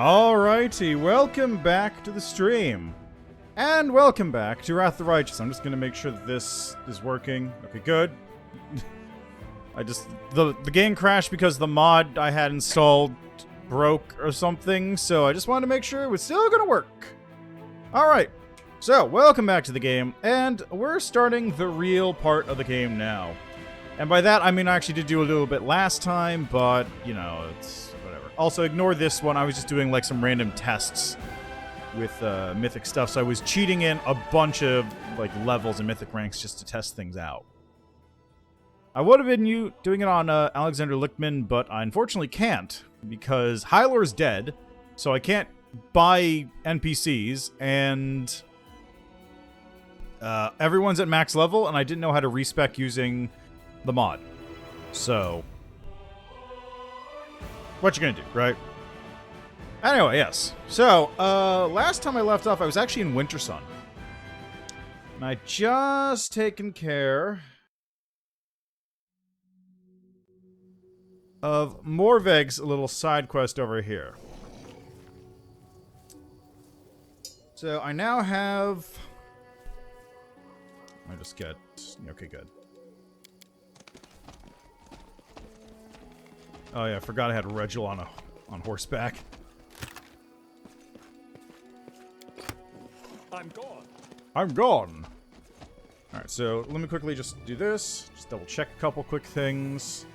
Alrighty, welcome back to the stream. And welcome back to Wrath of the Righteous. I'm just gonna make sure that this is working. Okay, good. The game crashed because the mod I had installed broke or something, so I just wanted to make sure it was still gonna work. Alright, so welcome back to the game, and we're starting the real part of the game now. And by that, I mean I actually did do a little bit last time, but, you know, it's whatever. Also, ignore this one. I was just doing, like, some random tests with mythic stuff, so I was cheating in a bunch of, like, levels and mythic ranks just to test things out. I would have been doing it on Alexander Lichtman, but I unfortunately can't, because Hylar's dead, so I can't buy NPCs, and everyone's at max level, and I didn't know how to respec using the mod. So, what you gonna do, right? Anyway, yes. So, last time I left off, I was actually in Wintersun. And I just taken care of Marhevok's little side quest over here. So, I now have... I just get... Okay, good. Oh yeah, I forgot I had Regil on horseback. I'm gone. I'm gone. Alright, so let me quickly just do this. Just double check a couple quick things.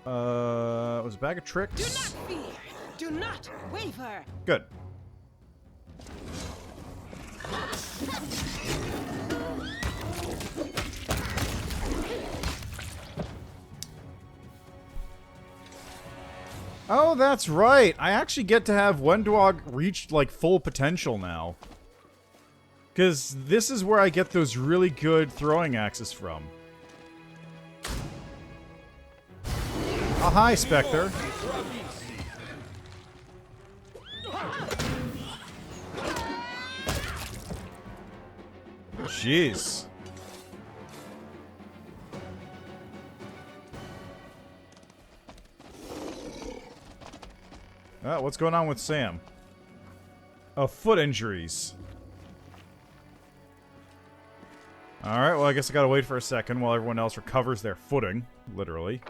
It was a bag of tricks. Do not fear. Do not waver. Good. Oh, that's right. I actually get to have Wendwog reach, like, full potential now. Because this is where I get those really good throwing axes from. Oh, hi, Spectre. Jeez. Oh, what's going on with Sam? Oh, foot injuries. Alright, well, I guess I gotta wait for a second while everyone else recovers their footing, literally.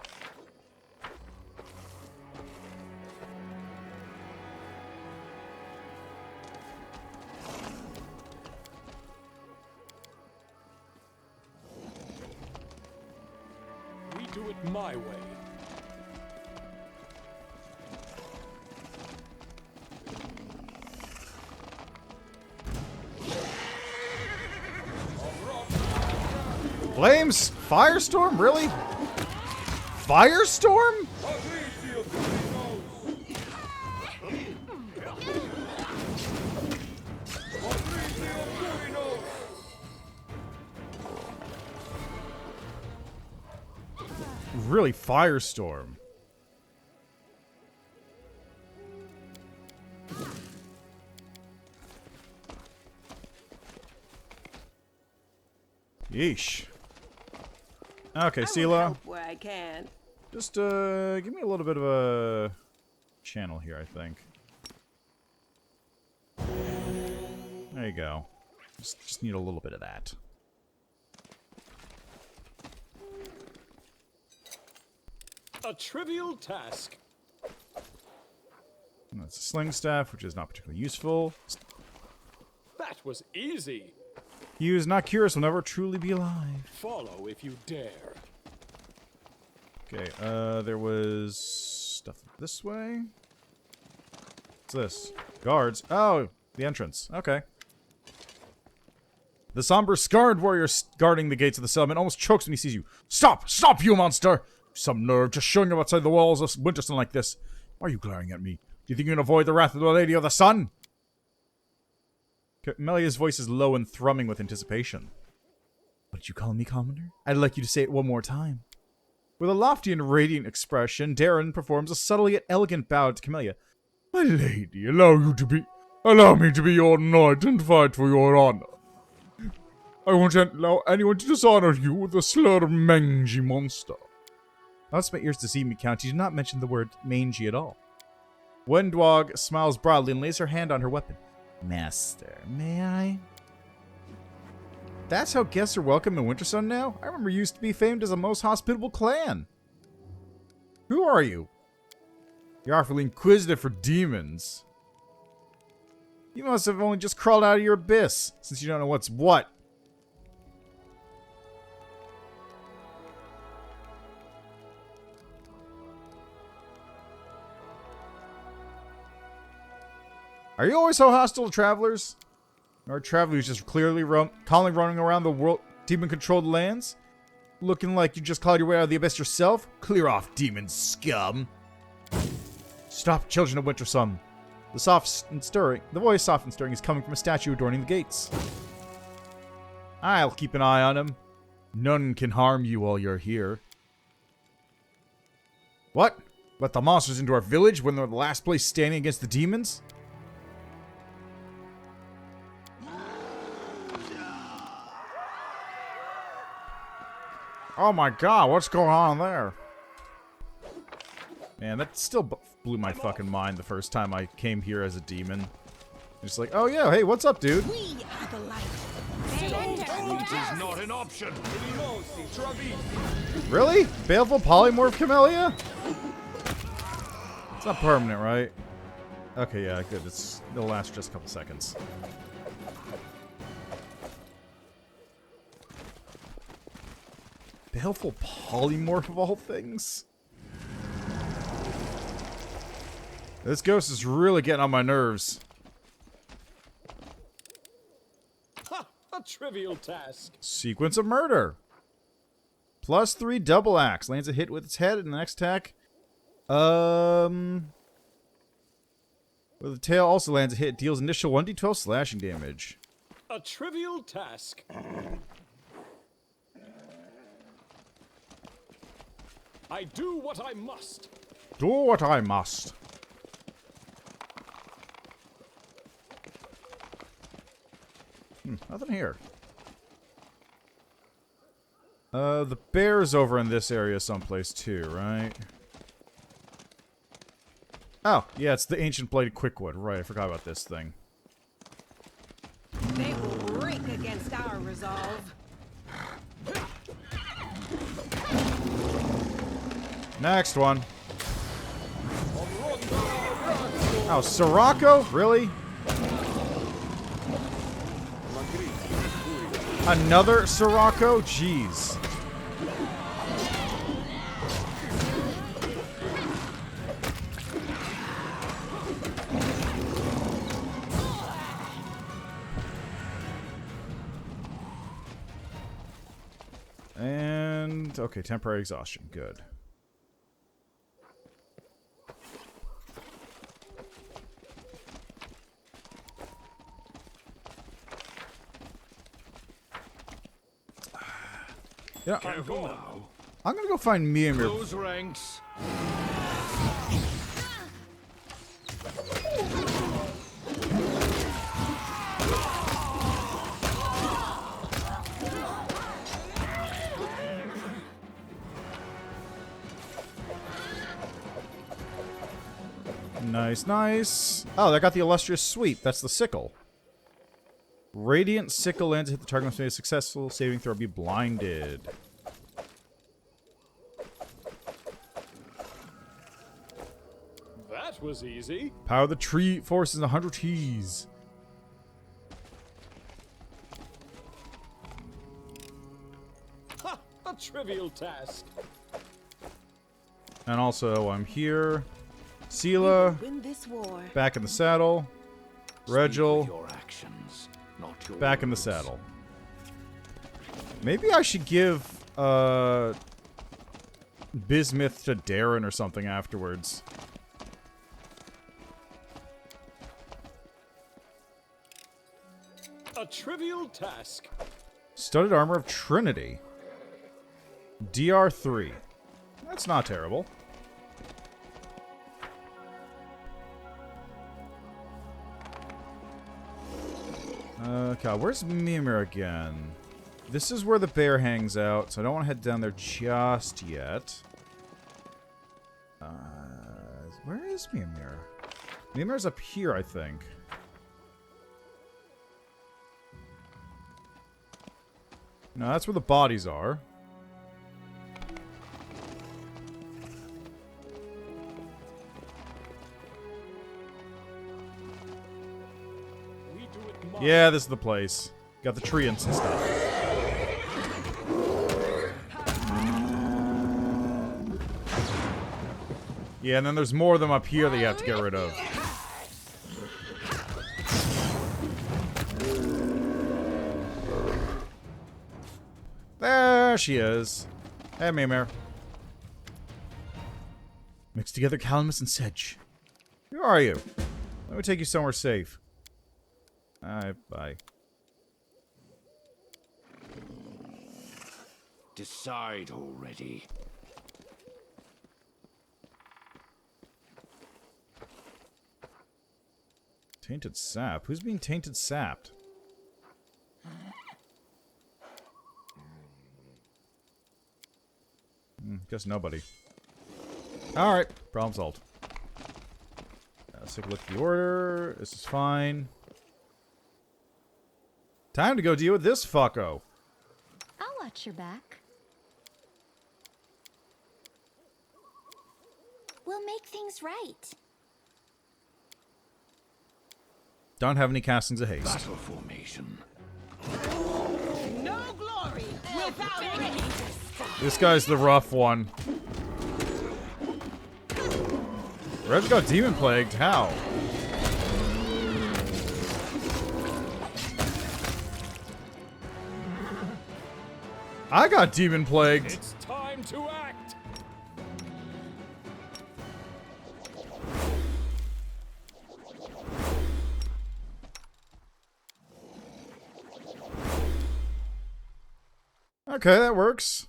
We do it my way. Flames? Firestorm? Really? Firestorm? Really, Firestorm. Yeesh. Okay, Sela. Where I can. Just, give me a little bit of a channel here, I think. There you go. Just need a little bit of that. A trivial task. And that's a sling staff, which is not particularly useful. That was easy. He who is not curious will never truly be alive. Follow if you dare. Okay, there was stuff this way. What's this? Guards. Oh, the entrance. Okay. The somber, scarred warrior guarding the gates of the settlement almost chokes when he sees you. Stop! Stop, you monster! Some nerve just showing up outside the walls of Wintersun like this. Why are you glaring at me? Do you think you can avoid the wrath of the Lady of the Sun? Melia's voice is low and thrumming with anticipation. What did you call me, Commander? I'd like you to say it one more time. With a lofty and radiant expression, Darren performs a subtle yet elegant bow to Camellia. My lady, allow me to be your knight and fight for your honor. I won't allow anyone to dishonor you with a slur mangy monster. That's my ears deceive me, Count. You did not mention the word mangy at all. Wendwog smiles broadly and lays her hand on her weapon. Master, may I? That's how guests are welcome in Wintersun now? I remember you used to be famed as a most hospitable clan. Who are you? You're awfully inquisitive for demons. You must have only just crawled out of your abyss, since you don't know what's what. Are you always so hostile to travelers? Or are travelers just clearly calmly running around the world, demon-controlled lands? Looking like you just clawed your way out of the abyss yourself? Clear off, demon scum. Stop, children of Wintersun. The voice soft and stirring is coming from a statue adorning the gates. I'll keep an eye on him. None can harm you while you're here. What? Let the monsters into our village when they're the last place standing against the demons? Oh my god, what's going on there? Man, that still blew my fucking mind the first time I came here as a demon. Just like, oh yeah, hey, what's up, dude? We are the light. Is not an option. Really? Baleful polymorph camellia? It's not permanent, right? Okay, yeah, good. It'll last just a couple seconds. Baleful polymorph of all things? This ghost is really getting on my nerves. Ha! A trivial task. Sequence of murder. +3 double axe. Lands a hit with its head, and the next attack. With the tail also lands a hit. Deals initial 1d12 slashing damage. A trivial task. I do what I must. Do what I must. Nothing here. The bear's over in this area someplace too, right? Oh, yeah, it's the ancient bladed quickwood. Right, I forgot about this thing. They will break against our resolve. Next one. Oh, Sirocco? Really? Another Sirocco? Jeez. And, okay, temporary exhaustion. Good. Yeah, Careful now. I'm gonna go find Mimir. Close ranks. Nice, nice. Oh, I got the illustrious sweep. That's the sickle. Radiant sickle lands hit the target must make a successful saving throw or be blinded. That was easy. Power the tree forces 100 Ts. Ha! A trivial task. And also, I'm here. We will Sela, win this war. back in the saddle. Regil, Your actions, not your back in the words. saddle. Maybe I should give, Bismuth to Darren or something afterwards. A trivial task. Studded Armor of Trinity. DR3. That's not terrible. Okay, where's Mimir again? This is where the bear hangs out, so I don't want to head down there just yet. Where is Mimir? Mimir's up here, I think. No, that's where the bodies are. We do it my Yeah, this is the place. Got the tree and some stuff. Yeah, and then there's more of them up here that you have to get rid of. There she is. Hey, Mimir. Mix together calamus and sedge. Who are you? Let me take you somewhere safe. Alright, bye. Decide already. Tainted sap? Who's being tainted sapped? Guess nobody. Alright, problem solved. Let's take a look at the order. This is fine. Time to go deal with this fucko. I'll watch your back. We'll make things right. Don't have any castings of haste. Battle formation. No glory without any. This guy's the rough one. Red's got demon plagued. How? I got demon plagued. It's time to act. Okay, that works.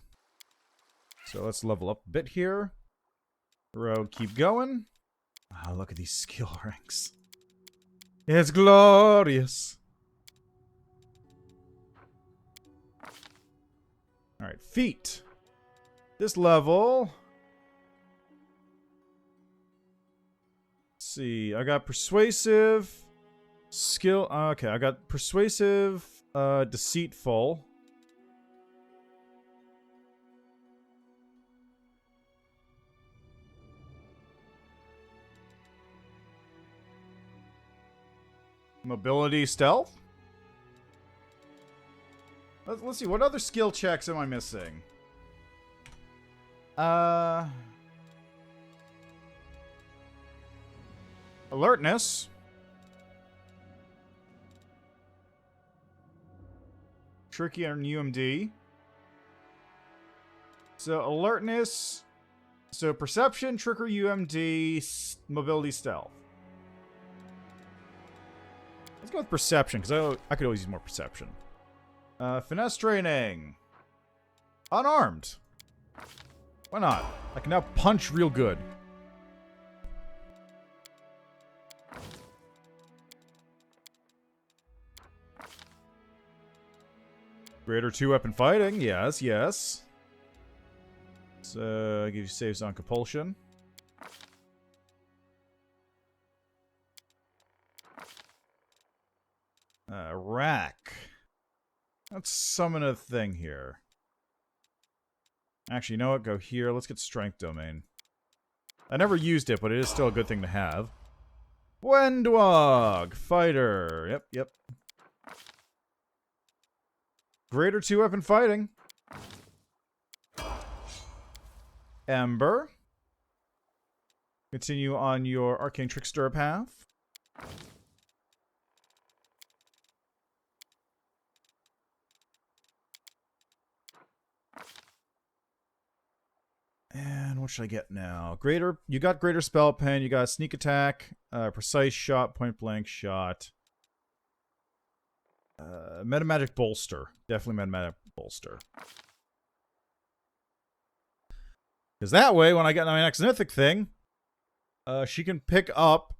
So let's level up a bit here. Road, keep going. Oh, look at these skill ranks. It's glorious. Alright, feet. This level. Let's see. I got persuasive. Skill. Okay, I got persuasive, deceitful. Mobility, stealth? Let's see, what other skill checks am I missing? Alertness. Tricky and UMD. So, alertness. So, perception, trickery, UMD, mobility, stealth. Let's go with perception, because I could always use more perception. Finesse training. Unarmed. Why not? I can now punch real good. Greater 2-weapon fighting. Yes, yes. So, give you saves on compulsion. Rack. Let's summon a thing here. Actually, you know what? Go here. Let's get Strength Domain. I never used it, but it is still a good thing to have. Wendwog! Fighter. Yep, yep. Greater 2-weapon fighting. Ember. Continue on your Arcane Trickster path. And what should I get now? Greater. You got Greater Spell Pen. You got Sneak Attack, Precise Shot, Point Blank Shot. Metamagic Bolster. Definitely Metamagic Bolster. Because that way, when I get my next mythic thing, she can pick up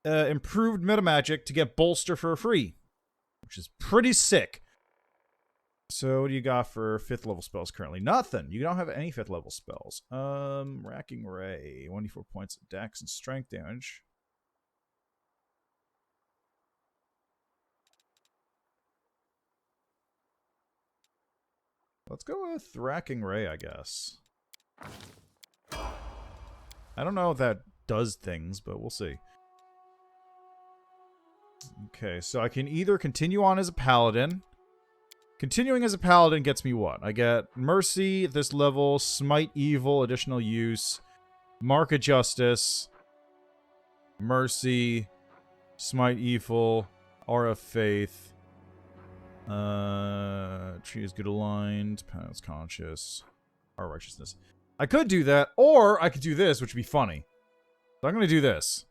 improved Metamagic to get Bolster for free. Which is pretty sick. So what do you got for 5th level spells currently? Nothing. You don't have any 5th level spells. Racking Ray. 1d4 points of dex and strength damage. Let's go with Racking Ray, I guess. I don't know if that does things, but we'll see. Okay, so I can either continue on as a paladin. Continuing as a paladin gets me what? I get Mercy at this level, Smite Evil, additional use, Mark of Justice, Mercy, Smite Evil, Aura of Faith, Tree is good aligned, Penance Conscious, Our Righteousness. I could do that, or I could do this, which would be funny. So I'm going to do this.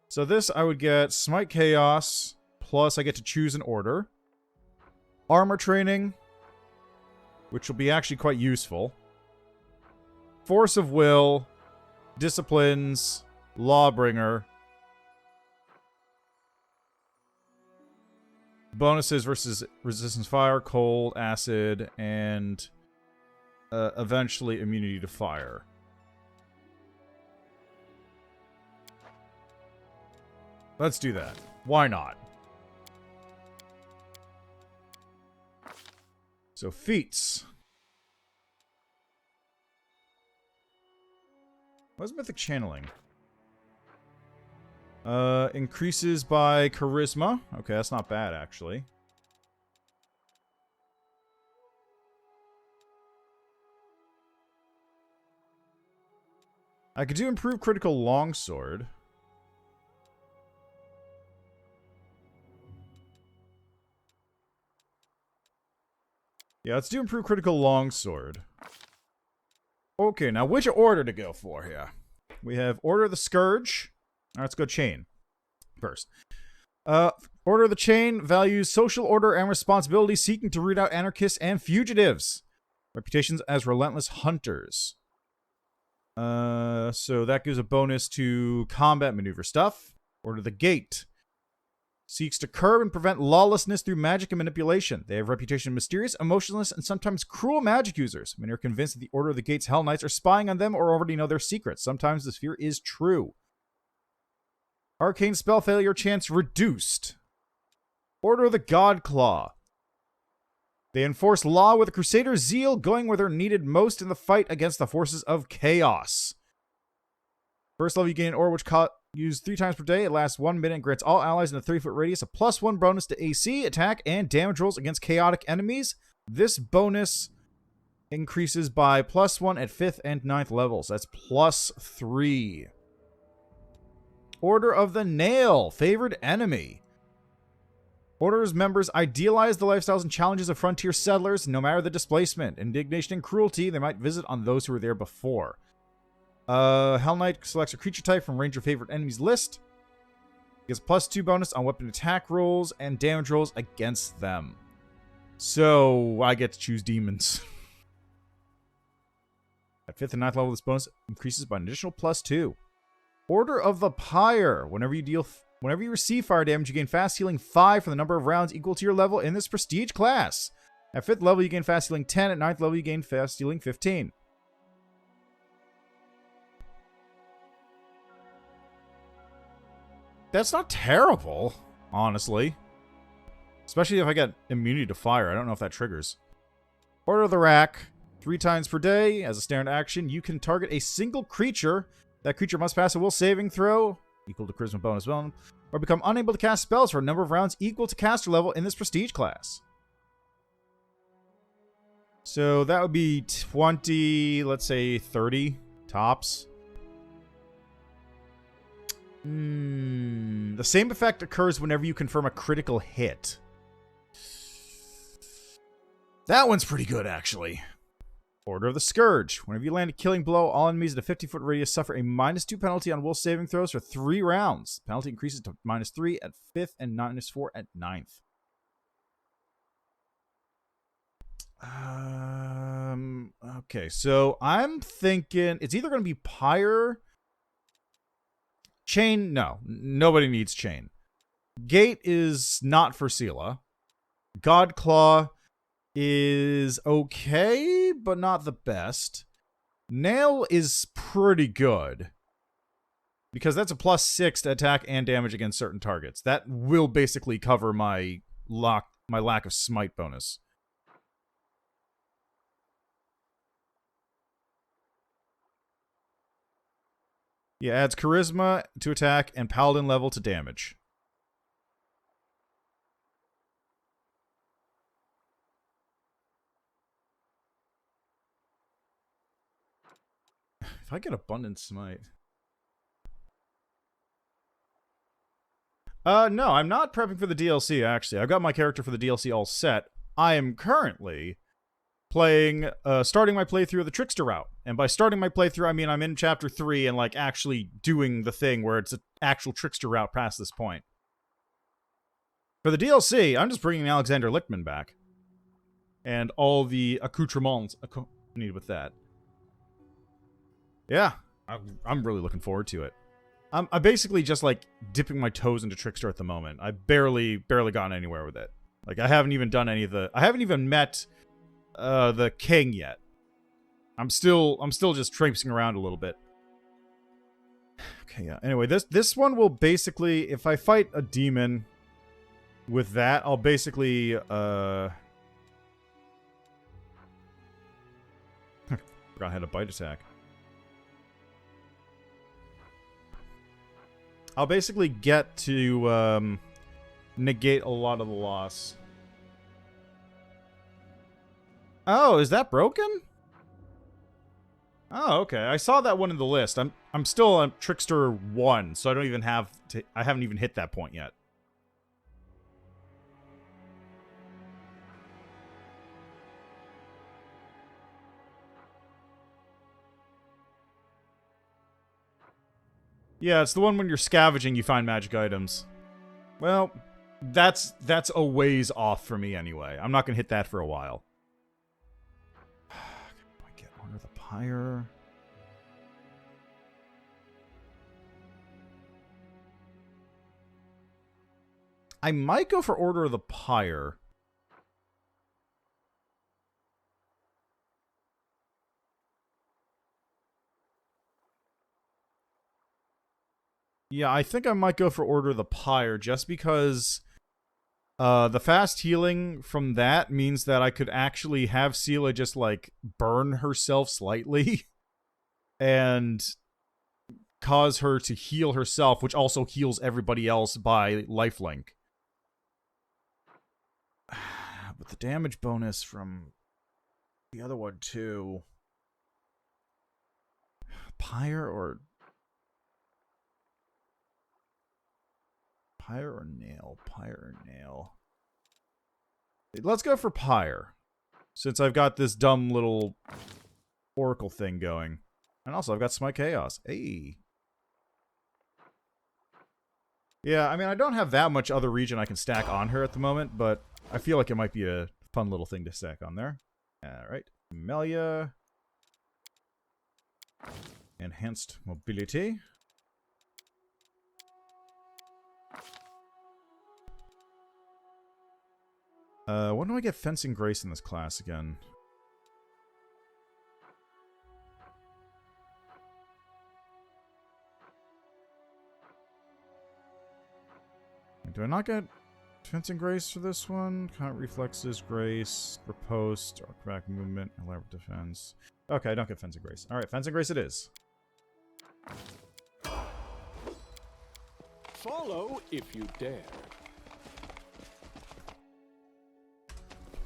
So this, I would get Smite Chaos, plus I get to choose an order. Armor Training, which will be actually quite useful. Force of Will, Disciplines, Lawbringer. Bonuses versus Resistance Fire, Cold, Acid, and eventually Immunity to Fire. Let's do that. Why not? So, feats. What's Mythic Channeling? Increases by Charisma. Okay, that's not bad, actually. I could do Improve Critical Longsword. Yeah, let's do Improve Critical Longsword. Okay, now which order to go for here? We have Order of the Scourge. Alright, let's go Chain first. Order of the Chain values social order and responsibility, seeking to root out anarchists and fugitives. Reputations as relentless hunters. So that gives a bonus to combat maneuver stuff. Order of the Gate. Seeks to curb and prevent lawlessness through magic and manipulation. They have a reputation of mysterious, emotionless, and sometimes cruel magic users. Many are convinced that the Order of the Gate's Hell Knights are spying on them or already know their secrets. Sometimes this fear is true. Arcane spell failure chance reduced. Order of the God Claw. They enforce law with a crusader's zeal, going where they're needed most in the fight against the forces of chaos. First level, you gain an aura which used 3 times per day. It lasts 1 minute and grants all allies in a 30-foot radius a +1 bonus to AC, attack, and damage rolls against chaotic enemies. This bonus increases by +1 at 5th and 9th levels. That's +3. Order of the Nail, favored enemy. Order's members idealize the lifestyles and challenges of frontier settlers, no matter the displacement, indignation, and cruelty they might visit on those who were there before. Hell Knight selects a creature type from range of favorite enemies list. Gets +2 bonus on weapon attack rolls and damage rolls against them. So I get to choose demons. At 5th and 9th level, this bonus increases by an additional +2. Order of the Pyre. Whenever you receive fire damage, you gain fast healing 5 for the number of rounds equal to your level in this prestige class. At 5th level, you gain fast healing 10. At 9th level, you gain fast healing 15. That's not terrible, honestly. Especially if I get immunity to fire. I don't know if that triggers. Order of the Rack. 3 times per day, as a standard action, you can target a single creature. That creature must pass a will saving throw, equal to charisma bonus 1, or become unable to cast spells for a number of rounds equal to caster level in this prestige class. So that would be 20, let's say 30 tops. The same effect occurs whenever you confirm a critical hit. That one's pretty good, actually. Order of the Scourge. Whenever you land a killing blow, all enemies at a 50-foot radius suffer a -2 penalty on will saving throws for 3 rounds. The penalty increases to -3 at 5th and -4 at 9th. Okay, so I'm thinking it's either going to be Pyre. Chain, no. Nobody needs Chain. Gate is not for Sela. God Claw. is okay, but not the best. Nail is pretty good. Because that's a +6 to attack and damage against certain targets. That will basically cover my lack of smite bonus. Yeah, adds charisma to attack and paladin level to damage. If I get abundant smite. No, I'm not prepping for the DLC, actually. I've got my character for the DLC all set. I am currently playing, starting my playthrough of the Trickster route. And by starting my playthrough, I mean I'm in Chapter 3 and, like, actually doing the thing where it's an actual Trickster route past this point. For the DLC, I'm just bringing Alexander Lichtman back. And all the accoutrements accompanied with that. Yeah, I'm really looking forward to it. I'm basically just, like, dipping my toes into Trickster at the moment. I barely gotten anywhere with it. Like, I haven't even done any of the... I haven't even met the king yet. I'm still just traipsing around a little bit. Okay, yeah. Anyway, this one will basically... If I fight a demon with that, I'll basically... Forgot I had a bite attack. I'll basically get to negate a lot of the loss. Oh, is that broken? Oh, okay. I saw that one in the list. I'm still on Trickster 1, so I don't even have to... I haven't even hit that point yet. Yeah, it's the one when you're scavenging you find magic items. Well, that's a ways off for me anyway. I'm not going to hit that for a while. Do I get Order of the Pyre? I might go for Order of the Pyre. Yeah, I think I might go for Order of the Pyre, just because the fast healing from that means that I could actually have Sela just, like, burn herself slightly and cause her to heal herself, which also heals everybody else by lifelink. But the damage bonus from the other one, too. Pyre or... Pyre or Nail? Pyre or Nail? Let's go for Pyre. Since I've got this dumb little Oracle thing going. And also, I've got Smite Chaos. Hey. Yeah, I mean, I don't have that much other region I can stack on her at the moment, but I feel like it might be a fun little thing to stack on there. Alright. Melia. Enhanced Mobility. When do I get Fencing Grace in this class again? Do I not get Fencing Grace for this one? Count Reflexes, Grace, Riposte, Acrobatic Movement, Elaborate Defense. Okay, I don't get Fencing Grace. Alright, Fencing Grace it is. Follow if you dare.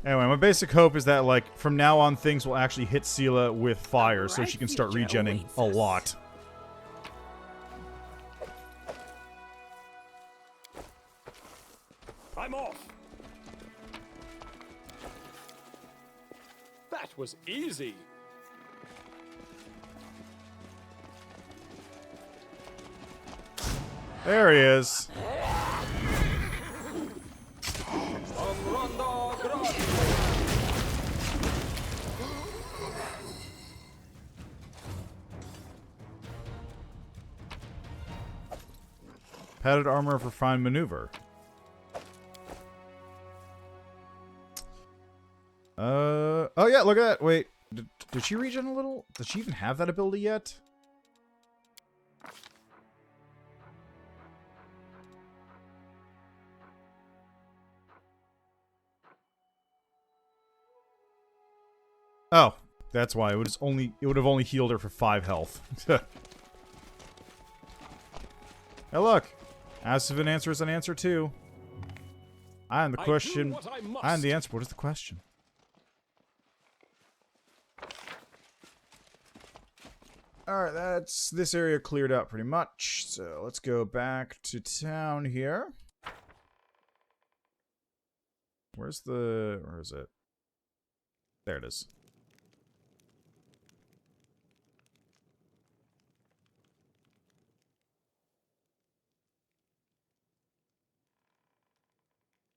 Anyway, my basic hope is that, like, from now on, things will actually hit Sela with fire, so she can start regenning a lot. I'm off. That was easy. There he is. Padded armor for fine maneuver. Oh yeah, look at that. Wait, did she regen a little? Does she even have that ability yet? Oh, that's why. It would have only healed her for 5 health. Hey, look. As if an answer is an answer too. I am the question. I am the answer. What is the question? Alright, that's this area cleared out pretty much. So let's go back to town here. Where is it? There it is.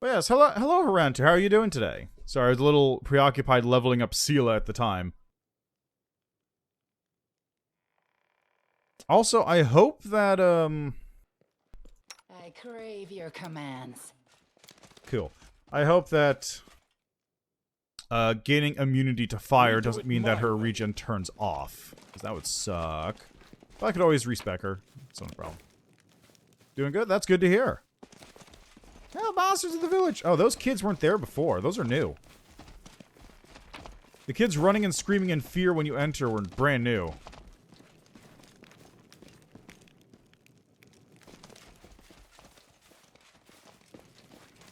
But yes, hello Harantu. How are you doing today? Sorry, I was a little preoccupied leveling up Sela at the time. Also, I hope that, I crave your commands. Cool. I hope that, gaining immunity to fire doesn't mean that her regen turns off. Because that would suck. But I could always respec her. It's no problem. Doing good? That's good to hear. Oh, monsters of the village! Oh, those kids weren't there before. Those are new. The kids running and screaming in fear when you enter were brand new.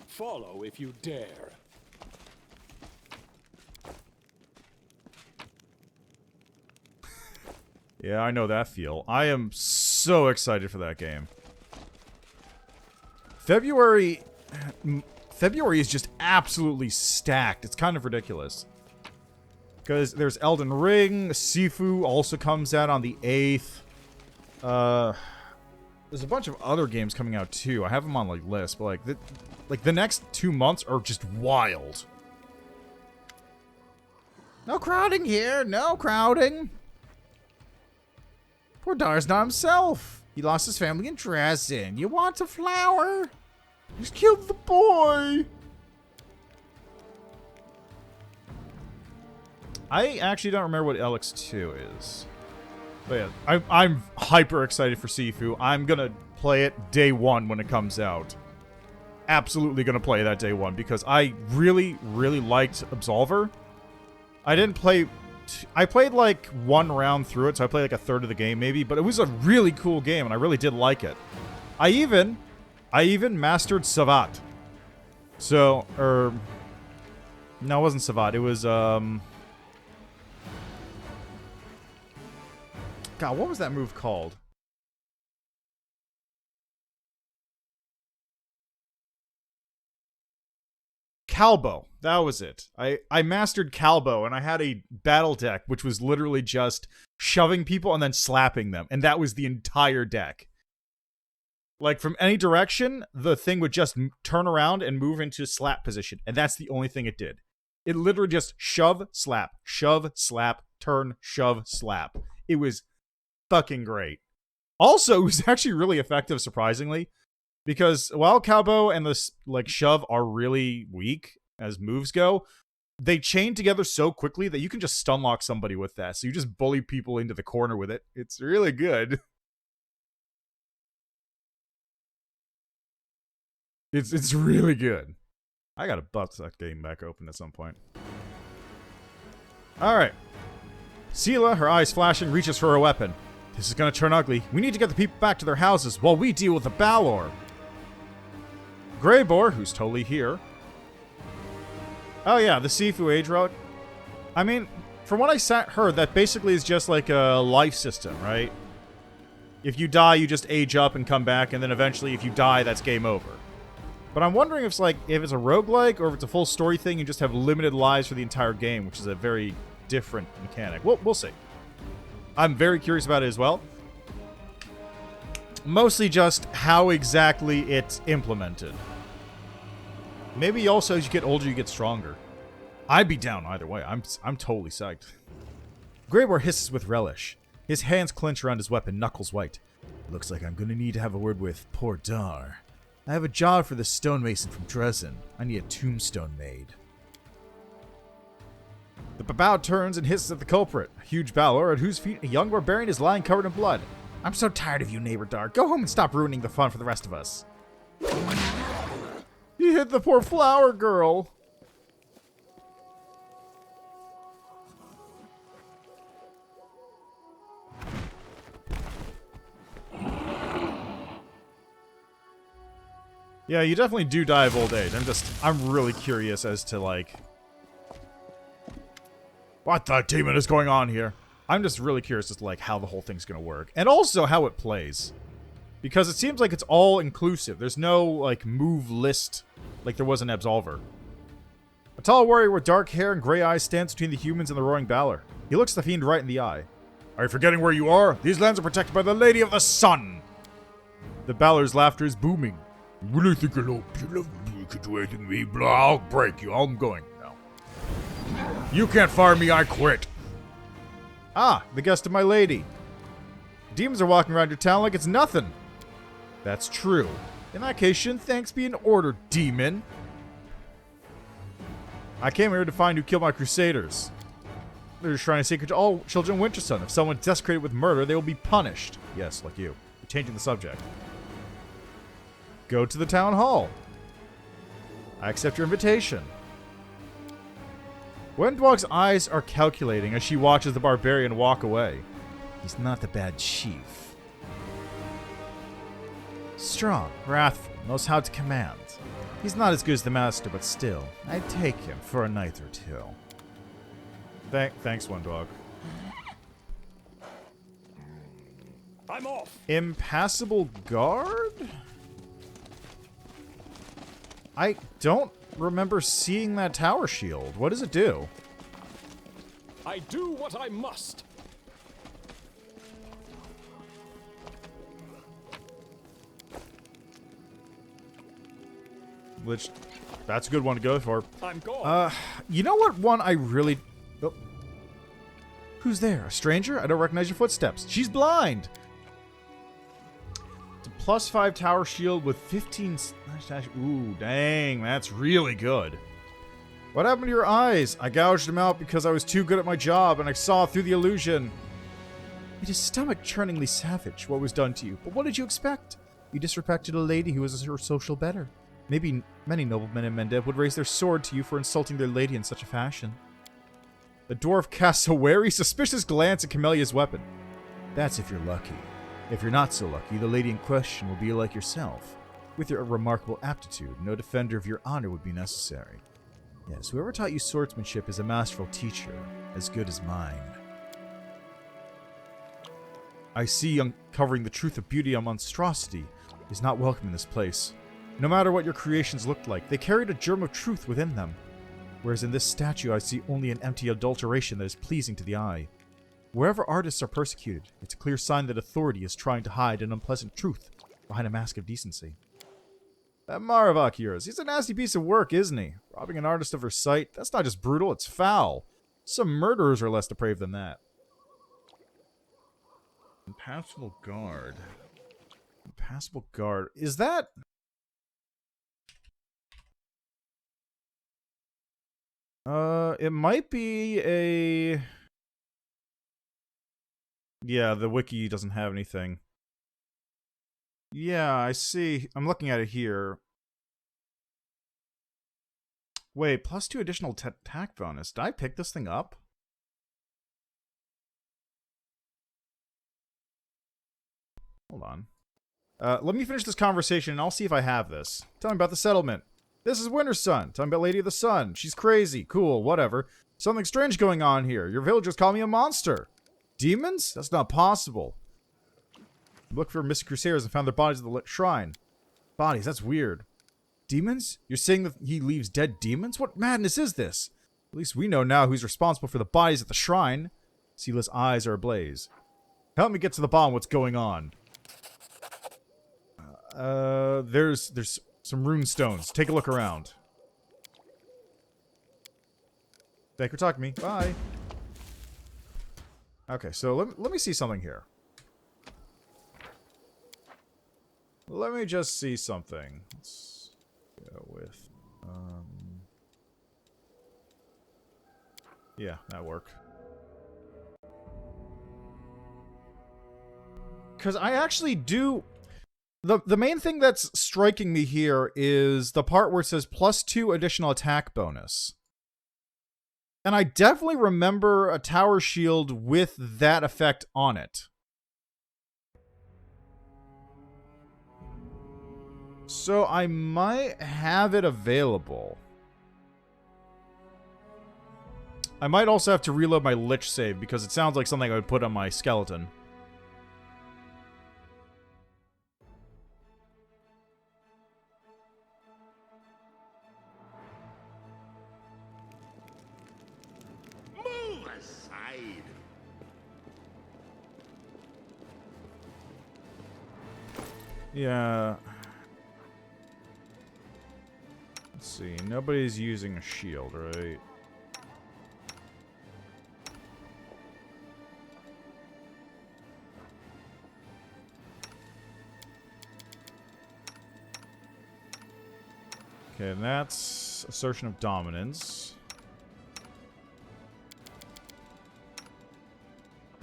Follow if you dare. Yeah, I know that feel. I am so excited for that game. February is just absolutely stacked. It's kind of ridiculous. Because there's Elden Ring, Sifu also comes out on the 8th. There's a bunch of other games coming out too. I have them on like list, but like the next 2 months are just wild. No crowding here, no crowding. Poor Dar's not himself. He lost his family in Dresden. You want a flower? He's killed the boy. I actually don't remember what LX2 is. But yeah, I'm hyper excited for Sifu. I'm gonna play it day 1 when it comes out. Absolutely gonna play that day 1 because I really, really liked Absolver. I didn't play... I played like 1 round through it, so I played like a third of the game maybe, but it was a really cool game and I really did like it. I even mastered Savat. So, no, it wasn't Savat. It was, God, what was that move called? Calbo. That was it. I mastered Calbo, and I had a battle deck, which was literally just shoving people and then slapping them. And that was the entire deck. Like, from any direction, the thing would just turn around and move into slap position. And that's the only thing it did. It literally just shove, slap, turn, shove, slap. It was fucking great. Also, it was actually really effective, surprisingly. Because while Calbo and the, like, shove are really weak as moves go, they chain together so quickly that you can just stun lock somebody with that. So you just bully people into the corner with it. It's really good. It's really good. I gotta bust that game back open at some point. Alright. Sela, her eyes flashing, reaches for her weapon. This is gonna turn ugly. We need to get the people back to their houses while we deal with the Balor. Greybor, who's totally here. Oh yeah, the Sifu Age Relic. I mean, from what I heard, that basically is just like a life system, right? If you die, you just age up and come back, and then eventually if you die, that's game over. But I'm wondering if it's a roguelike, or if it's a full story thing, you just have limited lives for the entire game, which is a very different mechanic. We'll see. I'm very curious about it as well. Mostly just how exactly it's implemented. Maybe also as you get older, you get stronger. I'd be down either way. I'm totally psyched. Greybor hisses with relish. His hands clench around his weapon, knuckles white. Looks like I'm gonna need to have a word with poor Dar. I have a job for the stonemason from Dresden. I need a tombstone made. Babao turns and hisses at the culprit, a huge Balor at whose feet a young barbarian is lying covered in blood. I'm so tired of you, neighbor dog. Go home and stop ruining the fun for the rest of us. He hit the poor flower girl. Yeah, you definitely do die of old age. I'm really curious as to, like, what the demon is going on here? I'm just really curious as to, like, how the whole thing's gonna work. And also how it plays. Because it seems like it's all inclusive. There's no, like, move list like there was in Absolver. A tall warrior with dark hair and gray eyes stands between the humans and the roaring Balor. He looks the fiend right in the eye. Are you forgetting where you are? These lands are protected by the Lady of the Sun! The Balor's laughter is booming. You really think you could do anything to me? I'll break you. I'm going now. You can't fire me, I quit. Ah, the guest of my lady. Demons are walking around your town like it's nothing. That's true. In that case, shouldn't thanks be in order, demon? I came here to find who killed my crusaders. They're trying to secret to all children of Wintersun. If someone desecrated with murder, they will be punished. Yes, like you. You're changing the subject. Go to the town hall. I accept your invitation. Wendwog's eyes are calculating as she watches the barbarian walk away. He's not the bad chief. Strong, wrathful, knows how to command. He's not as good as the master, but still, I'd take him for a night or two. Thanks, Wendwog. I'm off. Impassable guard? I don't remember seeing that tower shield. What does it do? I do what I must. Which, that's a good one to go for. I'm gone. You know what one I really... Oh. Who's there? A stranger? I don't recognize your footsteps. She's blind! It's a +5 tower shield with 15... Ooh, dang, that's really good. What happened to your eyes? I gouged them out because I was too good at my job and I saw through the illusion. It is stomach-churningly savage what was done to you, but what did you expect? You disrespected a lady who was her social better. Maybe many noblemen in Mendev would raise their sword to you for insulting their lady in such a fashion. The dwarf casts a wary, suspicious glance at Camelia's weapon. That's if you're lucky. If you're not so lucky, the lady in question will be like yourself. With your remarkable aptitude, no defender of your honor would be necessary. Yes, whoever taught you swordsmanship is a masterful teacher, as good as mine. I see uncovering the truth of beauty and monstrosity is not welcome in this place. No matter what your creations looked like, they carried a germ of truth within them. Whereas in this statue I see only an empty adulteration that is pleasing to the eye. Wherever artists are persecuted, it's a clear sign that authority is trying to hide an unpleasant truth behind a mask of decency. That Marhevok of yours, he's a nasty piece of work, isn't he? Robbing an artist of her sight, that's not just brutal, it's foul. Some murderers are less depraved than that. Impassable guard. Impassable guard. Is that... it might be a... Yeah, the wiki doesn't have anything. Yeah, I see. I'm looking at it here. Wait, +2 additional attack bonus. Did I pick this thing up? Hold on. Let me finish this conversation and I'll see if I have this. Tell me about the settlement. This is Wintersun. Tell me about Lady of the Sun. She's crazy. Cool, whatever. Something strange going on here. Your villagers call me a monster. Demons? That's not possible. Look for missing crusaders and found their bodies at the shrine. Bodies? That's weird. Demons? You're saying that he leaves dead demons? What madness is this? At least we know now who's responsible for the bodies at the shrine. Seela's eyes are ablaze. Help me get to the bottom of what's going on. There's some rune stones. Take a look around. Thank you for talking to me. Bye. Okay, so let me see something here. Let me just see something. Let's go with... Yeah, that'll work. Because I actually do... The main thing that's striking me here is the part where it says +2 additional attack bonus. And I definitely remember a tower shield with that effect on it. So I might have it available. I might also have to reload my Lich save because it sounds like something I would put on my skeleton. Move aside. Yeah. Let's see. Nobody's using a shield, right? Okay, and that's assertion of dominance.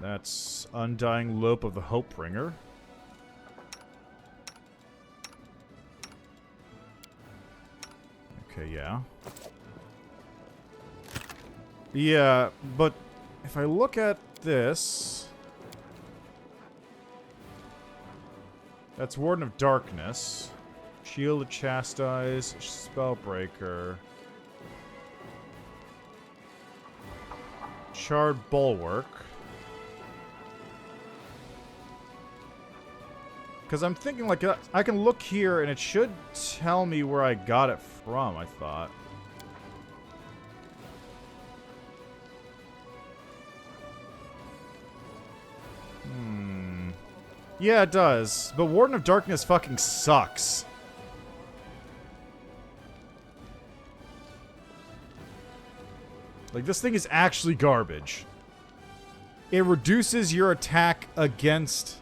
That's undying lope of the Hopebringer. Okay, yeah. Yeah, but if I look at this... That's Warden of Darkness. Shield of Chastise, Spellbreaker. Charred Bulwark. Because I'm thinking, like, I can look here and it should tell me where I got it from, I thought. Yeah, it does. But Warden of Darkness fucking sucks. Like, this thing is actually garbage. It reduces your attack against...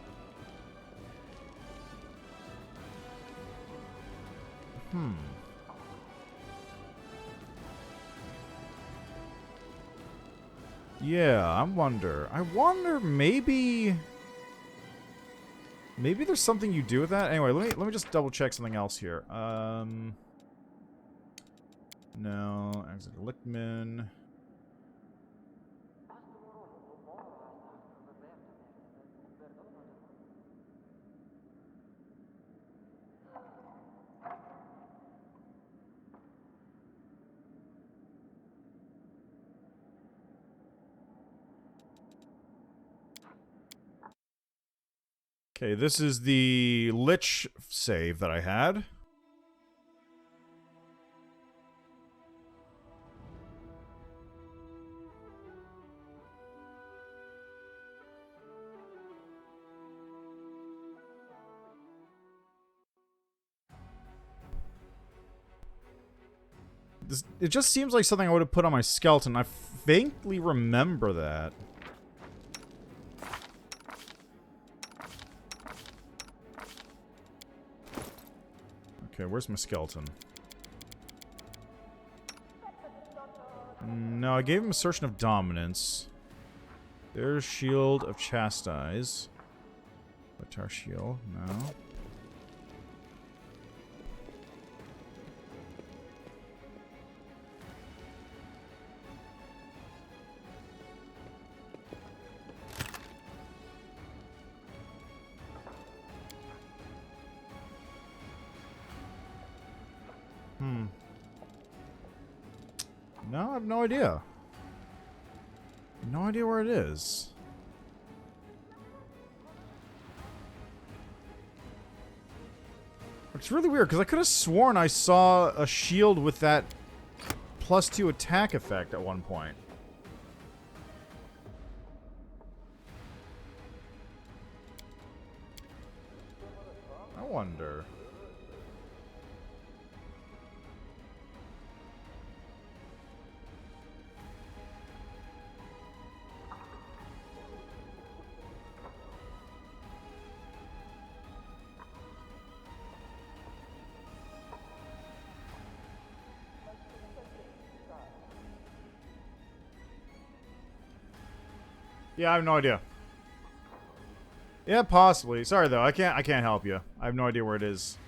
Yeah, I wonder maybe... Maybe there's something you do with that? Anyway, let me just double check something else here. No, exit Lichtman. Okay, this is the Lich save that I had. It just seems like something I would have put on my skeleton. I faintly remember that. Okay, where's my skeleton? No, I gave him Assertion of Dominance. There's Shield of Chastise. Latar Shield, no. No, I have no idea. No idea where it is. It's really weird, because I could have sworn I saw a shield with that +2 attack effect at one point. I wonder. Yeah, I have no idea. Yeah, possibly. Sorry though, I can't help you. I have no idea where it is.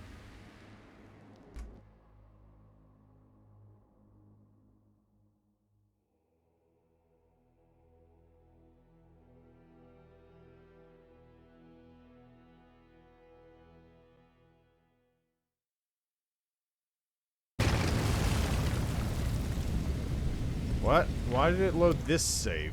What? Why did it load this save?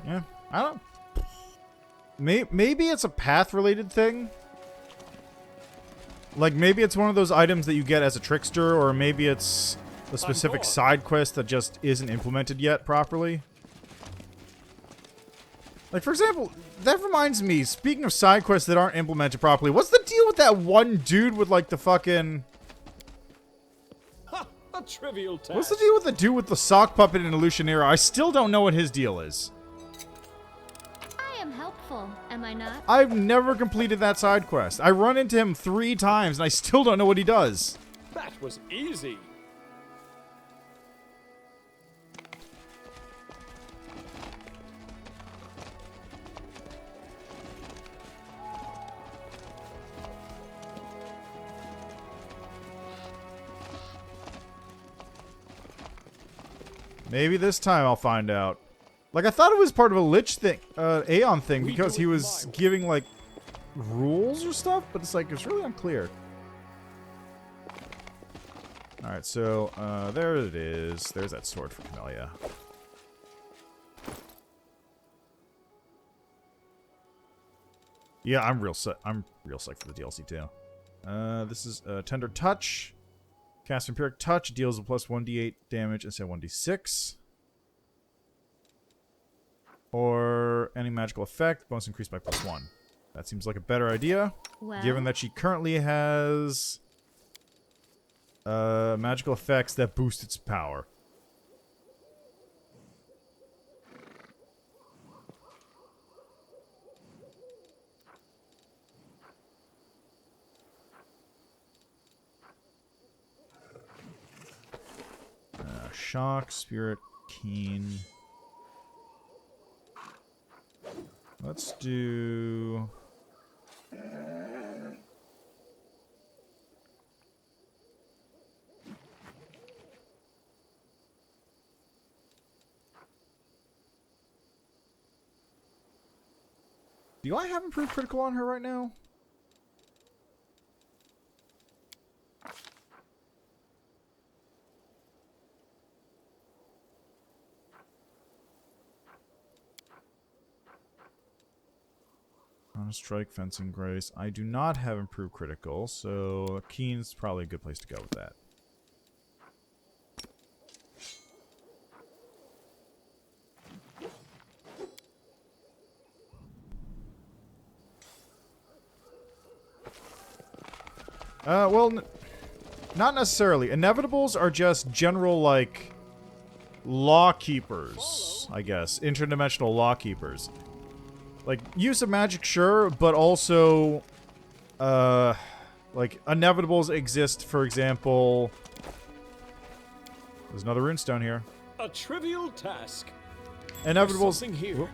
Yeah, I don't. Maybe it's a path-related thing. Like maybe it's one of those items that you get as a trickster, or maybe it's a specific side quest that just isn't implemented yet properly. Like for example, that reminds me. Speaking of side quests that aren't implemented properly, what's the deal with that one dude with like the fucking? Ha! A trivial task. What's the deal with the dude with the sock puppet in Illusionera? I still don't know what his deal is. I am helpful, am I not? I've never completed that side quest. I run into him 3 times and I still don't know what he does. That was easy. Maybe this time I'll find out. Like, I thought it was part of a Lich thing, Aeon thing, because he was giving, like, rules or stuff, but it's like, it's really unclear. Alright, so, there it is. There's that sword for Camellia. Yeah, I'm real psyched for the DLC, too. This is, Tender Touch. Cast Empiric Touch, deals a plus 1d8 damage instead of 1d6. Or any magical effect, bonus increased by plus 1. That seems like a better idea, Well, given that she currently has magical effects that boost its power. Shock, Spirit, Keen. Let's do... Do I have improved critical on her right now? Strike, Fencing, Grace. I do not have improved critical, so Keen's probably a good place to go with that. Well, not necessarily. Inevitables are just general, like, law keepers, I guess. Interdimensional law keepers. Like, use of magic, sure, but also, like, inevitables exist, for example... There's another runestone here. A trivial task. Inevitables... There's something here.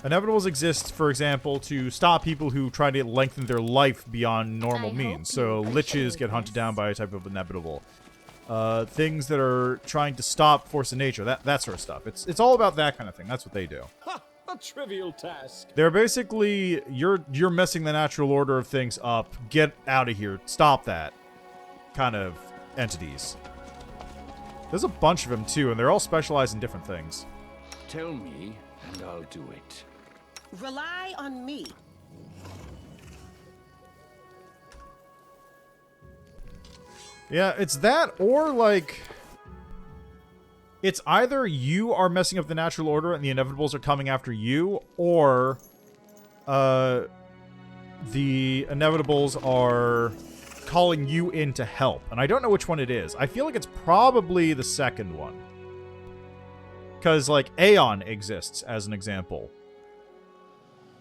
Inevitables exist, for example, to stop people who try to lengthen their life beyond normal I means. hope So, you liches appreciate get hunted this. down by a type of inevitable. Things that are trying to stop force of nature, that sort of stuff. It's all about that kind of thing. That's what they do. Ha! A trivial task. They're basically, you're messing the natural order of things up. Get out of here. Stop that kind of entities. There's a bunch of them, too, and they're all specialized in different things. Tell me, and I'll do it. Rely on me. Yeah, it's that, or, like... It's either you are messing up the natural order and the inevitables are coming after you, or... the inevitables are calling you in to help. And I don't know which one it is. I feel like it's probably the second one. Because, like, Aeon exists, as an example.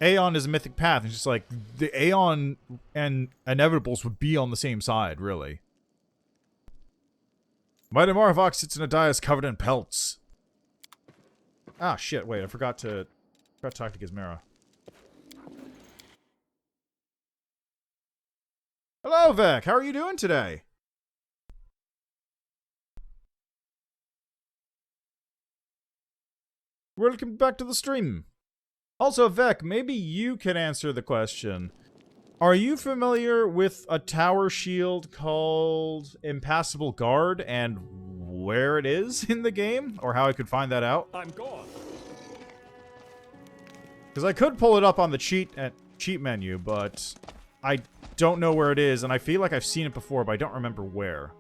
Aeon is a mythic path. It's just like, the Aeon and inevitables would be on the same side, really. Mighty Marhevok sits in a dais covered in pelts. Ah, shit, wait, I forgot to talk to Gizmera. Hello, Vec, how are you doing today? Welcome back to the stream. Also, Vec, maybe you can answer the question. Are you familiar with a tower shield called Impassable Guard and where it is in the game? Or how I could find that out? I'm gone. Because I could pull it up on the cheat menu, but I don't know where it is, and I feel like I've seen it before, but I don't remember where.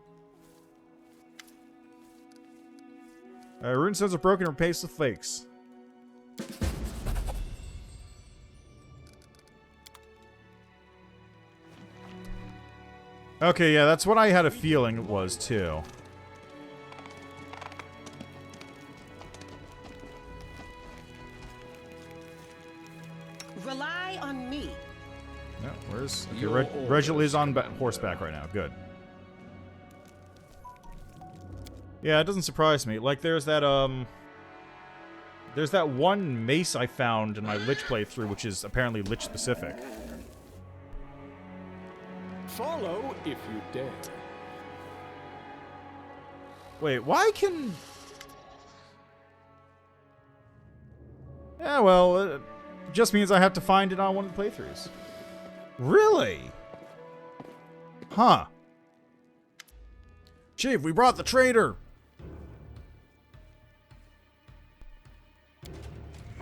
Runestones are broken and replaced with fakes. Okay, yeah, that's what I had a feeling it was, too. Rely on me. No, where's... Okay, Regil is on horseback right now. Good. Yeah, it doesn't surprise me. Like, there's that one mace I found in my Lich playthrough, which is apparently Lich-specific. Follow if you dare. Wait, why can... Yeah, well, it just means I have to find it on one of the playthroughs. Really? Huh. Chief, we brought the traitor!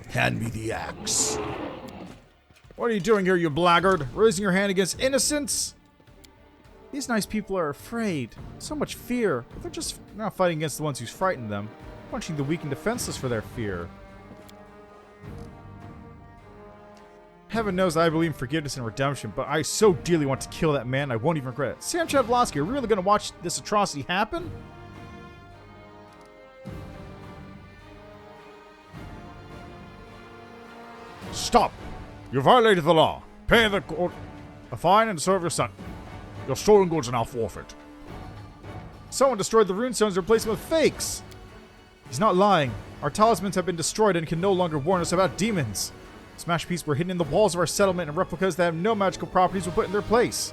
Hand me the axe. What are you doing here, you blackguard? Raising your hand against innocents? These nice people are afraid. So much fear. But they're just not fighting against the ones who's frightened them. Punching the weak and defenseless for their fear. Heaven knows I believe in forgiveness and redemption, but I so dearly want to kill that man I won't even regret it. Sam Chadlowski, are you really going to watch this atrocity happen? Stop! You violated the law. Pay the court a fine and serve your son. Your stolen goods are now forfeit. Someone destroyed the runestones and replaced them with fakes. He's not lying. Our talismans have been destroyed and can no longer warn us about demons. Smash pieces were hidden in the walls of our settlement, and replicas that have no magical properties were put in their place.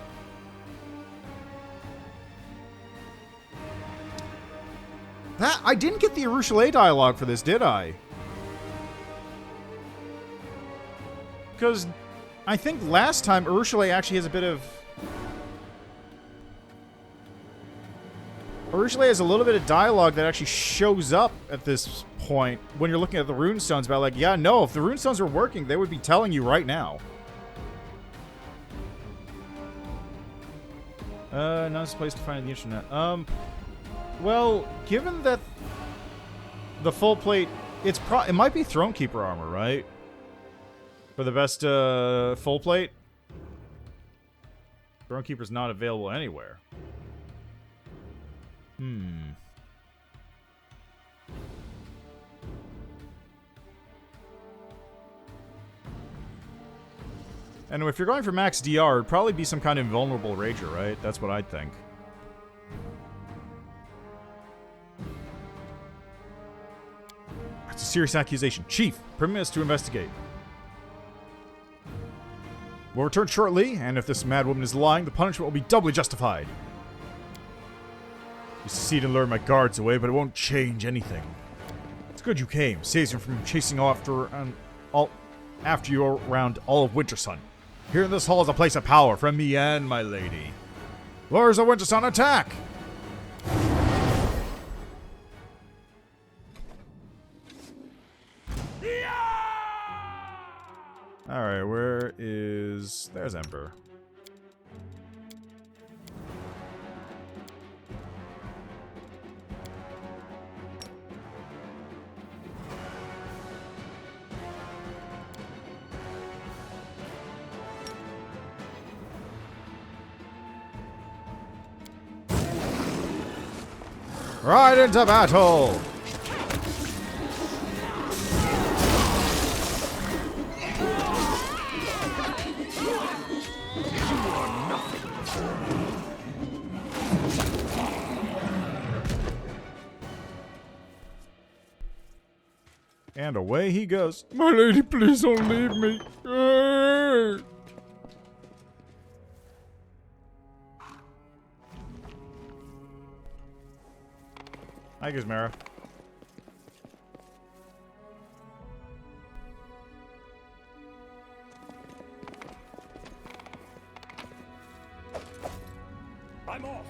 I didn't get the Urushalay dialogue for this, did I? Because I think last time Urushalay actually has a bit of... Urushalay has a little bit of dialogue that actually shows up at this point when you're looking at the runestones about like, yeah, no, if the runestones were working, they would be telling you right now. Nice place to find the internet. Well, given that the full plate, it might be Thronekeeper armor, right? For the best full plate. Thronekeeper's not available anywhere. And if you're going for max DR, it'd probably be some kind of invulnerable rager, right? That's what I'd think. It's a serious accusation. Chief, permit us to investigate. We'll return shortly, and if this madwoman is lying, the punishment will be doubly justified. You succeed in luring my guards away, but it won't change anything. It's good you came. Saves you from chasing after you around all of Wintersun. Here in this hall is a place of power from me and my lady. Lords of Wintersun, attack! Alright, where is... There's Ember. Right into battle! And away he goes. My lady, please don't leave me. Hi, Gizmara. I'm off.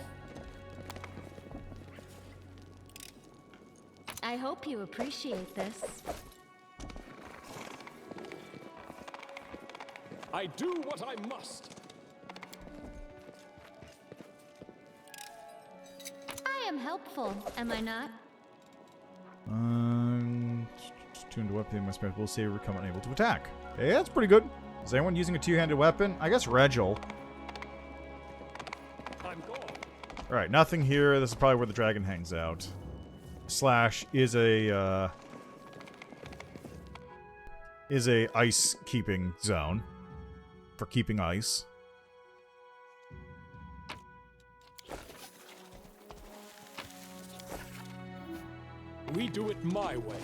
I hope you appreciate this. I do what I must. I am helpful, am I not? Tuned to weapon must be able to save or become unable to attack. Hey, that's pretty good. Is anyone using a two-handed weapon? I guess Regil. I'm gone. Alright, nothing here. This is probably where the dragon hangs out. Slash is a ice keeping zone. For keeping ice. We do it my way.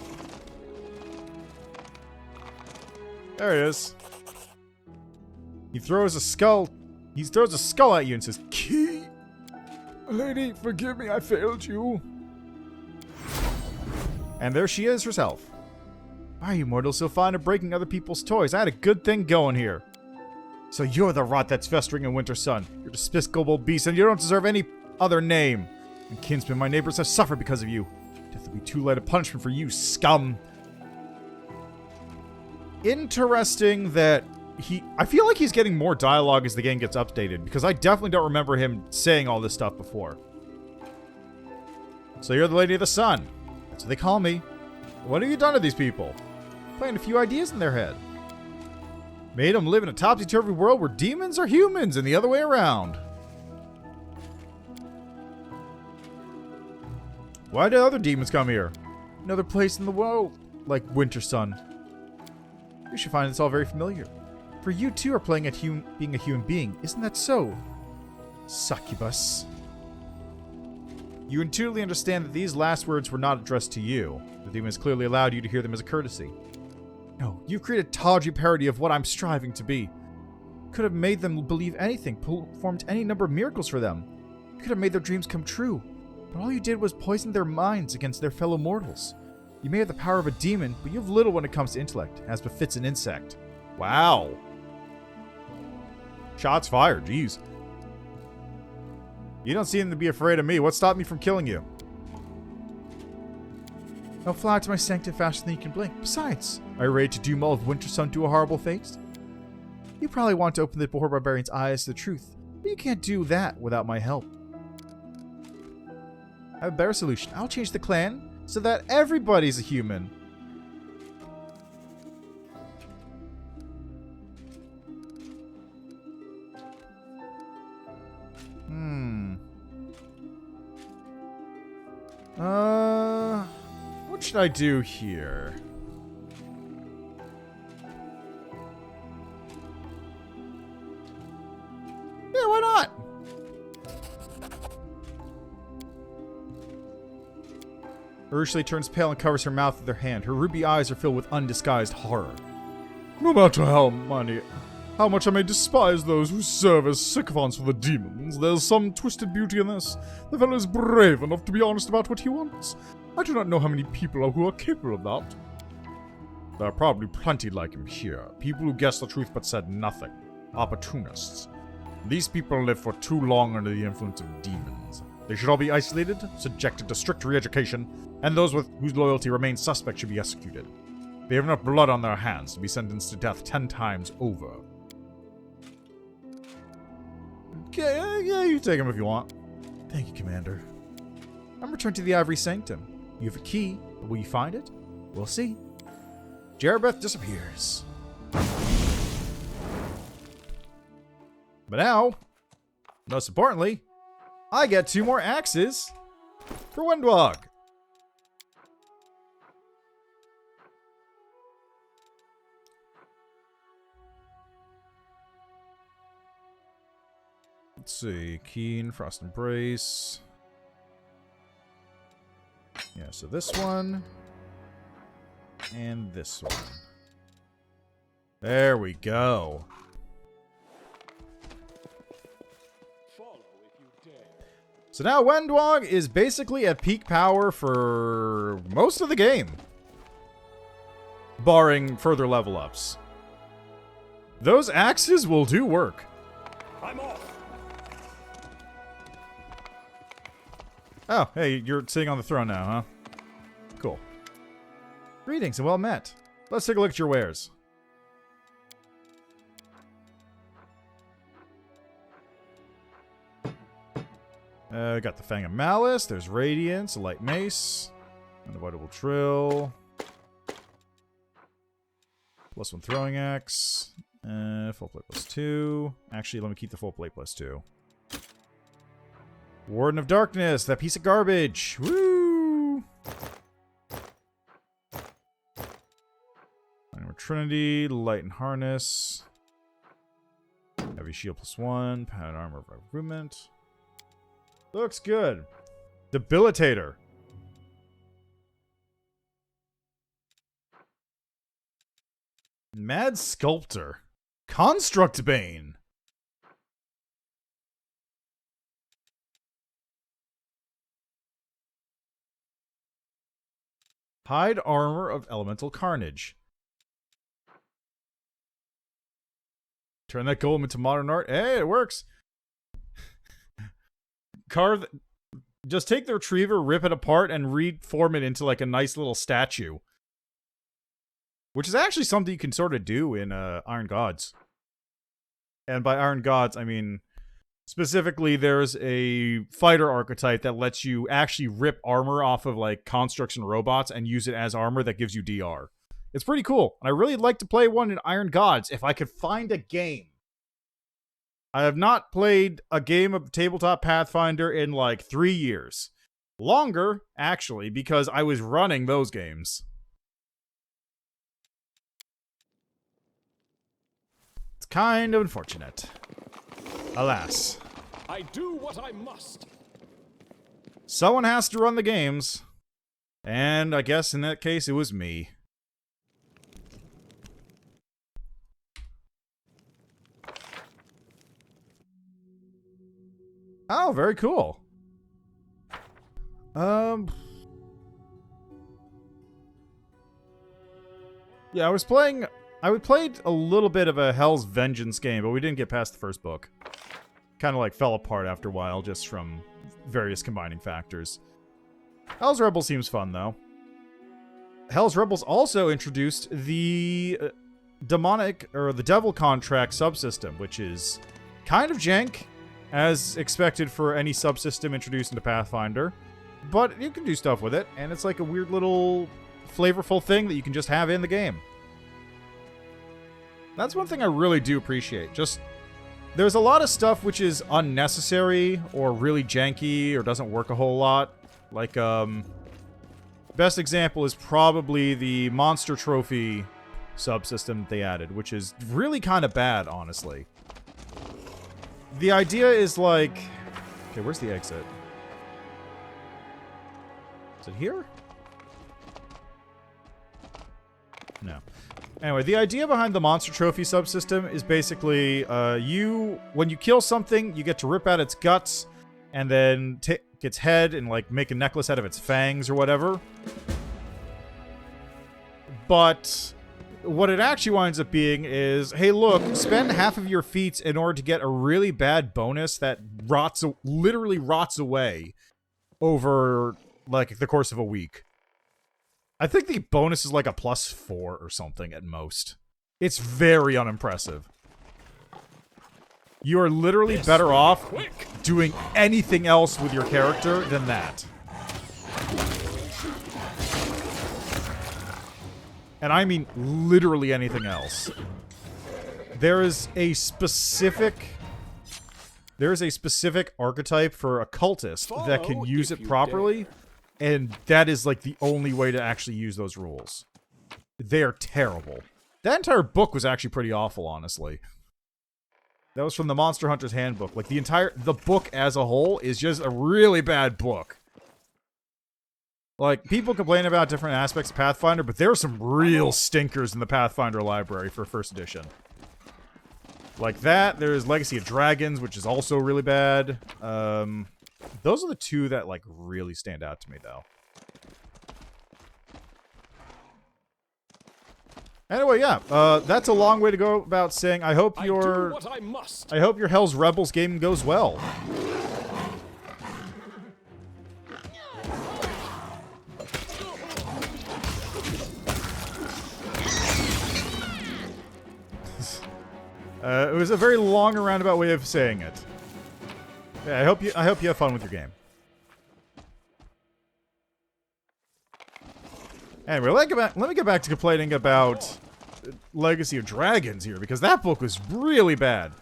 There it is. He throws a skull. He throws a skull at you and says, "Key, lady, forgive me, I failed you." And there she is herself. Why are you mortals so fond of breaking other people's toys? I had a good thing going here. So you're the rot that's festering in Winter Sun. You're a despicable beast, and you don't deserve any other name. And kinsmen, my neighbors have suffered because of you. Death will be too light a punishment for you, scum. Interesting that I feel like he's getting more dialogue as the game gets updated, because I definitely don't remember him saying all this stuff before. So you're the Lady of the Sun. That's what they call me. What have you done to these people? Planted a few ideas in their head. Made them live in a topsy-turvy world where demons are humans and the other way around. Why did other demons come here? Another place in the world, like Winter Sun. You should find this all very familiar. For you too are playing at being a human being, isn't that so? Succubus. You intuitively understand that these last words were not addressed to you. The demons clearly allowed you to hear them as a courtesy. No, you've created a tawdry parody of what I'm striving to be. You could have made them believe anything, performed any number of miracles for them. You could have made their dreams come true. But all you did was poison their minds against their fellow mortals. You may have the power of a demon, but you have little when it comes to intellect, as befits an insect. Wow. Shots fired, jeez. You don't seem to be afraid of me. What stopped me from killing you? I'll fly to my sanctum faster than you can blink. Besides, are you ready to doom all of Winter Sun to a horrible fate? You probably want to open the poor barbarian's eyes to the truth, but you can't do that without my help. I have a better solution. I'll change the clan so that everybody's a human. What should I do here? Yeah, why not? Ursula turns pale and covers her mouth with her hand. Her ruby eyes are filled with undisguised horror. No matter how much I may despise those who serve as sycophants for the demons, there's some twisted beauty in this. The fellow is brave enough to be honest about what he wants. I do not know how many people who are capable of that. There are probably plenty like him here. People who guessed the truth but said nothing. Opportunists. These people live for too long under the influence of demons. They should all be isolated, subjected to strict re-education, and those whose loyalty remains suspect should be executed. They have enough blood on their hands to be sentenced to death 10 times over. Okay, yeah, you take him if you want. Thank you, Commander. I'm returned to the Ivory Sanctum. You have a key, but will you find it? We'll see. Jerebeth disappears. But now, most importantly, I get 2 more axes for Windwog. Let's see. Keen, Frost Embrace. Yeah, so this one. And this one. There we go. Follow if you dare. So now Wendwog is basically at peak power for most of the game. Barring further level ups. Those axes will do work. I'm off. Oh, hey, you're sitting on the throne now, huh? Cool. Greetings and well met. Let's take a look at your wares. Got the Fang of Malice, there's Radiance, a Light Mace, Unavoidable Trill, +1 Throwing Axe, full plate +2. Actually, let me keep the full plate +2. Warden of Darkness, that piece of garbage! Woo! Trinity, Light and Harness, Heavy Shield +1, Padded Armor of Recruitment. Looks good. Debilitator. Mad Sculptor. Construct Bane. Hide Armor of Elemental Carnage. Turn that golem into modern art. Hey, it works. Carve. Just take the retriever, rip it apart, and reform it into like a nice little statue. Which is actually something you can sort of do in Iron Gods. And by Iron Gods, I mean specifically there's a fighter archetype that lets you actually rip armor off of like constructs and robots and use it as armor that gives you DR. It's pretty cool. And I really like to play one in Iron Gods if I could find a game. I have not played a game of tabletop Pathfinder in like 3 years. Longer, actually, because I was running those games. It's kind of unfortunate. Alas. I do what I must. Someone has to run the games. And I guess in that case it was me. Oh, very cool. Yeah, I played a little bit of a Hell's Vengeance game, but we didn't get past the first book. Kind of like fell apart after a while, just from various combining factors. Hell's Rebels seems fun, though. Hell's Rebels also introduced the demonic, or the devil contract subsystem, which is kind of jank, as expected for any subsystem introduced into Pathfinder. But you can do stuff with it, and it's like a weird little flavorful thing that you can just have in the game. That's one thing I really do appreciate. Just, there's a lot of stuff which is unnecessary, or really janky, or doesn't work a whole lot. Like, best example is probably the Monster Trophy subsystem that they added, which is really kind of bad, honestly. The idea is like... Okay, where's the exit? Is it here? No. Anyway, the idea behind the Monster Trophy subsystem is basically, when you kill something, you get to rip out its guts, and then take its head and, like, make a necklace out of its fangs or whatever. But what it actually winds up being is, hey, look, spend half of your feats in order to get a really bad bonus that literally rots away over, like, the course of a week. I think the bonus is like a +4 or something at most. It's very unimpressive. You are literally better off doing anything else with your character than that. And I mean literally anything else. There is a specific archetype for a cultist that can use it properly, And that is, like, the only way to actually use those rules. They are terrible. That entire book was actually pretty awful, honestly. That was from the Monster Hunter's Handbook. Like, the book as a whole is just a really bad book. Like, people complain about different aspects of Pathfinder, but there are some real stinkers in the Pathfinder library for 1st edition. Like that, there's Legacy of Dragons, which is also really bad. Those are the two that, like, really stand out to me, though. Anyway, yeah, that's a long way to go about saying I hope your Hell's Rebels game goes well. It was a very long and roundabout way of saying it. Yeah, I hope you have fun with your game. Anyway, let me get back to complaining about Legacy of Dragons here, because that book was really bad.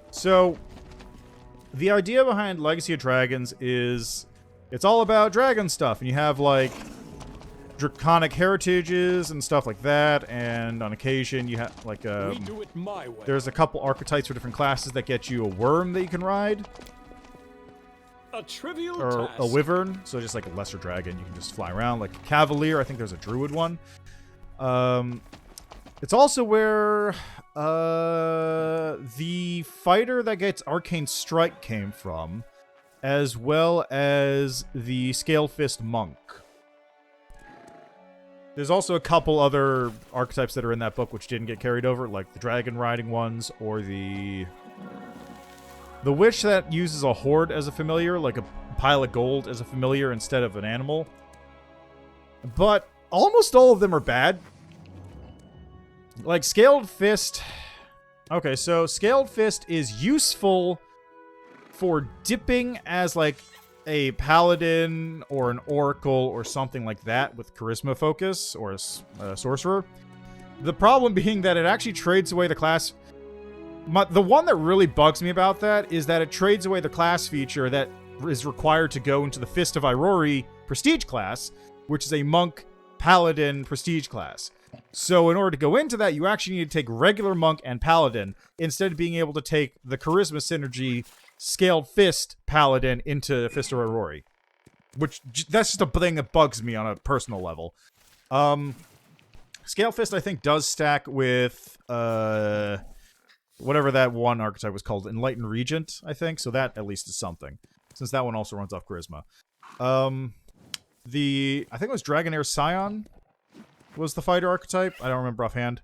So, the idea behind Legacy of Dragons is it's all about dragon stuff, and you have, like, draconic heritages and stuff like that, and on occasion you have, like, we do it my way. there's a couple archetypes for different classes that get you a worm that you can ride. A trivial Or task. a wyvern, so just like a lesser dragon, you can just fly around. Like a cavalier, I think there's a druid one. It's also where the fighter that gets Arcane Strike came from, as well as the Scale Fist Monk. There's also a couple other archetypes that are in that book which didn't get carried over, like the dragon riding ones, or the witch that uses a horde as a familiar, like a pile of gold as a familiar instead of an animal. But almost all of them are bad. Like Scaled Fist. Okay, so Scaled Fist is useful for dipping as like a paladin or an oracle or something like that with charisma focus, or a sorcerer. The problem being that it actually trades away the class. The one that really bugs me about that is that it trades away the class feature that is required to go into the Fist of Irori prestige class, which is a monk paladin prestige class. So in order to go into that, you actually need to take regular monk and paladin instead of being able to take the charisma synergy Scaled Fist paladin into Fist of Irori. Which, that's just a thing that bugs me on a personal level. Scaled Fist, I think, does stack with whatever that one archetype was called, Enlightened Regent, I think. So that at least is something, since that one also runs off charisma. I think it was Dragonair Scion was the fighter archetype. I don't remember offhand.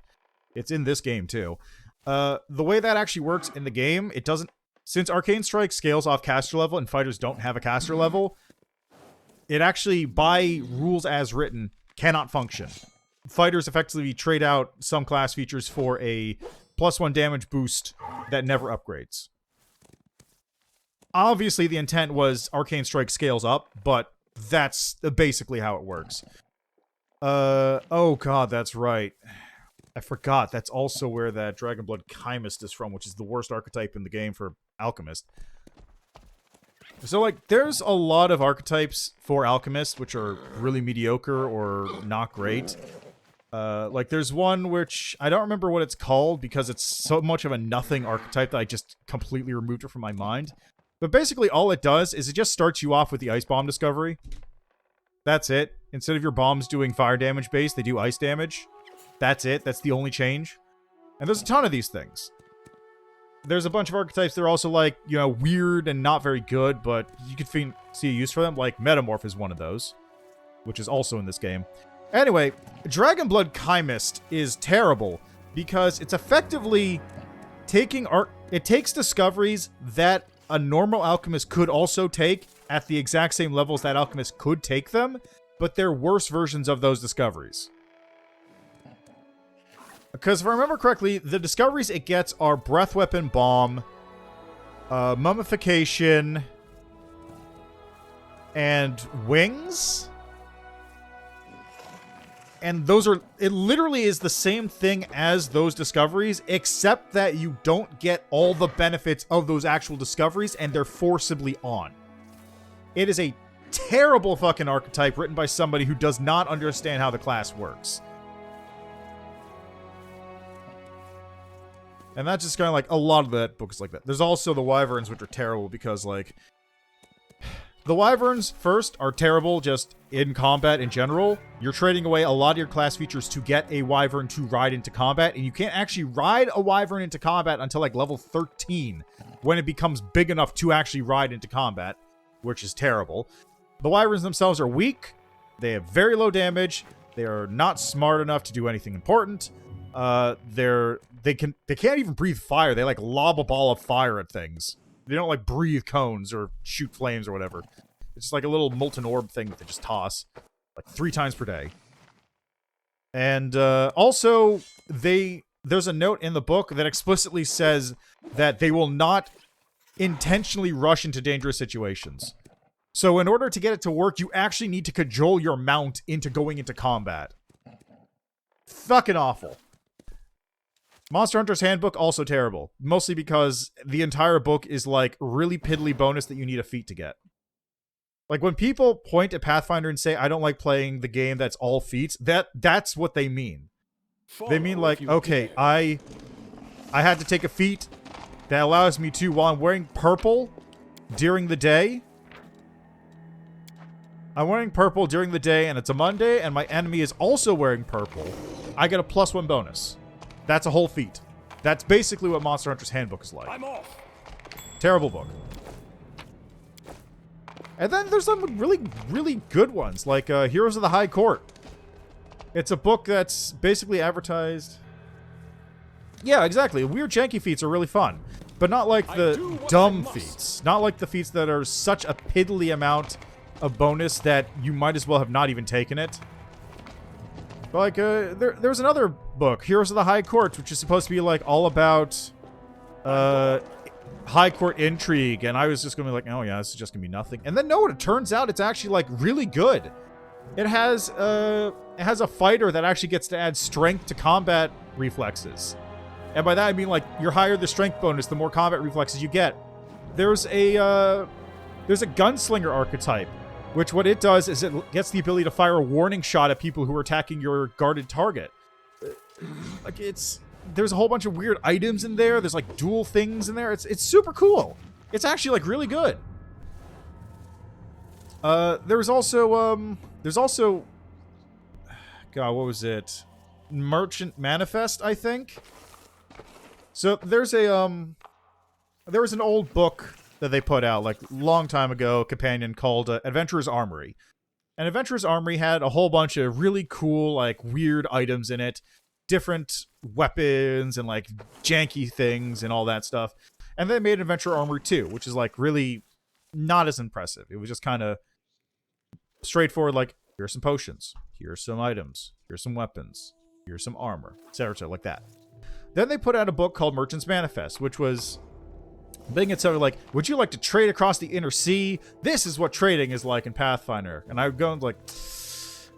It's in this game too. The way that actually works in the game, it doesn't, since Arcane Strike scales off caster level and fighters don't have a caster level, it actually, by rules as written, cannot function. Fighters effectively trade out some class features for a +1 damage boost that never upgrades. Obviously, the intent was Arcane Strike scales up, but that's basically how it works. Oh god, that's right. I forgot. That's also where that Dragonblood Chymist is from, which is the worst archetype in the game for Alchemist. So, like, there's a lot of archetypes for Alchemist which are really mediocre or not great. Like, there's one which I don't remember what it's called because it's so much of a nothing archetype that I just completely removed it from my mind. But basically, all it does is it just starts you off with the Ice Bomb discovery. That's it. Instead of your bombs doing fire damage base, they do ice damage. That's it. That's the only change. And there's a ton of these things. There's a bunch of archetypes that are also, like, you know, weird and not very good, but you could see a use for them. Like, Metamorph is one of those, which is also in this game. Anyway, Dragonblood Chymist is terrible because it's effectively taking it takes discoveries that a normal alchemist could also take at the exact same levels that alchemist could take them, but they're worse versions of those discoveries. Because if I remember correctly, the discoveries it gets are Breath Weapon Bomb, Mummification, and Wings. And those are, it literally is the same thing as those discoveries, except that you don't get all the benefits of those actual discoveries, and they're forcibly on. It is a terrible fucking archetype written by somebody who does not understand how the class works. And that's just kind of like, a lot of that book is like that. There's also the Wyverns, which are terrible because, like, the Wyverns, first, are terrible just in combat in general. You're trading away a lot of your class features to get a Wyvern to ride into combat, and you can't actually ride a Wyvern into combat until, like, level 13, when it becomes big enough to actually ride into combat, which is terrible. The Wyverns themselves are weak. They have very low damage. They are not smart enough to do anything important. They can't even breathe fire. They like lob a ball of fire at things. They don't like breathe cones or shoot flames or whatever. It's just like a little molten orb thing that they just toss like 3 times per day. And also there's a note in the book that explicitly says that they will not intentionally rush into dangerous situations. So in order to get it to work, you actually need to cajole your mount into going into combat. Fucking awful. Monster Hunter's Handbook, also terrible. Mostly because the entire book is, like, really piddly bonus that you need a feat to get. Like, when people point at Pathfinder and say, I don't like playing the game that's all feats, that's what they mean. They mean, like, okay, I had to take a feat that allows me to, while I'm wearing purple during the day. I'm wearing purple during the day, and it's a Monday, and my enemy is also wearing purple. I get a +1 bonus. That's a whole feat. That's basically what Monster Hunter's Handbook is like. I'm off. Terrible book. And then there's some really, really good ones, like Heroes of the High Court. It's a book that's basically advertised... Yeah, exactly. Weird janky feats are really fun. But not like the dumb feats. Not like the feats that are such a piddly amount of bonus that you might as well have not even taken it. Like, there's another book, Heroes of the High Court, which is supposed to be, like, all about, High Court intrigue, and I was just gonna be like, oh yeah, this is just gonna be nothing. And then, no, it turns out it's actually, like, really good. It has a fighter that actually gets to add strength to combat reflexes. And by that, I mean, like, you're higher the strength bonus, the more combat reflexes you get. There's a gunslinger archetype, which what it does is it gets the ability to fire a warning shot at people who are attacking your guarded target. Like, there's a whole bunch of weird items in there. There's, like, dual things in there. It's super cool. It's actually, like, really good. There's also, God, what was it? Merchant Manifest, I think? So, there was an old book that they put out, like, long time ago, a companion called Adventurer's Armory. And Adventurer's Armory had a whole bunch of really cool, like, weird items in it. Different weapons and, like, janky things and all that stuff. And they made Adventurer Armory 2, which is, like, really not as impressive. It was just kind of straightforward, like, here's some potions, here's some items, here's some weapons, here's some armor, etc., like that. Then they put out a book called Merchant's Manifest, which was... being it sort of like, would you like to trade across the inner sea? This is what trading is like in Pathfinder. And I would go like,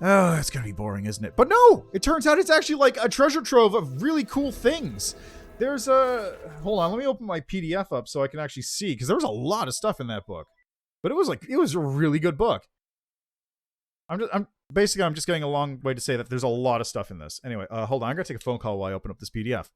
oh, that's gonna be boring, isn't it? But no! It turns out it's actually like a treasure trove of really cool things. There's a... hold on, let me open my PDF up so I can actually see, because there was a lot of stuff in that book. But it was a really good book. I'm just getting a long way to say that there's a lot of stuff in this. Anyway, hold on, I'm gonna take a phone call while I open up this PDF.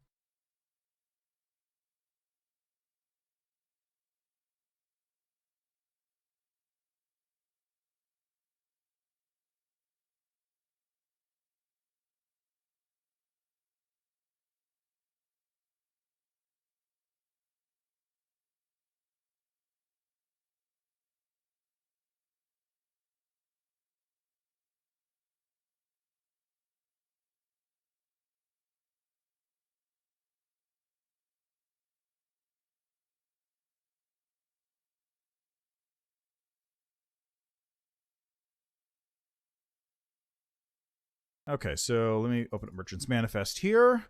Okay, so let me open up Merchant's Manifest here.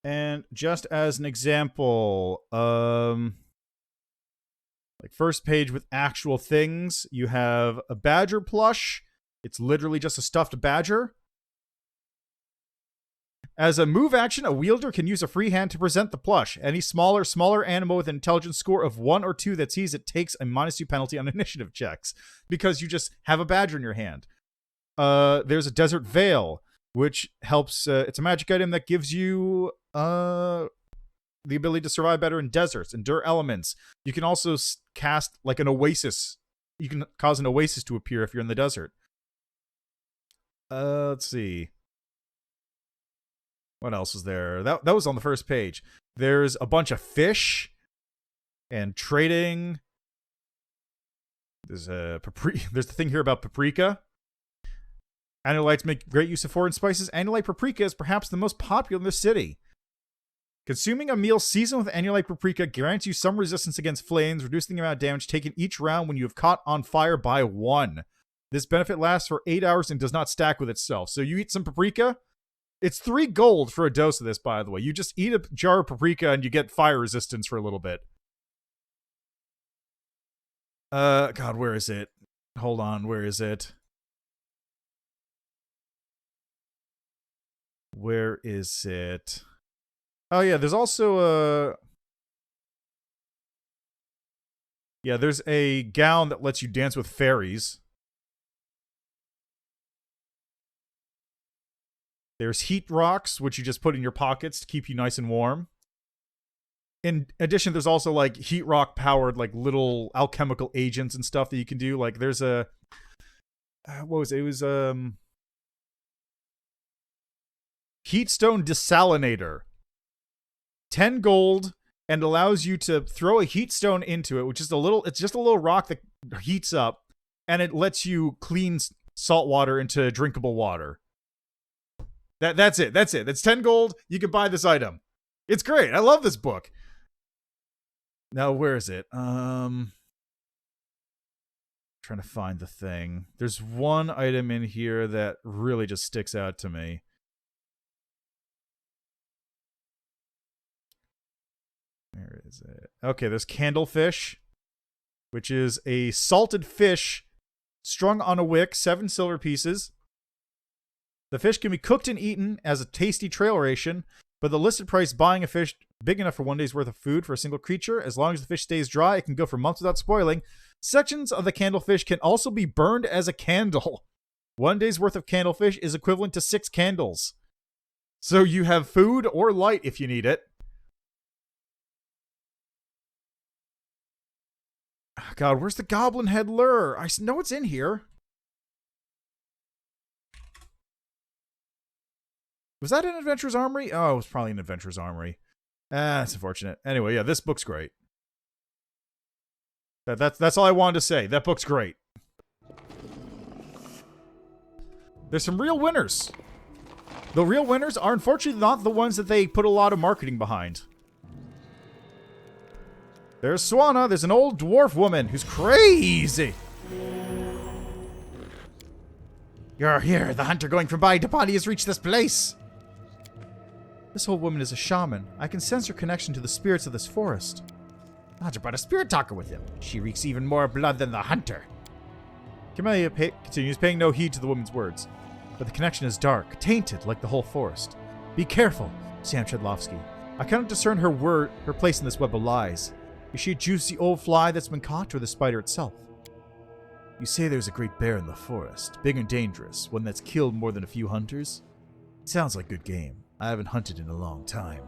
And just as an example, like first page with actual things, you have a badger plush. It's literally just a stuffed badger. As a move action, a wielder can use a free hand to present the plush. Any smaller animal with an intelligence score of 1 or 2 that sees it takes a -2 penalty on initiative checks because you just have a badger in your hand. There's a desert veil, which helps. It's a magic item that gives you the ability to survive better in deserts, endure elements. You can also cast like an oasis. You can cause an oasis to appear if you're in the desert. Let's see. What else is there? That was on the first page. There's a bunch of fish and trading. There's there's the thing here about paprika. Annulites make great use of foreign spices. Annulite paprika is perhaps the most popular in the city. Consuming a meal seasoned with annulite paprika guarantees you some resistance against flames, reducing the amount of damage taken each round when you have caught on fire by 1. This benefit lasts for 8 hours and does not stack with itself. So you eat some paprika. It's 3 gold for a dose of this, by the way. You just eat a jar of paprika and you get fire resistance for a little bit. God, where is it? Hold on, where is it? Where is it? Oh, yeah, there's also a... Yeah, there's a gown that lets you dance with fairies. There's heat rocks, which you just put in your pockets to keep you nice and warm. In addition, there's also, like, heat rock powered, like, little alchemical agents and stuff that you can do. Like, there's a... what was it? It was, Heatstone Desalinator. 10 gold, and allows you to throw a heatstone into it, which is it's just a little rock that heats up, and it lets you clean salt water into drinkable water. That's it. That's 10 gold. You can buy this item. It's great. I love this book. Now, where is it? Trying to find the thing. There's one item in here that really just sticks out to me. Where is it? Okay, there's Candlefish, which is a salted fish strung on a wick, 7 silver pieces. The fish can be cooked and eaten as a tasty trail ration, but the listed price buying a fish big enough for 1 day's worth of food for a single creature. As long as the fish stays dry, it can go for months without spoiling. Sections of the candlefish can also be burned as a candle. 1 day's worth of candlefish is equivalent to 6 candles. So you have food or light if you need it. God, where's the goblin head lure? I know it's in here. Was that an Adventurer's Armory? Oh, it was probably an Adventurer's Armory. That's unfortunate. Anyway, yeah, this book's great. That's all I wanted to say. That book's great. There's some real winners. The real winners are unfortunately not the ones that they put a lot of marketing behind. There's Soana. There's an old dwarf woman who's crazy. You're here. The hunter going from body to body has reached this place. This old woman is a shaman. I can sense her connection to the spirits of this forest. The hunter brought a spirit talker with him. She reeks even more blood than the hunter. Camellia continues, paying no heed to the woman's words. But the connection is dark, tainted like the whole forest. Be careful, Sam Chedlovsky. I cannot discern her place in this web of lies. Is she a juicy old fly that's been caught, or the spider itself? You say there's a great bear in the forest, big and dangerous, one that's killed more than a few hunters? Sounds like good game. I haven't hunted in a long time.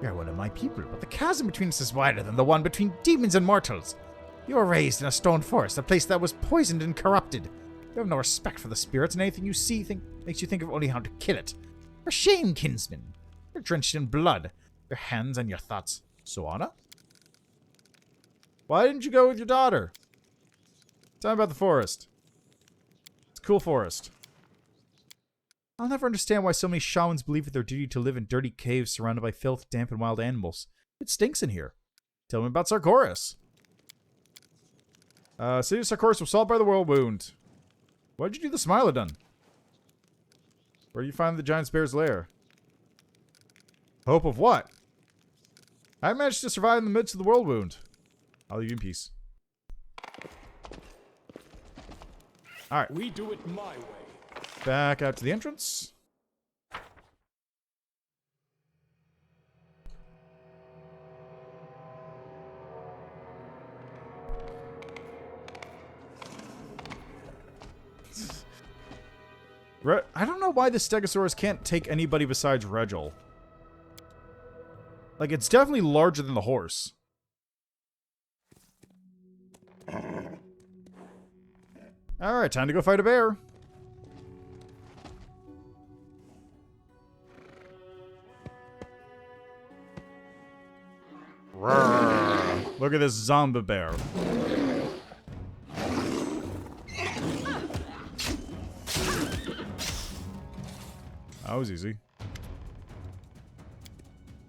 You're one of my people, but the chasm between us is wider than the one between demons and mortals. You were raised in a stone forest, a place that was poisoned and corrupted. You have no respect for the spirits, and anything you see makes you think of only how to kill it. For shame, kinsman. You're drenched in blood. Your hands and your thoughts. Soana? Why didn't you go with your daughter? Tell me about the forest. It's a cool forest. I'll never understand why so many shamans believe it their duty to live in dirty caves surrounded by filth, damp, and wild animals. It stinks in here. Tell me about Sarkoris. City of Sarkoris was solved by the World Wound. Why did you do the Smilodon? Where do you find the giant bear's lair? Hope of what? I managed to survive in the midst of the World Wound. I'll leave you in peace. Alright. We do it my way. Back out to the entrance. I don't know why the Stegosaurus can't take anybody besides Regil. Like, it's definitely larger than the horse. Alright, time to go fight a bear. Roar. Look at this zombie bear. That was easy.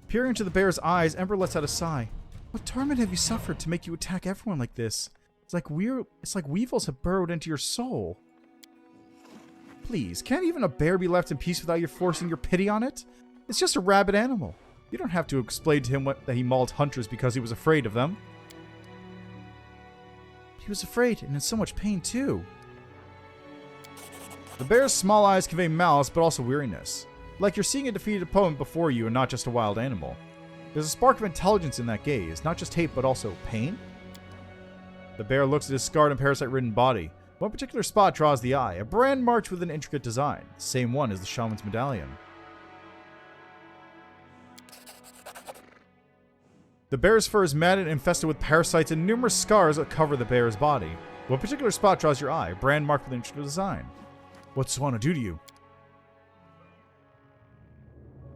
Peering into the bear's eyes, Ember lets out a sigh. What torment have you suffered to make you attack everyone like this? It's like weevils have burrowed into your soul. Please, can't even a bear be left in peace without you forcing your pity on it? It's just a rabid animal. You don't have to explain to him that he mauled hunters because he was afraid of them. He was afraid and in so much pain too. The bear's small eyes convey malice, but also weariness. Like you're seeing a defeated opponent before you and not just a wild animal. There's a spark of intelligence in that gaze, not just hate, but also pain? The bear looks at his scarred and parasite-ridden body. One particular spot draws the eye, a brand marked with an intricate design, the same one as the shaman's medallion. The bear's fur is matted and infested with parasites and numerous scars that cover the bear's body. One particular spot draws your eye, a brand marked with an intricate design. What's Soana do to you?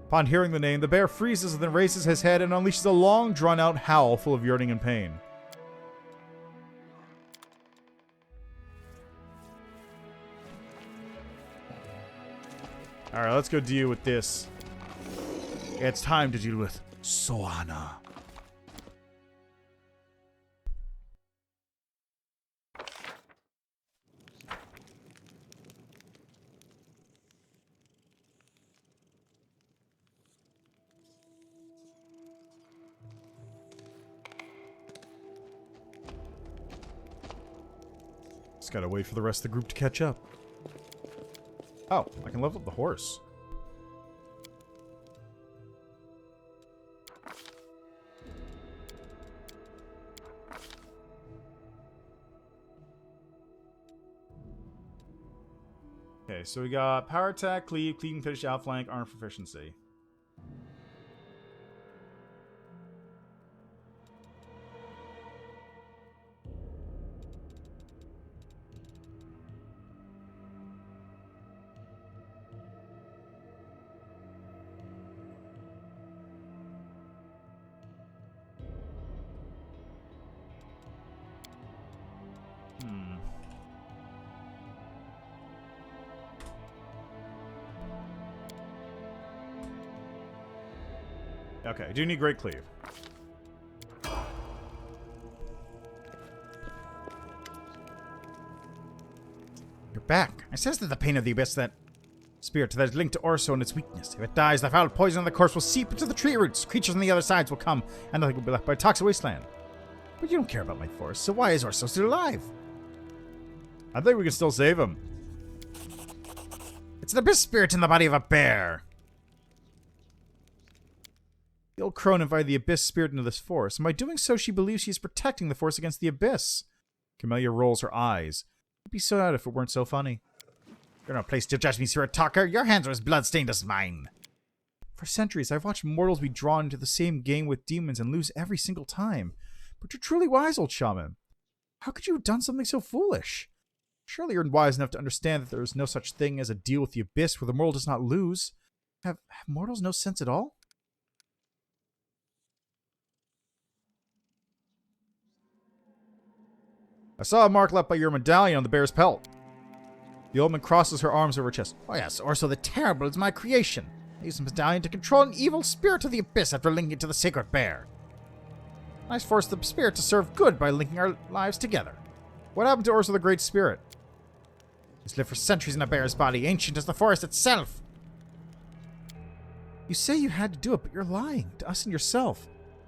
Upon hearing the name, the bear freezes and then raises his head and unleashes a long, drawn-out howl full of yearning and pain. Alright, let's go deal with this. It's time to deal with Soana. Just gotta wait for the rest of the group to catch up. Oh, I can level up the horse. Okay, so we got power attack, cleave, cleaving finish, outflank, arm proficiency. Okay, I do need Great Cleave. You're back. I sense that the pain of the abyss, that spirit that is linked to Orso and its weakness. If it dies, the foul poison of the corpse will seep into the tree roots. Creatures on the other sides will come, and nothing will be left but a toxic wasteland. But you don't care about my forest, so why is Orso still alive? I think we can still save him. It's an abyss spirit in the body of a bear. The old crone invited the abyss spirit into this forest, and by doing so, she believes she is protecting the forest against the abyss. Camellia rolls her eyes. It'd be so sad if it weren't so funny. You're no place to judge me, spirit talker. Your hands are as blood-stained as mine. For centuries, I've watched mortals be drawn into the same game with demons and lose every single time. But you're truly wise, old shaman. How could you have done something so foolish? Surely you're wise enough to understand that there is no such thing as a deal with the abyss where the mortal does not lose. Have mortals no sense at all? I saw a mark left by your medallion on the bear's pelt. The old man crosses her arms over her chest. Oh yes, Orso the Terrible is my creation. I used the medallion to control an evil spirit of the abyss after linking it to the sacred bear. I forced the spirit to serve good by linking our lives together. What happened to Orso the Great Spirit? He's lived for centuries in a bear's body, ancient as the forest itself. You say you had to do it, but you're lying to us and yourself.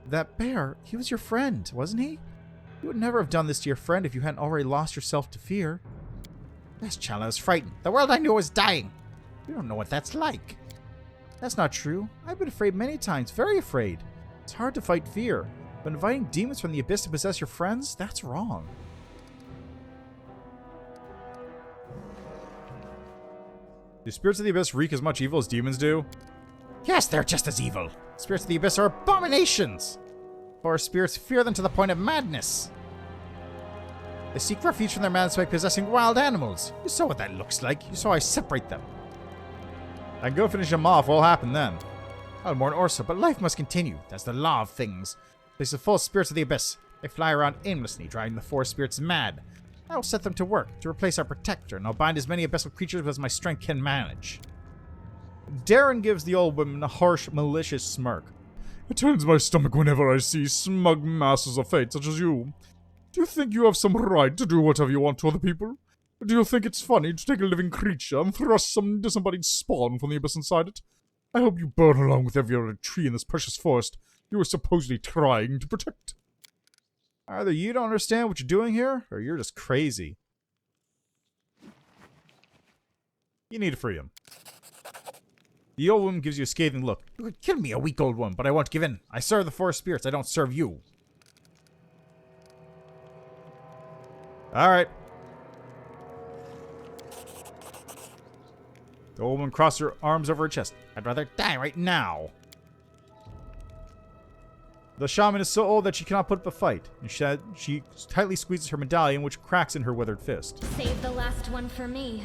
That bear, he was your friend, wasn't he? You would never have done this to your friend if you hadn't already lost yourself to fear. Yes, child, I was frightened. The world I knew was dying. You don't know what that's like. That's not true. I've been afraid many times, very afraid. It's hard to fight fear, but inviting demons from the abyss to possess your friends, that's wrong. Do spirits of the abyss wreak as much evil as demons do? Yes, they're just as evil. Spirits of the abyss are abominations. Forest spirits fear them to the point of madness. They seek refuge from their madness by possessing wild animals. You saw what that looks like. You saw I separate them. I can go finish them off. What'll happen then? I'll mourn Orsa, but life must continue. That's the law of things. Place of full spirits of the abyss. They fly around aimlessly, driving the forest spirits mad. I will set them to work to replace our protector, and I'll bind as many abyssal creatures as my strength can manage. Darren gives the old woman a harsh, malicious smirk. It turns my stomach whenever I see smug masters of fate such as you. Do you think you have some right to do whatever you want to other people? Do you think it's funny to take a living creature and thrust some disembodied spawn from the abyss inside it? I hope you burn along with every other tree in this precious forest you were supposedly trying to protect. Either you don't understand what you're doing here, or you're just crazy. You need to free him. The old woman gives you a scathing look. You could kill me, a weak old woman, but I won't give in. I serve the forest spirits, I don't serve you. Alright. The old woman crossed her arms over her chest. I'd rather die right now. The shaman is so old that she cannot put up a fight. Instead, she tightly squeezes her medallion, which cracks in her withered fist. Save the last one for me.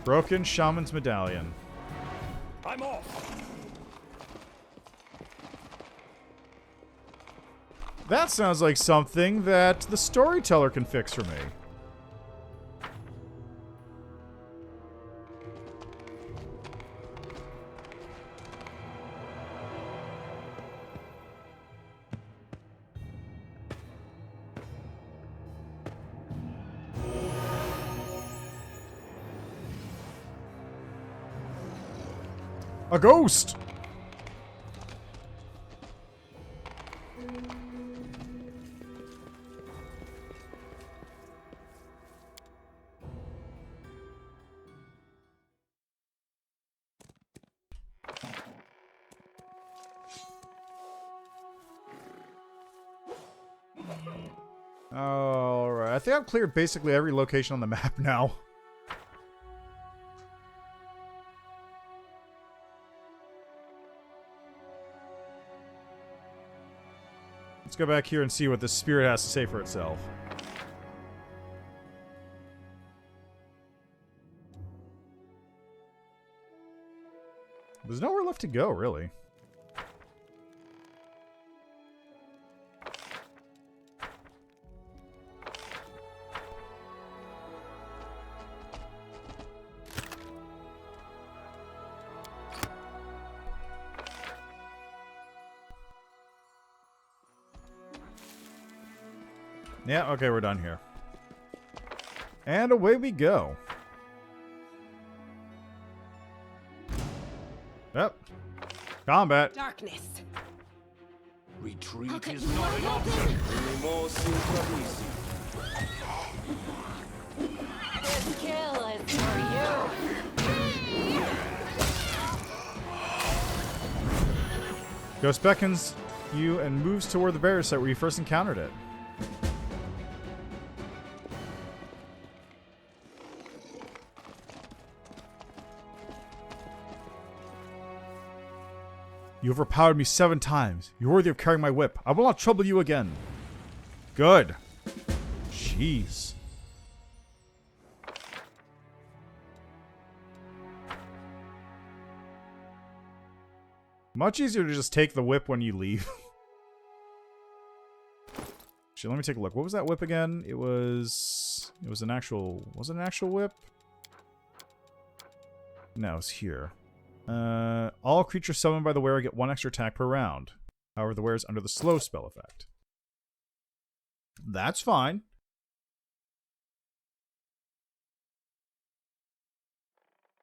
Broken shaman's medallion. I'm off. That sounds like something that the storyteller can fix for me. A ghost! Alright, I think I've cleared basically every location on the map now. Let's go back here and see what this spirit has to say for itself. There's nowhere left to go, really. Yeah, okay, we're done here. And away we go. Yep. Combat. Darkness. Retreat is not an option. This kill is for you. Ghost beckons you and moves toward the barrier site where you first encountered it. You overpowered me 7 times. You're worthy of carrying my whip. I will not trouble you again. Good. Jeez. Much easier to just take the whip when you leave. Actually, let me take a look. What was that whip again? It was an actual... Was it an actual whip? No, it's here. All creatures summoned by the wearer get 1 extra attack per round. However, the wearer is under the slow spell effect. That's fine.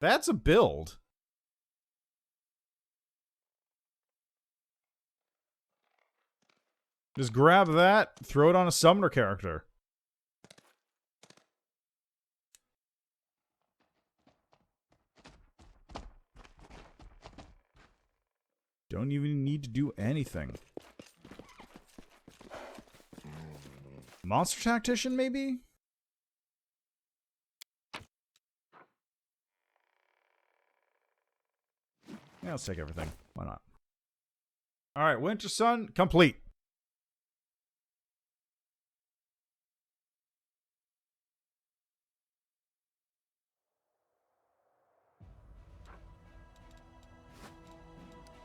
That's a build. Just grab that, throw it on a summoner character. Don't even need to do anything. Monster Tactician, maybe? Yeah, let's take everything. Why not? Alright, Winter Sun, complete.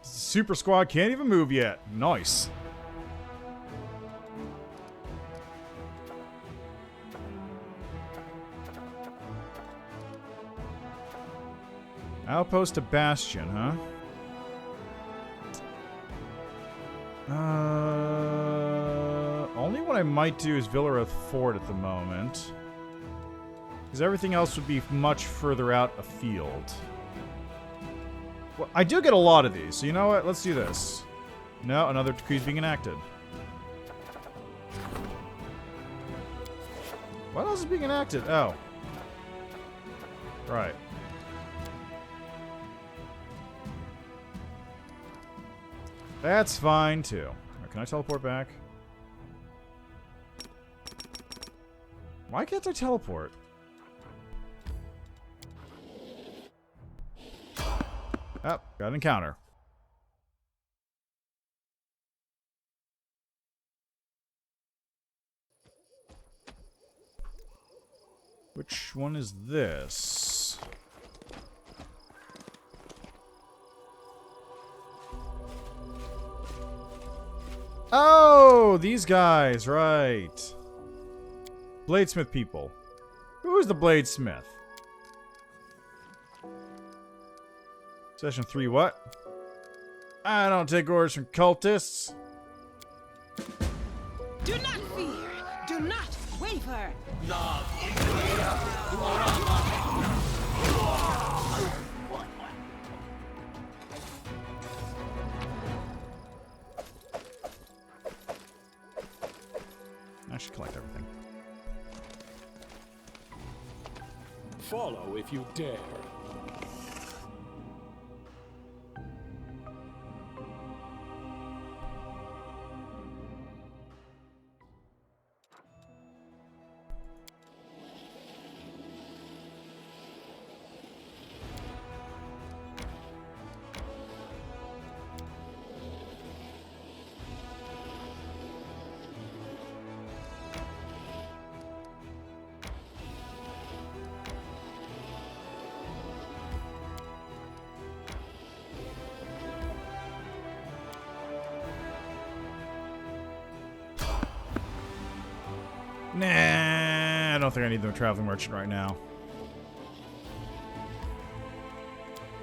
Super Squad can't even move yet. Nice. Outpost to Bastion, huh? Only what I might do is Villareth Fort at the moment. Because everything else would be much further out afield. Well, I do get a lot of these, so you know what? Let's do this. No, another decree's being enacted. What else is being enacted? Oh. Right. That's fine, too. Can I teleport back? Why can't I teleport? Oh, got an encounter. Which one is this? Oh, these guys, right. Bladesmith people. Who is the Bladesmith? Session 3 what? I don't take orders from cultists. Do not fear. Do not waver. I should collect everything. Follow if you dare. Nah, I don't think I need the traveling merchant right now.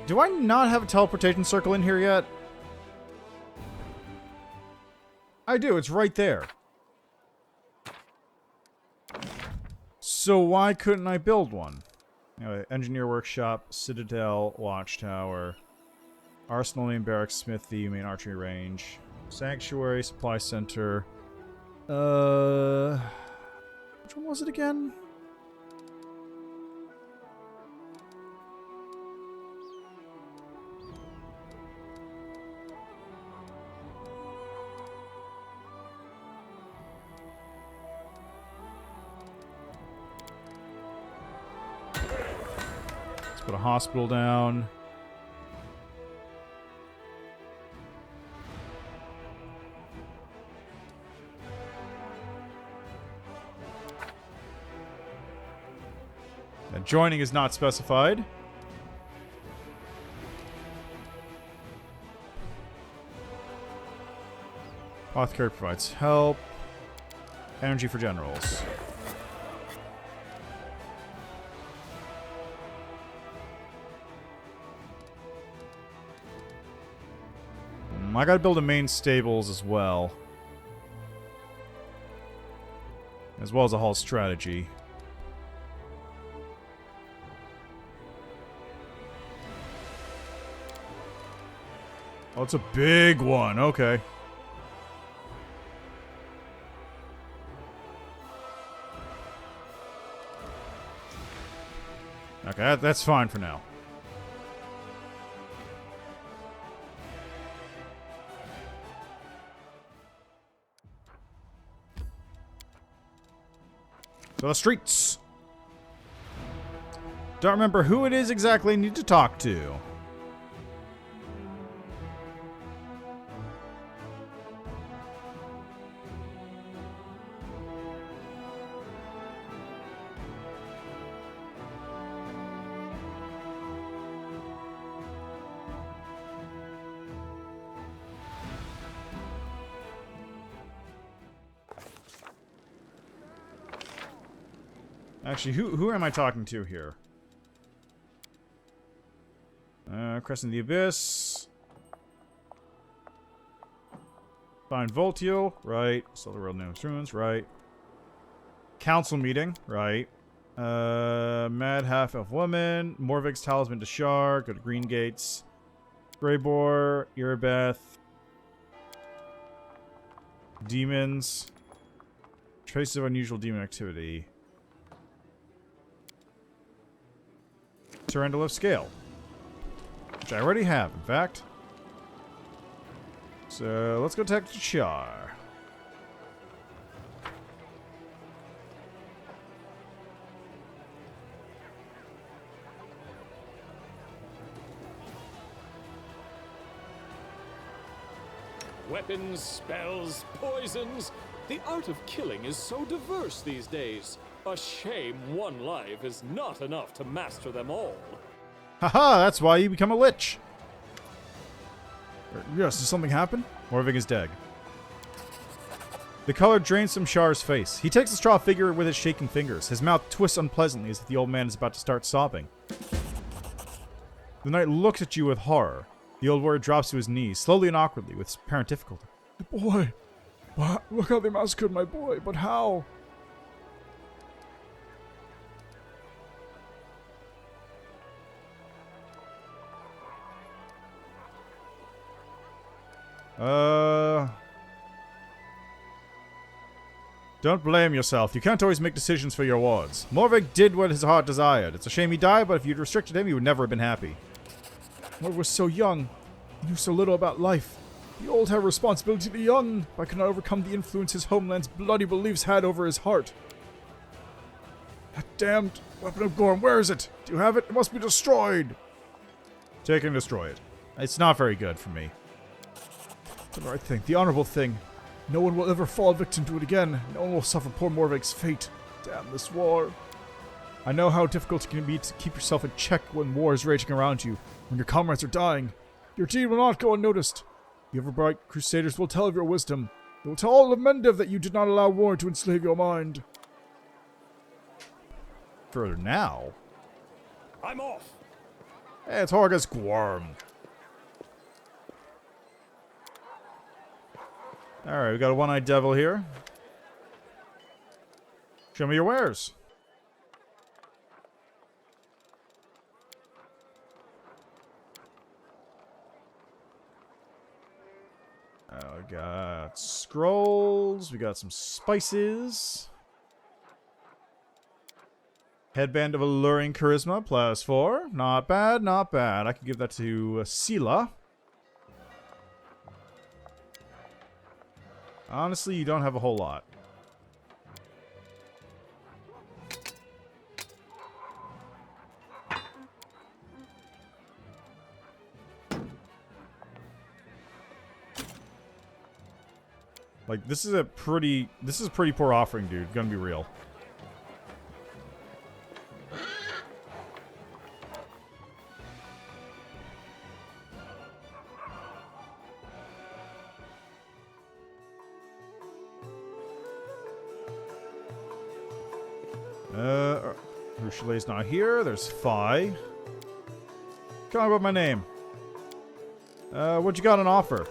Do I not have a teleportation circle in here yet? I do, it's right there. So why couldn't I build one? Anyway, engineer workshop, citadel, watchtower, arsenal, main barracks, smithy, main archery range, sanctuary, supply center. Which one was it again? Let's put a hospital down. Joining is not specified. Apothecary provides help. Energy for generals. I gotta build a main stables as well. As well as a hall strategy. Oh, it's a big one. Okay. Okay, that's fine for now. To the streets. Don't remember who it is exactly I need to talk to. Actually, who am I talking to here? Crescent the Abyss. Find Voltiel, right. Still the World Names Ruins, right. Council meeting, right. Mad Half-Elf Woman. Morvik's Talisman to Shar. Go to Green Gates. Greybor. Irabeth. Demons. Traces of unusual demon activity. Terendalif Scale. Which I already have, in fact. So, let's go talk to Char. Weapons, spells, poisons. The art of killing is so diverse these days. A shame one life is not enough to master them all. Haha, that's why you become a lich. Yes, did something happen? Morvik is dead. The color drains from Char's face. He takes the straw figure with his shaking fingers. His mouth twists unpleasantly as if the old man is about to start sobbing. The knight looks at you with horror. The old warrior drops to his knees, slowly and awkwardly, with apparent difficulty. Boy! Look how they massacred my boy, but how? Don't blame yourself. You can't always make decisions for your wards. Morvik did what his heart desired. It's a shame he died, but if you'd restricted him, he would never have been happy. Morvik was so young. He knew so little about life. The old have responsibility to the young, but I could not overcome the influence his homeland's bloody beliefs had over his heart. That damned weapon of Gorm, where is it? Do you have it? It must be destroyed. Take and destroy it. It's not very good for me. The right thing, the honorable thing. No one will ever fall victim to it again. No one will suffer poor Morvik's fate. Damn this war. I know how difficult it can be to keep yourself in check when war is raging around you, when your comrades are dying. Your deed will not go unnoticed. The Everbright Crusaders will tell of your wisdom. They will tell all of Mendev that you did not allow war to enslave your mind. Further now. I'm off. Hey, it's Horgus Gorm. Alright, we got a one-eyed devil here. Show me your wares. We got scrolls. We got some spices. Headband of Alluring Charisma, +4. Not bad, not bad. I could give that to Sela. Honestly, you don't have a whole lot. Like, this is a pretty poor offering, dude. Gonna be real. Ruchelet's not here. There's Fi. Come on, about my name. What you got on offer?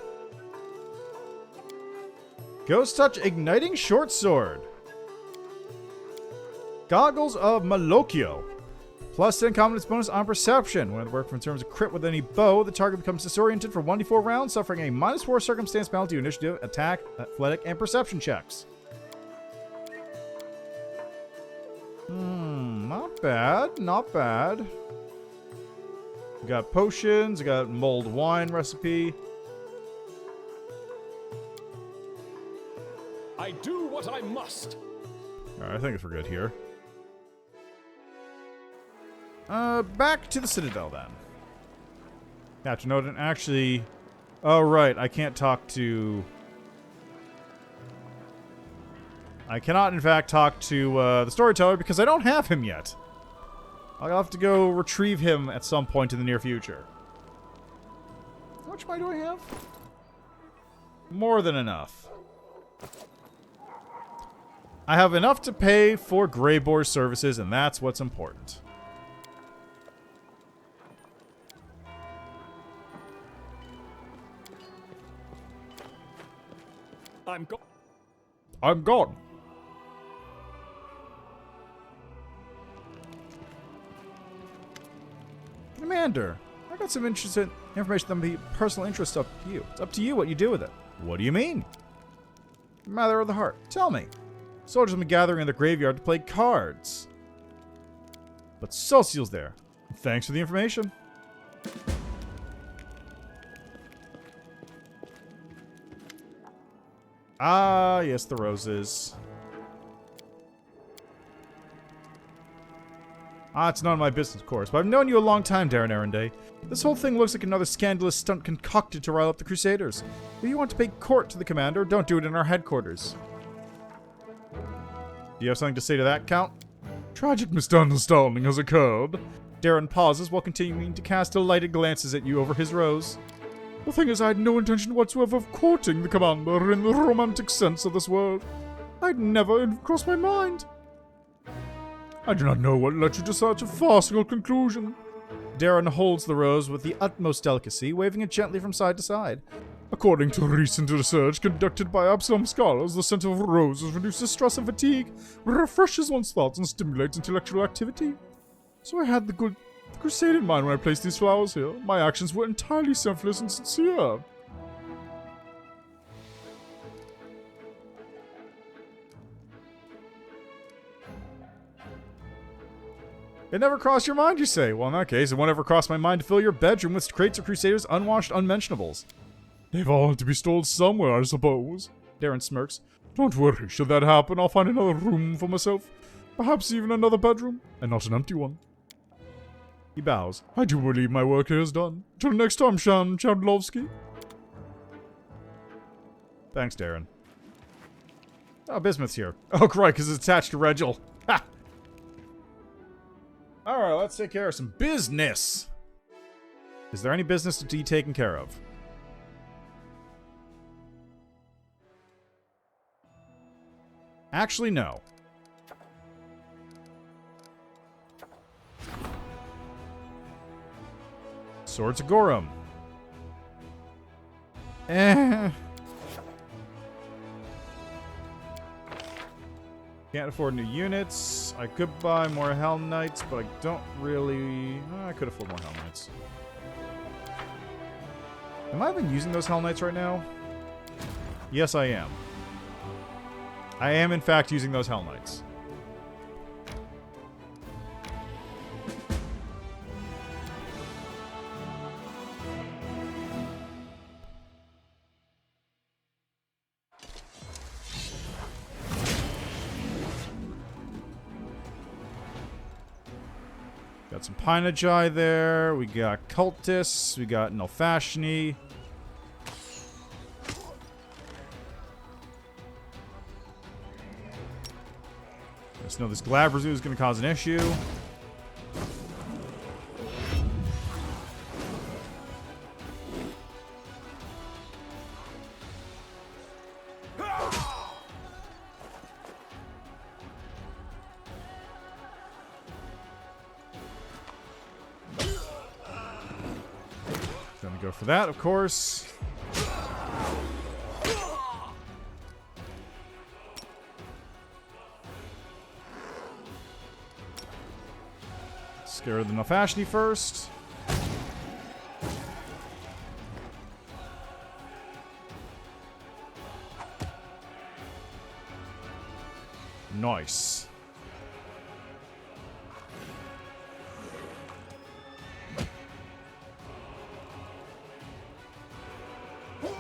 Ghost Touch Igniting Short Sword. Goggles of Malocchio. +10 confidence bonus on perception. When it works in terms of crit with any bow, the target becomes disoriented for 1d4 rounds, suffering a -4 circumstance penalty to initiative, attack, athletic, and perception checks. Not bad, not bad. We got potions, we got mulled wine recipe. I do what I must. Alright, I think we're good here. Back to the Citadel, then. Captain Odin, actually... Oh, right, I can't talk to... I cannot, in fact, talk to the Storyteller because I don't have him yet. I'll have to go retrieve him at some point in the near future. How much money do I have? More than enough. I have enough to pay for Greyboar's services, and that's what's important. I'm gone. Commander, I got some interesting information that may be personal interest up to you. It's up to you what you do with it. What do you mean? Matter of the heart. Tell me. Soldiers have been gathering in the graveyard to play cards. But Celsiel's there. Thanks for the information. Ah, yes, the roses. Ah, it's none of my business, of course, but I've known you a long time, Darren Arenday. This whole thing looks like another scandalous stunt concocted to rile up the Crusaders. If you want to pay court to the commander, don't do it in our headquarters. Do you have something to say to that, Count? Tragic misunderstanding has occurred. Darren pauses while continuing to cast delighted glances at you over his rose. The thing is, I had no intention whatsoever of courting the commander in the romantic sense of this word. I'd never crossed my mind. I do not know what led you to such a farcical conclusion. Darren holds the rose with the utmost delicacy, waving it gently from side to side. According to recent research conducted by Absalom scholars, the scent of roses reduces stress and fatigue, refreshes one's thoughts, and stimulates intellectual activity. So I had the good crusade in mind when I placed these flowers here. My actions were entirely selfless and sincere. It never crossed your mind, you say? Well, in that case, it won't ever cross my mind to fill your bedroom with crates of Crusaders' unwashed unmentionables. They've all to be stored somewhere, I suppose. Darren smirks. Don't worry, should that happen, I'll find another room for myself. Perhaps even another bedroom, and not an empty one. He bows. I do believe my work here is done. Till next time, Shan Chandlovsky. Thanks, Darren. Oh, Bismuth's here. Oh, right, because it's attached to Regil. Ha! Alright, let's take care of some business. Is there any business to be taken care of? Actually, no. Swords of Gorum. Can't afford new units. I could buy more Hell Knights, but I don't really... I could afford more Hell Knights. Am I even using those Hell Knights right now? Yes, I am. I am, in fact, using those Hell Knights. Got some Pinajai there. We got Cultists. We got Nilfashni. Just know this Glabrazoo is going to cause an issue. Gonna go for that, of course. Scare the Nilfashni first. Nice.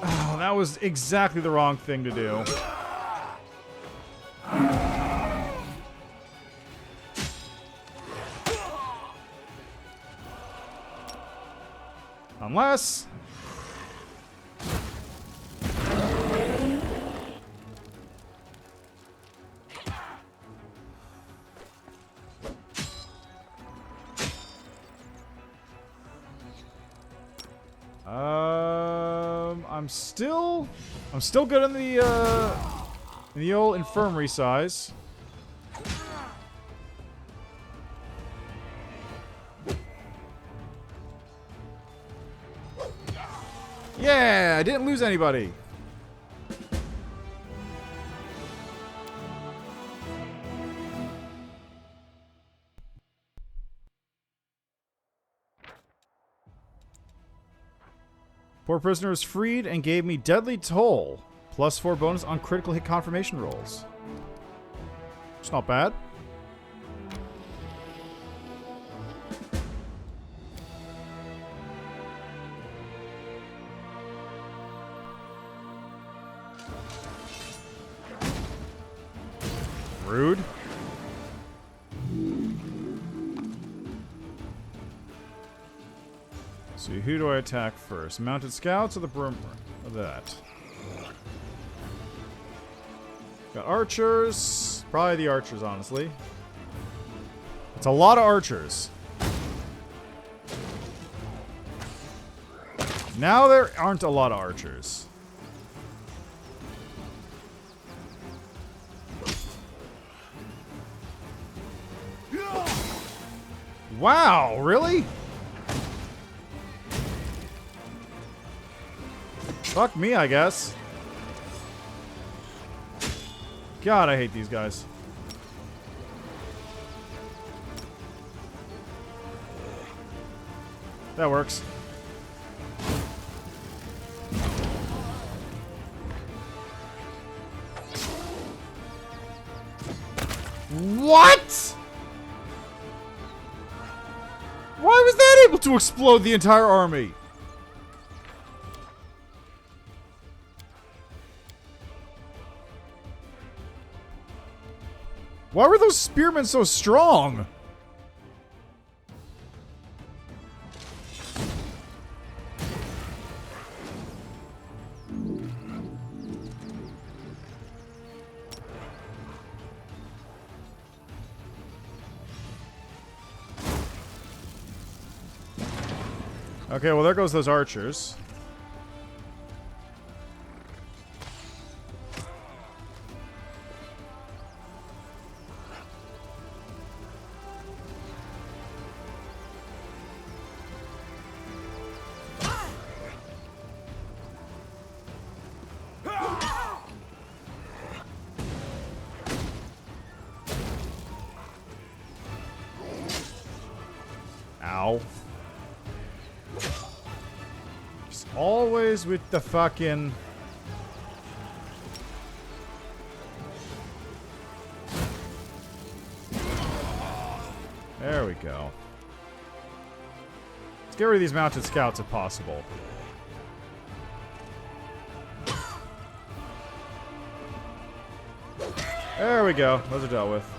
Oh, that was exactly the wrong thing to do. Unless... I'm still good in the old infirmary size. Yeah, I didn't lose anybody. Poor prisoner was freed and gave me deadly toll. +4 bonus on critical hit confirmation rolls. It's not bad. Rude. So who do I attack first? Mounted scouts or the brim of that? Got archers. Probably the archers, honestly. It's a lot of archers. Now there aren't a lot of archers. Wow, really? Fuck me, I guess. God, I hate these guys. That works. What? Why was that able to explode the entire army? Why were those spearmen so strong? Okay, well there goes those archers. Ow. Just always with the fucking... There we go. Let's get rid of these mounted scouts if possible. There we go. Those are dealt with.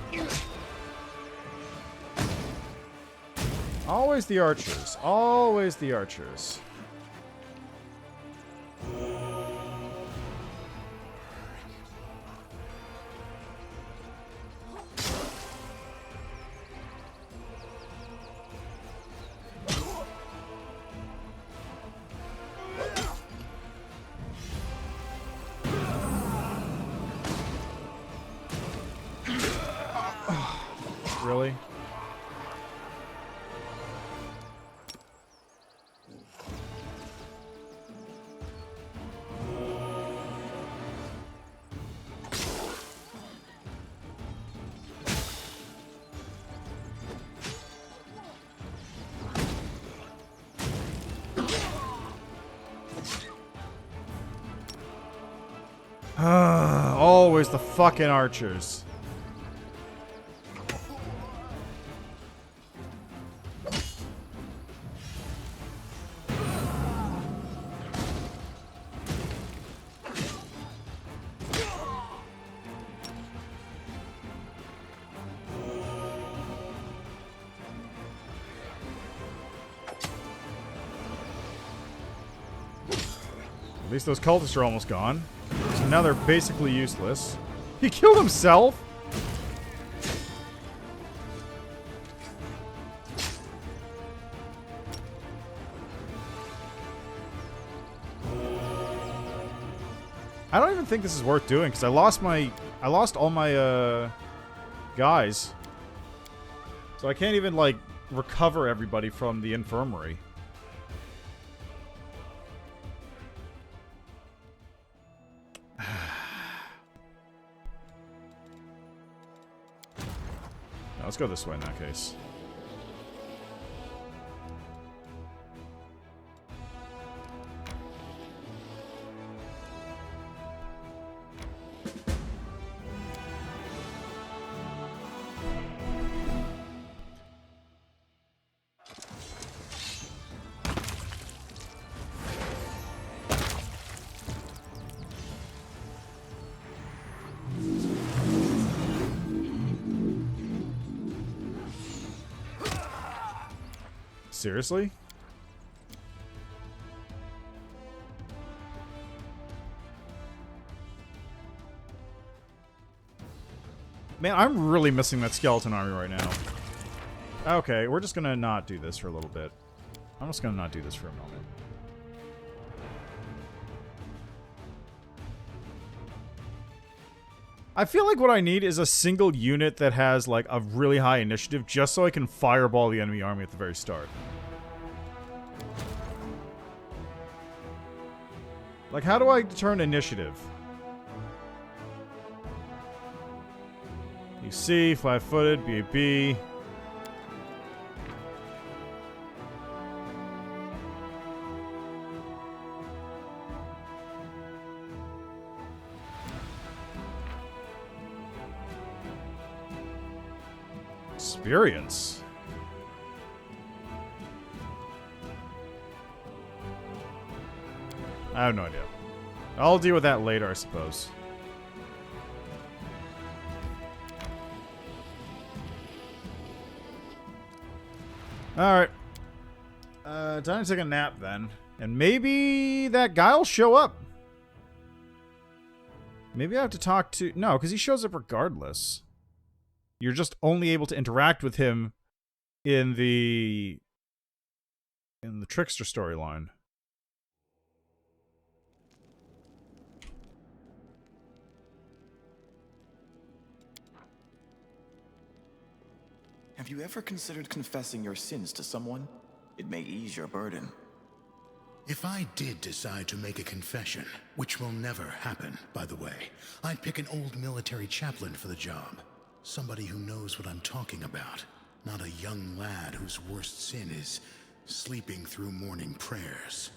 Always the archers. Always the archers. Really? Always the fucking archers. At least those cultists are almost gone. So now they're basically useless. He killed himself? I don't even think this is worth doing because I lost all my guys. So I can't even like recover everybody from the infirmary. No, let's go this way in that case. Seriously? Man, I'm really missing that skeleton army right now. Okay, we're just gonna not do this for a little bit. I'm just gonna not do this for a moment. I feel like what I need is a single unit that has, like, a really high initiative just so I can fireball the enemy army at the very start. Like, how do I determine initiative? UC, flat-footed, BAB. Experience. I have no idea. I'll deal with that later, I suppose. Alright. Time to take a nap then. And maybe that guy will show up. Maybe I have to talk to... No, because he shows up regardless. You're just only able to interact with him in the Trickster storyline. Have you ever considered confessing your sins to someone? It may ease your burden. If I did decide to make a confession, which will never happen, by the way, I'd pick an old military chaplain for the job. Somebody who knows what I'm talking about. Not a young lad whose worst sin is sleeping through morning prayers.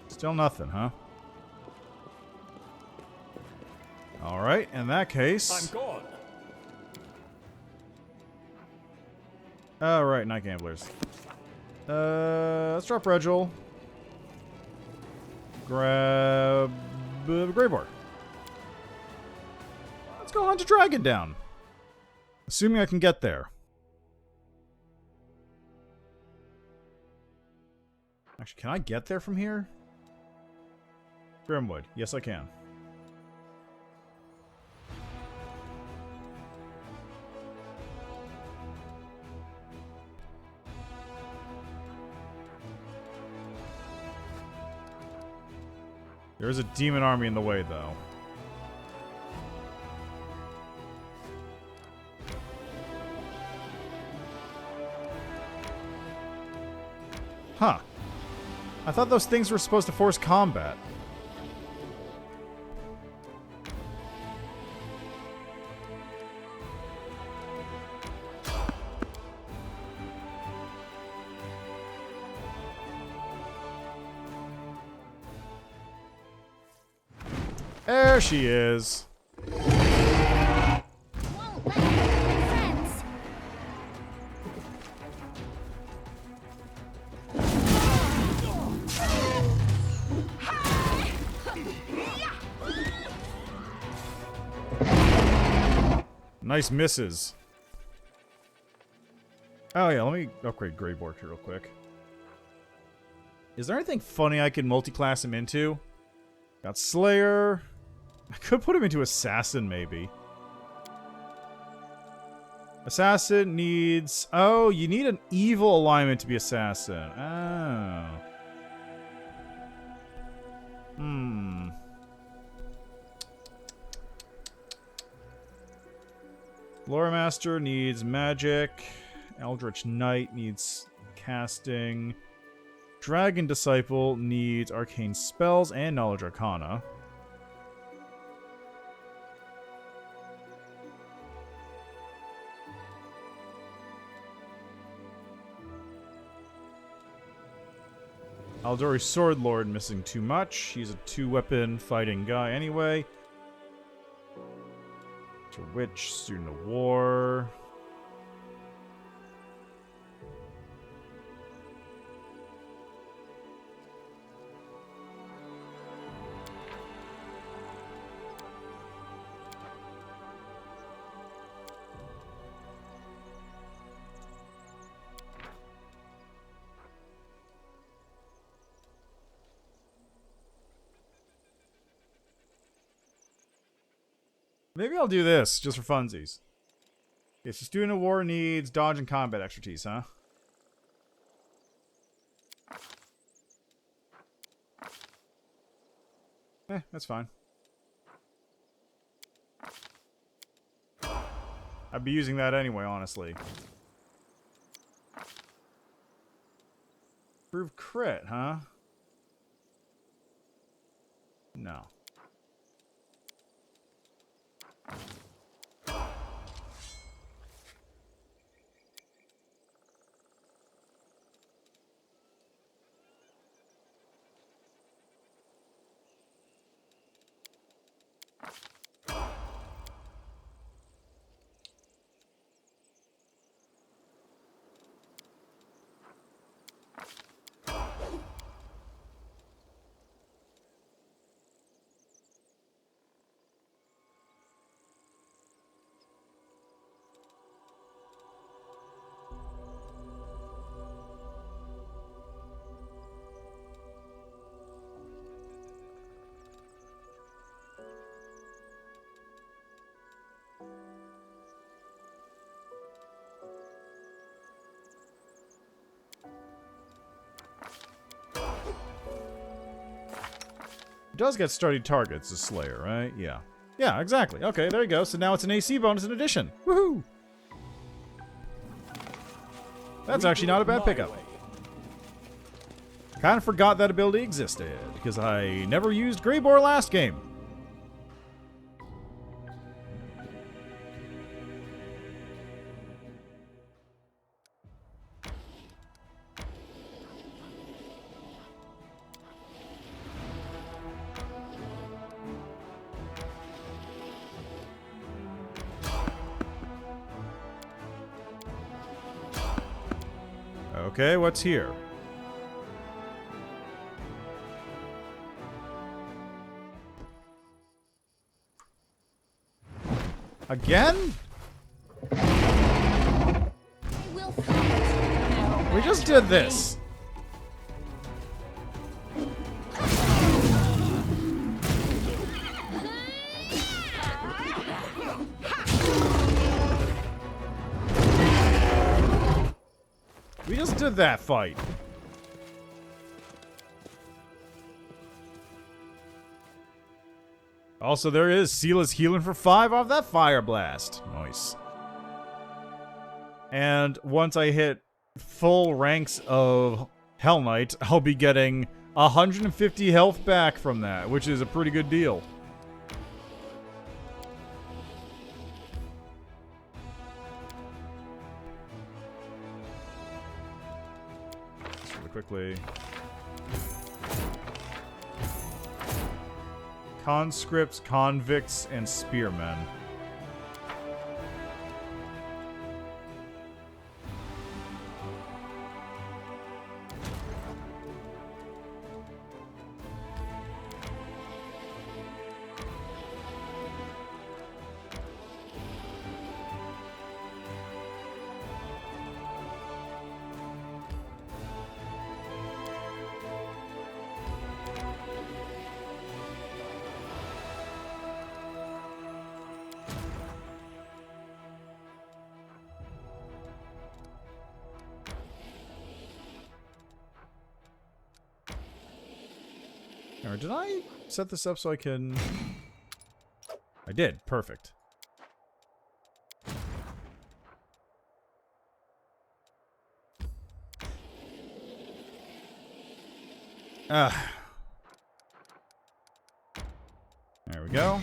Still nothing, huh? Alright, in that case... I'm gone. Alright, Night Gamblers. Let's drop Regil. Grab... Greyboar. Let's go hunt a dragon down. Assuming I can get there. Actually, can I get there from here? Grimwood. Yes, I can. There is a demon army in the way, though. Huh. I thought those things were supposed to force combat. There she is. Won't let friends. Nice misses. Oh yeah, let me upgrade Greyborg here real quick. Is there anything funny I can multi-class him into? Got Slayer. I could put him into Assassin, maybe. Assassin needs... Oh, you need an evil alignment to be Assassin. Oh. Hmm. Lore Master needs magic. Eldritch Knight needs casting. Dragon Disciple needs arcane spells and knowledge arcana. Aldori Sword Lord missing too much. He's a 2-weapon fighting guy anyway. To Witch, Student of War. Maybe I'll do this, just for funsies. Okay, so Student of War needs dodge and combat expertise, huh? That's fine. I'd be using that anyway, honestly. Prove crit, huh? No. Does get studied targets as Slayer, right? Yeah. Yeah, exactly. Okay, there you go. So now it's an AC bonus in addition. Woohoo! That's actually not a bad pickup. Kind of forgot that ability existed, because I never used Greybor last game. Okay, what's here? Again? We just did this. We just did that fight. Also, there is Seela's healing for 5 off that Fire Blast. Nice. And once I hit full ranks of Hell Knight, I'll be getting 150 health back from that, which is a pretty good deal. Just really quickly. Conscripts, convicts, and spearmen. Or did I set this up so I can... I did. Perfect. Ah. There we go.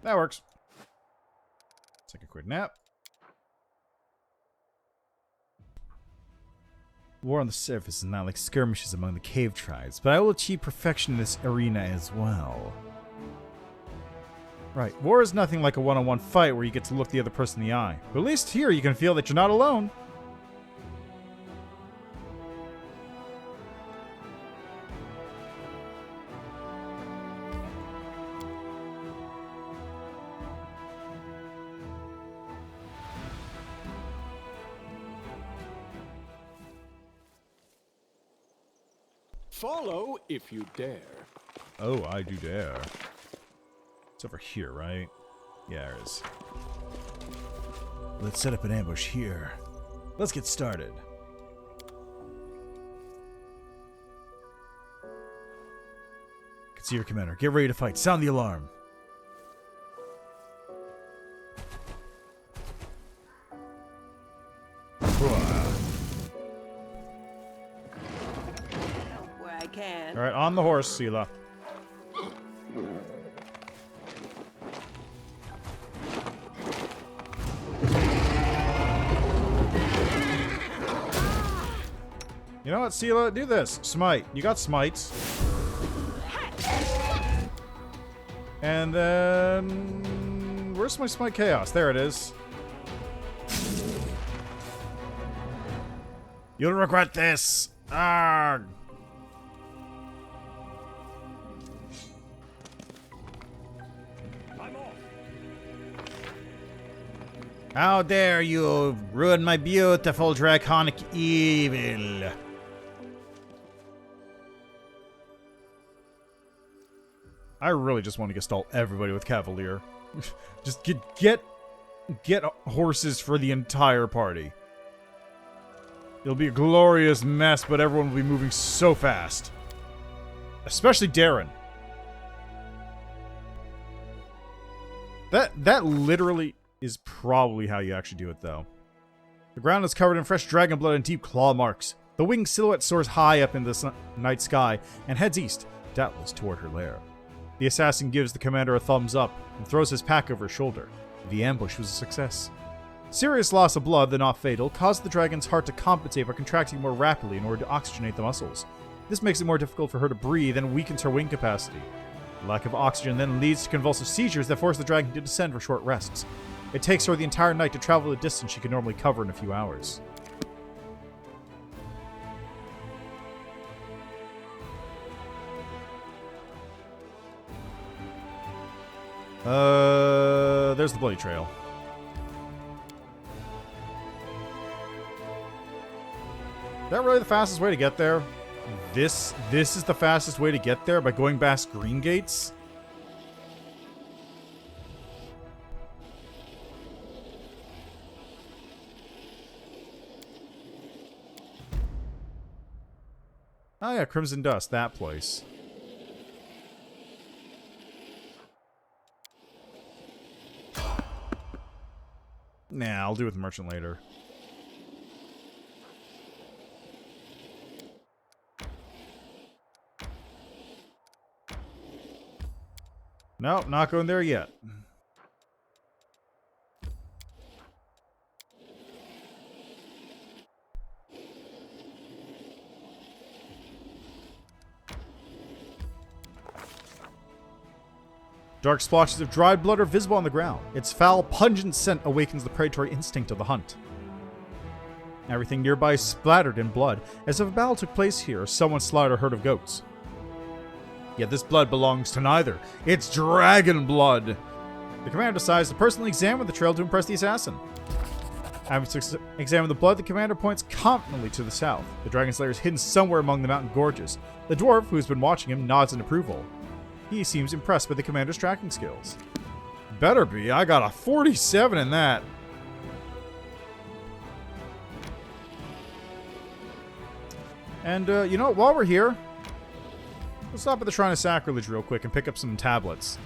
That works. Take a quick nap. War on the surface is not like skirmishes among the cave tribes, but I will achieve perfection in this arena as well. Right, war is nothing like a one-on-one fight where you get to look the other person in the eye. But at least here you can feel that you're not alone. Follow if you dare. Oh, I do dare. It's over here, right? Yeah, there it is. Let's set up an ambush here. Let's get started. I can see your commander. Get ready to fight. Sound the alarm. Where I can. All right, on the horse, Sela. You know what, Sela? Do this. Smite. You got smites. And then... Where's my Smite Chaos? There it is. You'll regret this! Arrgh! I'm off. How dare you ruin my beautiful draconic evil! I really just want to install everybody with Cavalier. Just get horses for the entire party. It'll be a glorious mess, but everyone will be moving so fast. Especially Darren. That literally is probably how you actually do it, though. The ground is covered in fresh dragon blood and deep claw marks. The winged silhouette soars high up in the night sky and heads east, doubtless toward her lair. The assassin gives the commander a thumbs up and throws his pack over his shoulder. The ambush was a success. Serious loss of blood, though not fatal, caused the dragon's heart to compensate by contracting more rapidly in order to oxygenate the muscles. This makes it more difficult for her to breathe and weakens her wing capacity. The lack of oxygen then leads to convulsive seizures that force the dragon to descend for short rests. It takes her the entire night to travel the distance she could normally cover in a few hours. There's the bloody trail. Is that really the fastest way to get there? This is the fastest way to get there, by going past Green Gates? Oh yeah, Crimson Dust, that place. Nah, I'll do it with the merchant later. Nope, not going there yet. Dark splotches of dried blood are visible on the ground. Its foul, pungent scent awakens the predatory instinct of the hunt. Everything nearby is splattered in blood, as if a battle took place here or someone slaughtered a herd of goats. Yet this blood belongs to neither. It's dragon blood! The commander decides to personally examine the trail to impress the assassin. Having examined the blood, the commander points confidently to the south. The dragon's lair is hidden somewhere among the mountain gorges. The dwarf, who has been watching him, nods in approval. He seems impressed by the commander's tracking skills. Better be. I got a 47 in that. And, you know what? While we're here, let's stop at the Shrine of Sacrilege real quick and pick up some tablets.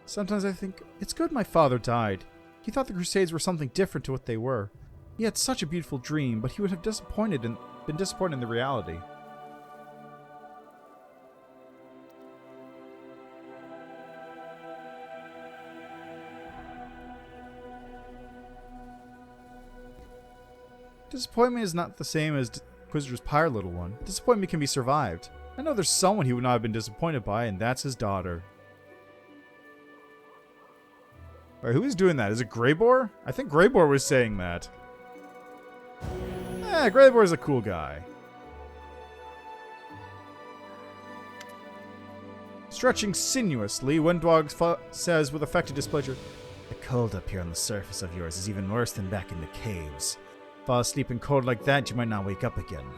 Sometimes I think, it's good my father died. He thought the Crusades were something different to what they were. He had such a beautiful dream, but he would have been disappointed in the reality. Disappointment is not the same as Inquisitor's Pyre, little one. Disappointment can be survived. I know there's someone he would not have been disappointed by, and that's his daughter. Alright, who is doing that? Is it Greybor? I think Greybor was saying that. Greybor is a cool guy. Stretching sinuously, Windwog says with affected displeasure, "The cold up here on the surface of yours is even worse than back in the caves. Fall asleep in cold like that, you might not wake up again.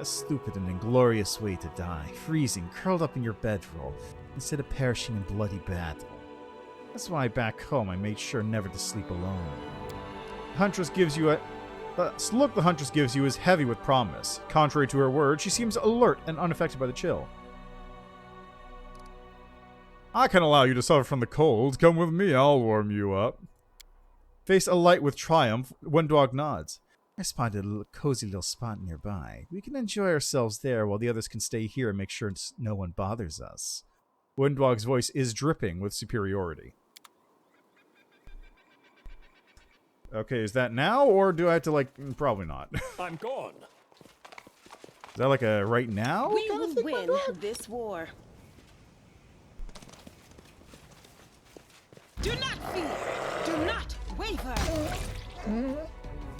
A stupid and inglorious way to die, freezing, curled up in your bedroll, instead of perishing in bloody battle. That's why back home I made sure never to sleep alone." The Huntress gives you the look the Huntress gives you is heavy with promise. Contrary to her words, she seems alert and unaffected by the chill. "I can allow you to suffer from the cold. Come with me, I'll warm you up." Face alight with triumph, Windwog nods. "I spotted a cozy little spot nearby. We can enjoy ourselves there while the others can stay here and make sure no one bothers us." Windwog's voice is dripping with superiority. Okay, is that now, or do I have to, like, probably not. I'm gone. Is that like a right now? We will win this war. Do not fear. Do not waver.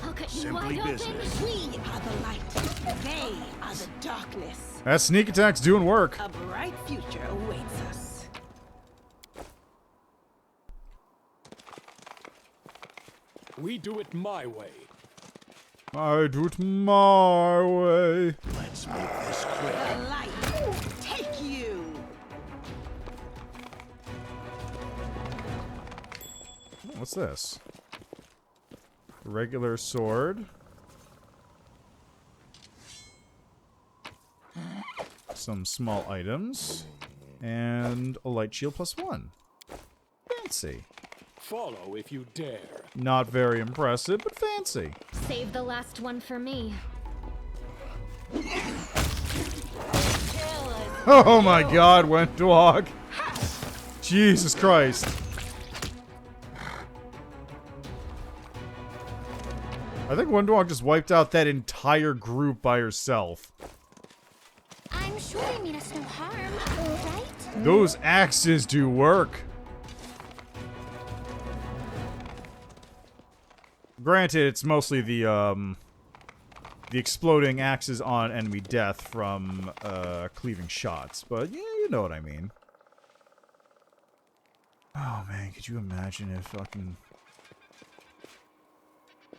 I'll cut you Simply wide business. We are the light. They are the darkness. That sneak attack's doing work. A bright future awaits us. We do it my way. I do it my way. Let's make this quick. The light take you. What's this? A regular sword. Some small items. And a light shield +1. Fancy. Follow if you dare. Not very impressive, but fancy. Save the last one for me. Oh my god, Windwog. Jesus Christ. I think Windwog just wiped out that entire group by herself. I'm sure they mean us no harm, right? Those axes do work. Granted, it's mostly the exploding axes on enemy death from cleaving shots, but yeah, you know what I mean. Oh man, could you imagine if fucking...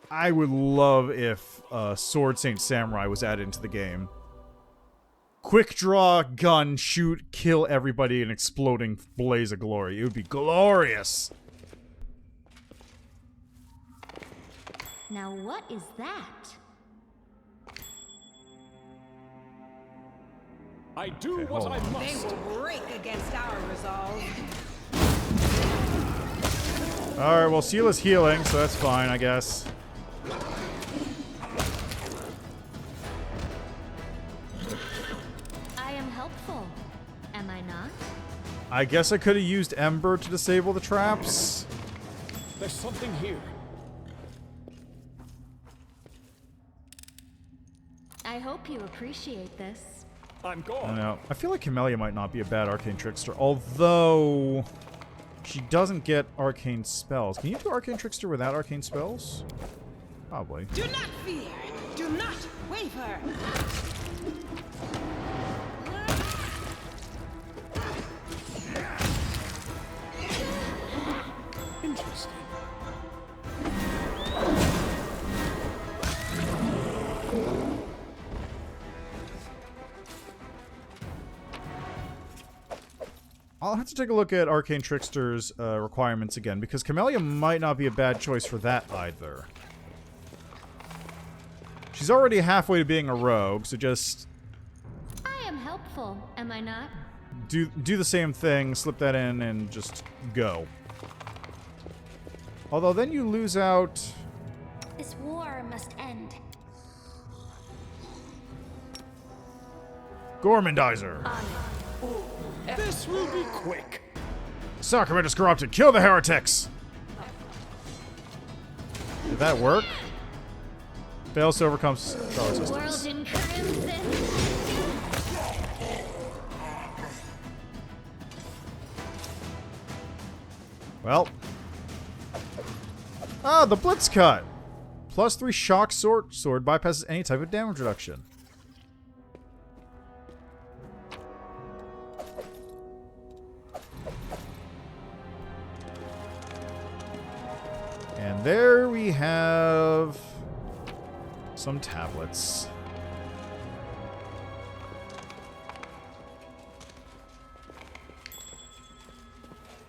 I would love if Sword Saint Samurai was added into the game. Quick draw, gun, shoot, kill everybody in an exploding blaze of glory. It would be glorious. Now what is that? I do Okay, what hold I on. They must. will break against our resolve. Alright, well, Seala's healing, so that's fine, I guess. I am helpful. Am I not? I guess I could have used Ember to disable the traps. There's something here. I hope you appreciate this. I'm I gone. know. I feel like Camellia might not be a bad arcane trickster, although she doesn't get arcane spells. Can you do arcane trickster without arcane spells? Probably. Do not fear. Do not waver. Interesting. I'll have to take a look at Arcane Trickster's requirements again, because Camellia might not be a bad choice for that either. She's already halfway to being a rogue, so just... I am helpful, am I not? do the same thing, slip that in, and just go. Although then you lose out... This war must end. Gormandizer! This will be quick. Sacrament is corrupted! Kill the heretics! Did that work? Fails to overcome spell resistance. World in crimson. Well. Ah, the Blitz Cut! +3 shock sword bypasses any type of damage reduction. And there we have some tablets.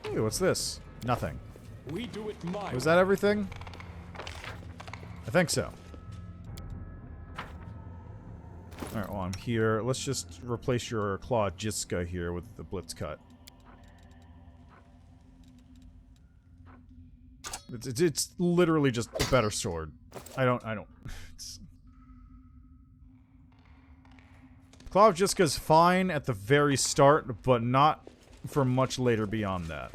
Hey, what's this? Nothing. We do it my Was that everything? I think so. Alright, well, I'm here. Let's just replace your Claw Jiska here with the Blitz Cut. It's literally just a better sword. I don't. It's... Claw of Jiska's fine at the very start, but not for much later beyond that.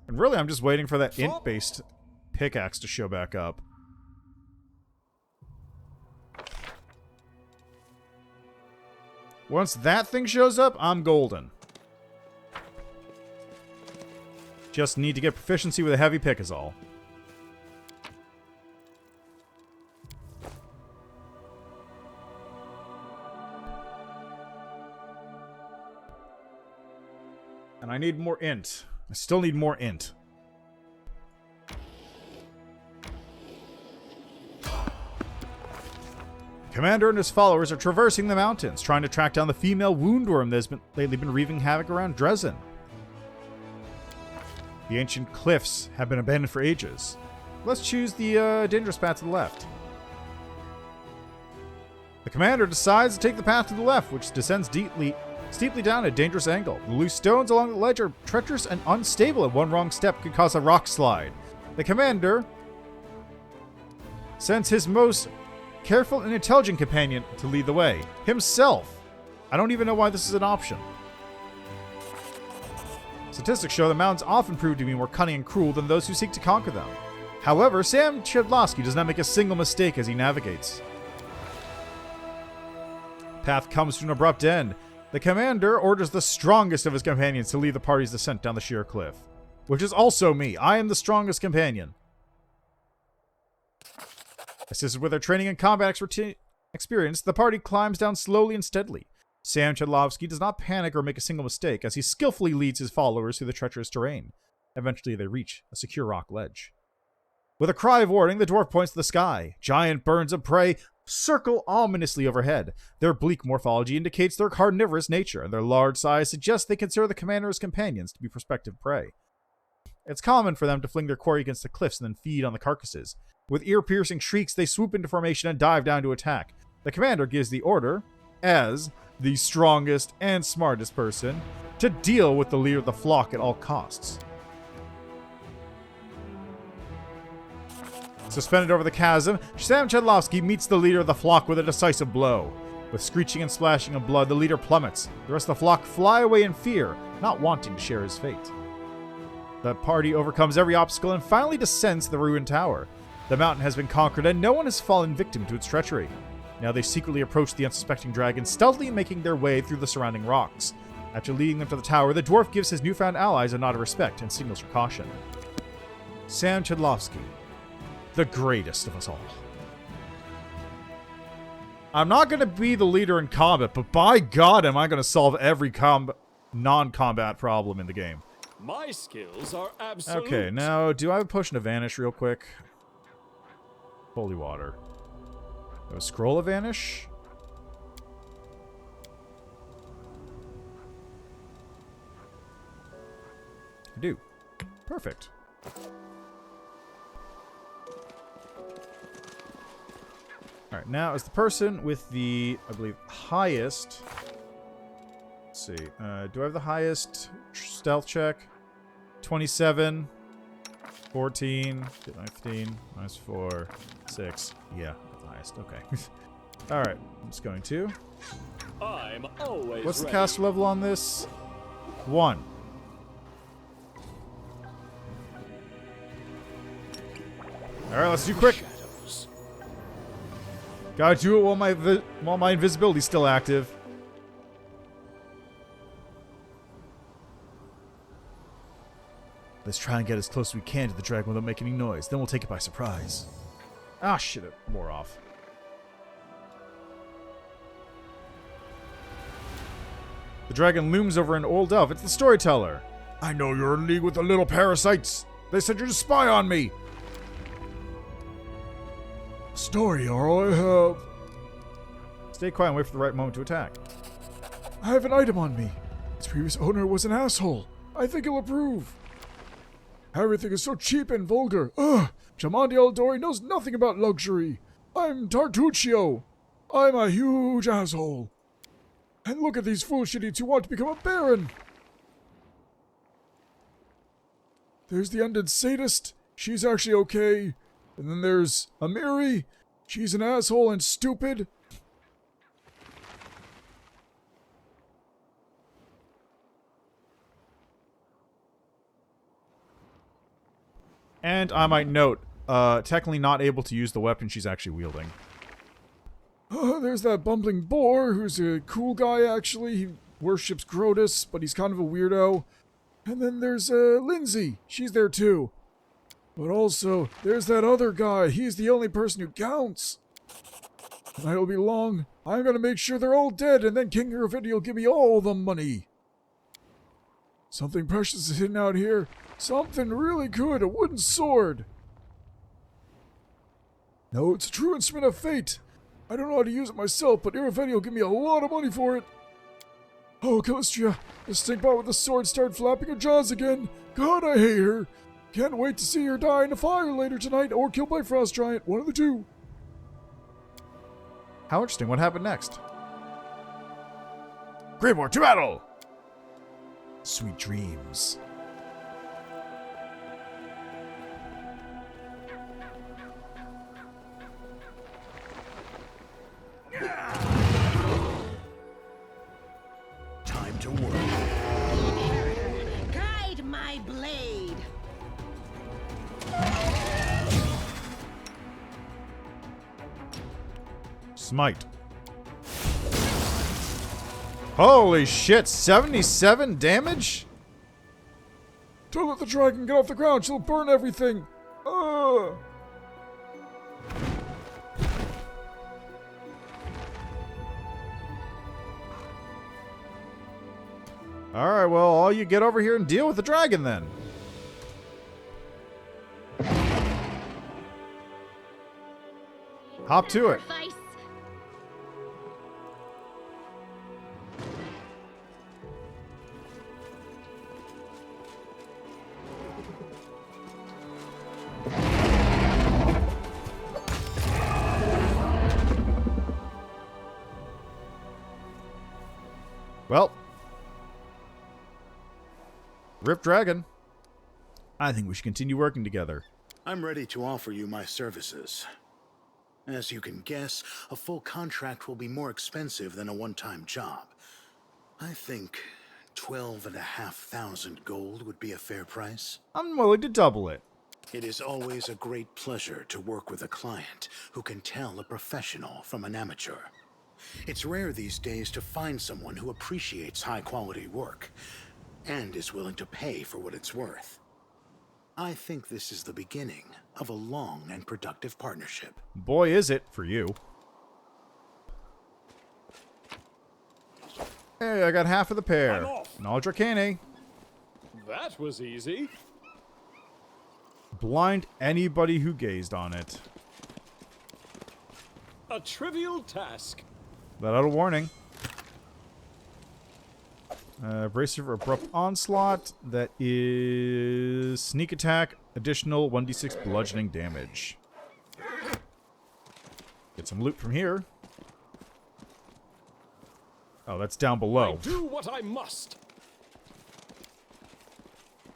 And really, I'm just waiting for that int-based pickaxe to show back up. Once that thing shows up, I'm golden. Just need to get proficiency with a heavy pick is all. And I need more int. I still need more int. Commander and his followers are traversing the mountains, trying to track down the female woundworm that has lately been wreaking havoc around Dresden. The ancient cliffs have been abandoned for ages. Let's choose the dangerous path to the left. The commander decides to take the path to the left, which descends steeply down a dangerous angle. The loose stones along the ledge are treacherous and unstable, and one wrong step could cause a rock slide. The commander sends his most careful and intelligent companion to lead the way. Himself. I don't even know why this is an option. Statistics show that mountains often prove to be more cunning and cruel than those who seek to conquer them. However, Sam Chudlowski does not make a single mistake as he navigates. Path comes to an abrupt end. The commander orders the strongest of his companions to lead the party's descent down the sheer cliff. Which is also me. I am the strongest companion. Assisted with their training and combat experience, the party climbs down slowly and steadily. Sam Chudlowski does not panic or make a single mistake as he skillfully leads his followers through the treacherous terrain. Eventually, they reach a secure rock ledge. With a cry of warning, the dwarf points to the sky. Giant birds of prey circle ominously overhead. Their bleak morphology indicates their carnivorous nature, and their large size suggests they consider the commander as companions to be prospective prey. It's common for them to fling their quarry against the cliffs and then feed on the carcasses. With ear-piercing shrieks, they swoop into formation and dive down to attack. The commander gives the order, as the strongest and smartest person, to deal with the leader of the flock at all costs. Suspended over the chasm, Sam Chudlowski meets the leader of the flock with a decisive blow. With screeching and splashing of blood, the leader plummets. The rest of the flock fly away in fear, not wanting to share his fate. The party overcomes every obstacle and finally descends the ruined tower. The mountain has been conquered and no one has fallen victim to its treachery. Now they secretly approach the unsuspecting dragon, stealthily making their way through the surrounding rocks. After leading them to the tower, the dwarf gives his newfound allies a nod of respect and signals for caution. Sam Chudlowski, the greatest of us all. I'm not going to be the leader in combat, but by God am I going to solve every non-combat problem in the game. My skills are absolute. Okay, now, do I have a potion of vanish real quick? Holy water. A scroll of vanish? do. Perfect. Alright, now as the person with the, I believe, highest... Let's see. Do I have the highest stealth check? 27, 14, 15, minus 4, 6. Yeah, the highest. Okay. Alright, I'm just going to. I'm always What's the ready. caster level on this? 1. Alright, let's do quick. Shadows. Gotta do it while my invisibility's still active. Let's try and get as close as we can to the dragon without making any noise. Then we'll take it by surprise. Ah, shit, it wore off. The dragon looms over an old elf. It's the storyteller. I know you're in league with the little parasites. They said you're to spy on me. Story, all I have. Stay quiet and wait for the right moment to attack. I have an item on me. Its previous owner was an asshole. I think he'll approve. Everything is so cheap and vulgar. Ugh! Jamandi Aldori knows nothing about luxury. I'm Tartuccio. I'm a huge asshole. And look at these foolish idiots who want to become a baron. There's the undead sadist. She's actually okay. And then there's Amiri. She's an asshole and stupid. And I might note, technically not able to use the weapon she's actually wielding. There's that bumbling boar who's a cool guy, actually. He worships Grotus, but he's kind of a weirdo. And then there's Lindsay. She's there too. But also, there's that other guy. He's the only person who counts. Tonight will be long. I'm gonna make sure they're all dead, and then King Graffiti will give me all the money. Something precious is hidden out here. Something really good. A wooden sword. No, it's a true instrument of fate. I don't know how to use it myself, but Iravetti will give me a lot of money for it. Oh, Calistria, the stinkbot with the sword started flapping her jaws again. God, I hate her. Can't wait to see her die in a fire later tonight or killed by Frost Giant. One of the two. How interesting. What happened next? Greymoor, to battle! Sweet dreams. Time to work. Guide my blade. Smite. Holy shit, 77 damage? Don't let the dragon get off the ground. She'll burn everything. Ugh. Alright, well, all you get over here and deal with the dragon then. Hop to it. Sacrifice. Well. Rip Dragon. I think we should continue working together. I'm ready to offer you my services. As you can guess, a full contract will be more expensive than a one-time job. I think 12,500 gold would be a fair price. I'm willing to double it. It is always a great pleasure to work with a client who can tell a professional from an amateur. It's rare these days to find someone who appreciates high-quality work and is willing to pay for what it's worth. I think this is the beginning of a long and productive partnership. Boy, is it for you. Hey, I got half of the I'm pair. off. Knowledge Arcane. That was easy. Blind anybody who gazed on it. A trivial task. Let out a warning. Bracer for Abrupt Onslaught. That is Sneak Attack, additional 1d6 bludgeoning damage. Get some loot from here. Oh, that's down below. I do what I must.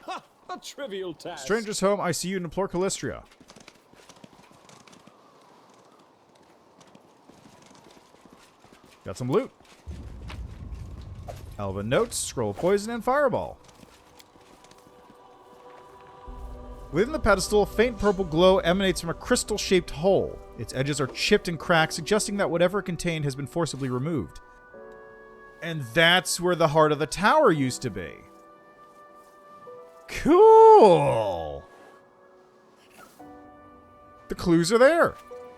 Ha! A trivial task. Stranger's home, I see you, implore Callistria. Got some loot. Elven Notes, Scroll of Poison, and Fireball. Within the pedestal, a faint purple glow emanates from a crystal-shaped hole. Its edges are chipped and cracked, suggesting that whatever it contained has been forcibly removed. And that's where the heart of the tower used to be. Cool! The clues are there,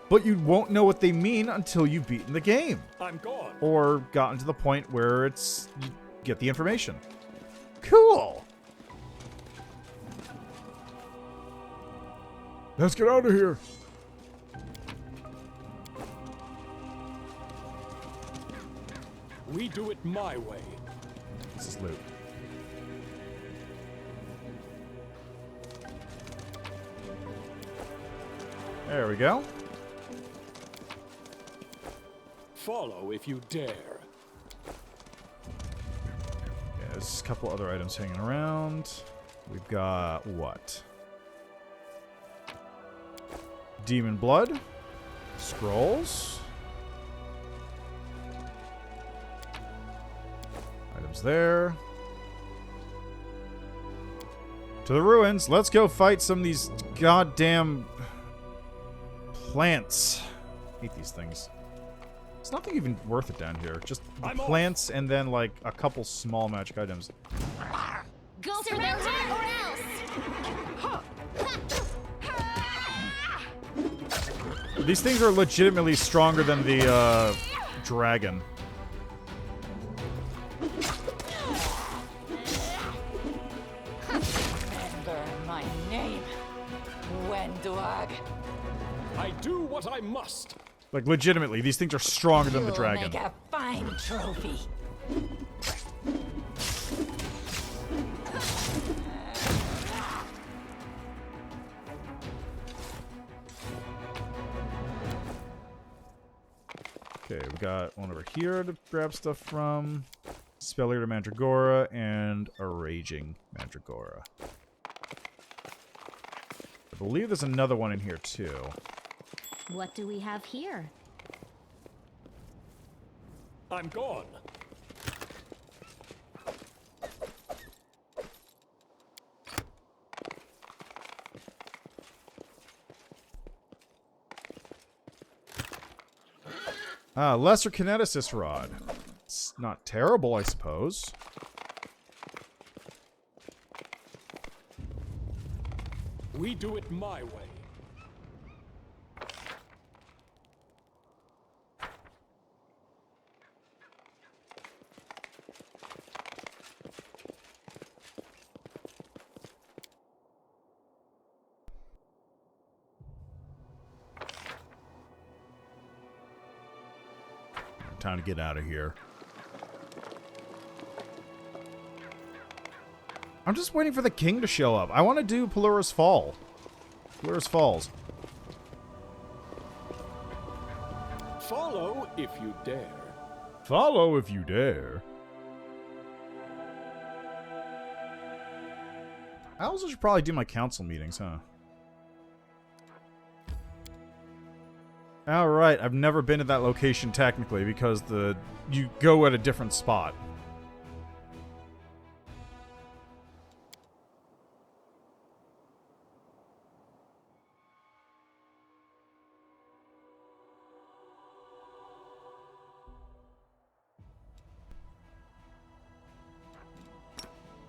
but you won't know what they mean until you've beaten the game. I'm gone. Or gotten to the point where it's you get the information. Cool! Let's get out of here. We do it my way. This is loot. There we go. Follow if you dare. Yeah, there's a couple other items hanging around. We've got what? Demon Blood. Scrolls. Items there. To the ruins. Let's go fight some of these goddamn plants. Hate these things. It's nothing even worth it down here. Just the plants and then like a couple small magic items. Go surrender or else. These things are legitimately stronger than the dragon. Remember my name, Wenduag. I do what I must. Like legitimately, these things are stronger than the You'll dragon. make a fine trophy. Okay, we got one over here to grab stuff from. Spellier Mandragora and a Raging Mandragora. I believe there's another one in here too. What do we have here? I'm gone. Lesser Kineticist Rod. It's not terrible, I suppose. We do it my way. Time to get out of here. I'm just waiting for the king to show up. I want to do Pulura's Fall. Pulura's Falls. Follow if you dare. Follow if you dare. I also should probably do my council meetings, huh? Alright, I've never been to that location technically because you go at a different spot.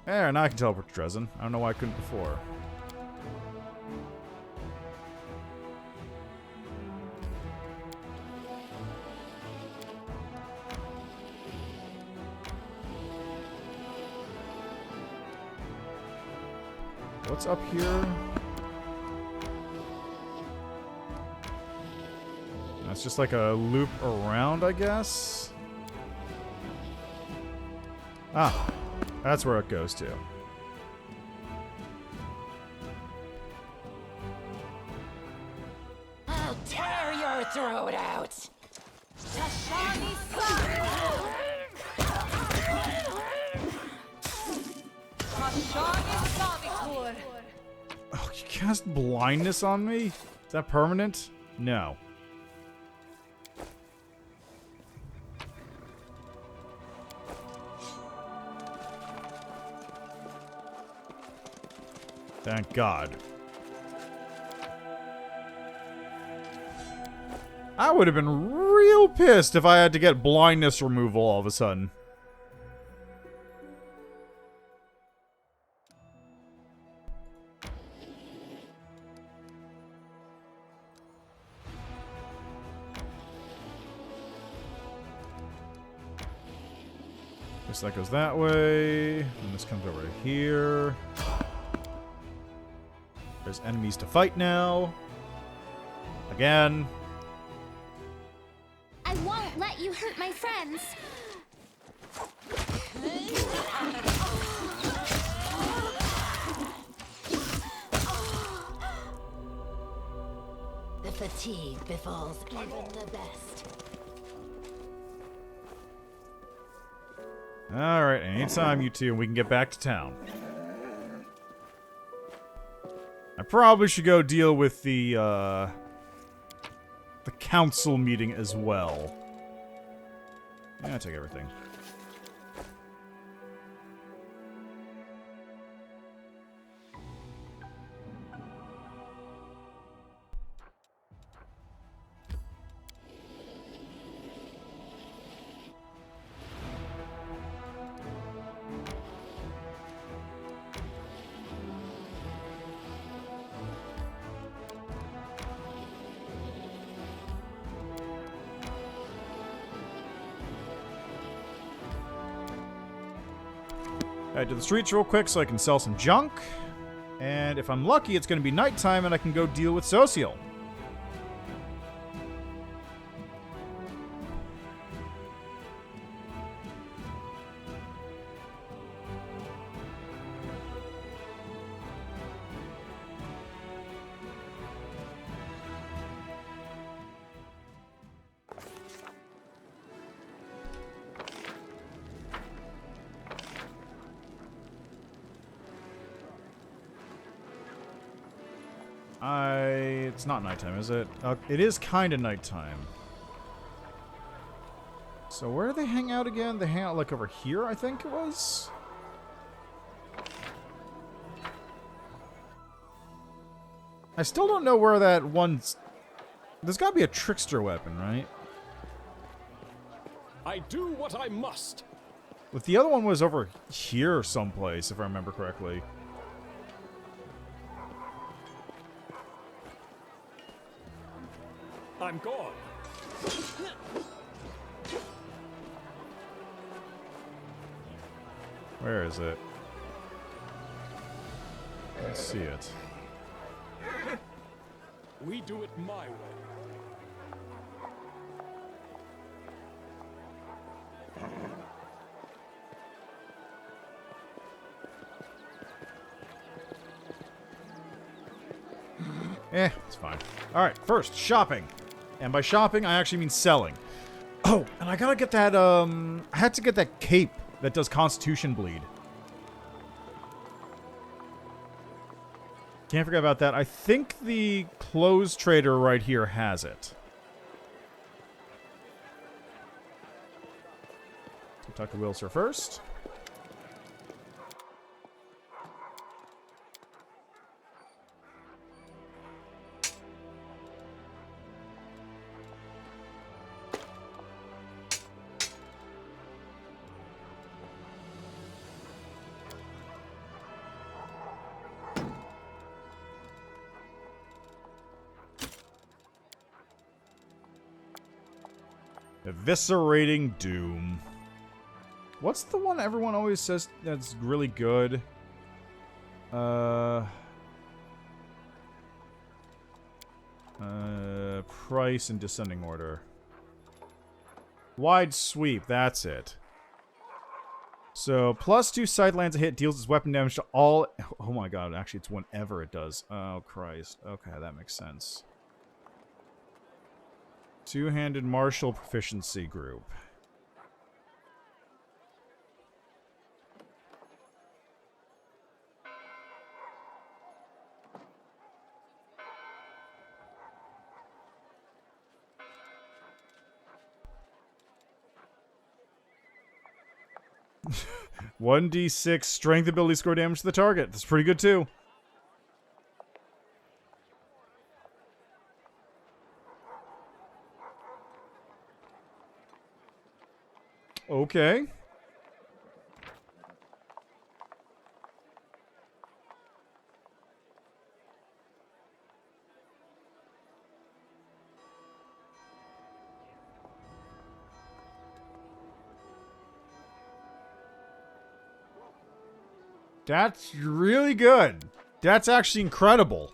There, now I can teleport to Dresden. I don't know why I couldn't before. What's up here? That's just like a loop around, I guess. Ah, That's where it goes to. I'll tear your throat out. Oh, you cast blindness on me? Is that permanent? No. Thank God. I would have been real pissed if I had to get blindness removal all of a sudden. Guess that goes that way, and this comes over here. There's enemies to fight now. Again. I won't let you hurt my friends. The fatigue befalls even the best. Alright, anytime you two, we can get back to town. I probably should go deal with the council meeting as well. Yeah, I'll take everything. Alright, to the streets real quick so I can sell some junk. And if I'm lucky, it's going to be nighttime and I can go deal with Social. It's not nighttime, is it? It is kind of nighttime. So where do they hang out again? They hang out like over here, I think it was? I still don't know where that one's... There's got to be a trickster weapon, right? I do what I must. But the other one was over here someplace, if I remember correctly. I'm gone. Where is it? Let's see it. We do it my way. It's fine. Alright, first, shopping. And by shopping, I actually mean selling. Oh, and I gotta get that, I had to get that cape that does Constitution Bleed. Can't forget about that. I think the clothes trader right here has it. We'll talk to Wilser first. Eviscerating Doom. What's the one everyone always says that's really good? Price and descending order. Wide sweep, that's it. So, +2 sight lands a hit, deals its weapon damage to all... Oh my god, actually it's whenever it does. Oh, Christ. Okay, that makes sense. Two-handed martial proficiency group. One d6 strength ability score damage to the target. That's pretty good too. Okay. That's really good. That's actually incredible.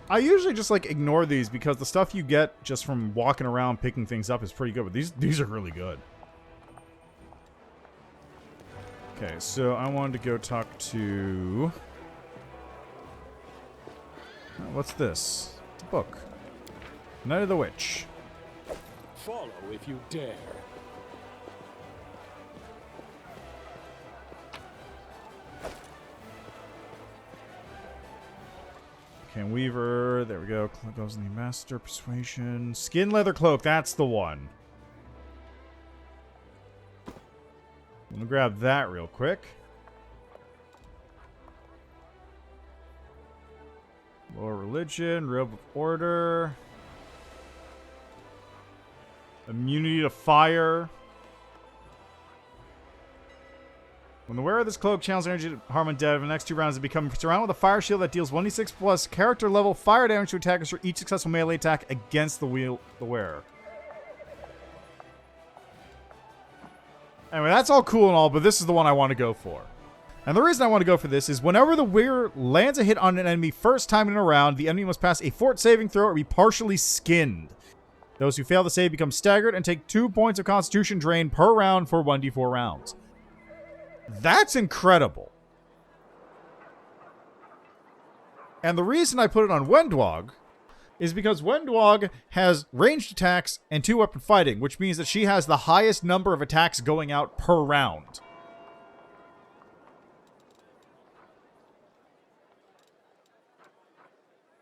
I usually just like ignore these because the stuff you get just from walking around picking things up is pretty good, but these are really good. Okay, so I wanted to go talk to... What's this? It's a book. Night of the Witch. Follow if you dare. Okay, Weaver. There we go. Cloak goes in the Master. Persuasion. Skin leather cloak. That's the one. I'm gonna grab that real quick. Lower religion, robe of order, immunity to fire. When the wearer of this cloak channels energy to harm undead, for the next 2 rounds, they become surrounded with a fire shield that deals 1d6 plus character level fire damage to attackers for each successful melee attack against the wearer. Anyway, that's all cool and all, but this is the one I want to go for. And the reason I want to go for this is whenever the wearer lands a hit on an enemy first time in a round, the enemy must pass a fort saving throw or be partially skinned. Those who fail the save become staggered and take 2 points of constitution drain per round for 1d4 rounds. That's incredible. And the reason I put it on Wendwog is because Wendwog has ranged attacks and 2-weapon fighting, which means that she has the highest number of attacks going out per round.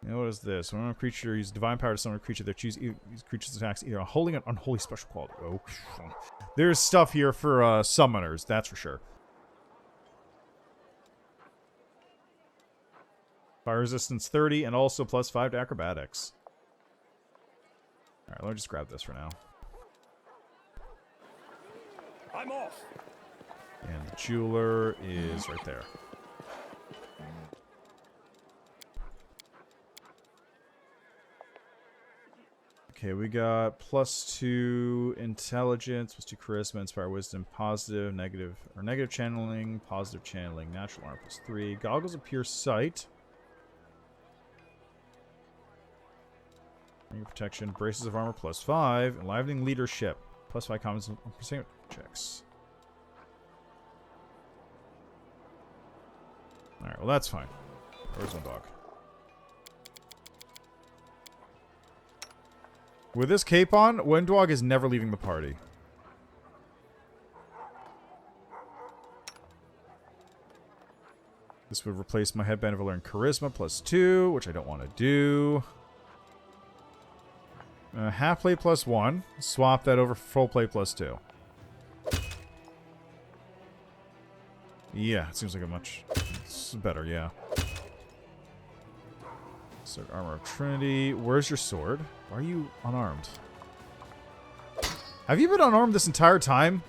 Now, what is this? When a creature uses divine power to summon a creature that chooses creature's attacks either on holy and unholy special quality. Oh, there's stuff here for summoners, that's for sure. Fire resistance 30 and also +5 to acrobatics. Alright, let me just grab this for now. I'm off. And the jeweler is right there. Okay, we got +2 intelligence, +2 charisma, inspire wisdom, positive, negative channeling, positive channeling, natural armor +3, goggles of pure sight, ring of protection, braces of armor +5, enlivening leadership, +5 commons percent checks. Alright, well that's fine. Where's my dog? With this cape on, Wendwog is never leaving the party. This would replace my headband of learning charisma +2, which I don't want to do. Half plate +1. Swap that over for full plate +2. Yeah, it seems like it's better, yeah. Sword Armor of Trinity. Where's your sword? Why are you unarmed? Have you been unarmed this entire time?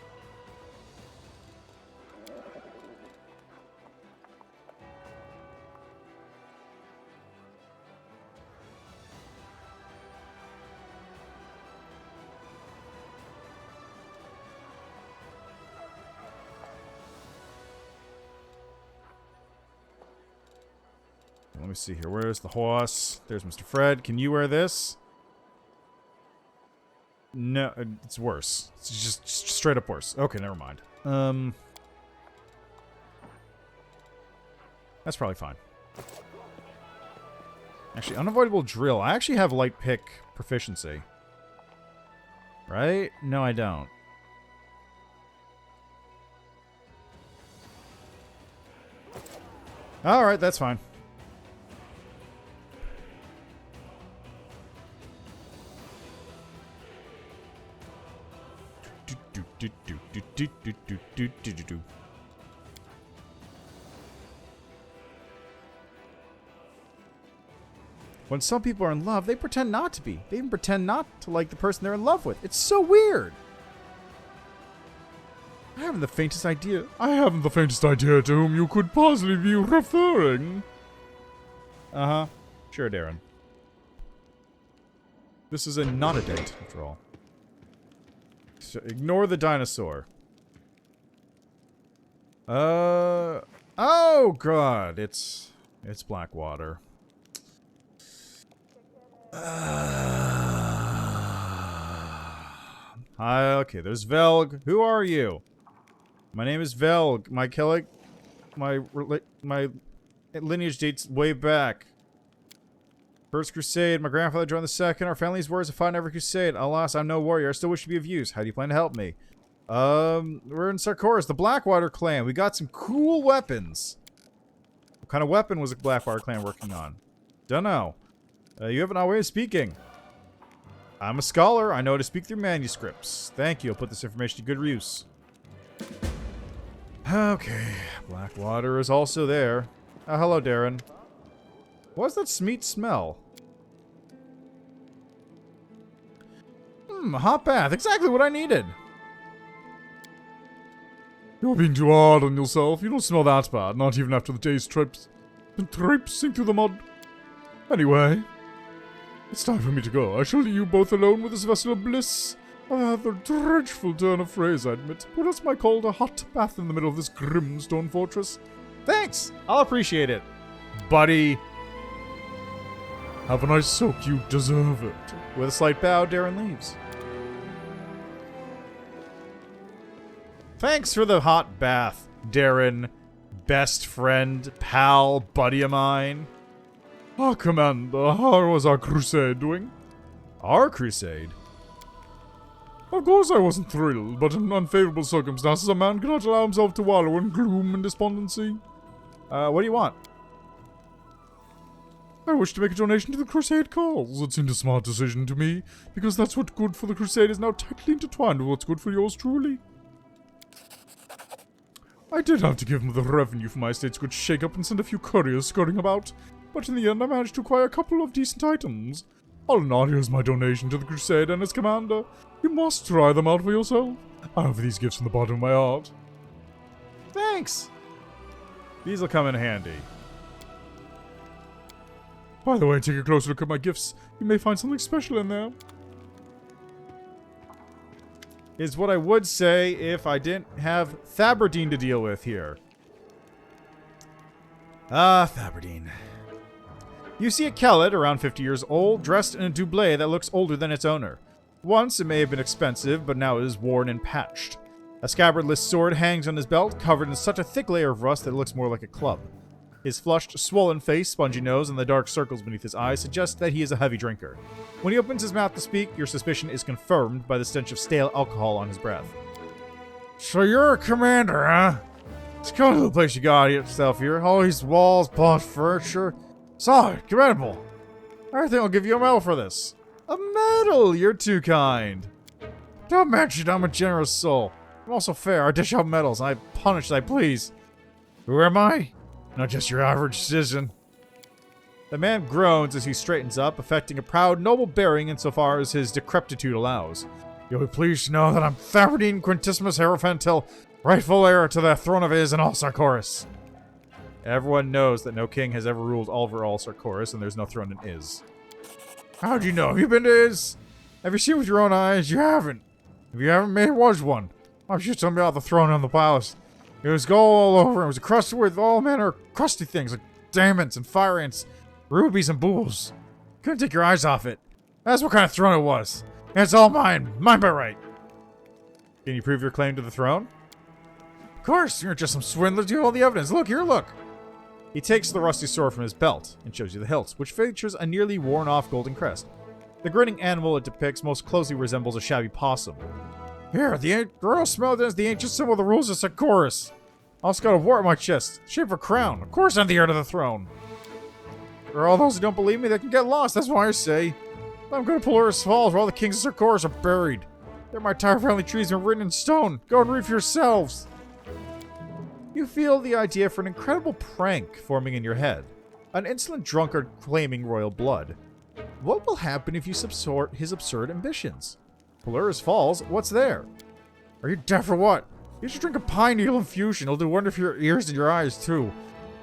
Let me see here. Where's the horse? There's Mr. Fred. Can you wear this? No, it's worse. It's just straight up worse. Okay, never mind. That's probably fine. Actually, unavoidable drill. I actually have light pick proficiency. Right? No, I don't. Alright, that's fine. When some people are in love, they pretend not to be. They even pretend not to like the person they're in love with. It's so weird. I haven't the faintest idea. I haven't the faintest idea to whom you could possibly be referring. Uh-huh. Sure, Darren. This is not a date, after all. So ignore the dinosaur. Oh, God. It's Blackwater. Hi, okay, there's Velg. Who are you? My name is Velg. My lineage dates way back. First Crusade. My grandfather joined the second. Our family's wars have fought in every crusade. Alas, I'm no warrior. I still wish to be of use. How do you plan to help me? We're in Sarkoris, the Blackwater clan. We got some cool weapons. What kind of weapon was the Blackwater clan working on? Dunno. You have an odd way of speaking. I'm a scholar. I know how to speak through manuscripts. Thank you. I'll put this information to good use. Okay. Blackwater is also there. Oh, hello, Darren. What's that sweet smell? A hot bath. Exactly what I needed. You're being too hard on yourself. You don't smell that bad, not even after the day's been traipsing through the mud. Anyway, it's time for me to go. I shall leave you both alone with this vessel of bliss. A dreadful turn of phrase, I admit. What else might call a hot bath in the middle of this grim stone fortress? Thanks! I'll appreciate it, buddy. Have a nice soak, you deserve it. With a slight bow, Darren leaves. Thanks for the hot bath, Darren. Best friend, pal, buddy of mine. Ah, Commander, how was our crusade doing? Our crusade? Of course I wasn't thrilled, but in unfavorable circumstances a man cannot allow himself to wallow in gloom and despondency. What do you want? I wish to make a donation to the Crusade cause. It seemed a smart decision to me, because that's what good for the Crusade is now tightly intertwined with what's good for yours truly. I did have to give him the revenue for my estate's good shake-up and send a few couriers scurrying about, but in the end I managed to acquire a couple of decent items. All in all, here's my donation to the Crusade and its commander. You must try them out for yourself. I offer these gifts from the bottom of my heart. Thanks! These will come in handy. By the way, take a closer look at my gifts. You may find something special in there. Is what I would say if I didn't have Thaberdine to deal with here. Ah, Thaberdine. You see a Kellet, around 50 years old, dressed in a doublet that looks older than its owner. Once it may have been expensive, but now it is worn and patched. A scabbardless sword hangs on his belt, covered in such a thick layer of rust that it looks more like a club. His flushed, swollen face, spongy nose, and the dark circles beneath his eyes suggest that he is a heavy drinker. When he opens his mouth to speak, your suspicion is confirmed by the stench of stale alcohol on his breath. So you're a commander, huh? It's kind of the place you got yourself here. All these walls, polished furniture. Solid, commendable. I think I'll give you a medal for this. A medal? You're too kind. Don't mention I'm a generous soul. I'm also fair. I dish out medals, and I punish as I please. Who am I? Not just your average citizen. The man groans as he straightens up, affecting a proud, noble bearing insofar as his decrepitude allows. You'll be pleased to know that I'm Thaberdine Quintissimus Hierophantil, rightful heir to the throne of Is and all Sarkoris. Everyone knows that no king has ever ruled over all Sarkoris, and there's no throne in Is. How'd you know? Have you been to Is? Have you seen with your own eyes? You haven't. If you haven't, maybe it was one. Why don't you tell me about the throne and the palace? It was gold all over. It was crusted with all manner of crusty things, like diamonds and fire ants, rubies and bools. Couldn't take your eyes off it. That's what kind of throne it was. And it's all mine. Mine by right. Can you prove your claim to the throne? Of course, you're just some swindler. Do you have all the evidence? Look, here, look. He takes the rusty sword from his belt and shows you the hilt, which features a nearly worn-off golden crest. The grinning animal it depicts most closely resembles a shabby possum. Here, the girl smelled as the ancient symbol of the rules of Sakoris. Also got a wart on my chest, shape of a crown. Of course I'm the heir to the throne. For all those who don't believe me, they can get lost. That's why I say. I'm going to Pulura's Falls, where all the kings of Sakoris are buried. There my entire family trees are written in stone. Go and read for yourselves. You feel the idea for an incredible prank forming in your head. An insolent drunkard claiming royal blood. What will happen if you subvert his absurd ambitions? Pulura's Falls? What's there? Are you deaf or what? You should drink a pine needle infusion. It'll do wonder for your ears and your eyes, too.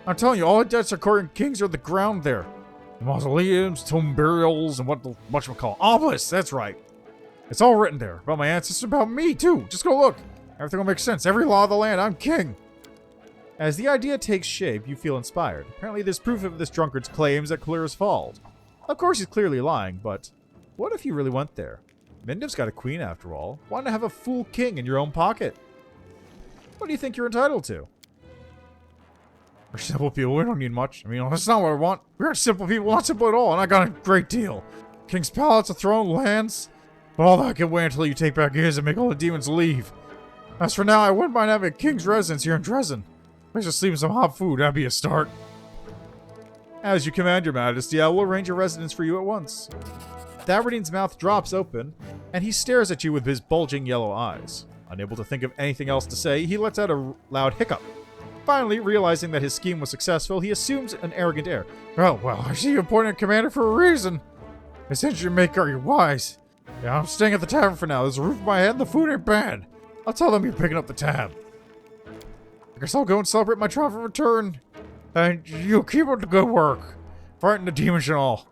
I'm telling you, all the dead Sakorian kings are the ground there. The mausoleums, tomb burials, and whatchamacallit. Obelisks, that's right. It's all written there. About my ancestors, about me, too. Just go look. Everything will make sense. Every law of the land, I'm king. As the idea takes shape, you feel inspired. Apparently there's proof of this drunkard's claims at Pulura's Falls. Of course he's clearly lying, but what if you really went there? Mindev's got a queen after all. Why not have a fool king in your own pocket? What do you think you're entitled to? We're simple people, we don't need much. I mean, that's not what I want. We aren't simple people, not simple at all, and I got a great deal. King's palace, a throne, lands. But all that can wait until you take back his and make all the demons leave. As for now, I wouldn't mind having a king's residence here in Dresden. Let's just sleep in some hot food, that'd be a start. As you command, your majesty, I will arrange a residence for you at once. Thaberdine's mouth drops open, and he stares at you with his bulging yellow eyes. Unable to think of anything else to say, he lets out a loud hiccup. Finally, realizing that his scheme was successful, he assumes an arrogant air. Oh, well, I see you appointed commander for a reason. I sent you to make are you wise. Yeah, I'm staying at the tavern for now. There's a roof over my head and the food ain't bad. I'll tell them you're picking up the tab. I guess I'll go and celebrate my triumphant return. And you keep up the good work. Fighting the demons and all.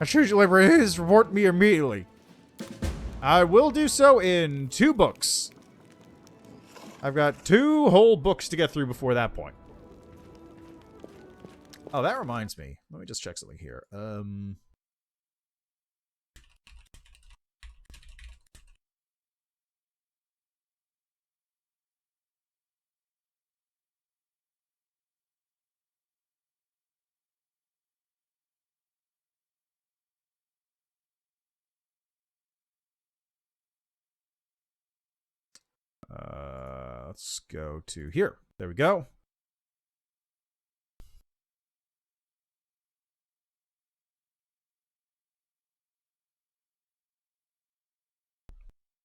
I choose your labor is report me immediately. I will do so in 2 books. I've got 2 whole books to get through before that point. Oh, that reminds me. Let me just check something here. Let's go to here. There we go.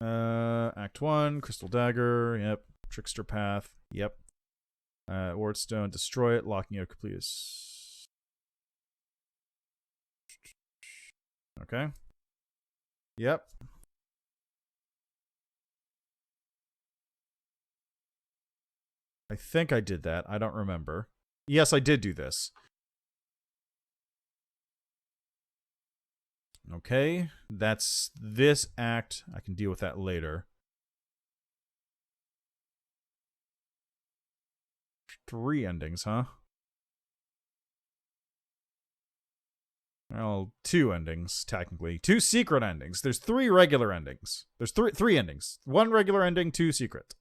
Act 1, Crystal Dagger, yep. Trickster Path, yep. Wardstone, destroy it, locking out complete. Okay. Yep. I think I did that. I don't remember. Yes, I did do this. Okay, that's this act. I can deal with that later. 3 endings, huh? Well, 2 endings, technically. 2 secret endings. There's 3 regular endings. There's 3 endings. 1 regular ending, 2 secret.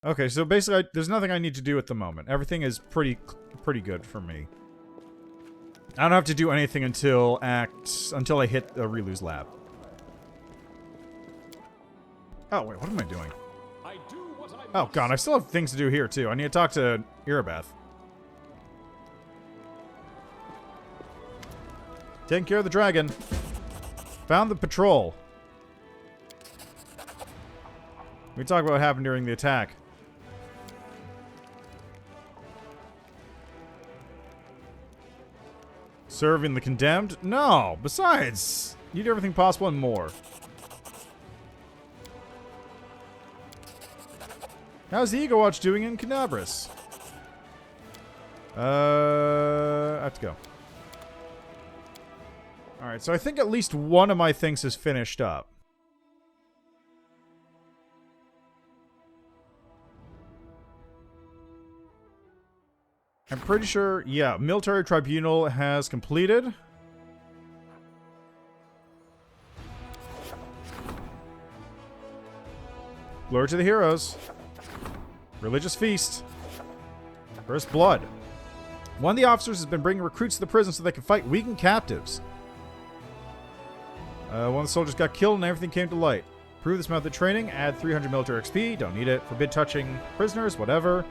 Okay, so basically, there's nothing I need to do at the moment. Everything is pretty good for me. I don't have to do anything until I hit Rilu's lab. Oh, wait, what am I doing? Oh, God, I still have things to do here, too. I need to talk to Irabeth. Taking care of the dragon. Found the patrol. We talk about what happened during the attack. Serving the condemned? No. Besides, you do everything possible and more. How's the Ego Watch doing in Canabras? I have to go. Alright, so I think at least one of my things is finished up. I'm pretty sure, yeah, Military Tribunal has completed. Glory to the heroes. Religious feast. First blood. One of the officers has been bringing recruits to the prison so they can fight weakened captives. One of the soldiers got killed and everything came to light. Prove this method of training. Add 300 military XP. Don't need it. Forbid touching prisoners. Whatever.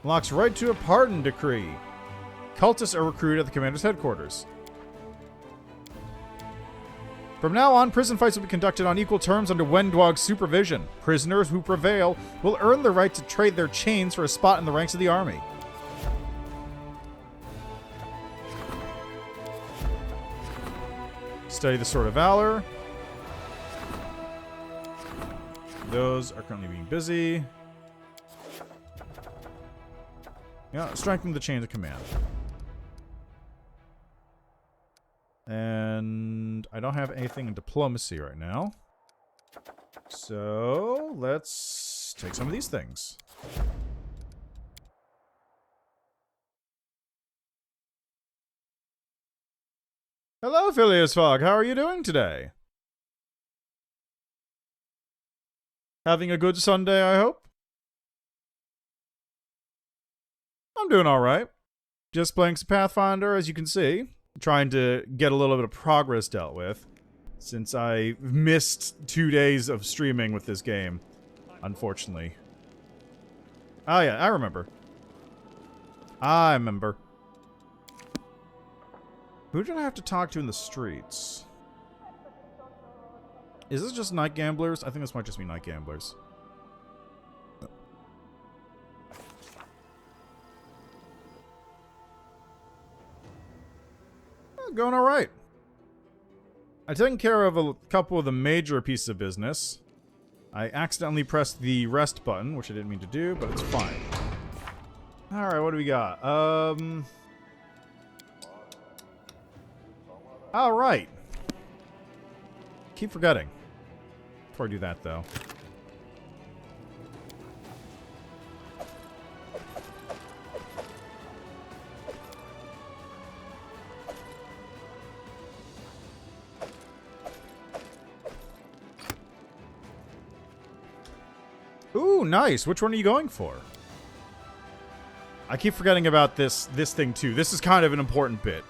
Unlocks right to a pardon decree. Cultists are recruited at the commander's headquarters. From now on, prison fights will be conducted on equal terms under Wendwog's supervision. Prisoners who prevail will earn the right to trade their chains for a spot in the ranks of the army. Study the Sword of Valor. Those are currently being busy. Yeah, strengthen the chains of command. And I don't have anything in diplomacy right now. So let's take some of these things. Hello, Phileas Fogg. How are you doing today? Having a good Sunday, I hope? I'm doing alright. Just playing some Pathfinder, as you can see. Trying to get a little bit of progress dealt with. Since I missed 2 days of streaming with this game. Unfortunately. Oh yeah, I remember. Who did I have to talk to in the streets? Is this just night gamblers? I think this might just be night gamblers. Going alright. I've taken care of a couple of the major pieces of business. I accidentally pressed the rest button, which I didn't mean to do, but it's fine. Alright, what do we got? Alright. Keep forgetting. Before I do that, though. Ooh, nice. Which one are you going for? I keep forgetting about this thing, too. This is kind of an important bit.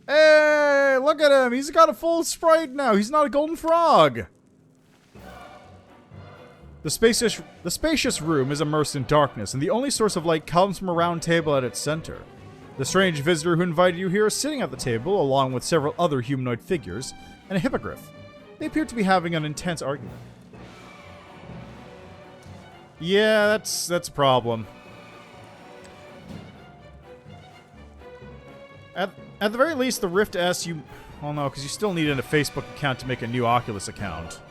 Hey, look at him. He's got a full sprite now. He's not a golden frog. The spacious room is immersed in darkness, and the only source of light comes from a round table at its center. The strange visitor who invited you here is sitting at the table, along with several other humanoid figures, and a hippogriff. They appear to be having an intense argument. Yeah, that's a problem. At the very least, the Rift S, well, no, because you still need a Facebook account to make a new Oculus account.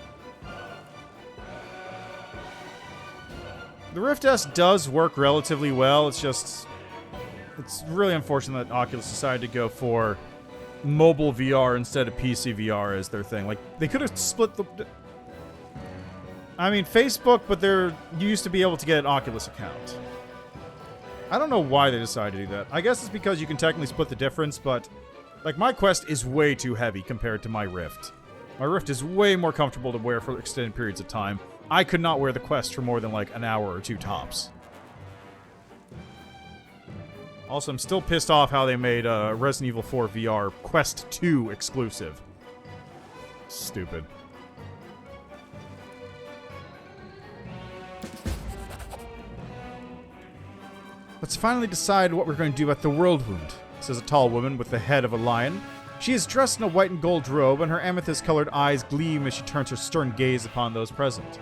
The Rift S does work relatively well. It's really unfortunate that Oculus decided to go for mobile VR instead of PC VR as their thing. Like, they could have split the... I mean, Facebook, but you used to be able to get an Oculus account. I don't know why they decided to do that. I guess it's because you can technically split the difference, but... Like, my Quest is way too heavy compared to my Rift. My Rift is way more comfortable to wear for extended periods of time. I could not wear the Quest for more than like an hour or two tops. Also, I'm still pissed off how they made Resident Evil 4 VR Quest 2 exclusive. Stupid. Let's finally decide what we're going to do about the world wound, says a tall woman with the head of a lion. She is dressed in a white and gold robe, and her amethyst-colored eyes gleam as she turns her stern gaze upon those present.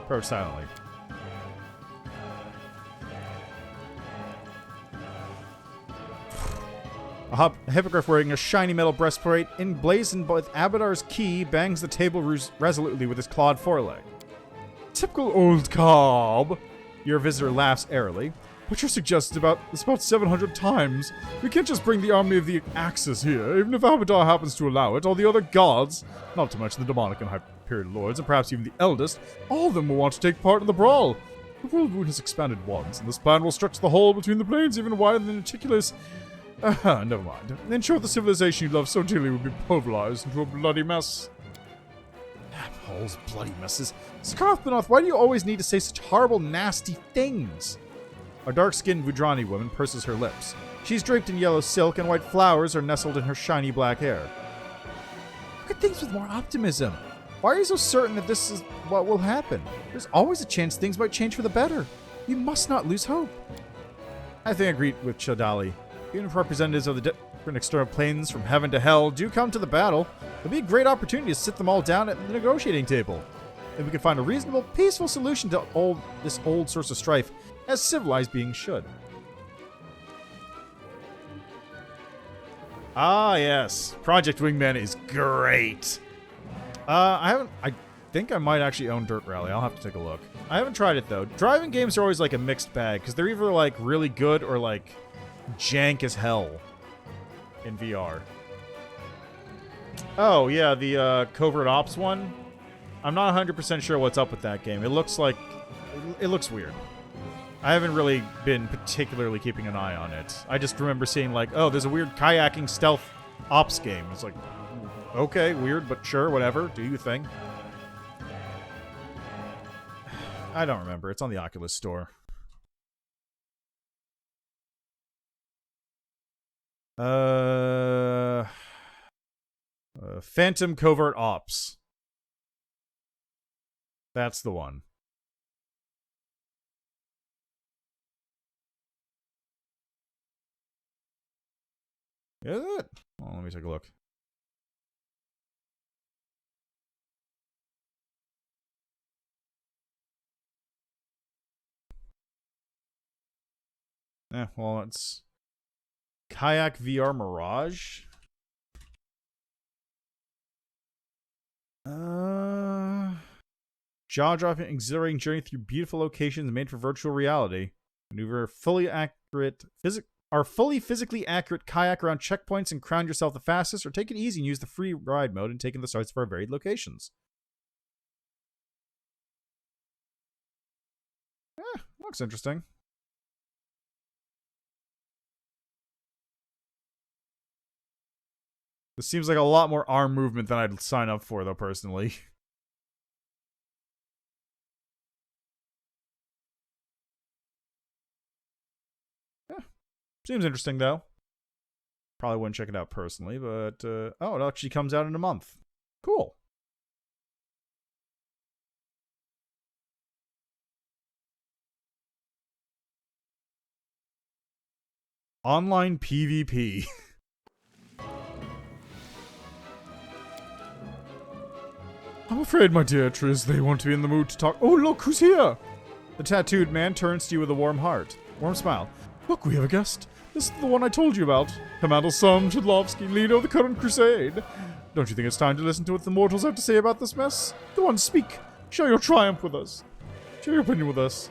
Approach silently. A hippogriff wearing a shiny metal breastplate, emblazoned with Abadar's key, bangs the table resolutely with his clawed foreleg. Typical old cob! Your visitor laughs airily. What you're suggesting is about 700 times. We can't just bring the army of the Axis here, even if Abadar happens to allow it. All the other gods, not to mention the demonic and Hyperion lords, and perhaps even the eldest, all of them will want to take part in the brawl. The world wound has expanded once, and this plan will stretch the hole between the planes even wider than Meticulous. Never mind. In short, the civilization you love so dearly will be pulverized into a bloody mess. Holes, bloody messes. Scarthbenoth, why do you always need to say such horrible, nasty things? A dark-skinned Vudrani woman purses her lips. She's draped in yellow silk, and white flowers are nestled in her shiny black hair. Look at things with more optimism. Why are you so certain that this is what will happen? There's always a chance things might change for the better. You must not lose hope. I think I agree with Chadali. Even if representatives of the different external planes from heaven to hell do come to the battle, it'll be a great opportunity to sit them all down at the negotiating table. If we can find a reasonable, peaceful solution to this old source of strife, as civilized beings should. Ah, yes. Project Wingman is great. I think I might actually own Dirt Rally. I'll have to take a look. I haven't tried it, though. Driving games are always like a mixed bag, because they're either like really good or like jank as hell in VR. Oh, yeah, the Covert Ops one. I'm not 100% sure what's up with that game. It looks like... It looks weird. I haven't really been particularly keeping an eye on it. I just remember seeing, like, oh, there's a weird kayaking stealth ops game. It's like, okay, weird, but sure, whatever. Do your thing. I don't remember. It's on the Oculus Store. Phantom Covert Ops. That's the one. Is it? Well, let me take a look. Well, it's Kayak VR Mirage. Jaw-dropping, exhilarating journey through beautiful locations made for virtual reality. Maneuver fully physically accurate kayak around checkpoints and crown yourself the fastest, or take it easy and use the free ride mode and take in the sights of our varied locations. Looks interesting. This seems like a lot more arm movement than I'd sign up for, though, personally. Seems interesting, though. Probably wouldn't check it out personally, but... oh, it actually comes out in a month. Cool. Online PvP. I'm afraid, my dear Triz, they want to be in the mood to talk. Oh, look, who's here? The tattooed man turns to you with a warm heart. Warm smile. Look, we have a guest. This is the one I told you about. Commander Sam Chudlovsky, leader of the current crusade. Don't you think it's time to listen to what the mortals have to say about this mess? Go on, speak. Share your triumph with us. Share your opinion with us.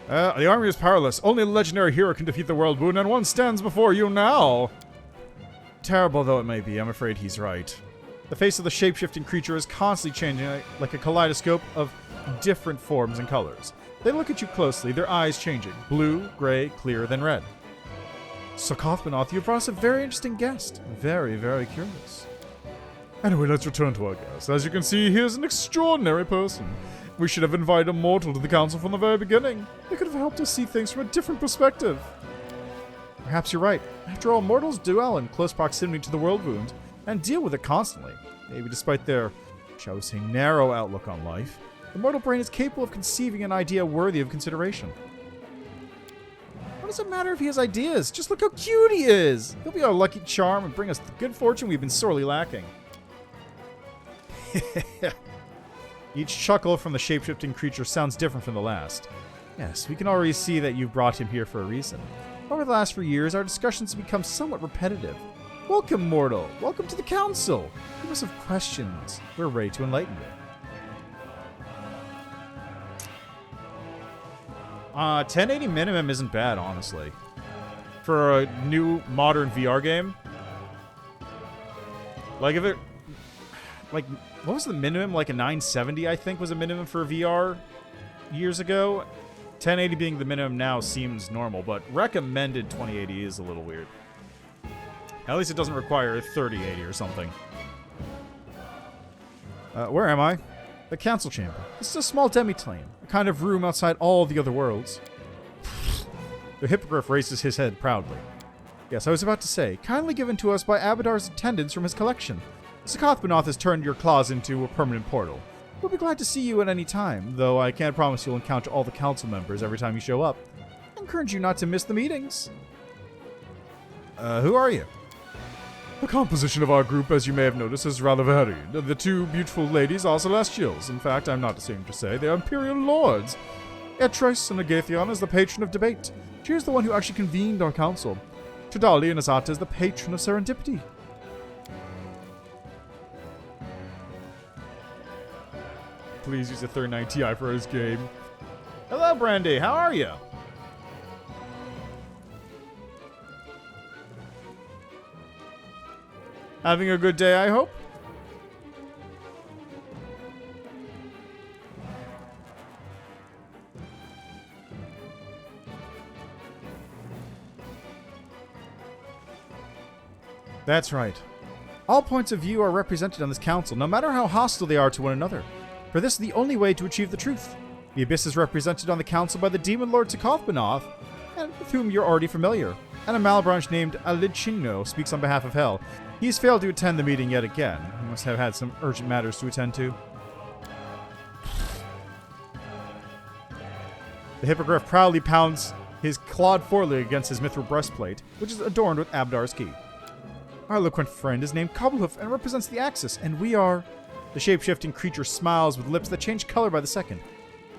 The army is powerless. Only a legendary hero can defeat the world wound, and one stands before you now. Terrible though it may be, I'm afraid he's right. The face of the shape-shifting creature is constantly changing like a kaleidoscope of different forms and colors. They look at you closely, their eyes changing. Blue, gray, clear, then red. So Kothmanoth, you brought us a very interesting guest. Very, very curious. Anyway, let's return to our guest. As you can see, he is an extraordinary person. We should have invited a mortal to the council from the very beginning. They could have helped us see things from a different perspective. Perhaps you're right. After all, mortals dwell in close proximity to the world wound. and deal with it constantly. Maybe despite their, shall we say, narrow outlook on life, the mortal brain is capable of conceiving an idea worthy of consideration. What does it matter if he has ideas? Just look how cute he is! He'll be our lucky charm and bring us the good fortune we've been sorely lacking. Each chuckle from the shape-shifting creature sounds different from the last. Yes, we can already see that you've brought him here for a reason. Over the last few years, our discussions have become somewhat repetitive. Welcome, mortal. Welcome to the council. You must have questions. We're ready to enlighten you. 1080 minimum isn't bad, honestly. For a new modern VR game. Like, if it... Like, what was the minimum? Like a 970, I think, was a minimum for VR years ago. 1080 being the minimum now seems normal, but recommended 2080 is a little weird. At least it doesn't require 3080 or something. Where am I? The council chamber. This is a small demi-plane, a kind of room outside all the other worlds. The hippogriff raises his head proudly. Yes, I was about to say, kindly given to us by Abadar's attendants from his collection. Sakothbanoth has turned your claws into a permanent portal. We'll be glad to see you at any time, though I can't promise you'll encounter all the council members every time you show up. I encourage you not to miss the meetings. Who are you? The composition of our group, as you may have noticed, is rather varied. The two beautiful ladies are Celestials. In fact, I'm not ashamed to say they are Imperial Lords. Etrice and Agathion is the patron of debate. She is the one who actually convened our council. Tridali and Azata is the patron of serendipity. Please use a 3090 Ti for his game. Hello, Brandy. How are you? Having a good day, I hope? That's right. All points of view are represented on this council, no matter how hostile they are to one another. For this is the only way to achieve the truth. The Abyss is represented on the council by the Demon Lord Sakothbanoth, and with whom you're already familiar. And a Malebranche named Alichino speaks on behalf of Hell. He's failed to attend the meeting yet again. He must have had some urgent matters to attend to. The Hippogriff proudly pounds his clawed foreleg against his mithril breastplate, which is adorned with Abdar's key. Our eloquent friend is named Cobblepoof and represents the Axis, and we are... The shape-shifting creature smiles with lips that change color by the second.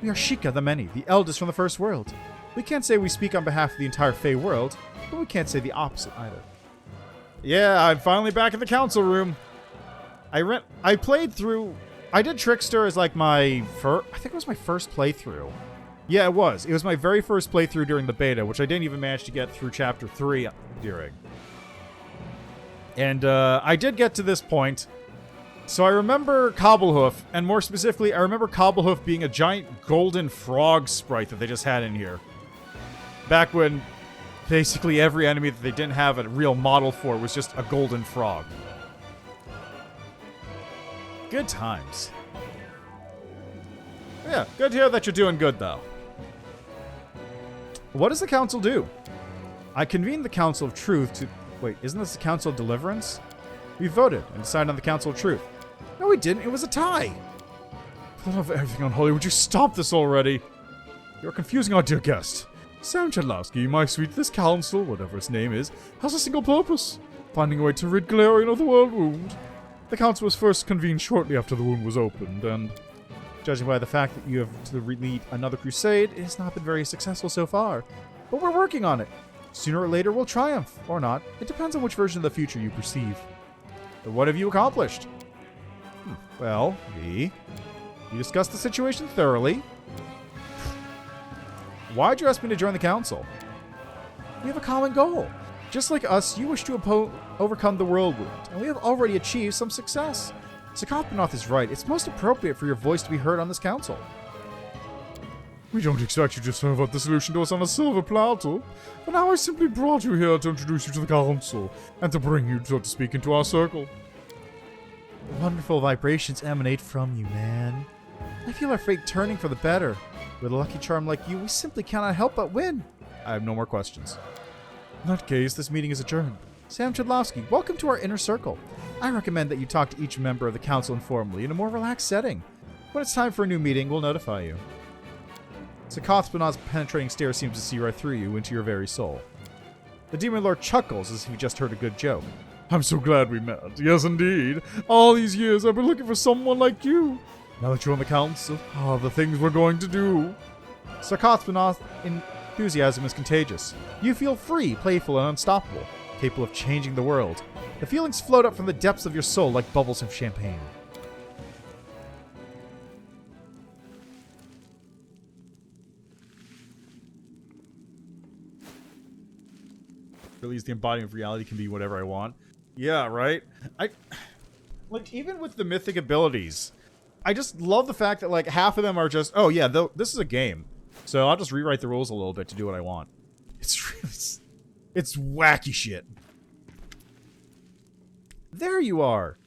We are Sheikah the Many, the eldest from the First World. We can't say we speak on behalf of the entire Fey world, but we can't say the opposite either. Yeah, I'm finally back in the council room. I played through... I did Trickster as like my first... I think it was my first playthrough. Yeah, it was. It was my very first playthrough during the beta, which I didn't even manage to get through Chapter 3 during. And I did get to this point. So I remember Cobblehoof, and more specifically, I remember Cobblehoof being a giant golden frog sprite that they just had in here. Back when basically every enemy that they didn't have a real model for was just a golden frog. Good times. Yeah, good to hear that you're doing good, though. What does the Council do? I convened the Council of Truth to... Wait, isn't this the Council of Deliverance? We voted and decided on the Council of Truth. No, we didn't. It was a tie. For the love of everything unholy, would you stop this already? You're confusing our dear guest. Sam Chadlowski, my sweet, this council, whatever its name is, has a single purpose. Finding a way to rid Galarian of the world wound. The council was first convened shortly after the wound was opened, and... Judging by the fact that you have to lead another crusade, it has not been very successful so far. But we're working on it. Sooner or later, we'll triumph. Or not. It depends on which version of the future you perceive. But what have you accomplished? Well, you discussed the situation thoroughly. Why'd you ask me to join the council? We have a common goal. Just like us, you wish to overcome the world wound, and we have already achieved some success. Sakothbanoth is right. It's most appropriate for your voice to be heard on this council. We don't expect you to serve up the solution to us on a silver platter, but now I simply brought you here to introduce you to the council, and to bring you, so to speak, into our circle. Wonderful vibrations emanate from you, man. I feel our fate turning for the better. With a lucky charm like you, we simply cannot help but win. I have no more questions. In that case, this meeting is adjourned. Sam Chadlowski, welcome to our inner circle. I recommend that you talk to each member of the council informally in a more relaxed setting. When it's time for a new meeting, we'll notify you. Sakothpanah's penetrating stare seems to see right through you into your very soul. The Demon Lord chuckles as if he just heard a good joke. I'm so glad we met. Yes, indeed. All these years I've been looking for someone like you. Now that you're on the council, the things we're going to do. Sakothpanah's enthusiasm is contagious. You feel free, playful, and unstoppable, capable of changing the world. The feelings float up from the depths of your soul like bubbles of champagne. Really, the embodiment of reality can be whatever I want. Yeah, right? Like, even with the mythic abilities, I just love the fact that, like, half of them are just, oh, yeah, this is a game. So I'll just rewrite the rules a little bit to do what I want. It's really... It's wacky shit. There you are!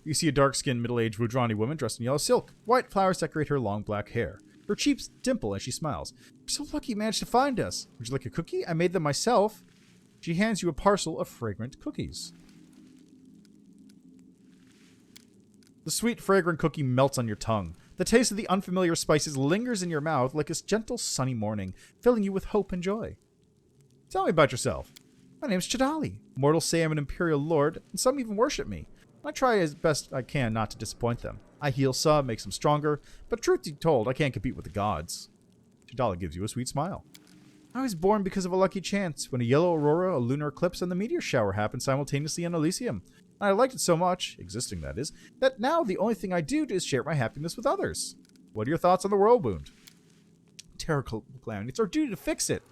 You see a dark-skinned, middle-aged Wudrani woman dressed in yellow silk. White flowers decorate her long black hair. Her cheeks dimple as she smiles. You're so lucky you managed to find us. Would you like a cookie? I made them myself. She hands you a parcel of fragrant cookies. The sweet, fragrant cookie melts on your tongue. The taste of the unfamiliar spices lingers in your mouth like a gentle, sunny morning, filling you with hope and joy. Tell me about yourself. My name's Chidali. Mortals say I'm an Imperial Lord, and some even worship me. I try as best I can not to disappoint them. I heal some, make them stronger, but truth be told, I can't compete with the gods. Chidali gives you a sweet smile. I was born because of a lucky chance, when a yellow aurora, a lunar eclipse, and the meteor shower happened simultaneously in Elysium. And I liked it so much, existing that is, that now the only thing I do is share my happiness with others. What are your thoughts on the world wound? Terrible calamity. It's our duty to fix it.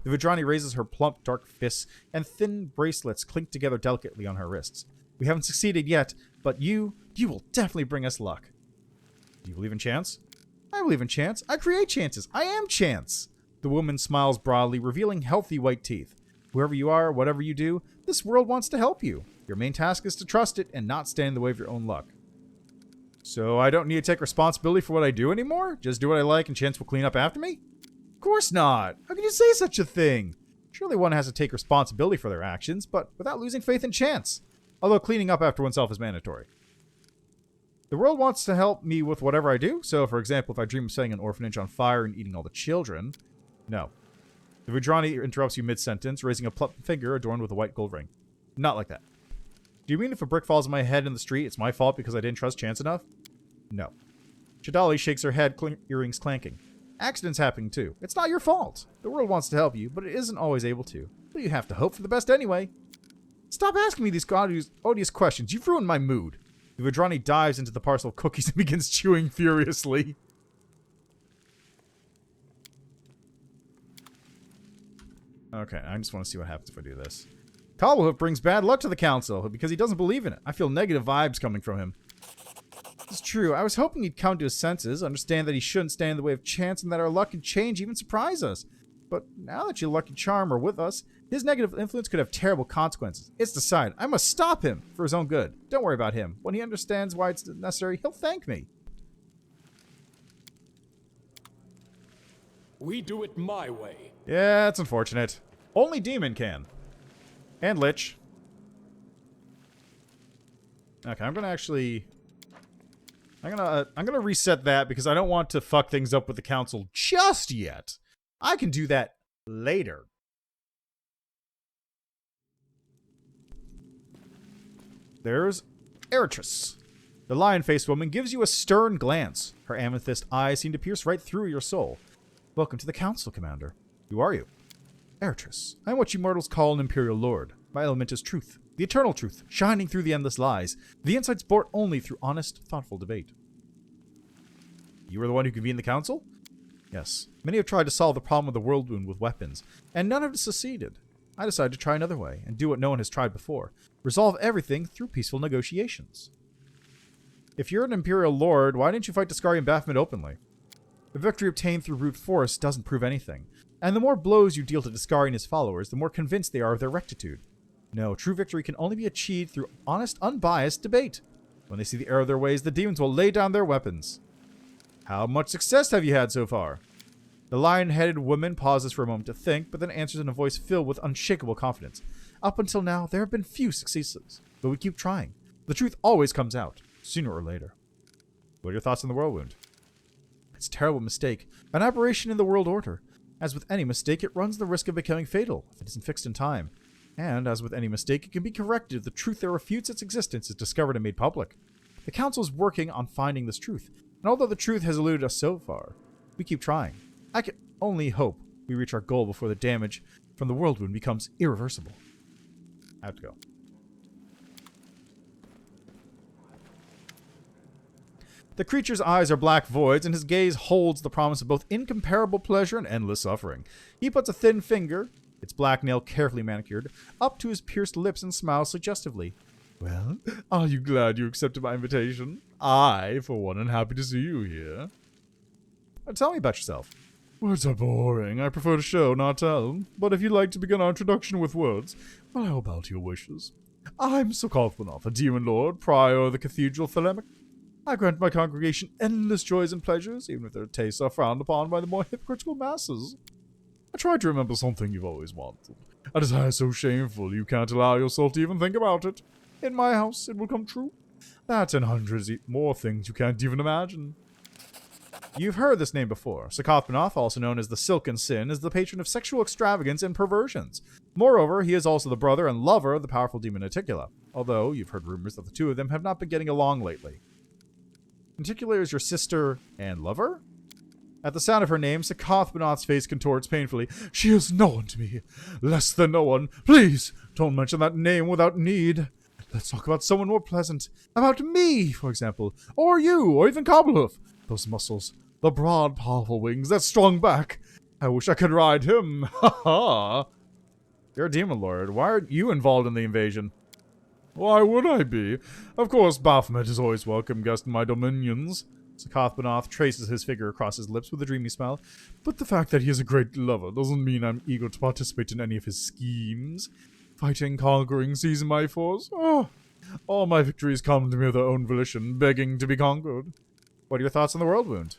The Wudrani raises her plump, dark fists, and thin bracelets clink together delicately on her wrists. We haven't succeeded yet, but you will definitely bring us luck. Do you believe in chance? I believe in chance. I create chances. I am chance. The woman smiles broadly, revealing healthy white teeth. Whoever you are, whatever you do, this world wants to help you. Your main task is to trust it and not stand in the way of your own luck. So I don't need to take responsibility for what I do anymore? Just do what I like and chance will clean up after me? Of course not. How can you say such a thing? Surely one has to take responsibility for their actions, but without losing faith in chance. Although cleaning up after oneself is mandatory. The world wants to help me with whatever I do. So, for example, if I dream of setting an orphanage on fire and eating all the children... No. The Wudrani interrupts you mid-sentence, raising a plump finger adorned with a white gold ring. Not like that. Do you mean if a brick falls on my head in the street, it's my fault because I didn't trust chance enough? No. Chidali shakes her head, earrings clanking. Accidents happen too. It's not your fault. The world wants to help you, but it isn't always able to. But you have to hope for the best anyway. Stop asking me these odious questions. You've ruined my mood. The Wudrani dives into the parcel of cookies and begins chewing furiously. Okay, I just want to see what happens if I do this. Cobblehook brings bad luck to the council because he doesn't believe in it. I feel negative vibes coming from him. It's true. I was hoping he'd come to his senses, understand that he shouldn't stand in the way of chance, and that our luck and change even surprise us. But now that your lucky charm are with us, his negative influence could have terrible consequences. It's decided. I must stop him for his own good. Don't worry about him. When he understands why it's necessary, he'll thank me. We do it my way. Yeah, it's unfortunate. Only Demon can. And Lich. Okay, I'm gonna actually... I'm gonna reset that because I don't want to fuck things up with the council just yet. I can do that later. There's Eritris. The lion-faced woman gives you a stern glance. Her amethyst eyes seem to pierce right through your soul. Welcome to the council, Commander. Who are you? Eritris. I am what you mortals call an Imperial Lord. My element is truth. The eternal truth, shining through the endless lies. The insights born only through honest, thoughtful debate. You were the one who convened the council? Yes. Many have tried to solve the problem of the world wound with weapons, and none have succeeded. I decided to try another way, and do what no one has tried before. Resolve everything through peaceful negotiations. If you're an Imperial Lord, why didn't you fight Discari and Baphomet openly? The victory obtained through brute force doesn't prove anything, and the more blows you deal to Discari and his followers, the more convinced they are of their rectitude. No, true victory can only be achieved through honest, unbiased debate. When they see the error of their ways, the demons will lay down their weapons. How much success have you had so far? The lion-headed woman pauses for a moment to think, but then answers in a voice filled with unshakable confidence. Up until now, there have been few successes, but we keep trying. The truth always comes out, sooner or later. What are your thoughts on the whirlwind? It's a terrible mistake, an aberration in the world order. As with any mistake, it runs the risk of becoming fatal if it isn't fixed in time. And, as with any mistake, it can be corrected if the truth that refutes its existence is discovered and made public. The Council is working on finding this truth, and although the truth has eluded us so far, we keep trying. I can only hope we reach our goal before the damage from the whirlwind becomes irreversible. I have to go. The creature's eyes are black voids, and his gaze holds the promise of both incomparable pleasure and endless suffering. He puts a thin finger, its black nail carefully manicured, up to his pierced lips and smiles suggestively. Well, are you glad you accepted my invitation? I, for one, am happy to see you here. Tell me about yourself. Words are boring. I prefer to show, not tell. But if you'd like to begin our introduction with words, well, I will bow to your wishes. I'm Sokothmanoth, a demon lord, prior of the Cathedral Thelemic. I grant my congregation endless joys and pleasures, even if their tastes are frowned upon by the more hypocritical masses. I try to remember something you've always wanted. A desire so shameful you can't allow yourself to even think about it. In my house, it will come true. That and hundreds more things you can't even imagine. You've heard this name before. Sokothmanoth, also known as the Silken Sin, is the patron of sexual extravagance and perversions. Moreover, he is also the brother and lover of the powerful demon Aticula, although you've heard rumors that the two of them have not been getting along lately. Aticula is your sister and lover? At the sound of her name, Sokothmanoth's face contorts painfully. She is no one to me. Less than no one. Please, don't mention that name without need. Let's talk about someone more pleasant. About me, for example. Or you, or even Cobblepoof. Those muscles. The broad, powerful wings. That strong back. I wish I could ride him. Ha ha. You're a demon lord. Why aren't you involved in the invasion? Why would I be? Of course, Baphomet is always welcome guest in my dominions. Sokothmanoth traces his finger across his lips with a dreamy smile. But the fact that he is a great lover doesn't mean I'm eager to participate in any of his schemes. Fighting, conquering, seizing my force. Oh, all my victories come to me of their own volition, begging to be conquered. What are your thoughts on the world wound?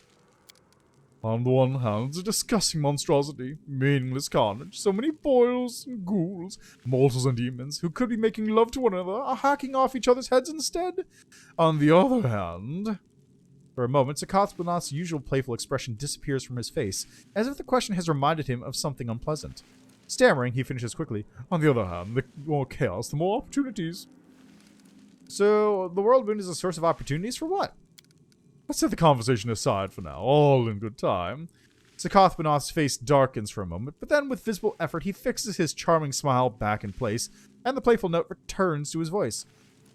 On the one hand, it's a disgusting monstrosity, meaningless carnage, so many boils and ghouls, mortals and demons, who could be making love to one another, are hacking off each other's heads instead. On the other hand... For a moment, Sokothmanoth's usual playful expression disappears from his face, as if the question has reminded him of something unpleasant. Stammering, he finishes quickly. On the other hand, the more chaos, the more opportunities. So, the whirlwind is a source of opportunities for what? Let's set the conversation aside for now, all in good time. Sokothmanoth's face darkens for a moment, but then with visible effort he fixes his charming smile back in place, and the playful note returns to his voice.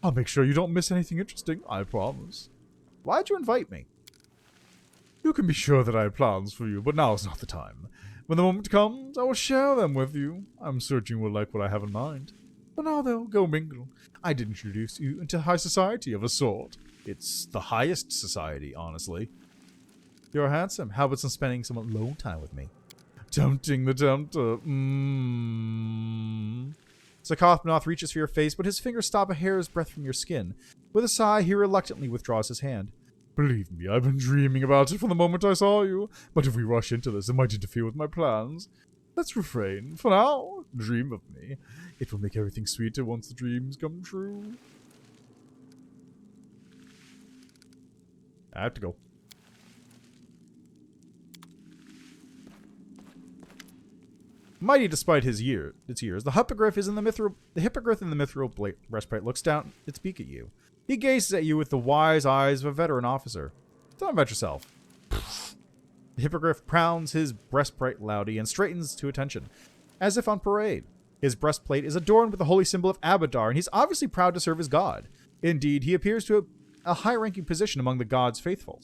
I'll make sure you don't miss anything interesting, I promise. Why'd you invite me? You can be sure that I have plans for you, but now is not the time. When the moment comes, I will share them with you. I'm certain you will like what I have in mind. For now, though, go mingle. I did introduce you into high society of a sort. It's the highest society, honestly. You're handsome. How about some spending some alone time with me? Tempting the tempter. Sokothmanoth reaches for your face, but his fingers stop a hair's breadth from your skin. With a sigh, he reluctantly withdraws his hand. Believe me, I've been dreaming about it from the moment I saw you, but if we rush into this, it might interfere with my plans. Let's refrain. For now, dream of me. It will make everything sweeter once the dreams come true. I have to go. Mighty despite its years, the hippogriff in the mithril breastplate looks down its beak at you. He gazes at you with the wise eyes of a veteran officer. Tell me about yourself. The hippogriff pounds his breastplate loudly and straightens to attention, as if on parade. His breastplate is adorned with the holy symbol of Abadar, and he's obviously proud to serve his god. Indeed, he appears to have a high-ranking position among the god's faithful.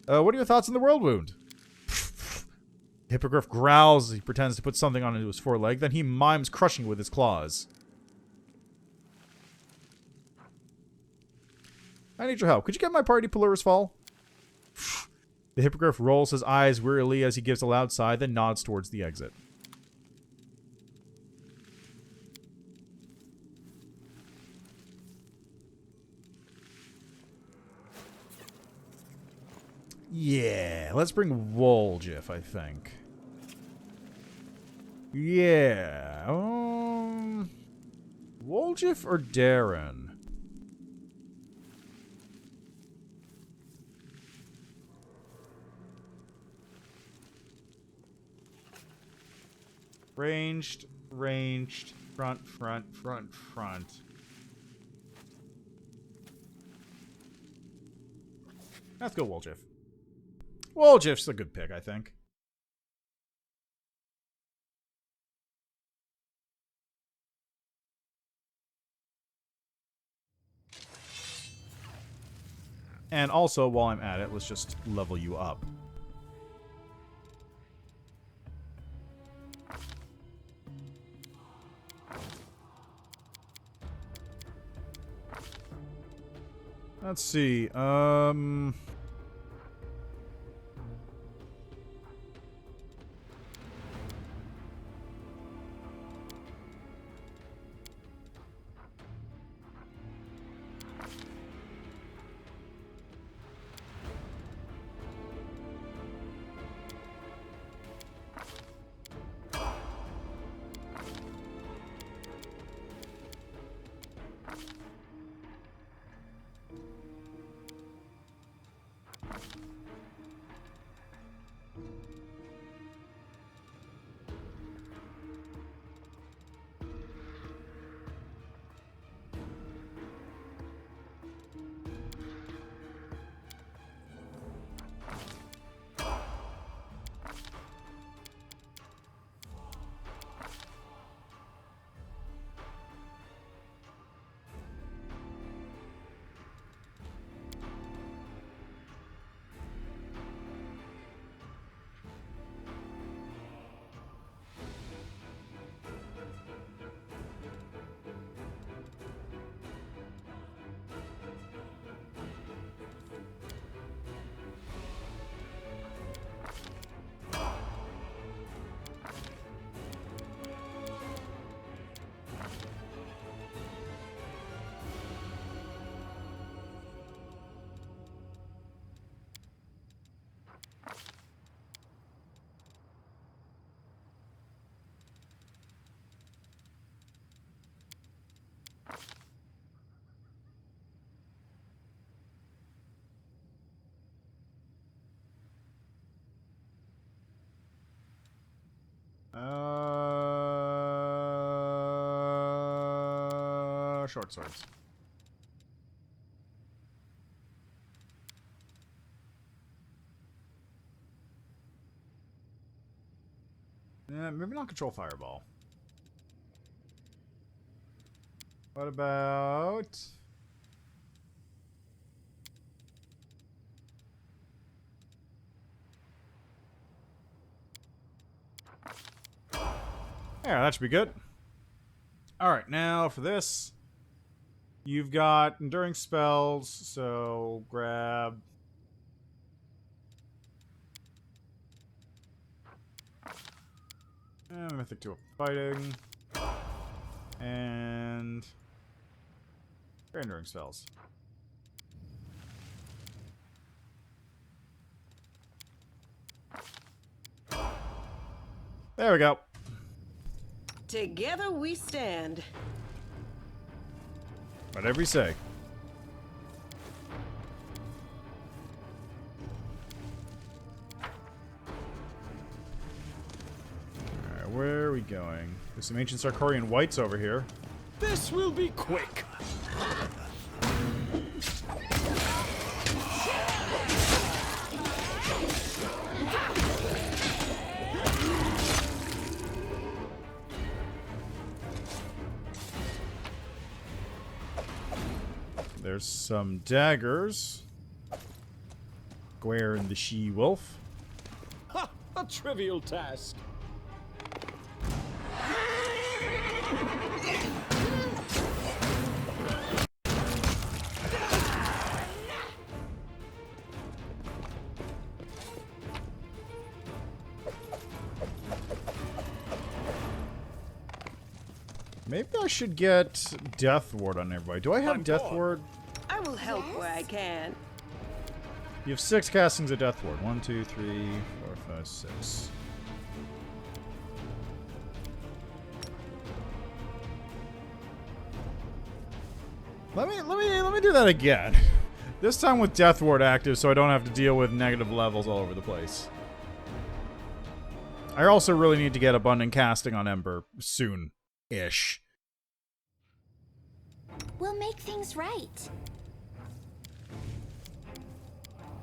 What are your thoughts on the world wound? The hippogriff growls as he pretends to put something onto his foreleg, then he mimes crushing it with his claws. I need your help. Could you get my party Pulura's Fall? The hippogriff rolls his eyes wearily as he gives a loud sigh, then nods towards the exit. Yeah, let's bring Woljif, I think. Yeah, Woljif or Darren? Ranged, ranged, front, front, front, front. Let's go Woljif. Woljif's a good pick, I think. And also, while I'm at it, let's just level you up. Let's see. Short swords. Maybe not control fireball. What about... Yeah, that should be good. Alright, now for this. You've got enduring spells, so grab... And Mythic 2 of Fighting. And... enduring spells. There we go. Together we stand. Whatever you say. Alright, where are we going? There's some ancient Sarkorian whites over here. This will be quick. There's some daggers. Gware and the she-wolf. Ha! A trivial task. Maybe I should get Death Ward on everybody. Do I have Death Ward? I will help where I can. You have 6 castings of Death Ward. 1, 2, 3, 4, 5, 6. Let me do that again. This time with Death Ward active, so I don't have to deal with negative levels all over the place. I also really need to get abundant casting on Ember soon-ish. We'll make things right.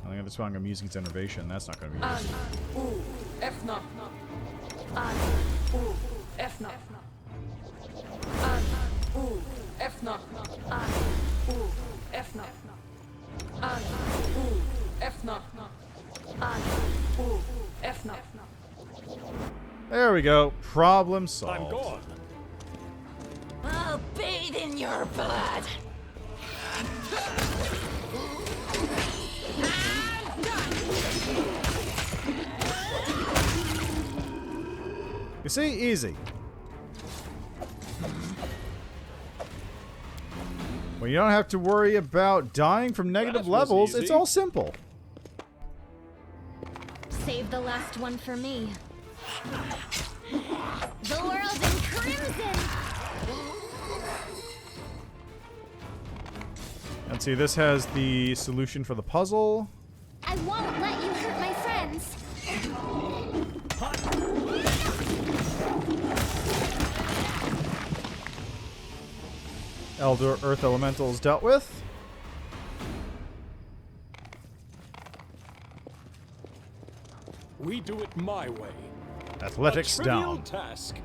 I think that's why I'm using its innervation. That's not going to be used. There we go. Problem solved. I'm gone. I'll bathe in your blood. You see? Easy. Well, you don't have to worry about dying from negative That was levels. It's easy. all simple. Save the last one for me. The world in crimson! And see, this has the solution for the puzzle. I won't let you hurt my friends. Elder Earth Elementals dealt with. We do it my way. Athletics A trivial down. task.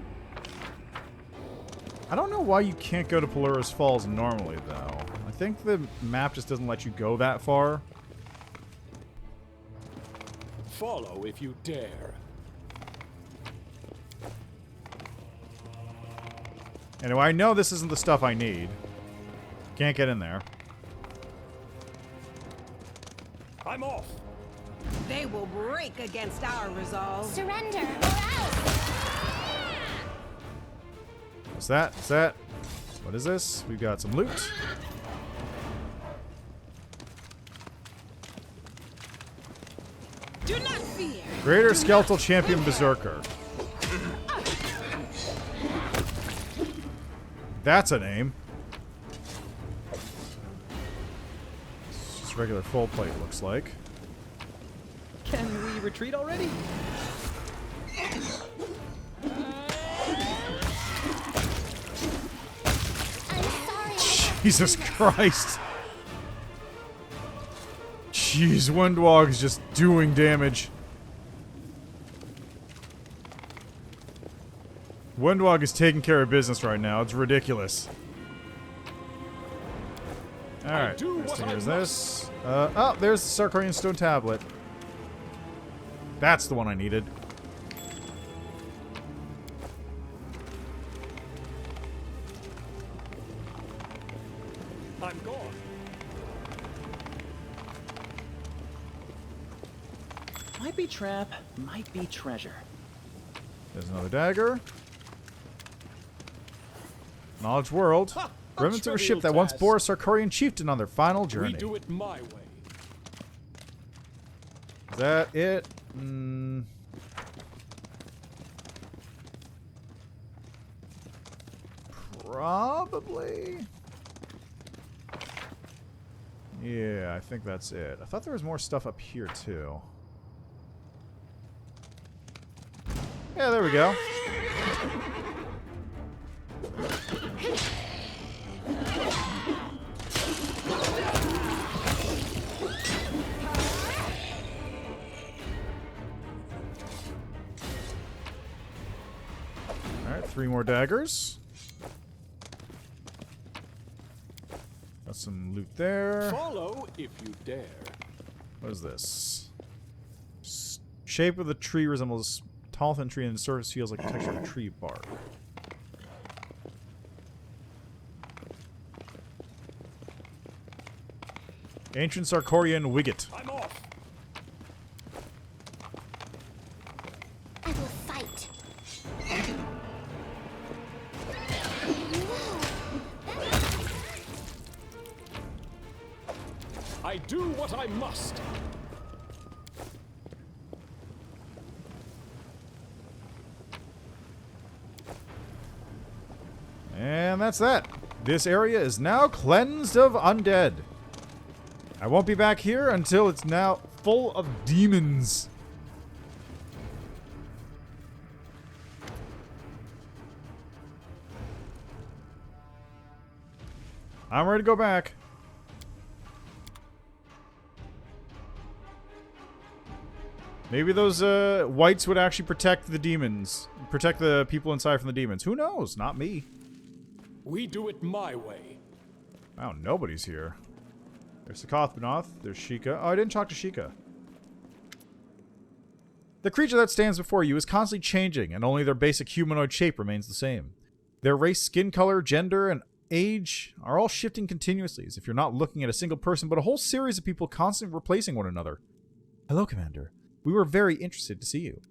I don't know why you can't go to Pulura's Falls normally, though. I think the map just doesn't let you go that far. Follow if you dare. Anyway, I know this isn't the stuff I need. Can't get in there. I'm off. They will break against our resolve. Surrender or else! What's that? What's that? What is this? We've got some loot. Do not fear. Greater Skeletal Champion Berserker. That's a name. It's just regular full plate, looks like. Can we retreat already? I'm sorry. Jesus Christ. Jeez, Windwog's just doing damage. Windwog is taking care of business right now. It's ridiculous. Alright, here's this. Oh, there's the Sarkorian Stone Tablet. That's the one I needed. I'm gone. Might be trap, might be treasure. There's another dagger. Knowledge World. Ha! Remnants of a ship trivial that once task. bore a Sarkorian chieftain on their final We journey. do it my way. Is that it? Probably. Yeah, I think that's it. I thought there was more stuff up here, too. Yeah, there we go. Alright, 3 more daggers. Got some loot there. Follow if you dare. What is this? Shape of the tree resembles tall thin tree and the surface feels like the texture of tree bark. Ancient Sarkorian Wicket. I'm off. I will fight. I do what I must. And that's that. This area is now cleansed of undead. I won't be back here until it's now full of demons. I'm ready to go back. Maybe those whites would actually protect the demons. Protect the people inside from the demons. Who knows? Not me. We do it my way. Wow, nobody's here. There's Sakothbanoth. There's Sheikah. Oh, I didn't talk to Sheikah. The creature that stands before you is constantly changing, and only their basic humanoid shape remains the same. Their race, skin color, gender, and age are all shifting continuously, as if you're not looking at a single person, but a whole series of people constantly replacing one another. Hello, Commander. We were very interested to see you.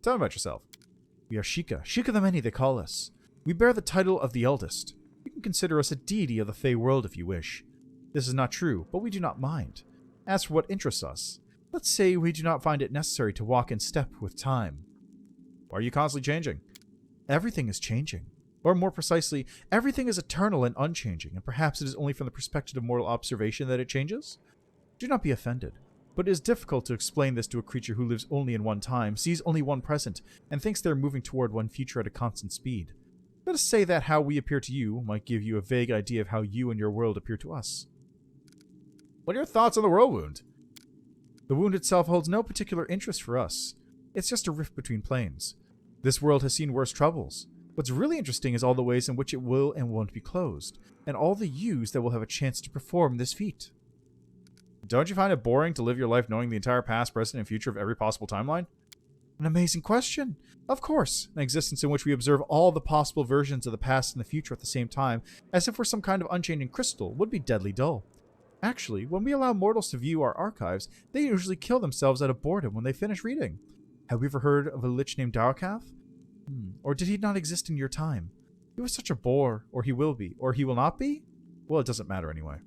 Tell me about yourself. We are Sheikah. Sheikah the Many, they call us. We bear the title of the Eldest. You can consider us a deity of the Fey world if you wish. This is not true, but we do not mind. As for what interests us, let's say we do not find it necessary to walk in step with time. Why are you constantly changing? Everything is changing. Or more precisely, everything is eternal and unchanging, and perhaps it is only from the perspective of mortal observation that it changes? Do not be offended. But it is difficult to explain this to a creature who lives only in one time, sees only one present, and thinks they are moving toward one future at a constant speed. Let us say that how we appear to you might give you a vague idea of how you and your world appear to us. What are your thoughts on the world wound? The wound itself holds no particular interest for us. It's just a rift between planes. This world has seen worse troubles. What's really interesting is all the ways in which it will and won't be closed, and all the yous that will have a chance to perform this feat. Don't you find it boring to live your life knowing the entire past, present, and future of every possible timeline? An amazing question. Of course, an existence in which we observe all the possible versions of the past and the future at the same time, as if we're some kind of unchanging crystal, would be deadly dull. Actually, when we allow mortals to view our archives, they usually kill themselves out of boredom when they finish reading. Have we ever heard of a lich named Owlcat? Or did he not exist in your time? He was such a bore, or he will be, or he will not be? Well, it doesn't matter anyway.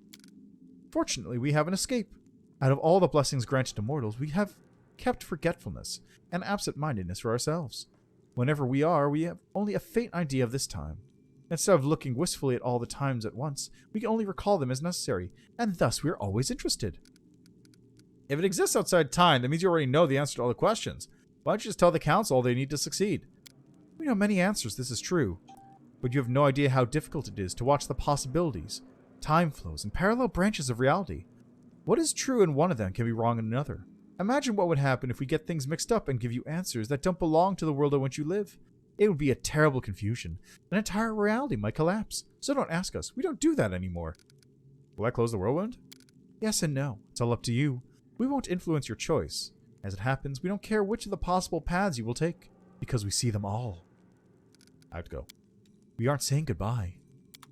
Fortunately, we have an escape. Out of all the blessings granted to mortals, we have kept forgetfulness and absent-mindedness for ourselves. Whenever we have only a faint idea of this time. Instead of looking wistfully at all the times at once, we can only recall them as necessary, and thus we are always interested. If it exists outside time, that means you already know the answer to all the questions. Why don't you just tell the council all they need to succeed? We know many answers, this is true. But you have no idea how difficult it is to watch the possibilities, time flows, and parallel branches of reality. What is true in one of them can be wrong in another. Imagine what would happen if we get things mixed up and give you answers that don't belong to the world in which you live. It would be a terrible confusion. An entire reality might collapse. So don't ask us. We don't do that anymore. Will that close the whirlwind? Yes and no. It's all up to you. We won't influence your choice. As it happens, we don't care which of the possible paths you will take, because we see them all. I have to go. We aren't saying goodbye.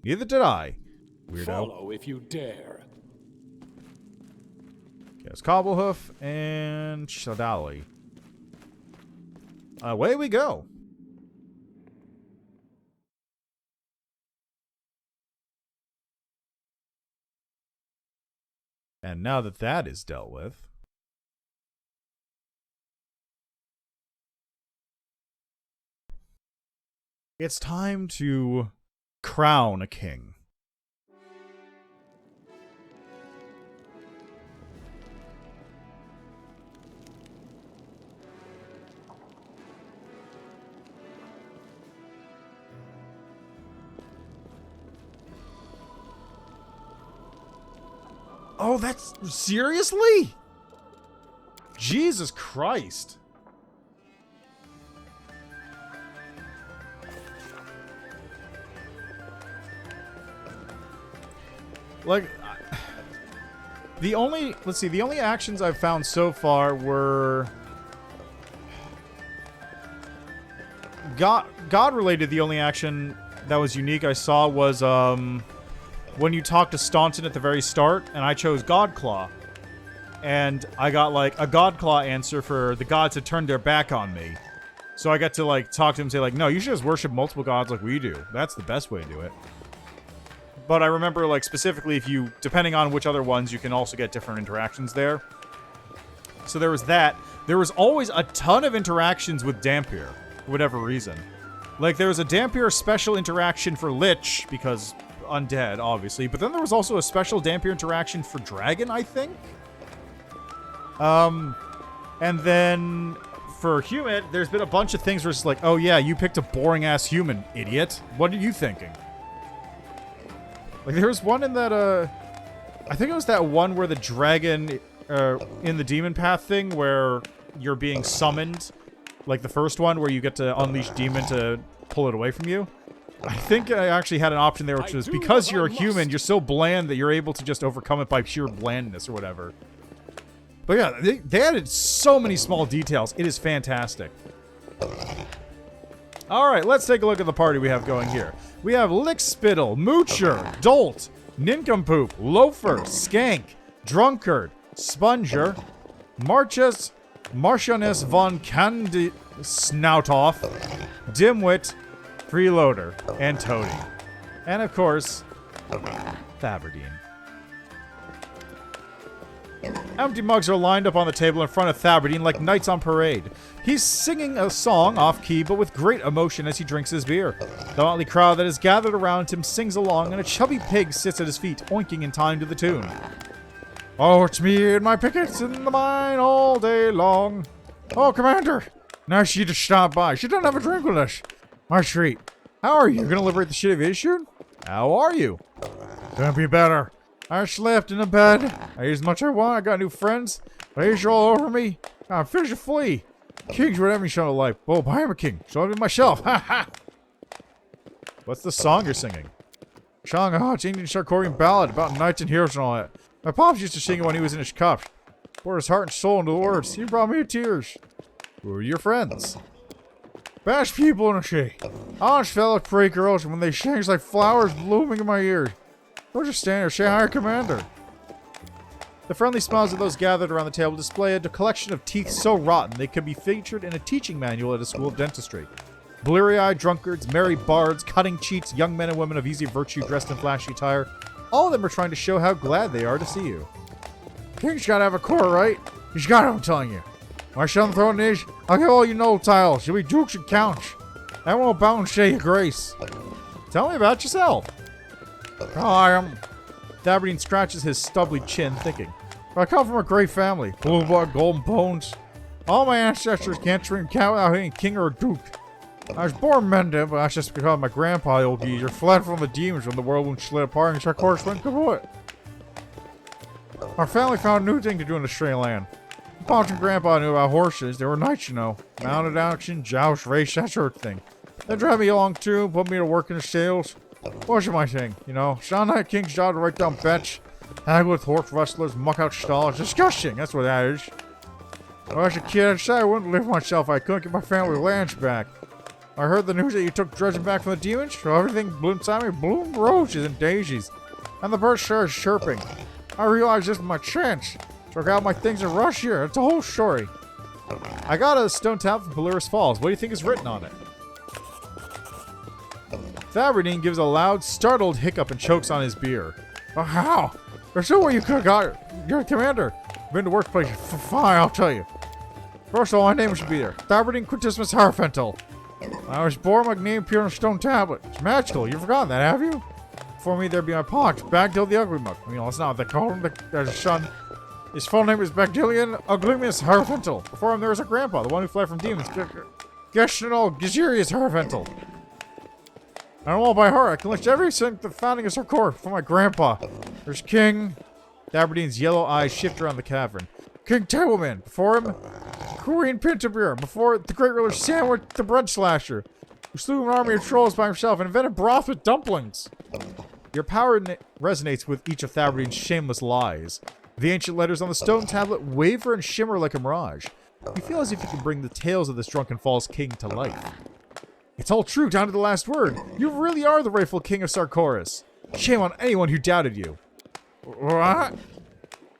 Neither did I. Weirdo. Follow if you dare. Yes, Cobblehoof and Shadali. Away we go. And now that that is dealt with, it's time to crown a king. Oh, that's... seriously? Jesus Christ. Like, the only... let's see, the only actions I've found so far were... God-related, the only action that was unique I saw was, when you talk to Staunton at the very start, and I chose Godclaw. And I got, like, a Godclaw answer for the gods had turned their back on me. So I got to, like, talk to him and say, like, no, you should just worship multiple gods like we do. That's the best way to do it. But I remember, like, specifically if you, depending on which other ones, you can also get different interactions there. So there was that. There was always a ton of interactions with Dampier, for whatever reason. Like, there was a Dampier special interaction for Lich, because undead, obviously. But then there was also a special Dampier interaction for Dragon, I think? And then for human, there's been a bunch of things where it's like, oh yeah, you picked a boring-ass human, idiot. What are you thinking? Like, there was one in that, I think it was that one where the dragon, in the demon path thing, where you're being summoned. Like the first one, where you get to unleash demon to pull it away from you. I think I actually had an option there, which was because you're a human, you're so bland that you're able to just overcome it by pure blandness or whatever. But yeah, they added so many small details. It is fantastic. Alright, let's take a look at the party we have going here. We have Lickspittle, Moocher, Dolt, Nincompoop, Loafer, Skank, Drunkard, Sponger, Marchioness von Candy Snoutoff, Dimwit, Freeloader, and Toady. And of course, Thaberdine. Empty mugs are lined up on the table in front of Thaberdine like knights on parade. He's singing a song off-key, but with great emotion as he drinks his beer. The motley crowd that is gathered around him sings along, and a chubby pig sits at his feet, oinking in time to the tune. Oh, it's me and my pickets in the mine all day long. Oh, Commander! Nice you to stop by. She doesn't have a drink with us. My treat. How are you? Gonna liberate the shit of issue? How are you? Gonna be better. I slept in a bed. I ate as much as I want. I got new friends. Ladies are all over me. I'm fit as a flea. Kings would have me show life. Oh, I am a king. So I am myself. Ha ha! What's the song you're singing? Song, it's Indian Sharkorian ballad about knights and heroes and all that. My pops used to sing it when he was in his cups. Poured his heart and soul into the words. He brought me to tears. Who are your friends? Best people in a shade. Honest fellow pretty girls, and when they sing, it's like flowers blooming in my ears. Don't just stand there, say hi, Commander. The friendly smiles of those gathered around the table display a collection of teeth so rotten they could be featured in a teaching manual at a school of dentistry. Bleary-eyed drunkards, merry bards, cutting cheats, young men and women of easy virtue dressed in flashy attire. All of them are trying to show how glad they are to see you. King's gotta have a core, right? He's got it, I'm telling you. My son throwing is, I'll give all you know tiles. You'll be dukes and counts. I won't bow and say your grace. Tell me about yourself. I am. Thaberdine scratches his stubbly chin, thinking. I come from a great family. Blue blood, golden bones. All my ancestors can't drink count without hitting king or a duke. I was born Mended, but that's just because my grandpa, the old geezer, fled from the demons when the world went split apart and our course went kaput. Our family found a new thing to do in the strange land. Pops and Grandpa knew about horses. They were knights, you know. Mounted action, joust, race, that sort of thing. They drive me along too, put me to work in the sales. What's my thing, you know? Sound like King's job to write down bets, haggle with horse rustlers, muck out stalls. Disgusting, that's what that is. When I was a kid, I'd say I wouldn't live myself if I couldn't get my family lands back. I heard the news that you took dredging back from the demons, so everything bloomed inside me, bloomed roses and daisies. And the birds started chirping. I realized this was my chance. Took out my things and rushed here. It's a whole story. I got a stone tablet from Pulura's Falls. What do you think is written on it? Thaberdine gives a loud, startled hiccup and chokes on his beer. Oh, how? There's no way you could have got it. You're a commander. Been to workplace. Fine, I'll tell you. First of all, my name should be there. Thaberdine Quintismus Harfentel. I was born, my name appeared on a stone tablet. It's magical. You've forgotten that, have you? Before me, there'd be my pox, Bagdil the Ugly Muck. You know, that's not what they call him. There's a son. His full name is Bagdilian Uglimus Harfentel. Before him, there was a grandpa, the one who fled from demons. Gestional Gazirius Harfentel. I know all by heart. I can list every single the founding of Sarkor for my grandpa. There's King. Thaberdine's yellow eyes shift around the cavern. King Tableman. Before him, Queen Pintabir. Before the great ruler Sandwich the Bread Slasher, who slew an army of trolls by himself and invented broth with dumplings. Your power resonates with each of Thaberdine's shameless lies. The ancient letters on the stone tablet waver and shimmer like a mirage. You feel as if you can bring the tales of this drunken false king to life. It's all true, down to the last word. You really are the rightful king of Sarkoris. Shame on anyone who doubted you. What?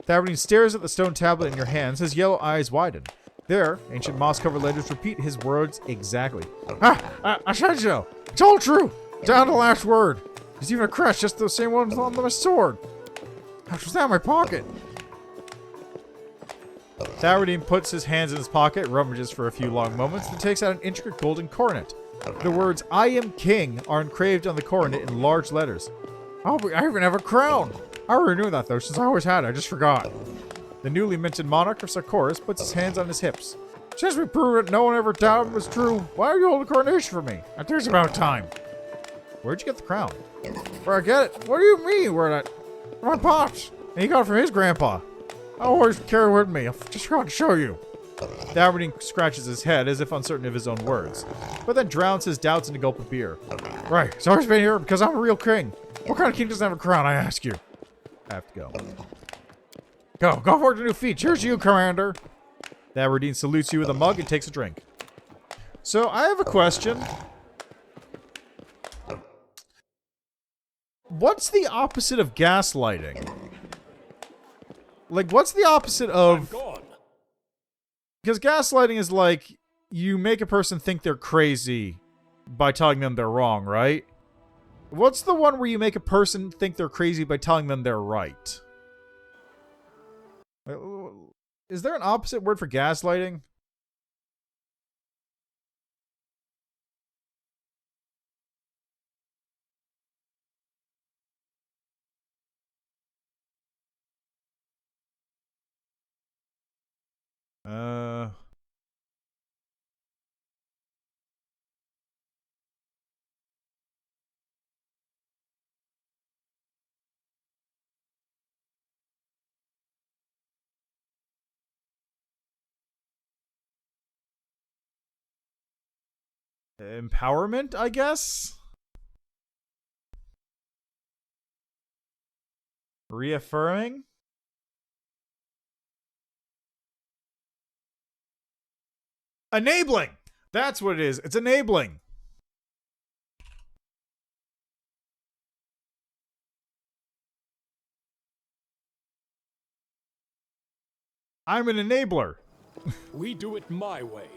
Thaberdine stares at the stone tablet in your hands, his yellow eyes widen. There, ancient moss-covered letters repeat his words exactly. I said so. It's all true, down to the last word. There's even a crest, just the same one on my sword. How was that in my pocket? Thaberdine puts his hands in his pocket, rummages for a few long moments, then takes out an intricate golden coronet. The words, I am king, are engraved on the coronet in large letters. I even have a crown! I already knew that, though, since I always had it. I just forgot. The newly minted monarch of Sarkoris puts his hands on his hips. Since we proved it, no one ever doubted it was true. Why are you holding a coronation for me? I think it's about time. Where'd you get the crown? Where I get it? What do you mean? Where that? My pops. And he got it from his grandpa. I always carry it with me. I just forgot to show you. Thaberdine scratches his head as if uncertain of his own words, but then drowns his doubts in a gulp of beer. Right, so I've been here because I'm a real king. What kind of king doesn't have a crown, I ask you? I have to go. Go forward to new feet. Cheers to you, Commander. Thaberdine salutes you with a mug and takes a drink. So, I have a question. What's the opposite of gaslighting? Like, what's the opposite of... Because gaslighting is like, you make a person think they're crazy by telling them they're wrong, right? What's the one where you make a person think they're crazy by telling them they're right? Is there an opposite word for gaslighting? Empowerment, I guess? Reaffirming? Enabling! That's what it is. It's enabling. I'm an enabler. We do it my way.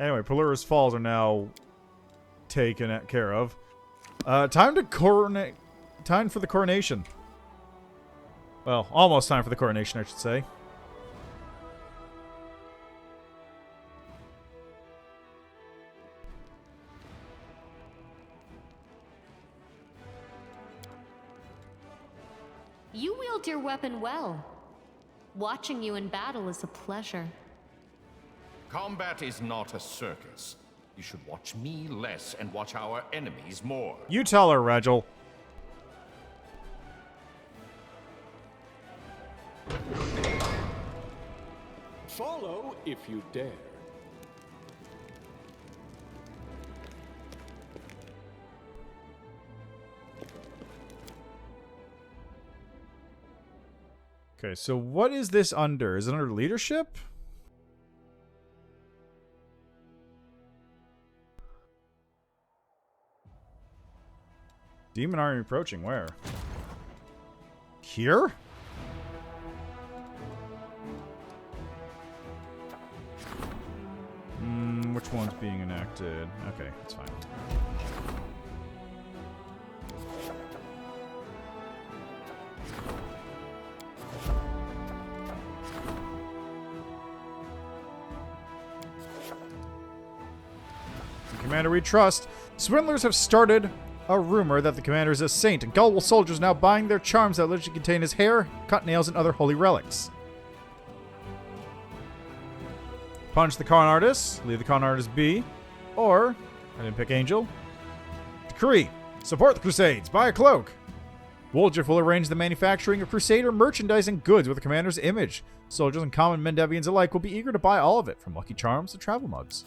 Anyway, Pulura's falls are now taken care of. Time to coronate. Time for the coronation. Well, almost time for the coronation, I should say. You wield your weapon well. Watching you in battle is a pleasure. Combat is not a circus. You should watch me less and watch our enemies more. You tell her, Regil. Follow if you dare. Okay, so what is this under? Is it under leadership? Demon army approaching, where? Here? Which one's being enacted? Okay, that's fine. Commander, we trust. Swindlers have started a rumor that the commander is a saint, and gullible soldiers now buying their charms that allegedly contain his hair, cut nails, and other holy relics. Punch the con artist, leave the con artist be, or, I didn't pick Angel. Decree, support the Crusades, buy a cloak. Woljif will arrange the manufacturing of Crusader merchandise and goods with the commander's image. Soldiers and common Mendevians alike will be eager to buy all of it, from lucky charms to travel mugs.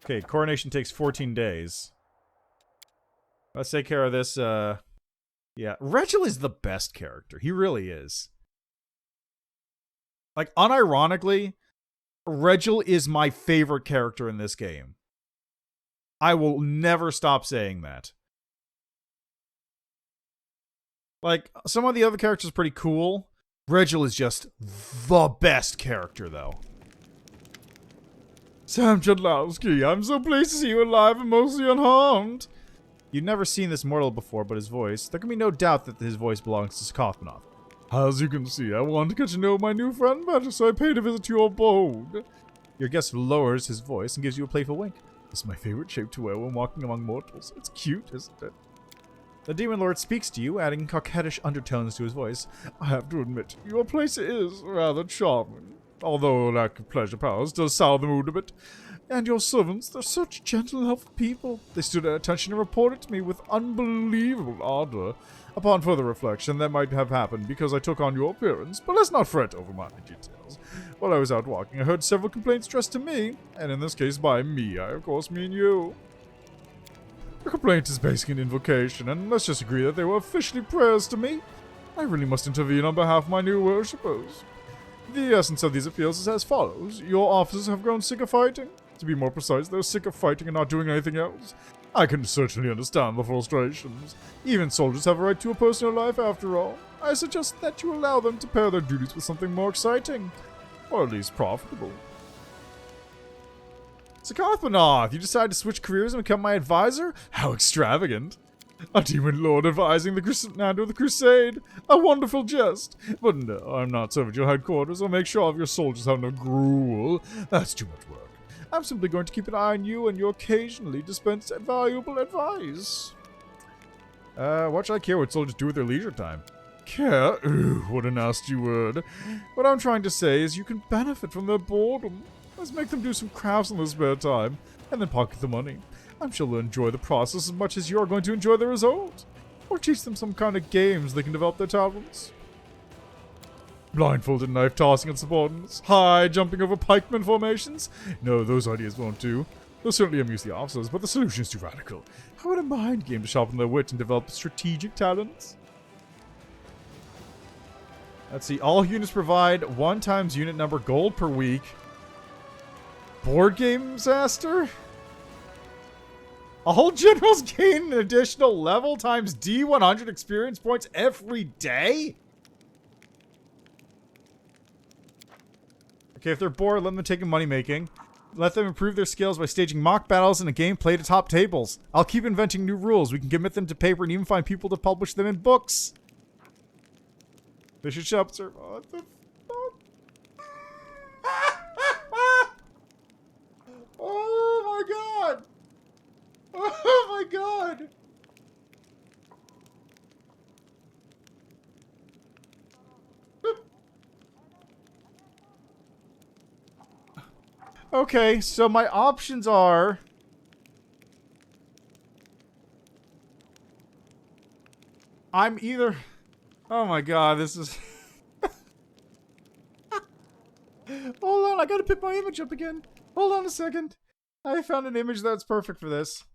Okay, coronation takes 14 days. Let's take care of this, yeah. Regil is the best character. He really is. Like, unironically, Regil is my favorite character in this game. I will never stop saying that. Like, some of the other characters are pretty cool. Regil is just the best character, though. Sam Jodlowski, I'm so pleased to see you alive and mostly unharmed. You've never seen this mortal before, but his voice, there can be no doubt that his voice belongs to Skothmanov. As you can see, I wanted to get to know my new friend better, so I paid a visit to your abode. Your guest lowers his voice and gives you a playful wink. This is my favorite shape to wear when walking among mortals. It's cute, isn't it? The Demon Lord speaks to you, adding coquettish undertones to his voice. I have to admit, your place is rather charming. although a lack of pleasure powers does sour the mood a bit. And your servants, they're such gentle and helpful people. They stood at attention and reported to me with unbelievable ardor. Upon further reflection, that might have happened because I took on your appearance, but let's not fret over minor details. While I was out walking, I heard several complaints addressed to me, and in this case by me, I of course mean you. A complaint is basically an invocation, and let's just agree that they were officially prayers to me. I really must intervene on behalf of my new worshippers. The essence of these appeals is as follows. Your officers have grown sick of fighting. To be more precise, they're sick of fighting and not doing anything else. I can certainly understand the frustrations. Even soldiers have a right to a personal life after all. I suggest that you allow them to pair their duties with something more exciting. Or at least profitable. Sakarthpanath, you decided to switch careers and become my advisor? How extravagant. A demon lord advising the Commander of the Crusade. A wonderful jest. But no, I'm not serving your headquarters. I'll make sure all of your soldiers have no gruel. That's too much work. I'm simply going to keep an eye on you and you occasionally dispense valuable advice. What should I care what soldiers do with their leisure time? Care? Ooh, what a nasty word. What I'm trying to say is you can benefit from their boredom. Let's make them do some crafts in their spare time, and then pocket the money. I'm sure they'll enjoy the process as much as you're going to enjoy the result. Or teach them some kind of games they can develop their talents. Blindfolded knife tossing and subordinates. High jumping over pikeman formations. No, those ideas won't do. They'll certainly amuse the officers, but the solution is too radical. How would a mind game to sharpen their wit and develop strategic talents? Let's see. All units provide 1 times unit number gold per week. Board game disaster? All generals gain an additional level times D100 experience points every day? Okay, if they're bored, let them take in money making. Let them improve their skills by staging mock battles in a game played atop tables. I'll keep inventing new rules. We can commit them to paper and even find people to publish them in books. They should shop, sir. What the fuck? Oh my god! Oh my god! Okay, so my options are... I'm either... Oh my god, this is... Hold on, I gotta pick my image up again. Hold on a second. I found an image that's perfect for this.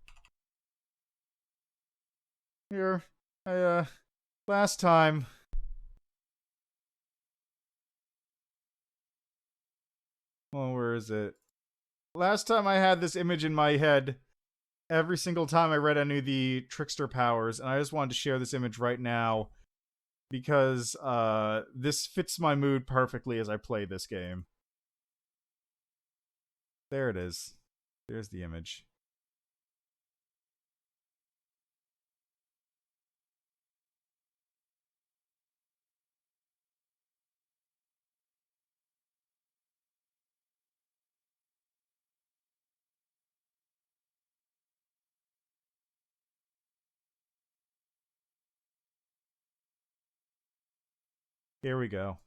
Here. Last time... Oh, where is it? Last time I had this image in my head every single time I read any of the trickster powers, and I just wanted to share this image right now because this fits my mood perfectly as I play this game. There it is. There's the image. Here we go.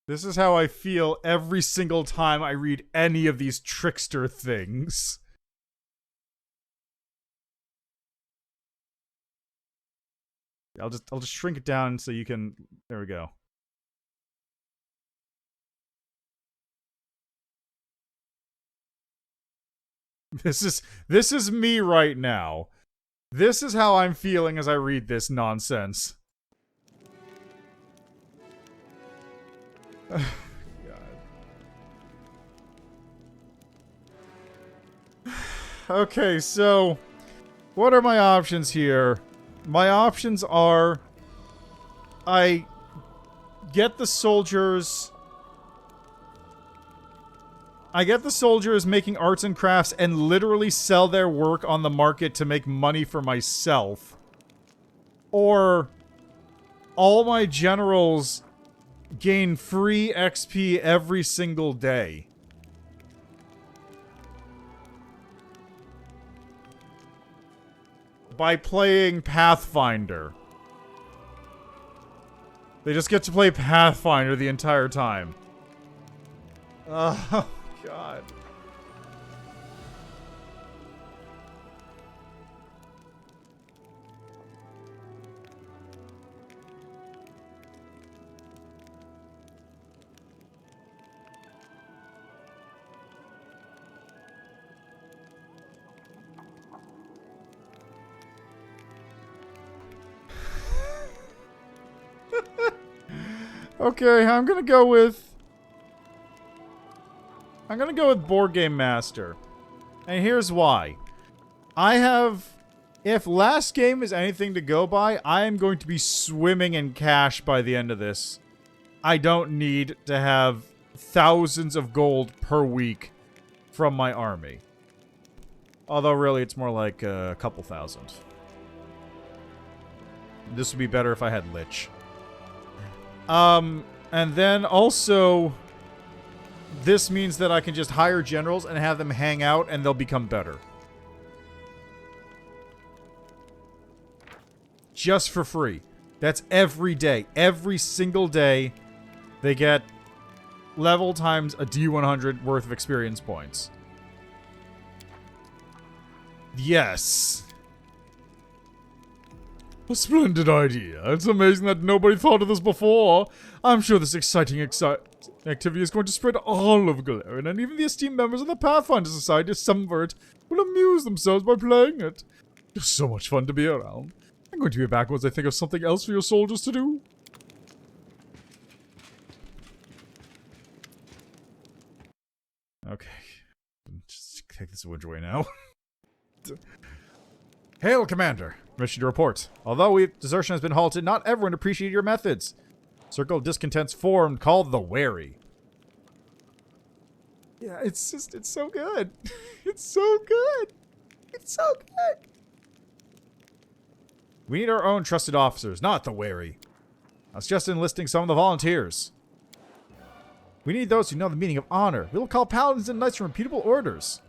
This is how I feel every single time I read any of these trickster things. I'll just shrink it down so you can... There we go. This is me right now. This is how I'm feeling as I read this nonsense. God. Okay, so what are my options here? My options are I get the soldiers making arts and crafts and literally sell their work on the market to make money for myself. Or all my generals gain free XP every single day. By playing Pathfinder. They just get to play Pathfinder the entire time. Oh, God. Okay, I'm gonna go with Board Game Master. And here's why. If last game is anything to go by, I am going to be swimming in cash by the end of this. I don't need to have thousands of gold per week from my army. Although really it's more like a couple thousand. This would be better if I had Lich. And then also, this means that I can just hire generals and have them hang out and they'll become better. Just for free. That's every day. Every single day, they get level times a D100 worth of experience points. Yes. A splendid idea. It's amazing that nobody thought of this before. I'm sure this exciting activity is going to spread all over Galarian, and even the esteemed members of the Pathfinder Society somewhere will amuse themselves by playing it. It's so much fun to be around. I'm going to be back once I think of something else for your soldiers to do. Okay. Just take this away now. Hail, Commander. Mission to report. Although desertion has been halted, not everyone appreciated your methods. Circle of discontents formed, called the Wary. Yeah, it's so good. It's so good. It's so good. We need our own trusted officers, not the Wary. I suggest enlisting some of the volunteers. We need those who know the meaning of honor. We will call paladins and knights from reputable orders.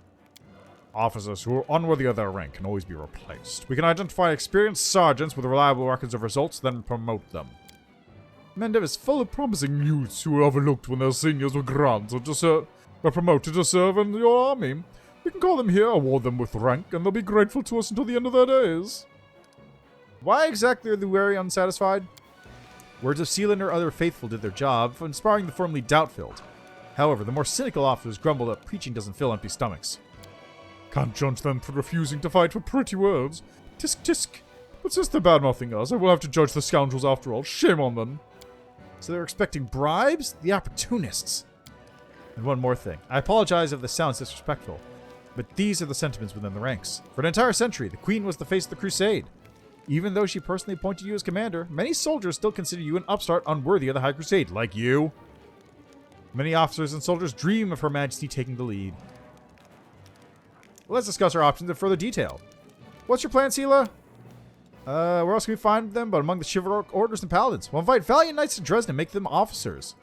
Officers who are unworthy of their rank can always be replaced. We can identify experienced sergeants with reliable records of results, then promote them. Mendev is full of promising youths who were overlooked when their seniors were promoted to serve in your army. We can call them here, award them with rank, and they'll be grateful to us until the end of their days. Why exactly are the Wary unsatisfied? Words of Sealand or other faithful did their job, for inspiring the formerly doubt-filled. However, the more cynical officers grumble that preaching doesn't fill empty stomachs. Can't judge them for refusing to fight for pretty words. Tisk tisk. But since they're bad-mouthing us, I will have to judge the scoundrels after all. Shame on them. So they're expecting bribes? The opportunists. And one more thing. I apologize if this sounds disrespectful, but these are the sentiments within the ranks. For an entire century, the Queen was the face of the Crusade. Even though she personally appointed you as commander, many soldiers still consider you an upstart unworthy of the High Crusade, like you. Many officers and soldiers dream of Her Majesty taking the lead. Let's discuss our options in further detail. What's your plan, Sela? Where else can we find them but among the chivalric orders and paladins? We'll invite valiant knights to Dresden and make them officers.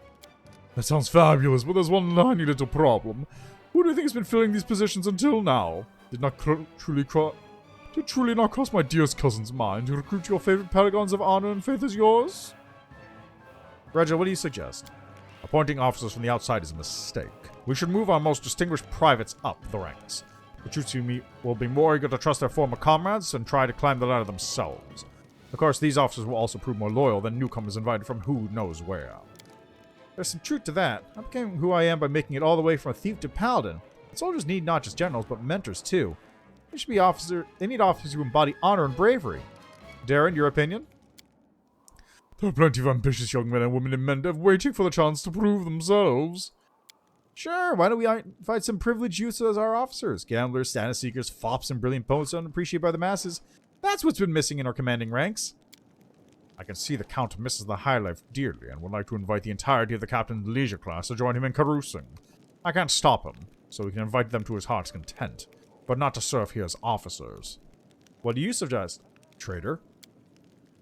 That sounds fabulous, but there's one tiny little problem. Who do you think has been filling these positions until now? Did truly not cross my dearest cousin's mind to recruit your favorite paragons of honor and faith as yours? Reggie, what do you suggest? Appointing officers from the outside is a mistake. We should move our most distinguished privates up the ranks. The troops will be more eager to trust their former comrades and try to climb the ladder themselves. Of course, these officers will also prove more loyal than newcomers invited from who knows where. There's some truth to that. I became who I am by making it all the way from a thief to paladin. But soldiers need not just generals, but mentors too. They need officers who embody honor and bravery. Darren, your opinion? There are plenty of ambitious young men and women in Mendev waiting for the chance to prove themselves. Sure, why don't we invite some privileged youths as our officers? Gamblers, status seekers, fops, and brilliant poets unappreciated by the masses. That's what's been missing in our commanding ranks. I can see the Count misses the high life dearly and would like to invite the entirety of the Captain's leisure class to join him in carousing. I can't stop him, so we can invite them to his heart's content, but not to serve here as officers. What do you suggest, traitor?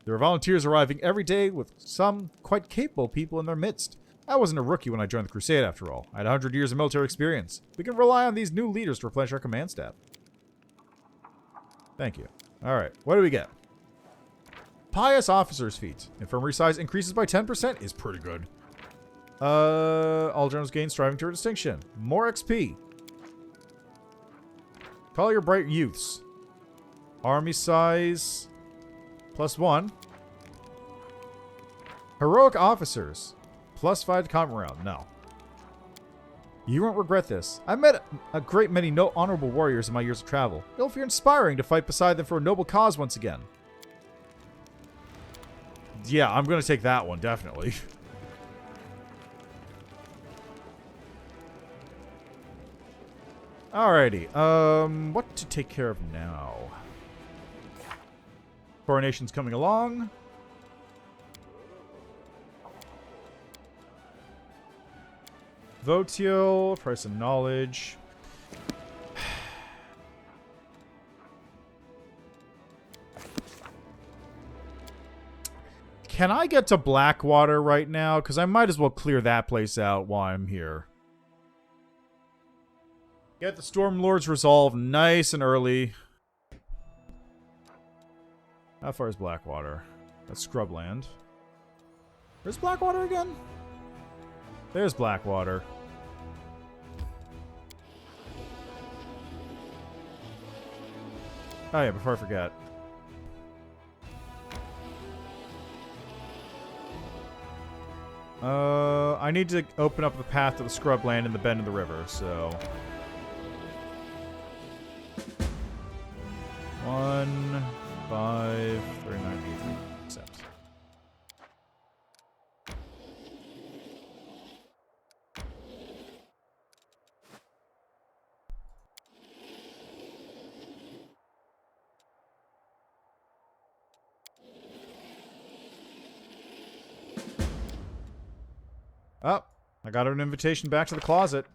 There are volunteers arriving every day with some quite capable people in their midst. I wasn't a rookie when I joined the Crusade, after all. I had 100 years of military experience. We can rely on these new leaders to replenish our command staff. Thank you. Alright, what do we get? Pious Officer's Feat. Infirmary size increases by 10% is pretty good. All generals gain striving toward distinction. More XP. Call your bright youths. Army size +1. Heroic officers +5 to combat round. No. You won't regret this. I met a great many honorable warriors in my years of travel. It'll feel inspiring to fight beside them for a noble cause once again. Yeah, I'm going to take that one, definitely. Alrighty, what to take care of now? Coronation's coming along. Votiel, price of knowledge. Can I get to Blackwater right now? Because I might as well clear that place out while I'm here. Get the Stormlord's Resolve nice and early. How far is Blackwater? That's Scrubland. Where's Blackwater again? There's Blackwater. Oh yeah, before I forget. I need to open up the path to the Scrubland and the bend of the river, so... 1, 5, 39, 83, accept. Oh, I got an invitation back to the closet.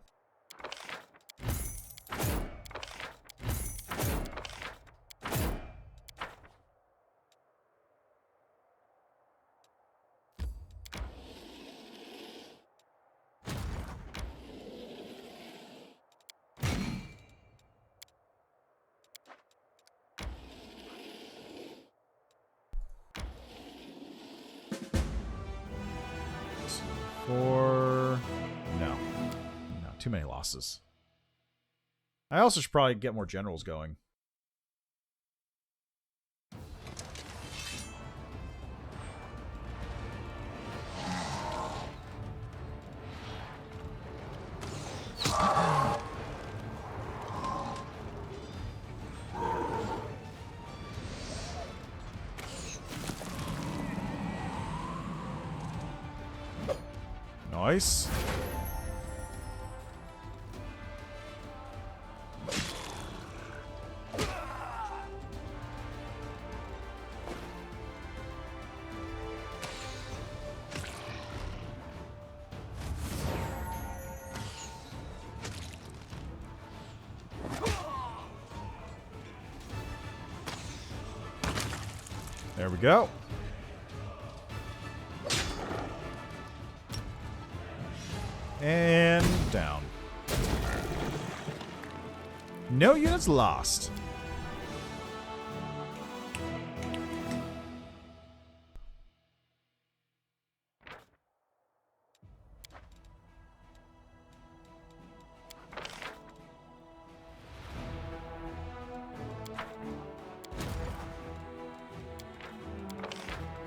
Too many losses. I also should probably get more generals going. Nice. There we go. And down. No units lost.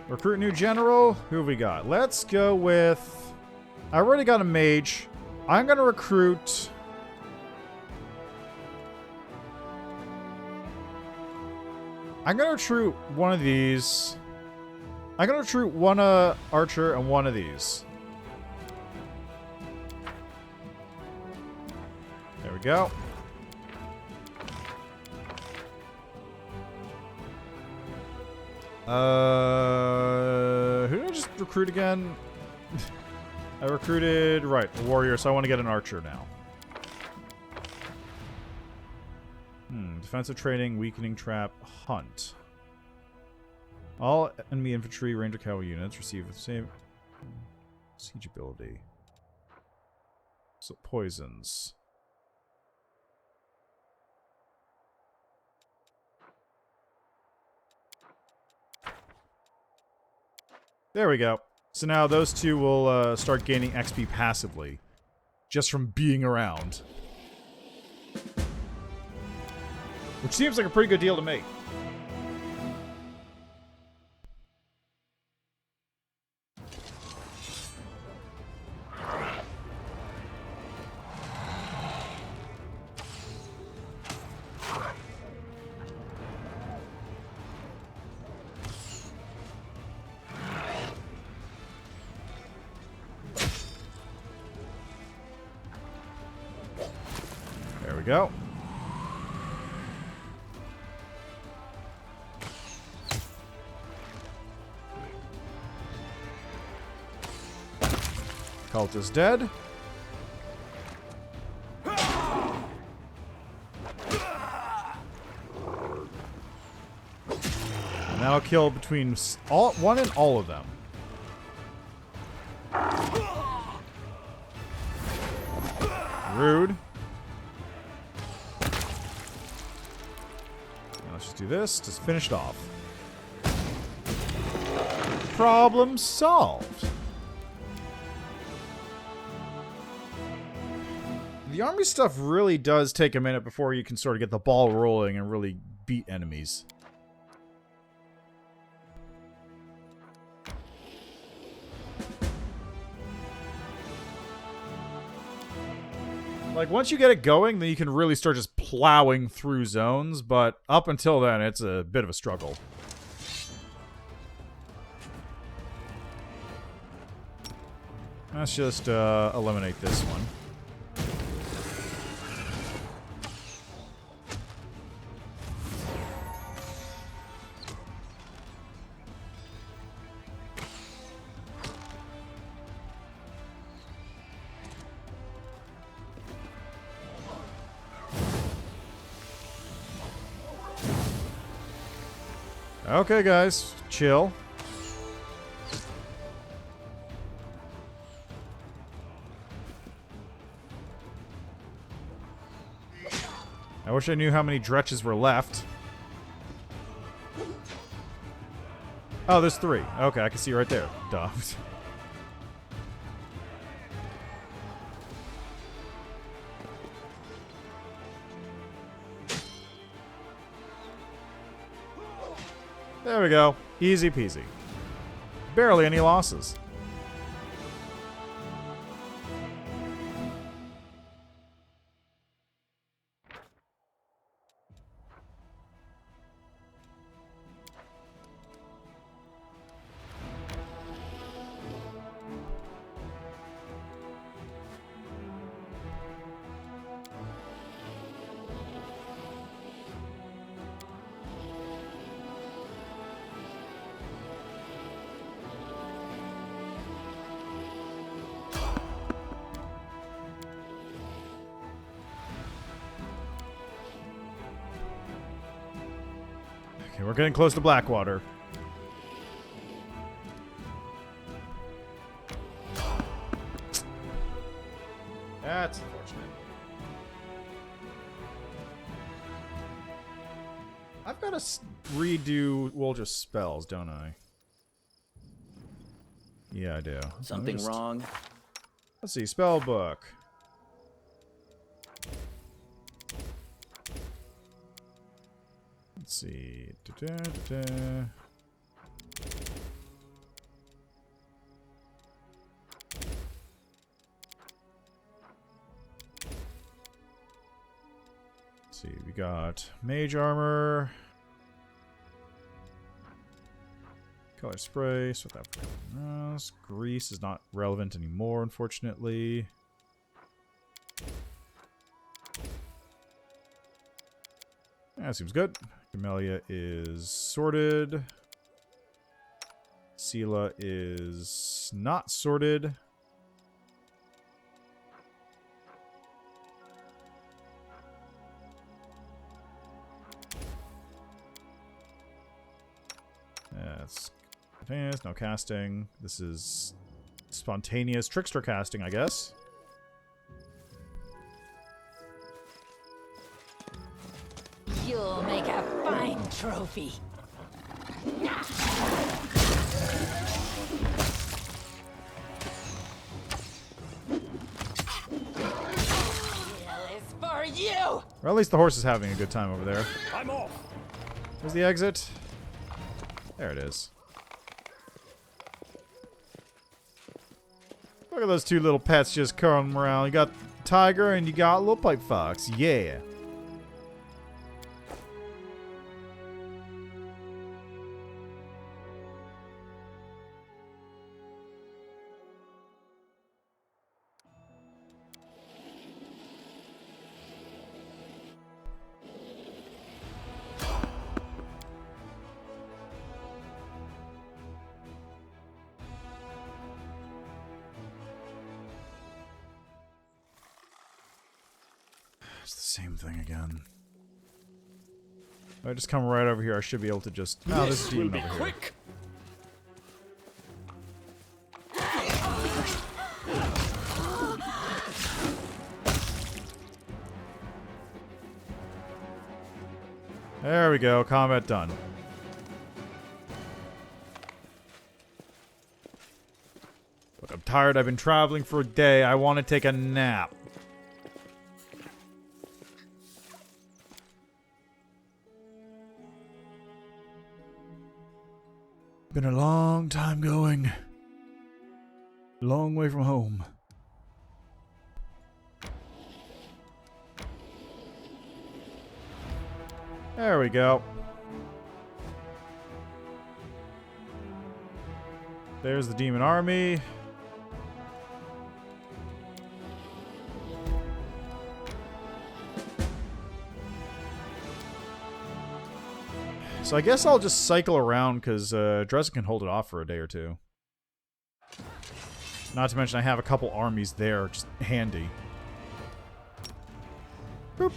Recruit new general. Who have we got? Let's go with... I already got a mage. I'm going to recruit... I'm going to recruit one of these. I'm going to recruit one archer and one of these. There we go. Who did I just recruit again? I recruited, right, a warrior, so I want to get an archer now. Defensive training, weakening trap, hunt. All enemy infantry, ranger cavalry units receive the same siege ability. So poisons. There we go. So now those two will start gaining XP passively. Just from being around. Which seems like a pretty good deal to me. There we go. Cult is dead. And that'll kill between one and all of them. Rude. Now let's just do this. Just finish it off. Problem solved. The army stuff really does take a minute before you can sort of get the ball rolling and really beat enemies. Like, once you get it going, then you can really start just plowing through zones, but up until then, it's a bit of a struggle. Let's just eliminate this one. Okay, guys, chill. I wish I knew how many dretches were left. Oh, there's 3. Okay, I can see right there. Duh. There we go. Easy peasy. Barely any losses. Okay, we're getting close to Blackwater. That's unfortunate. I've got to redo Wolja's spells, don't I? Yeah, I do. Something wrong? Let's see, spell book. Let's see. Da-da-da-da. Let's see, we got mage armor, color spray, South African rust. Grease is not relevant anymore, unfortunately. That seems good. Camellia is sorted. Sela is not sorted. That's spontaneous, no casting. This is spontaneous trickster casting, I guess. You'll make a fine trophy. you! Or at least the horse is having a good time over there. I'm off. Where's the exit? There it is. Look at those two little pets just coming around. You got tiger and you got little pipe fox. Yeah. It's the same thing again. If I just come right over here, I should be able to just... Oh, this will demon be over here. quick. There we go. Combat done. Look, I'm tired. I've been traveling for a day. I want to take a nap. Been a long time going. Long way from home. There we go. There's the demon army. So I guess I'll just cycle around because Dresden can hold it off for a day or two. Not to mention I have a couple armies there, just handy. Boop.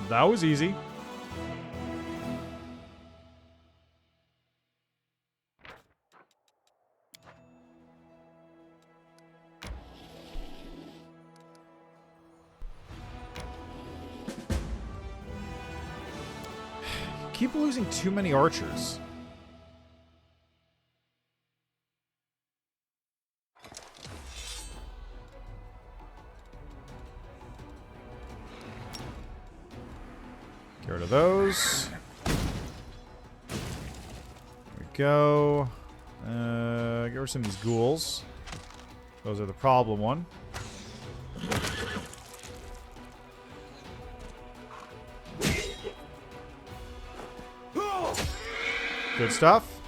That was easy. Keep losing too many archers. Get rid of those. There we go. Get rid of some of these ghouls. Those are the problem one. Good stuff.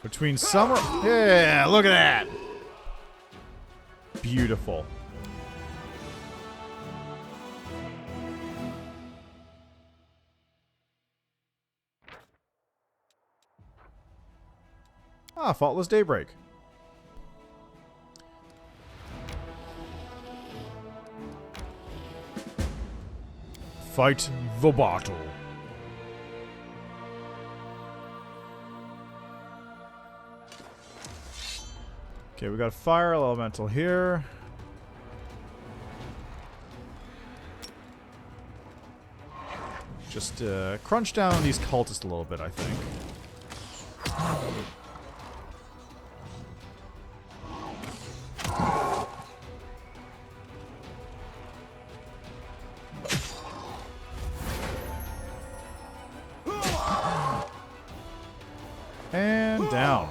Between summer... Yeah, look at that! Beautiful. Ah, Faultless Daybreak. Fight the battle. Okay, we got a fire elemental here. Just crunch down these cultists a little bit, I think. And down.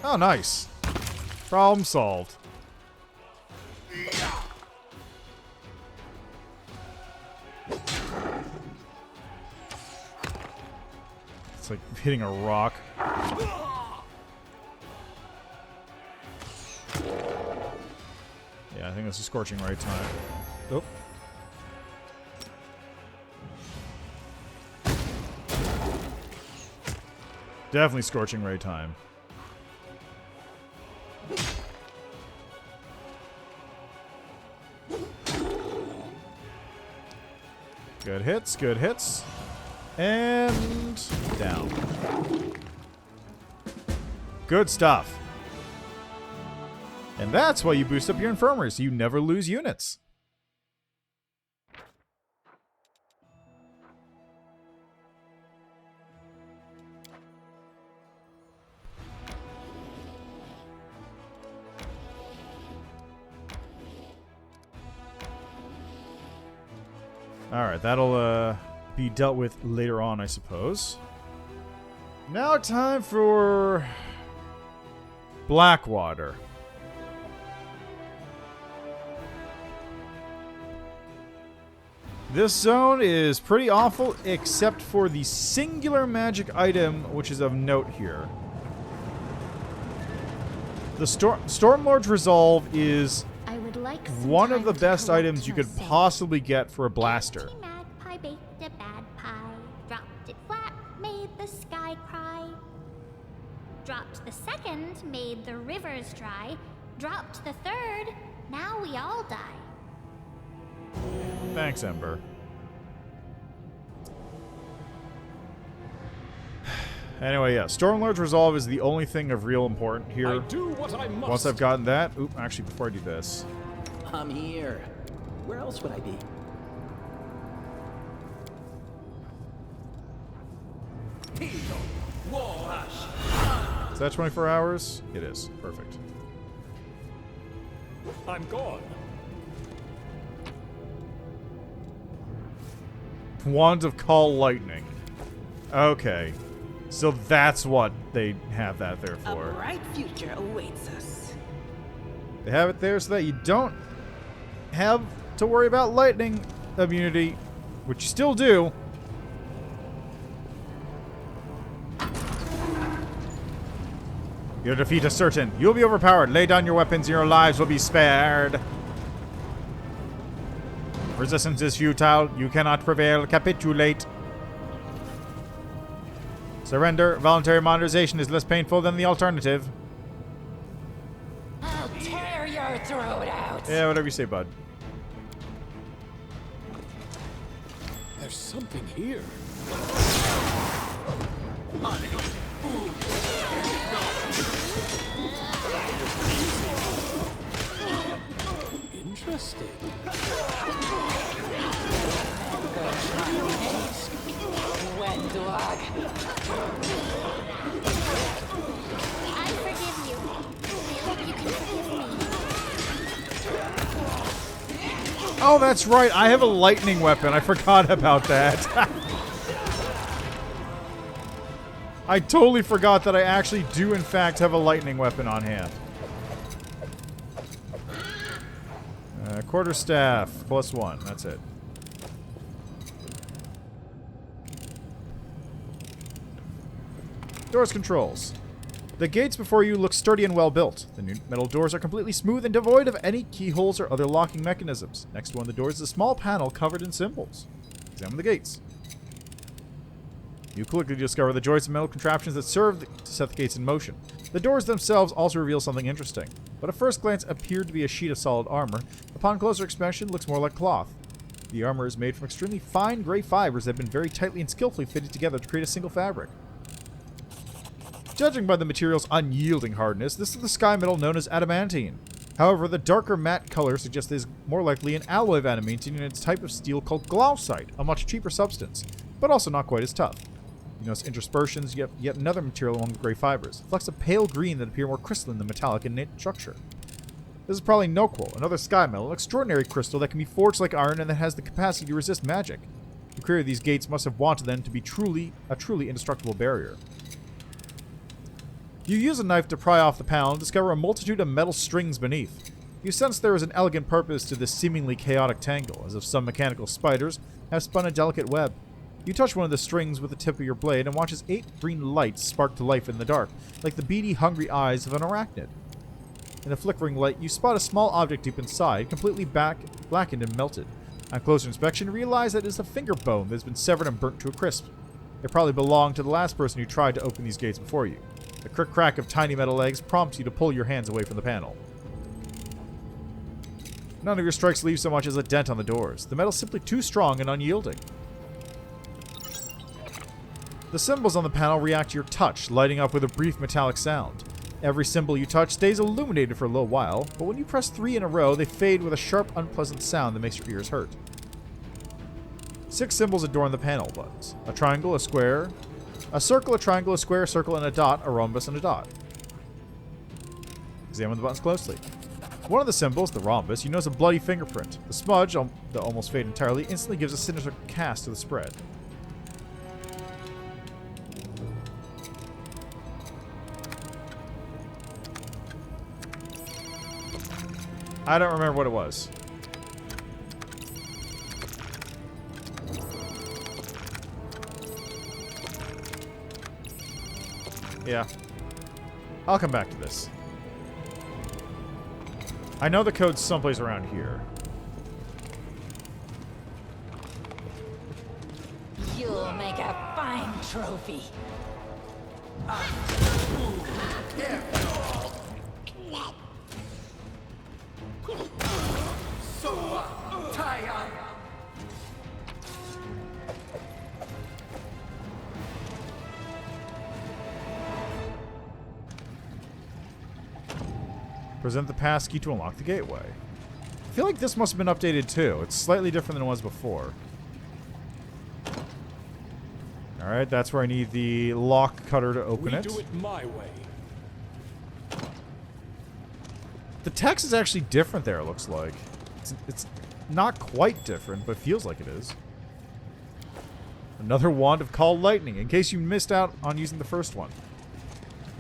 Oh, nice. Problem solved. It's like hitting a rock. Yeah, I think that's a scorching right time. Oh. Definitely scorching ray time. Good hits, good hits. And down. Good stuff. And that's why you boost up your infirmary, so you never lose units. Alright, that'll be dealt with later on, I suppose. Now time for Blackwater. This zone is pretty awful, except for the singular magic item, which is of note here. The Stormlord's Resolve is I would like one of the best items you could possibly get for a blaster. Magpie baked a bad pie, dropped it flat, made the sky cry. Dropped the second, made the rivers dry. Dropped the third, now we all die. Thanks, Ember. Anyway, yeah, Stormlord's Resolve is the only thing of real important here. I do what I must. Once I've gotten that... Oop, actually, before I do this... I'm here. Where else would I be? Is that 24 hours? It is. Perfect. I'm gone. Wand of Call Lightning. Okay. So that's what they have that there A for. bright future awaits us. They have it there so that you don't have to worry about lightning immunity, which you still do. Your defeat is certain. You'll be overpowered. Lay down your weapons and your lives will be spared. Resistance is futile. You cannot prevail. Capitulate. Surrender. Voluntary modernization is less painful than the alternative. I'll tear your throat out. Yeah, whatever you say, bud. There's something here. Interesting. Wet dog. I forgive you. I hope you can forgive me. Oh, that's right. I have a lightning weapon. I forgot about that. I totally forgot that I actually do, in fact, have a lightning weapon on hand. Quarterstaff, +1. That's it. Doors controls. The gates before you look sturdy and well built. The new metal doors are completely smooth and devoid of any keyholes or other locking mechanisms. Next to one of the doors is a small panel covered in symbols. Examine the gates. You quickly discover the joists and metal contraptions that serve to set the gates in motion. The doors themselves also reveal something interesting. What at first glance appeared to be a sheet of solid armor, upon closer inspection looks more like cloth. The armor is made from extremely fine gray fibers that have been very tightly and skillfully fitted together to create a single fabric. Judging by the material's unyielding hardness, this is the sky metal known as adamantine. However, the darker matte color suggests it is more likely an alloy of adamantine in its type of steel called glaucite, a much cheaper substance, but also not quite as tough. You notice interspersions, yet another material along the gray fibers. Flecks of pale green that appear more crystalline than metallic in structure. This is probably Noquil, another sky metal, an extraordinary crystal that can be forged like iron and that has the capacity to resist magic. The creator of these gates must have wanted them to be a truly indestructible barrier. You use a knife to pry off the panel and discover a multitude of metal strings beneath. You sense there is an elegant purpose to this seemingly chaotic tangle, as if some mechanical spiders have spun a delicate web. You touch one of the strings with the tip of your blade and watch as 8 green lights spark to life in the dark, like the beady, hungry eyes of an arachnid. In the flickering light, you spot a small object deep inside, completely blackened and melted. On closer inspection, you realize that it is a finger bone that has been severed and burnt to a crisp. It probably belonged to the last person who tried to open these gates before you. The crick-crack of tiny metal legs prompts you to pull your hands away from the panel. None of your strikes leave so much as a dent on the doors. The metal's simply too strong and unyielding. The symbols on the panel react to your touch, lighting up with a brief metallic sound. Every symbol you touch stays illuminated for a little while, but when you press 3 in a row, they fade with a sharp, unpleasant sound that makes your ears hurt. 6 symbols adorn the panel buttons. A triangle, a square, a circle, a triangle, a square, a circle, and a dot, a rhombus, and a dot. Examine the buttons closely. One of the symbols, the rhombus, you notice a bloody fingerprint. The smudge, that almost fade entirely, instantly gives a sinister cast to the spread. I don't remember what it was. Yeah. I'll come back to this. I know the code's someplace around here. You'll make a fine trophy. Present the passkey to unlock the gateway. I feel like this must have been updated too. It's slightly different than it was before. Alright, that's where I need the lock cutter to open it. We do it my way. The text is actually different there, it looks like. It's not quite different, but feels like it is. Another wand of Call Lightning, in case you missed out on using the first one.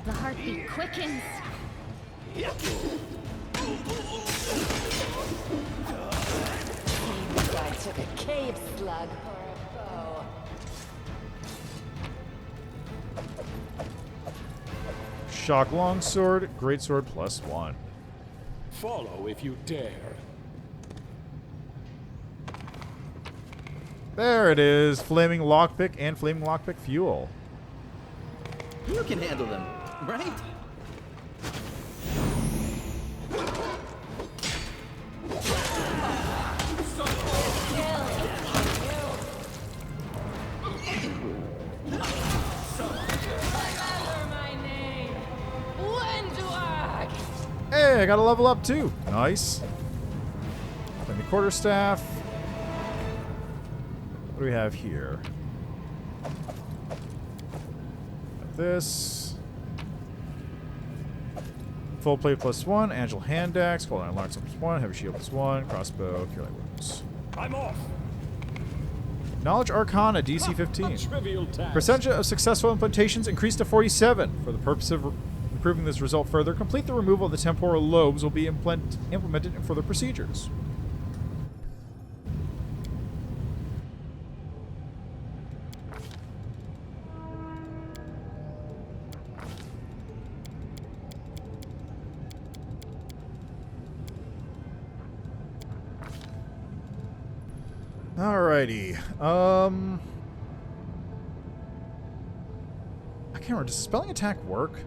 The heartbeat quickens. I took a cave slug for a bow. Shock Longsword, Greatsword +1. Follow if you dare. There it is. Flaming Lockpick and Flaming Lockpick Fuel. You can handle them, right? Hey, I got a level up too. Nice. Then the quarterstaff. What do we have here? Like this. Full plate +1, Agile Hand Axe, Cold Iron Longsword +1, Heavy Shield +1, Crossbow, Cure Light Wounds. I'm off. Knowledge Arcana, DC 15. Trivial task. Percentage of successful implementations increased to 47. For the purpose of improving this result further, complete the removal of the temporal lobes will be implemented in further procedures. Alrighty. I can't remember. Does spelling attack work?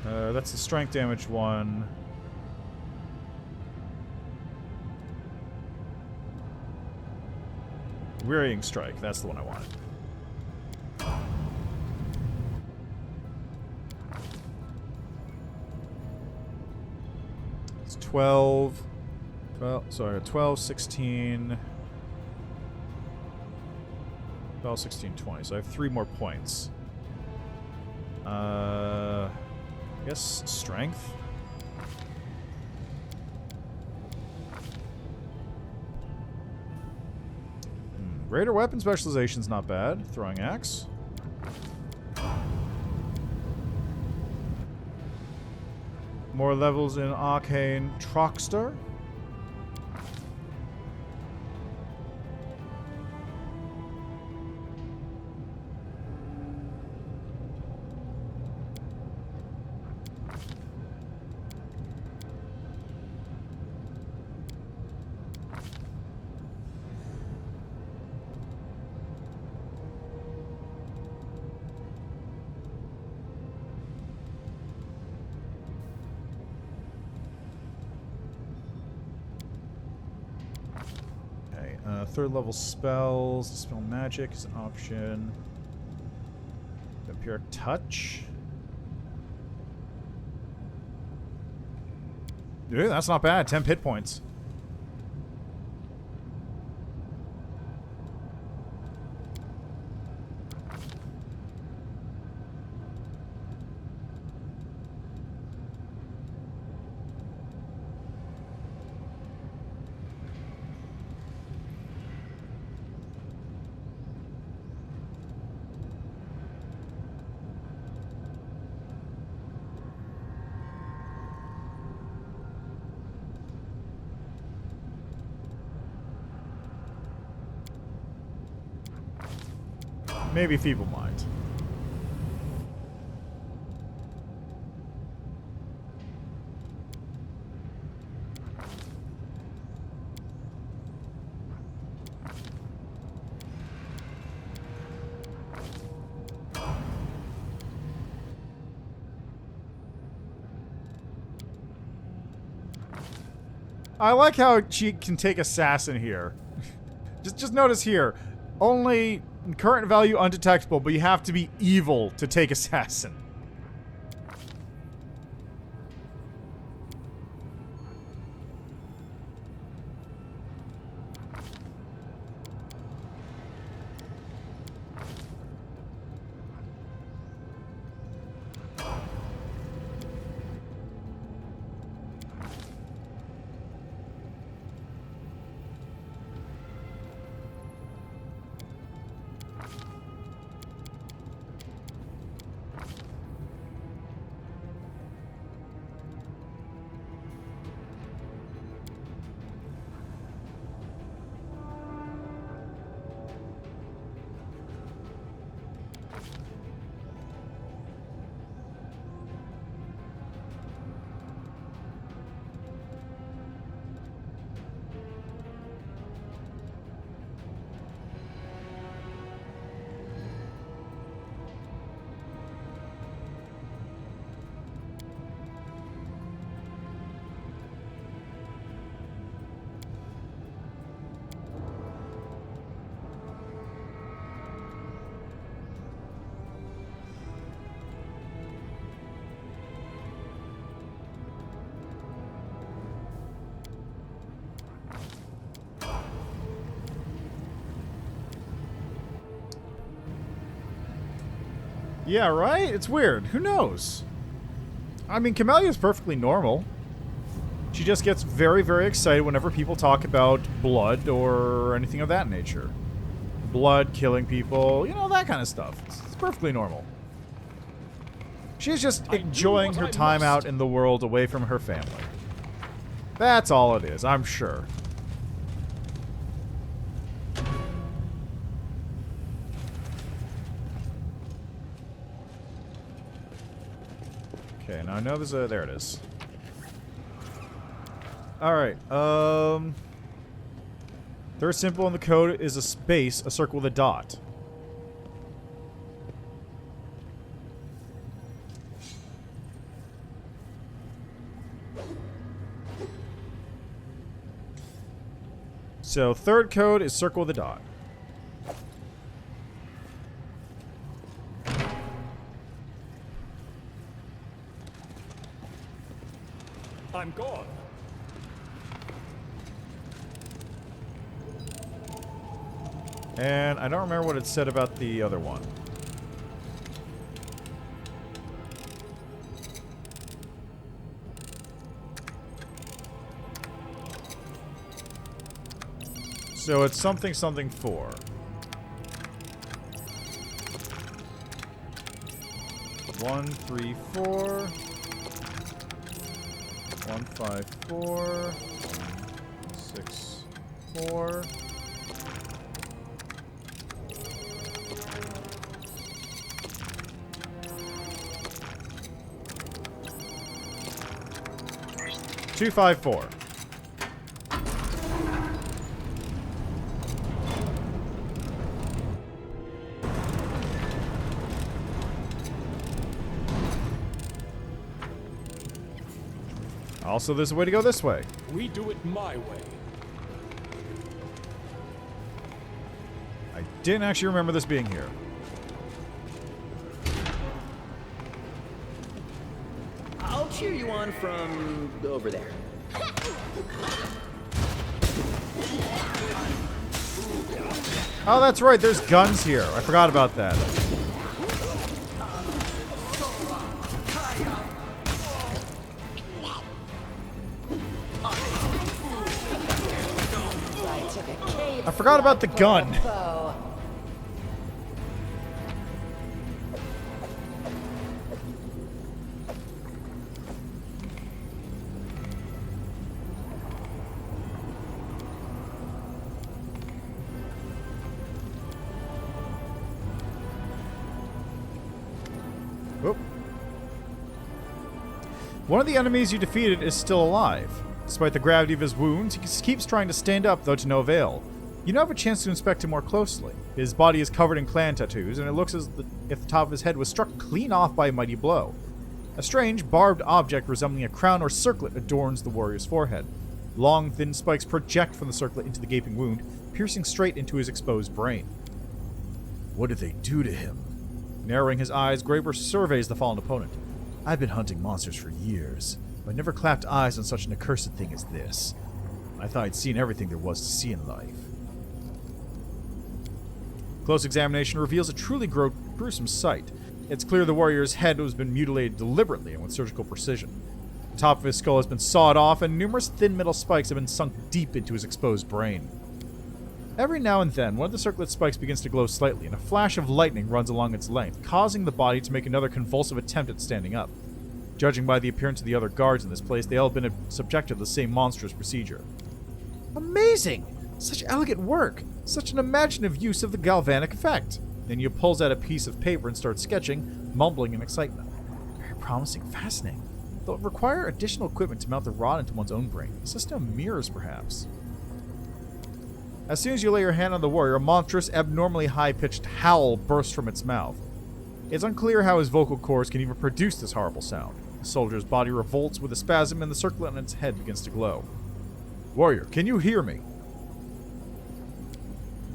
That's the strength damage one. Wearying Strike. That's the one I wanted. It's 12. 12, 16... 12, 16, 20. So I have 3 more points. I guess strength? Greater weapon specialization's not bad. Throwing axe. More levels in Arcane Trockster. Third level spells. Dispel magic is an option. Vampiric touch. Dude, that's not bad. 10 hit points. Maybe Feeble Mind. I like how she can take Assassin here. just notice here. Only current value undetectable, but you have to be evil to take Assassin. Yeah, right? It's weird. Who knows? I mean, Camelia's perfectly normal. She just gets very, very excited whenever people talk about blood or anything of that nature. Blood, killing people, you know, that kind of stuff. It's perfectly normal. She's just enjoying her time out in the world away from her family. That's all it is, I'm sure. Okay, now I know there's a... There it is. Alright, third symbol in the code is a space, a circle with a dot. So, third code is circle with a dot. I'm gone. And I don't remember what it said about the other one. So it's something 4. One, 3, 4. 1, 5, 4. 6, 4. Two, 5, 4. Also, there's a way to go this way. We do it my way. Didn't actually remember this being here. I'll cheer you on from over there. Oh, that's right. There's guns here. I forgot about that. I forgot about the gun. Whoop. One of the enemies you defeated is still alive. Despite the gravity of his wounds, he keeps trying to stand up, though to no avail. You now have a chance to inspect him more closely. His body is covered in clan tattoos, and it looks as if the top of his head was struck clean off by a mighty blow. A strange, barbed object resembling a crown or circlet adorns the warrior's forehead. Long, thin spikes project from the circlet into the gaping wound, piercing straight into his exposed brain. What did they do to him? Narrowing his eyes, Graber surveys the fallen opponent. I've been hunting monsters for years, but never clapped eyes on such an accursed thing as this. I thought I'd seen everything there was to see in life. Close examination reveals a truly gruesome sight. It's clear the warrior's head has been mutilated deliberately and with surgical precision. The top of his skull has been sawed off, and numerous thin metal spikes have been sunk deep into his exposed brain. Every now and then, one of the circlet spikes begins to glow slightly, and a flash of lightning runs along its length, causing the body to make another convulsive attempt at standing up. Judging by the appearance of the other guards in this place, they all have been subjected to the same monstrous procedure. Amazing! Such elegant work! Such an imaginative use of the galvanic effect! Then he pulls out a piece of paper and starts sketching, mumbling in excitement. Very promising, fascinating. Though it require additional equipment to mount the rod into one's own brain. A system of mirrors, perhaps. As soon as you lay your hand on the warrior, a monstrous, abnormally high-pitched howl bursts from its mouth. It's unclear how his vocal cords can even produce this horrible sound. The soldier's body revolts with a spasm, and the circlet on its head begins to glow. Warrior, can you hear me?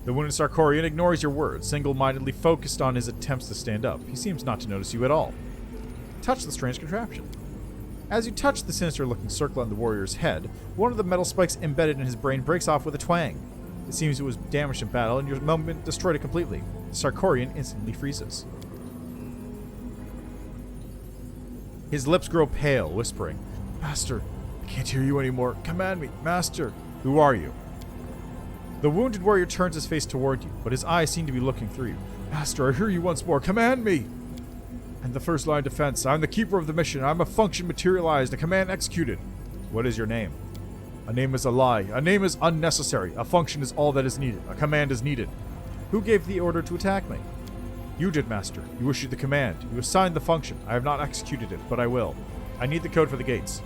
The wounded Sarkorian ignores your words, single-mindedly focused on his attempts to stand up. He seems not to notice you at all. Touch the strange contraption. As you touch the sinister-looking circlet on the warrior's head, one of the metal spikes embedded in his brain breaks off with a twang. It seems it was damaged in battle, and your moment destroyed it completely. The Sarkorian instantly freezes. His lips grow pale, whispering, Master, I can't hear you anymore. Command me, Master. Who are you? The wounded warrior turns his face toward you, but his eyes seem to be looking through you. Master, I hear you once more. Command me! I'm the first line of defense. I'm the keeper of the mission. I'm a function materialized, a command executed. What is your name? A name is a lie. A name is unnecessary. A function is all that is needed. A command is needed. Who gave the order to attack me? You did, Master. You issued the command. You assigned the function. I have not executed it, but I will. I need the code for the gates.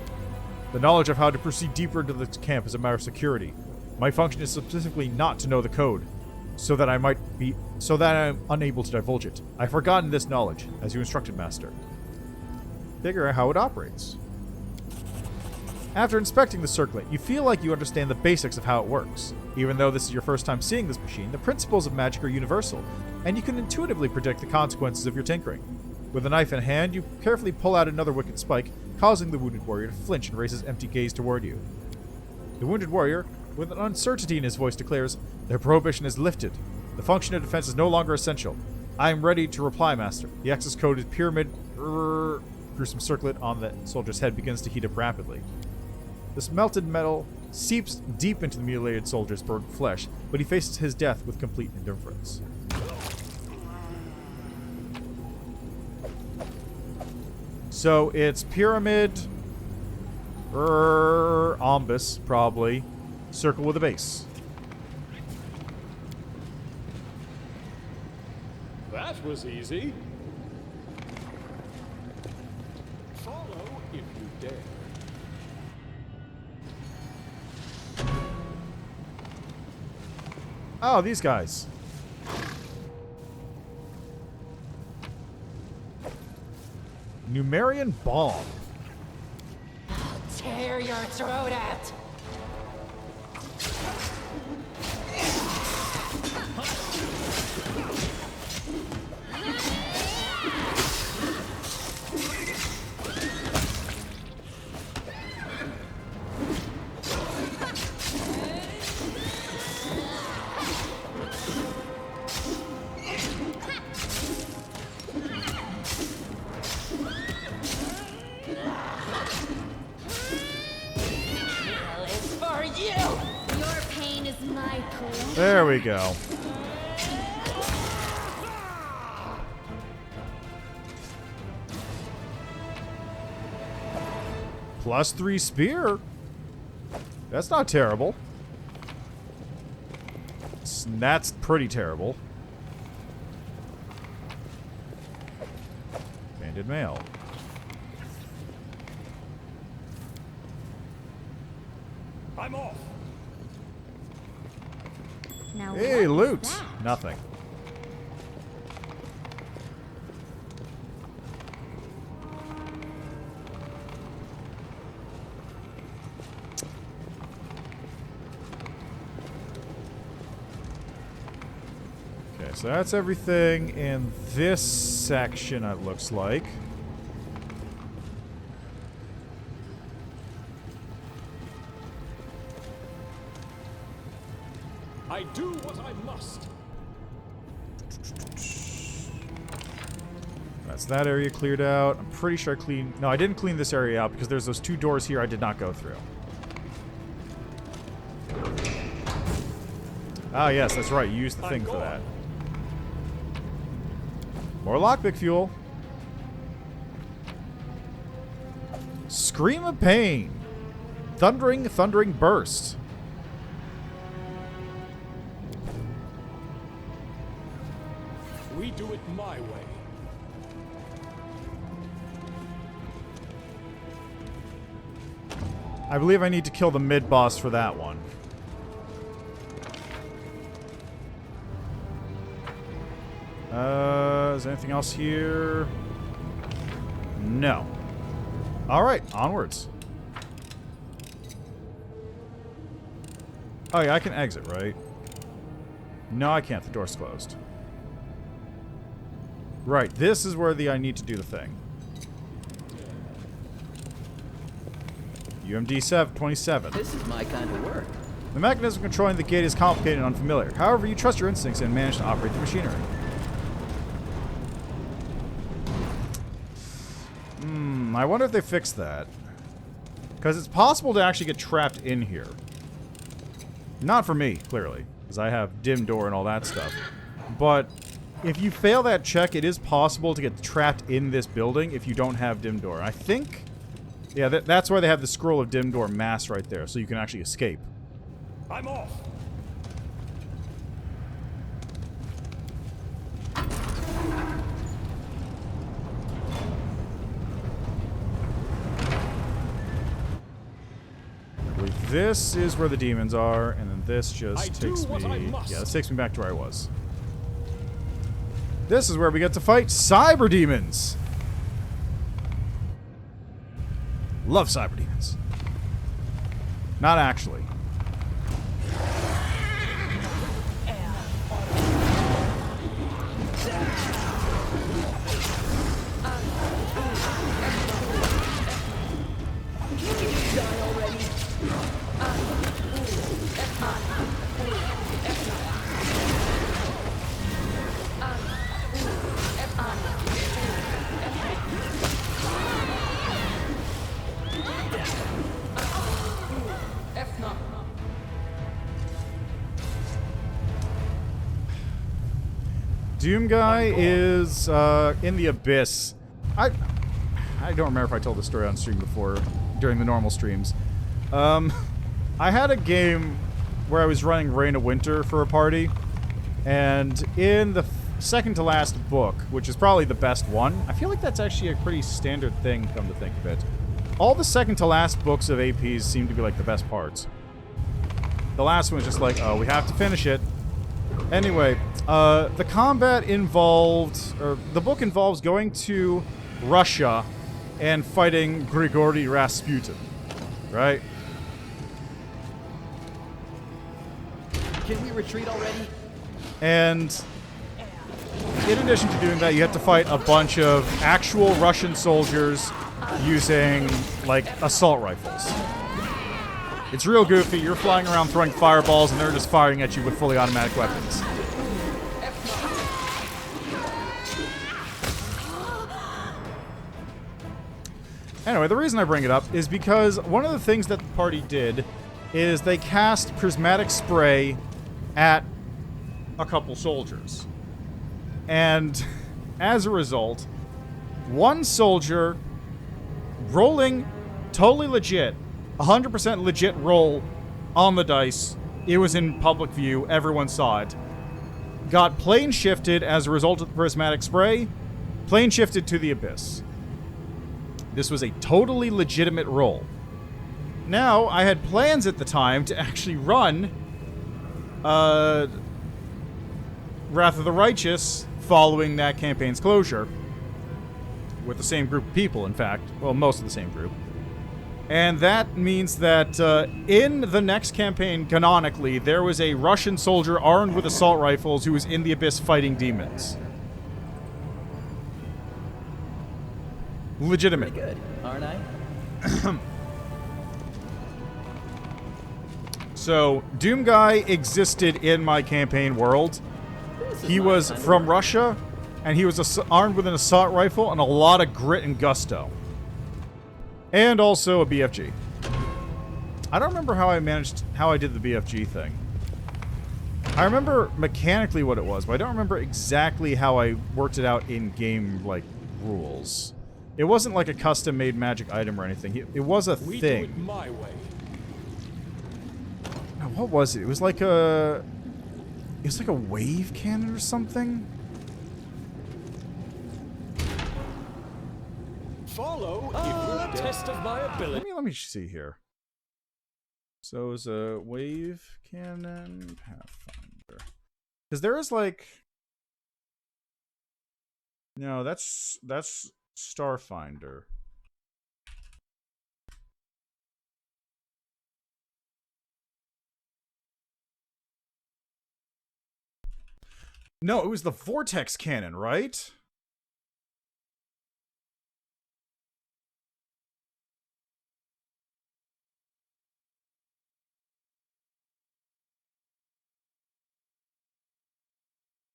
The knowledge of how to proceed deeper into the camp is a matter of security. My function is specifically not to know the code, so that I am unable to divulge it. I've forgotten this knowledge, as you instructed, Master. Figure out how it operates. After inspecting the circlet, you feel like you understand the basics of how it works. Even though this is your first time seeing this machine, the principles of magic are universal, and you can intuitively predict the consequences of your tinkering. With a knife in hand, you carefully pull out another wicked spike, causing the wounded warrior to flinch and raise his empty gaze toward you. The wounded warrior, with an uncertainty in his voice, declares, "Their prohibition is lifted. The function of defense is no longer essential. I am ready to reply, Master. The access code is pyramid." Gruesome circlet on the soldier's head begins to heat up rapidly. This melted metal seeps deep into the mutilated soldier's burnt flesh, but he faces his death with complete indifference. So it's pyramid, ombus, probably, circle with a base. That was easy. Follow if you dare. Oh, these guys. Numerian bomb. Tear your throat out! There we go. +3 spear. That's not terrible. That's pretty terrible. Banded mail. I'm off. Now Hey, what loot. is that? Nothing. Okay, so that's everything in this section, it looks like. I do what I must. That's that area cleared out. I'm pretty sure I cleaned... No, I didn't clean this area out because there's those 2 doors here I did not go through. Ah, yes, that's right. You used the thing for that. More lockpick fuel. Scream of pain. Thundering burst. We do it my way. I believe I need to kill the mid-boss for that one. Is there anything else here? No. Alright, onwards. Oh yeah, I can exit, right? No, I can't. The door's closed. Right, this is where I need to do the thing. UMD 27. This is my kind of work. The mechanism controlling the gate is complicated and unfamiliar. However, you trust your instincts and manage to operate the machinery. I wonder if they fixed that. Because it's possible to actually get trapped in here. Not for me, clearly. Because I have dim door and all that stuff. But if you fail that check, it is possible to get trapped in this building if you don't have dim door. I think... Yeah, that's why they have the scroll of dim door mass right there, so you can actually escape. I'm off. This is where the demons are, and then this just takes me... Yeah, this takes me back to where I was. This is where we get to fight cyber demons. Love cyber demons. Not actually. Doom guy is in the abyss. I don't remember if I told the story on stream before, during the normal streams. I had a game where I was running Reign of Winter for a party, and in the second to last book, which is probably the best one, I feel like that's actually a pretty standard thing, come to think of it. All the second to last books of APs seem to be like the best parts. The last one was just like, oh, we have to finish it. Anyway, the combat involved, or the book involves going to Russia and fighting Grigory Rasputin, right? Can we retreat already? And in addition to doing that, you have to fight a bunch of actual Russian soldiers using, like, assault rifles. It's real goofy. You're flying around throwing fireballs, and they're just firing at you with fully automatic weapons. Anyway, the reason I bring it up is because one of the things that the party did is they cast prismatic spray at a couple soldiers. And as a result, one soldier rolling totally legit, 100% legit roll on the dice. It was in public view. Everyone saw it. Got plane shifted as a result of the prismatic spray. Plane shifted to the abyss. This was a totally legitimate roll. Now, I had plans at the time to actually run Wrath of the Righteous following that campaign's closure. With the same group of people, in fact. Well, most of the same group. And that means that in the next campaign, canonically, there was a Russian soldier armed with assault rifles who was in the abyss fighting demons. Legitimate. Pretty good, aren't I? So, Doom Guy existed in my campaign world. He was from Russia, and he was armed with an assault rifle and a lot of grit and gusto. And also a BFG. I don't remember how I did the BFG thing. I remember mechanically what it was, but I don't remember exactly how I worked it out in game, like, rules. It wasn't like a custom-made magic item or anything. It was a thing. We do it my way. Now, what was it? It was like a... It was like a wave cannon or something? Follow a test of my ability. Let me see here. So it was a wave cannon Pathfinder. Because there is like... No, that's Starfinder. No, it was the Vortex Cannon, right?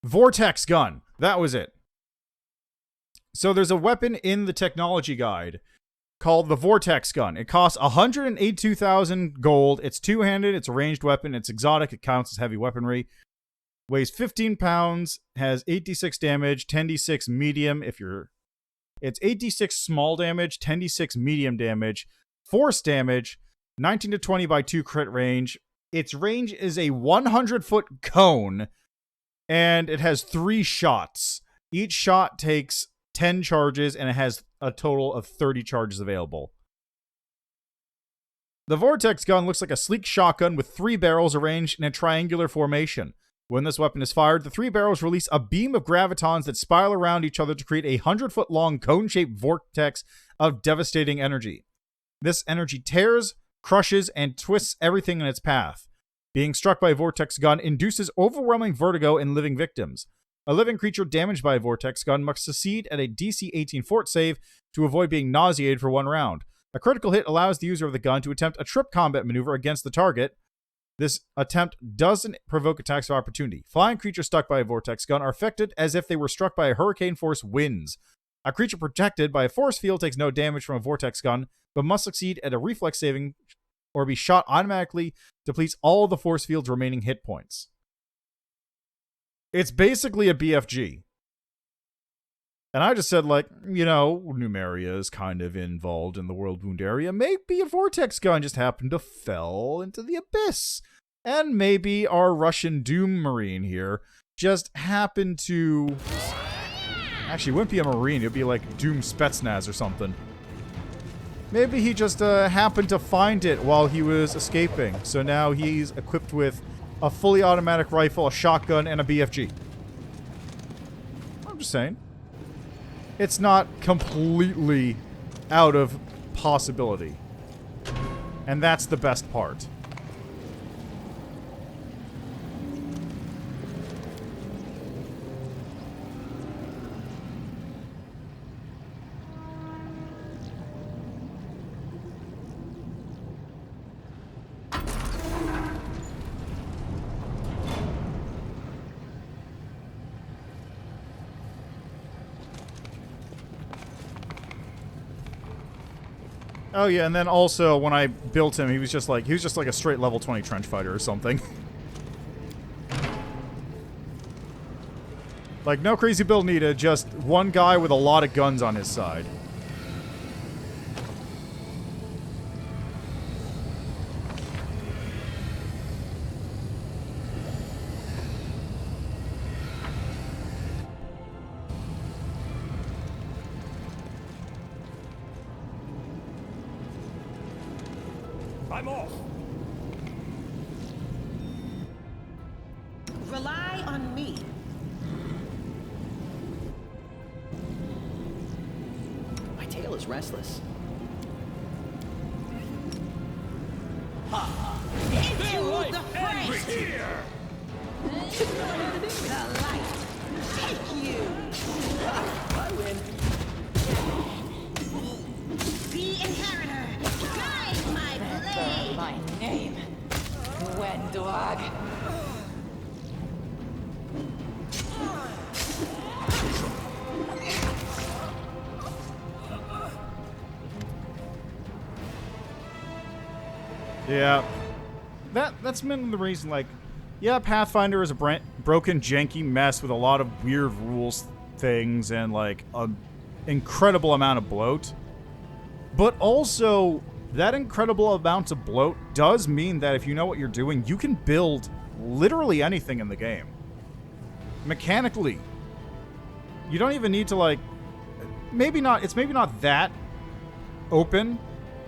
Vortex Gun. That was it. So there's a weapon in the technology guide called the Vortex Gun. It costs 182,000 gold. It's two-handed. It's a ranged weapon. It's exotic. It counts as heavy weaponry. Weighs 15 pounds. Has 8d6 damage. 10d6 medium if you're... It's 8d6 small damage. 10d6 medium damage. Force damage. 19 to 20 by 2 crit range. Its range is a 100-foot cone. And it has 3 shots. Each shot takes 10 charges, and it has a total of 30 charges available. The Vortex Gun looks like a sleek shotgun with 3 barrels arranged in a triangular formation. When this weapon is fired, the 3 barrels release a beam of gravitons that spiral around each other to create a 100-foot-long cone-shaped vortex of devastating energy. This energy tears, crushes, and twists everything in its path. Being struck by a Vortex Gun induces overwhelming vertigo in living victims. A living creature damaged by a Vortex Gun must succeed at a DC 18 fort save to avoid being nauseated for 1 round. A critical hit allows the user of the gun to attempt a trip combat maneuver against the target. This attempt doesn't provoke attacks of opportunity. Flying creatures struck by a Vortex Gun are affected as if they were struck by a hurricane force winds. A creature protected by a force field takes no damage from a Vortex Gun, but must succeed at a reflex saving or be shot automatically, depletes all of the force field's remaining hit points. It's basically a BFG. And I just said, like, you know, Numeria is kind of involved in the world wound area. Maybe a Vortex Gun just happened to fell into the abyss. And maybe our Russian Doom Marine here just happened to... Actually, it wouldn't be a Marine. It would be like Doom Spetsnaz or something. Maybe he just happened to find it while he was escaping. So now he's equipped with a fully automatic rifle, a shotgun, and a BFG. I'm just saying. It's not completely out of possibility. And that's the best part. Oh yeah, and then also when I built him, he was just like a straight level 20 trench fighter or something. Like, no crazy build needed, just one guy with a lot of guns on his side. I'm off. Rely on me. My tail is restless. Into light the ends fray. here. The light. Take you. I win. The inheritor. Guide my blade. My name, Wendog. Yeah. That's mainly the reason, like, yeah, Pathfinder is a broken, janky mess with a lot of weird rules things and, like, an incredible amount of bloat. But also, that incredible amount of bloat does mean that if you know what you're doing, you can build literally anything in the game. Mechanically. You don't even need to, like, it's maybe not that open,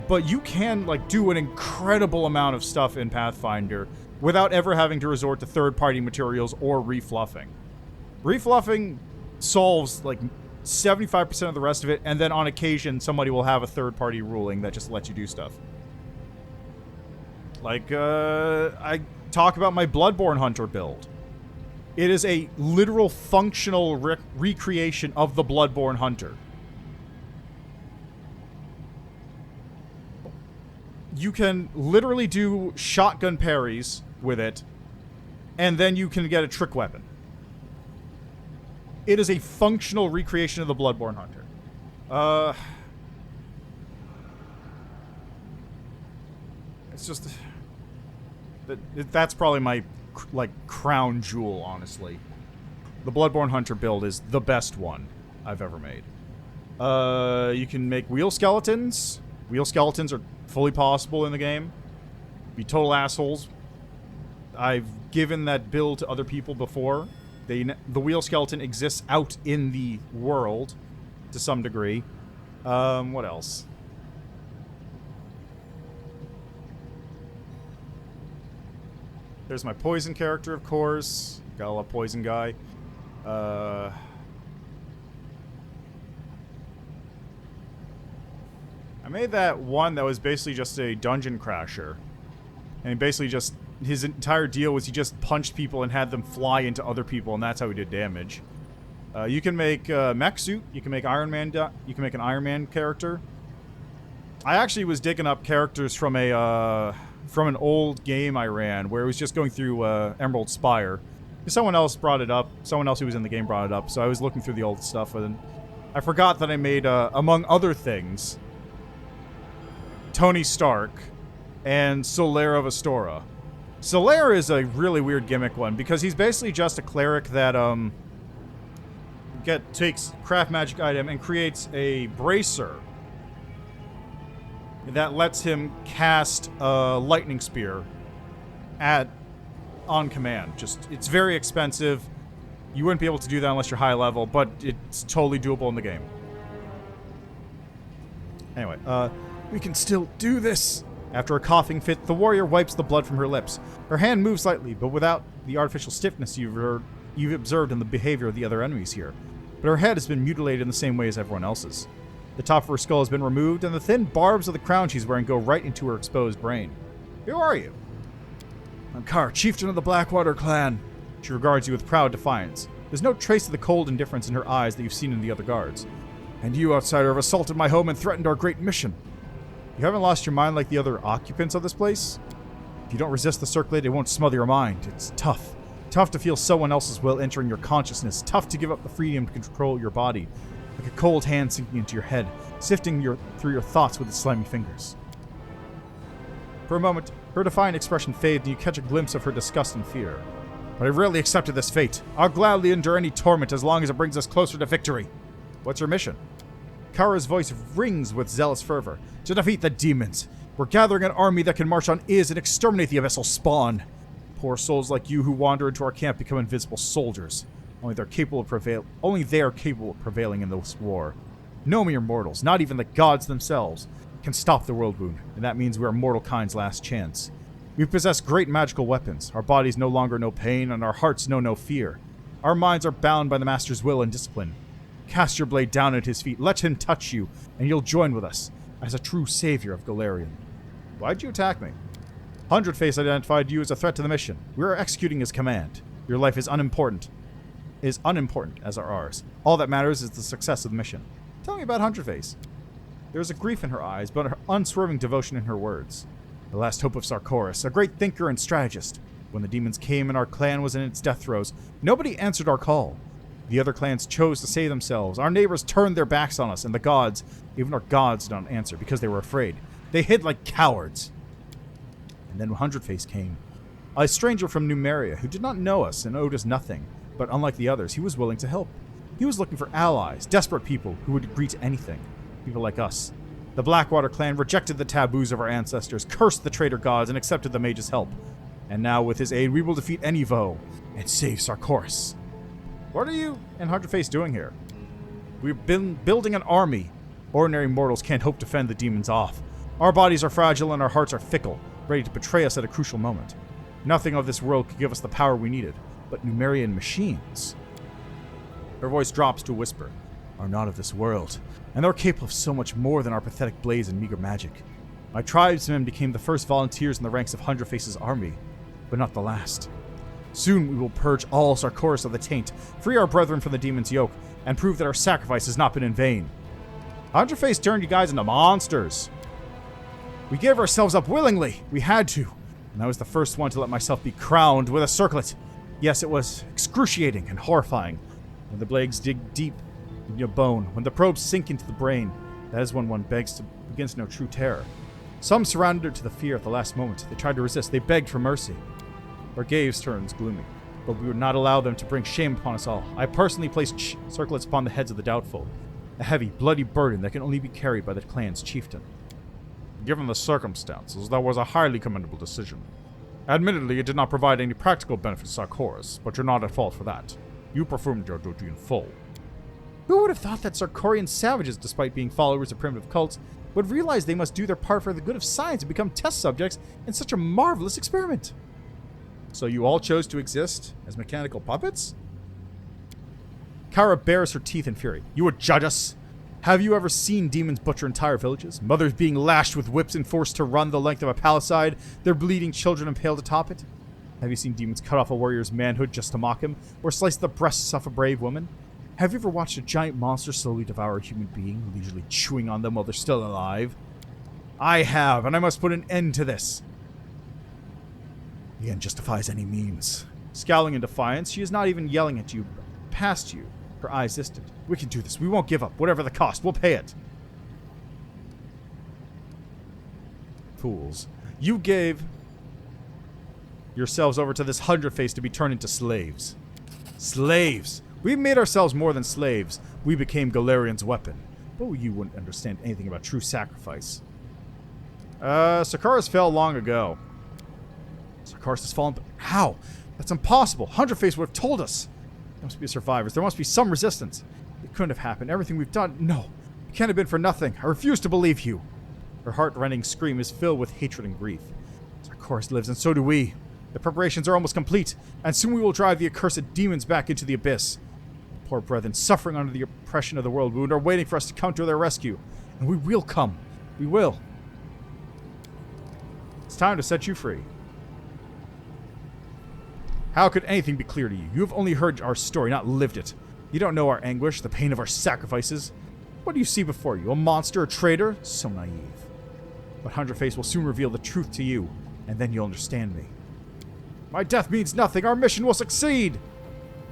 but you can, like, do an incredible amount of stuff in Pathfinder without ever having to resort to third-party materials or refluffing. Refluffing solves, like, 75% of the rest of it, and then on occasion, somebody will have a third-party ruling that just lets you do stuff. Like, I talk about my Bloodborne Hunter build. It is a literal functional recreation of the Bloodborne Hunter. You can literally do shotgun parries with it, and then you can get a trick weapon. It is a functional recreation of the Bloodborne Hunter. It's just... That's probably my, like, crown jewel, honestly. The Bloodborne Hunter build is the best one I've ever made. You can make wheel skeletons. Wheel skeletons are fully possible in the game. Be total assholes. I've given that build to other people before. The wheel skeleton exists out in the world to some degree. What else? There's my poison character, of course. Gotta love poison guy. I made that one that was basically just a dungeon crasher. And basically just, his entire deal was he just punched people and had them fly into other people, and that's how he did damage. You can make a mech suit. You can make Iron Man. You can make an Iron Man character. I actually was digging up characters from a from an old game I ran where it was just going through Emerald Spire. Someone else brought it up. Someone else who was in the game brought it up. So I was looking through the old stuff, and I forgot that I made, among other things, Tony Stark and Solaire of Astora. Solaire is a really weird gimmick one because he's basically just a cleric that takes craft magic item and creates a bracer that lets him cast a lightning spear on command. It's very expensive. You wouldn't be able to do that unless you're high level, but it's totally doable in the game. Anyway, we can still do this! After a coughing fit, the warrior wipes the blood from her lips. Her hand moves slightly, but without the artificial stiffness you've observed in the behavior of the other enemies here. But her head has been mutilated in the same way as everyone else's. The top of her skull has been removed, and the thin barbs of the crown she's wearing go right into her exposed brain. Who are you? I'm Kar, chieftain of the Blackwater clan. She regards you with proud defiance. There's no trace of the cold indifference in her eyes that you've seen in the other guards. And you, outsider, have assaulted my home and threatened our great mission. You haven't lost your mind like the other occupants of this place? If you don't resist the circlet, it won't smother your mind. It's tough. Tough to feel someone else's will entering your consciousness. Tough to give up the freedom to control your body. Like a cold hand sinking into your head, sifting through your thoughts with its slimy fingers. For a moment, her defiant expression fades and you catch a glimpse of her disgust and fear. but I rarely accepted this fate. I'll gladly endure any torment as long as it brings us closer to victory. What's your mission? Kara's voice rings with zealous fervor. To defeat the demons. We're gathering an army that can march on Iz and exterminate the abyssal spawn. Poor souls like you who wander into our camp become invisible soldiers. Only they are capable of prevailing in this war. No mere mortals, not even the gods themselves, can stop the world wound, and that means we are mortal kind's last chance. We possess great magical weapons. Our bodies no longer know pain, and our hearts know no fear. Our minds are bound by the Master's will and discipline. Cast your blade down at his feet, let him touch you, and you'll join with us as a true savior of Galarian. Why'd you attack me? Hundredface identified you as a threat to the mission. We are executing his command. Your life is unimportant as are ours. All that matters is the success of the mission. Tell me about Hundredface. There is a grief in her eyes, but an unswerving devotion in her words. The last hope of Sarkoris, a great thinker and strategist. When the demons came and our clan was in its death throes, nobody answered our call. The other clans chose to save themselves. Our neighbors turned their backs on us, and the gods, even our gods, did not answer because they were afraid. They hid like cowards. And then Hundredface came. A stranger from Numeria who did not know us and owed us nothing, but unlike the others, he was willing to help. He was looking for allies, desperate people who would agree to anything. People like us. The Blackwater clan rejected the taboos of our ancestors, cursed the traitor gods, and accepted the mage's help. And now, with his aid, we will defeat any foe and save Sarkoris. What are you and Hundredface doing here? We've been building an army. Ordinary mortals can't hope to fend the demons off. Our bodies are fragile and our hearts are fickle, ready to betray us at a crucial moment. Nothing of this world could give us the power we needed, but Numerian machines. Her voice drops to a whisper. Are not of this world, and they're capable of so much more than our pathetic blades and meager magic. My tribesmen became the first volunteers in the ranks of Hundredface's army, but not the last. Soon we will purge all Sarkoris of the taint, free our brethren from the demon's yoke, and prove that our sacrifice has not been in vain. Hundredface turned you guys into monsters. We gave ourselves up willingly. We had to. And I was the first one to let myself be crowned with a circlet. Yes, it was excruciating and horrifying. When the blades dig deep in your bone, when the probes sink into the brain, that is when one begins to know true terror. Some surrounded her to the fear at the last moment. They tried to resist. They begged for mercy. Our gaze turns gloomy, but we would not allow them to bring shame upon us all. I personally placed circlets upon the heads of the doubtful, a heavy, bloody burden that can only be carried by the clan's chieftain. Given the circumstances, that was a highly commendable decision. Admittedly, it did not provide any practical benefit to Sarkoris, but you're not at fault for that. You performed your duty in full. Who would have thought that Sarkorian savages, despite being followers of primitive cults, would realize they must do their part for the good of science and become test subjects in such a marvelous experiment? So you all chose to exist as mechanical puppets? Kara bares her teeth in fury. You would judge us? Have you ever seen demons butcher entire villages? Mothers being lashed with whips and forced to run the length of a palisade, their bleeding children impaled atop it? Have you seen demons cut off a warrior's manhood just to mock him, or slice the breasts off a brave woman? Have you ever watched a giant monster slowly devour a human being, leisurely chewing on them while they're still alive? I have, and I must put an end to this. The end justifies any means. Scowling in defiance, she is not even yelling at you, but past you, her eyes distant. We can do this. We won't give up. Whatever the cost, we'll pay it. Fools. You gave yourselves over to this Hundredface to be turned into slaves. Slaves! We made ourselves more than slaves. We became Galarian's weapon. But you wouldn't understand anything about true sacrifice. Sarkoris fell long ago. Sarkoris has fallen, but how? That's impossible. Hundredface would have told us. There must be survivors. There must be some resistance. It couldn't have happened. Everything we've done, no. It can't have been for nothing. I refuse to believe you. Her heart-rending scream is filled with hatred and grief. Sarkoris lives, and so do we. The preparations are almost complete, and soon we will drive the accursed demons back into the abyss. The poor brethren, suffering under the oppression of the world wound, are waiting for us to come to their rescue. And we will come. We will. It's time to set you free. How could anything be clear to you? You have only heard our story, not lived it. You don't know our anguish, the pain of our sacrifices. What do you see before you? A monster, a traitor? So naive. But Hundredface will soon reveal the truth to you, and then you'll understand me. My death means nothing. Our mission will succeed.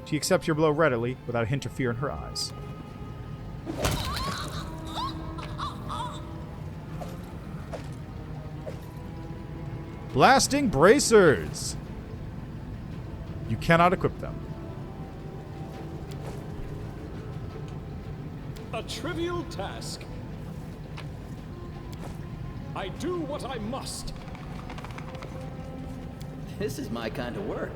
She accepts your blow readily, without a hint of fear in her eyes. Blasting bracers. You cannot equip them. A trivial task. I do what I must. This is my kind of work.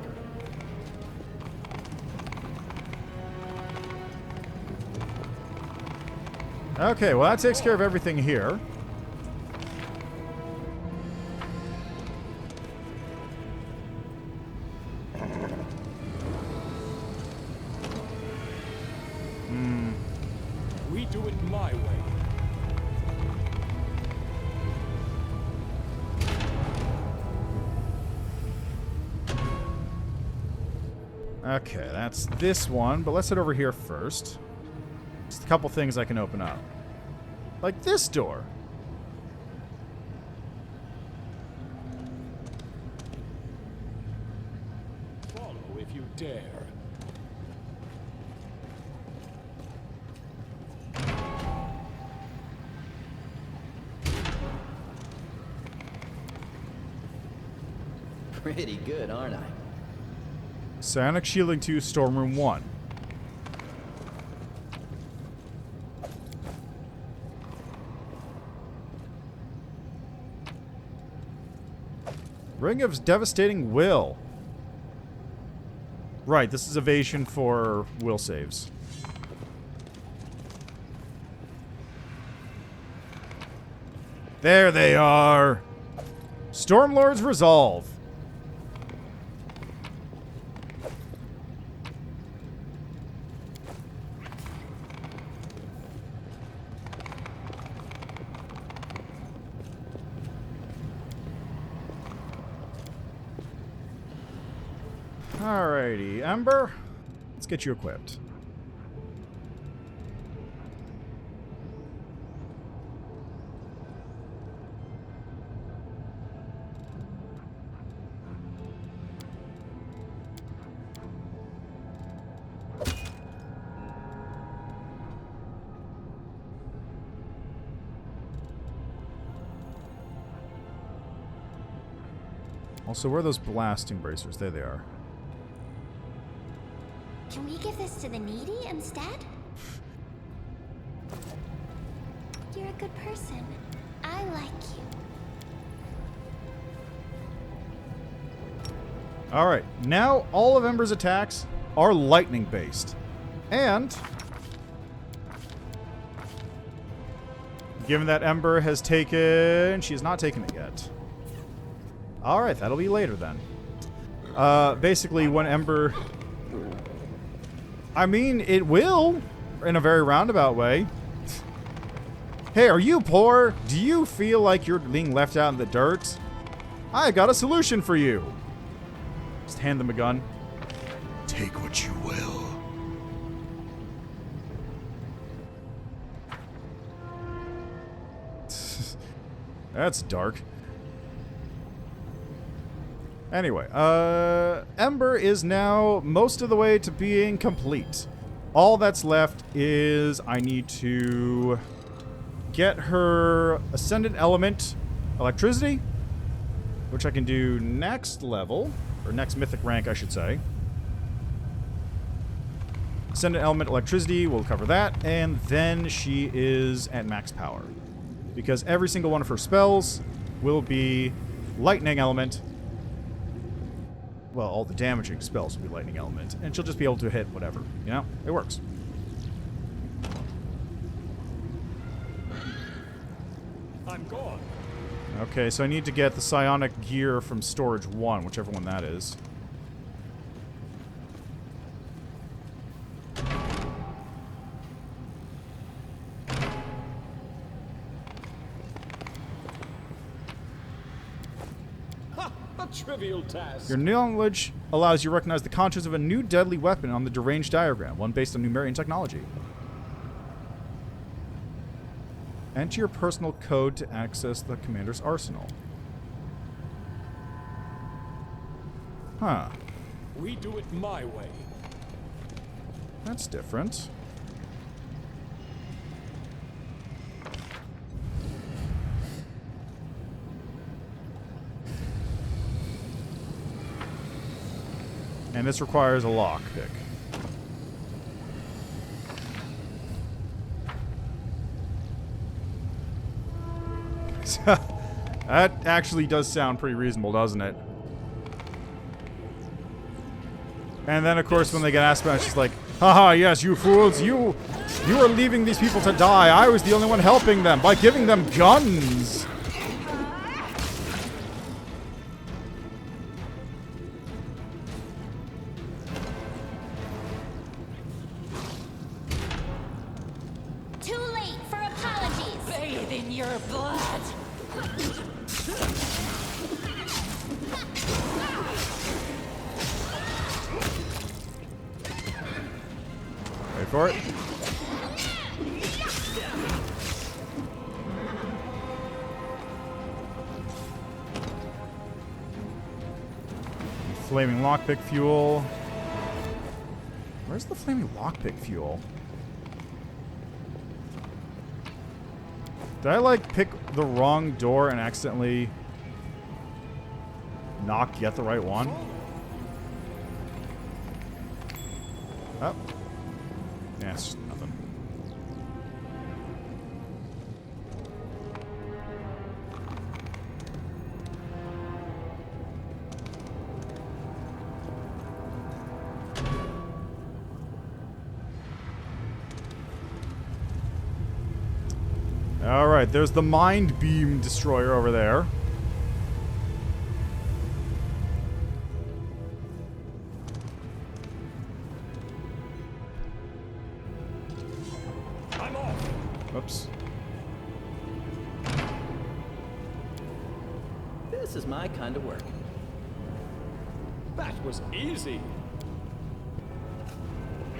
Okay, well that takes care of everything here. We do it my way. Okay, that's this one, but let's head over here first. Just a couple things I can open up. Like this door. Follow if you dare. Pretty good, aren't I? Psionic Shielding 2, Storm Room 1. Ring of Devastating Will. Right, this is evasion for will saves. There they are! Stormlord's Resolve. Alrighty, Ember, let's get you equipped. Also, where are those blasting bracers? There they are. Can we give this to the needy instead? You're a good person. I like you. Alright, now all of Ember's attacks are lightning based. And given that Ember has taken... She has not taken it yet. Alright, that'll be later then. Basically, when Ember... I mean, it will, in a very roundabout way. Hey, are you poor? Do you feel like you're being left out in the dirt? I got a solution for you. Just hand them a gun. Take what you will. That's dark. Anyway, Ember is now most of the way to being complete. All that's left is I need to get her Ascendant Element Electricity, which I can do next level, or next mythic rank, I should say. Ascendant Element Electricity, we'll cover that, and then she is at max power. Because every single one of her spells will be Lightning Element. Well, all the damaging spells will be Lightning Element, and she'll just be able to hit whatever. You know? It works. I'm gone. Okay, so I need to get the psionic gear from storage 1, whichever one that is. Trivial task. Your knowledge allows you to recognize the contours of a new deadly weapon on the deranged diagram, one based on Numerian technology. Enter your personal code to access the commander's arsenal. Huh. We do it my way. That's different. And this requires a lockpick. That actually does sound pretty reasonable, doesn't it? And then, of course, when they get asked about it, it's just like, haha, yes, you fools, you are leaving these people to die. I was the only one helping them by giving them guns. Too late for apologies. Bathe in your blood. Wait for it. Flaming lockpick fuel. Where's the flaming lockpick fuel? Did I, like, pick the wrong door and accidentally not get the right one? Oh. Yeah, it's just nothing. Alright, there's the Mind Beam Destroyer over there. I'm off. Oops. This is my kind of work. That was easy.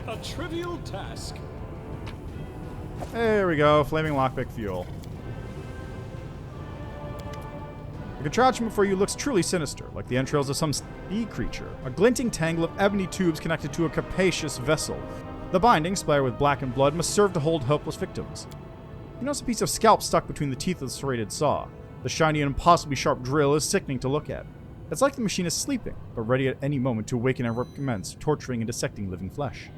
A trivial task. There we go, flaming lockpick fuel. The contraption before you looks truly sinister, like the entrails of some sea creature. A glinting tangle of ebony tubes connected to a capacious vessel. The binding, splattered with blackened blood, must serve to hold helpless victims. You notice a piece of scalp stuck between the teeth of the serrated saw. The shiny and impossibly sharp drill is sickening to look at. It's like the machine is sleeping, but ready at any moment to awaken and recommence torturing and dissecting living flesh.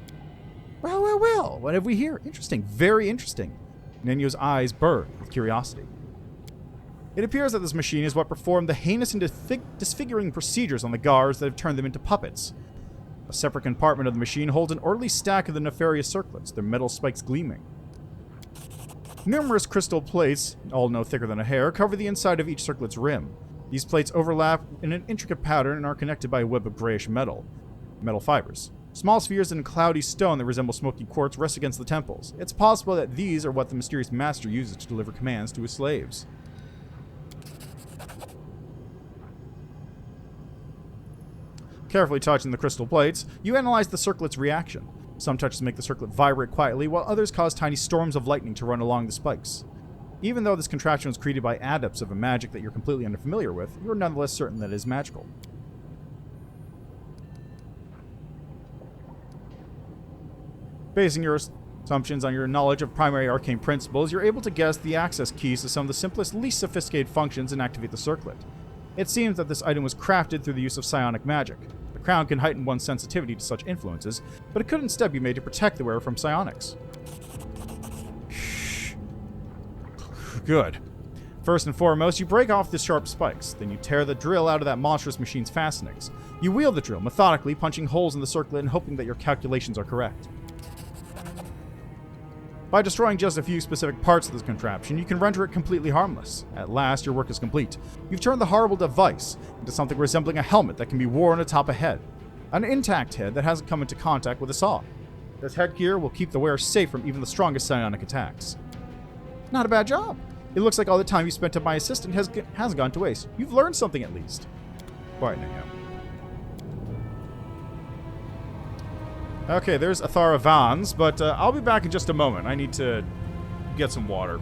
Well, well, well, what have we here? Interesting, very interesting. Nenyo's eyes burn with curiosity. It appears that this machine is what performed the heinous and disfiguring procedures on the guards that have turned them into puppets. A separate compartment of the machine holds an orderly stack of the nefarious circlets, their metal spikes gleaming. Numerous crystal plates, all no thicker than a hair, cover the inside of each circlet's rim. These plates overlap in an intricate pattern and are connected by a web of grayish metal fibers. Small spheres in cloudy stone that resemble smoky quartz rest against the temples. It's possible that these are what the mysterious master uses to deliver commands to his slaves. Carefully touching the crystal plates, you analyze the circlet's reaction. Some touches make the circlet vibrate quietly, while others cause tiny storms of lightning to run along the spikes. Even though this contraption was created by adepts of a magic that you're completely unfamiliar with, you're nonetheless certain that it is magical. Basing your assumptions on your knowledge of primary arcane principles, you're able to guess the access keys to some of the simplest, least sophisticated functions and activate the circlet. It seems that this item was crafted through the use of psionic magic. The crown can heighten one's sensitivity to such influences, but it could instead be made to protect the wearer from psionics. Shh. Good. First and foremost, you break off the sharp spikes. Then you tear the drill out of that monstrous machine's fastenings. You wield the drill, methodically punching holes in the circlet and hoping that your calculations are correct. By destroying just a few specific parts of this contraption, you can render it completely harmless. At last, your work is complete. You've turned the horrible device into something resembling a helmet that can be worn atop a head. An intact head that hasn't come into contact with a saw. This headgear will keep the wearer safe from even the strongest psionic attacks. Not a bad job. It looks like all the time you spent on my assistant has gone to waste. You've learned something at least. Quiet now. Okay, there's Athara Vans, but I'll be back in just a moment. I need to get some water.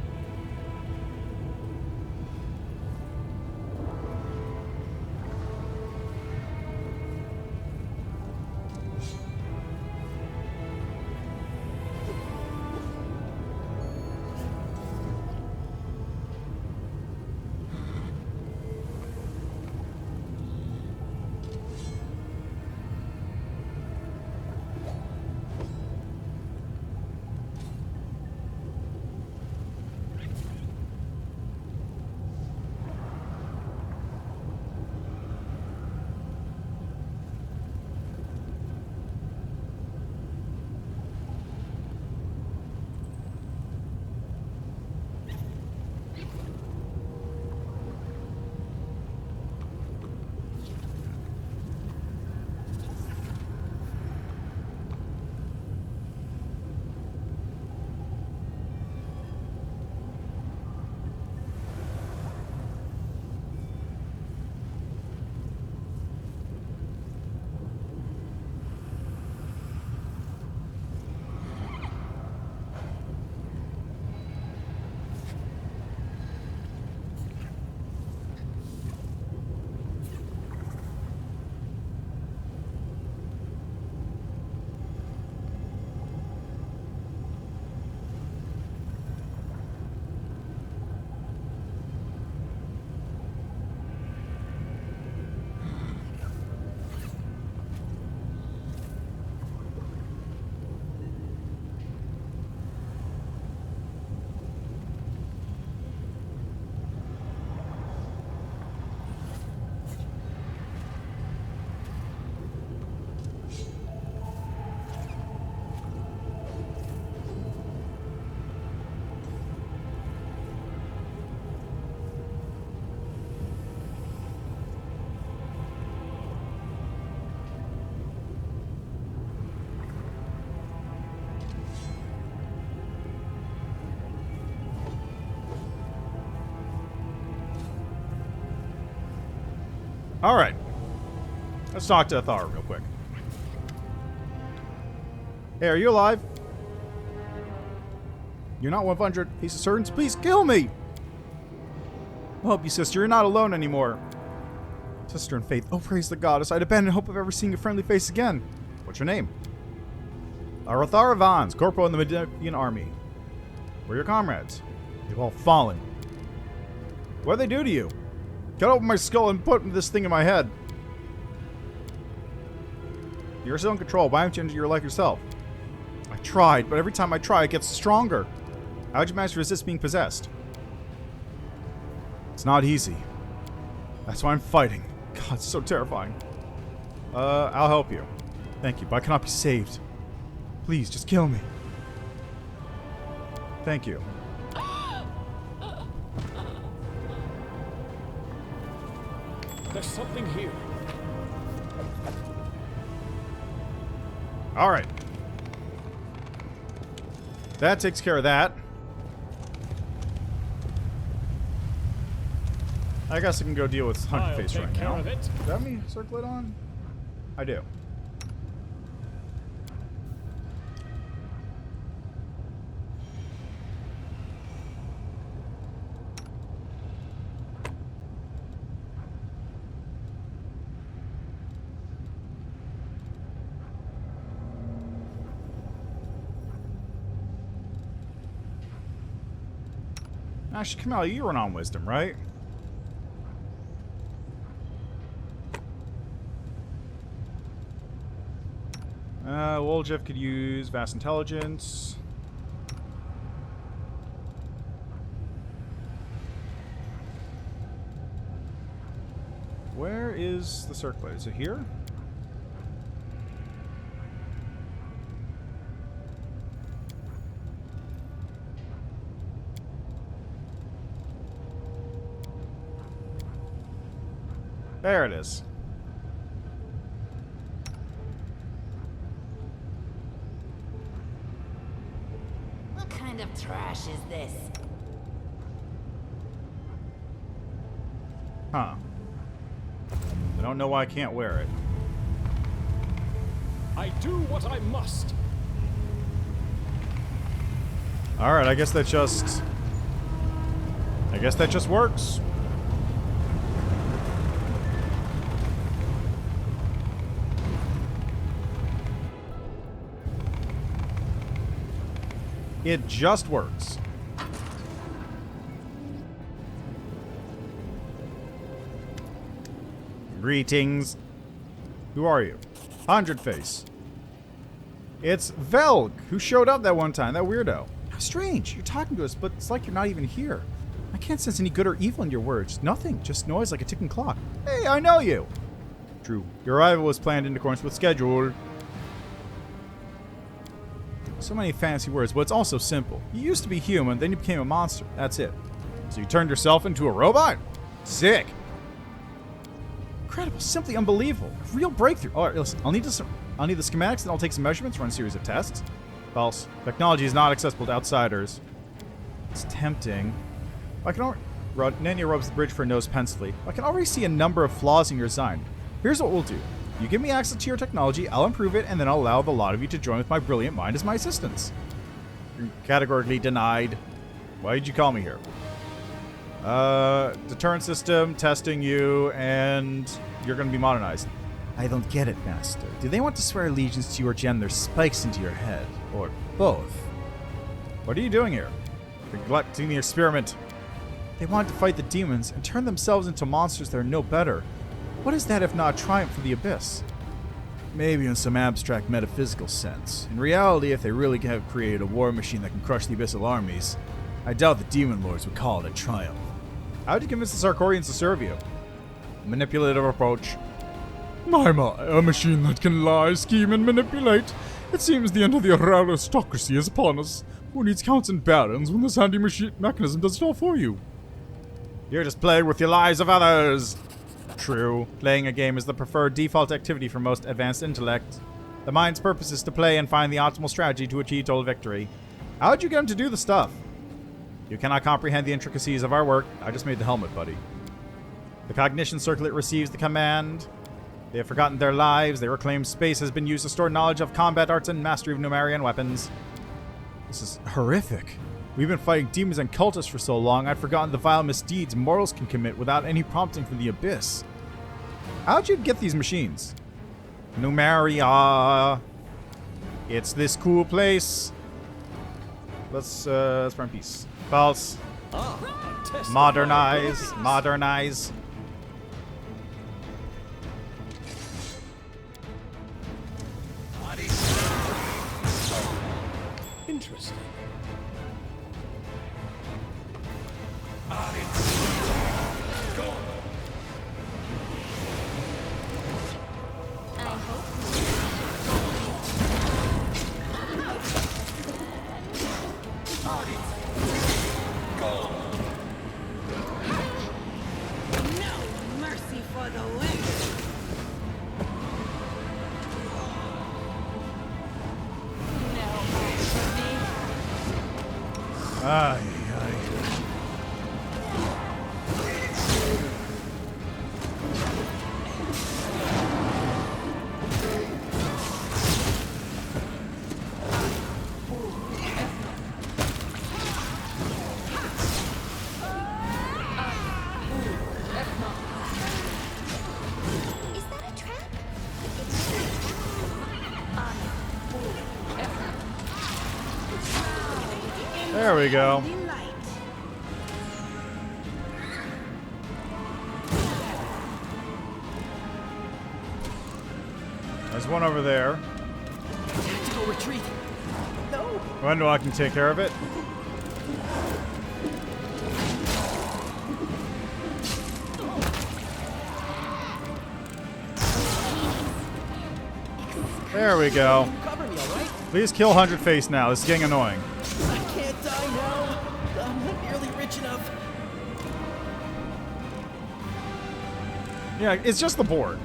Alright. Let's talk to Athar real quick. Hey, are you alive? You're not 100 piece of servants. Please kill me! I'll help you, sister. You're not alone anymore. Sister in faith. Oh, praise the goddess. I'd abandon hope of ever seeing a friendly face again. What's your name? Arathara Vans, corporal in the Median army. We're your comrades. They've all fallen. What'd they do to you? Cut open my skull and put this thing in my head. You're still in control. Why don't you like yourself? I tried, but every time I try, it gets stronger. How'd you manage to resist being possessed? It's not easy. That's why I'm fighting. God, it's so terrifying. I'll help you. Thank you, but I cannot be saved. Please, just kill me. Thank you. There's something here. Alright. That takes care of that. I guess I can go deal with Hunter Face right now. Does that have me circlet on? I do. Actually, Kamala, you run on wisdom, right? Woljef could use vast intelligence. Where is the circlet? Is it here? There it is. What kind of trash is this? Huh. I don't know why I can't wear it. I do what I must. Alright, I guess that just works. It just works. Greetings. Who are you? 100 Face. It's Velg, who showed up that one time, that weirdo. How strange. You're talking to us, but it's like you're not even here. I can't sense any good or evil in your words. Nothing. Just noise like a ticking clock. Hey, I know you. True. Your arrival was planned in accordance with schedule. So many fancy words, but it's also simple. You used to be human, then you became a monster. That's it. So you turned yourself into a robot? Sick. Incredible. Simply unbelievable. Real breakthrough. Alright, listen. I'll need the schematics, and I'll take some measurements, run a series of tests. False. Technology is not accessible to outsiders. It's tempting. I can already... Nanya rubs the bridge for her nose pensively. I can already see a number of flaws in your design. Here's what we'll do. You give me access to your technology, I'll improve it, and then I'll allow the lot of you to join with my brilliant mind as my assistants. You're categorically denied. Why did you call me here? Deterrent system, testing you, and you're going to be modernized. I don't get it, Master. Do they want to swear allegiance to you or jam their spikes into your head? Or both? What are you doing here? Neglecting the experiment. They wanted to fight the demons and turn themselves into monsters that are no better. What is that if not a triumph for the Abyss? Maybe in some abstract metaphysical sense. In reality, if they really have created a war machine that can crush the Abyssal armies, I doubt the Demon Lords would call it a triumph. How did you convince the Sarkorians to serve you? Manipulative approach. My, a machine that can lie, scheme, and manipulate. It seems the end of the aristocracy is upon us. Who needs counts and barons when this handy machine mechanism does it all for you? You're just playing with the lives of others. True. Playing a game is the preferred default activity for most advanced intellect. The mind's purpose is to play and find the optimal strategy to achieve total victory. How'd you get him to do the stuff? You cannot comprehend the intricacies of our work. I just made the helmet, buddy. The cognition circlet receives the command. They have forgotten their lives. They reclaim space has been used to store knowledge of combat arts and mastery of Numerian weapons. This is horrific. We've been fighting demons and cultists for so long, I'd forgotten the vile misdeeds mortals can commit without any prompting from the abyss. How'd you get these machines? Numeria. It's this cool place. Let's burn peace. False. Modernize. Modernize. Interesting. Ay, ay. Is that a trap? There we go. There's one over there. Tactical retreat. No. Wendell, I can take care of it. There we go. Cover me, all right? Please kill 100 Face now. This is getting annoying. I can't die now. I'm not nearly rich enough. Yeah, it's just the board.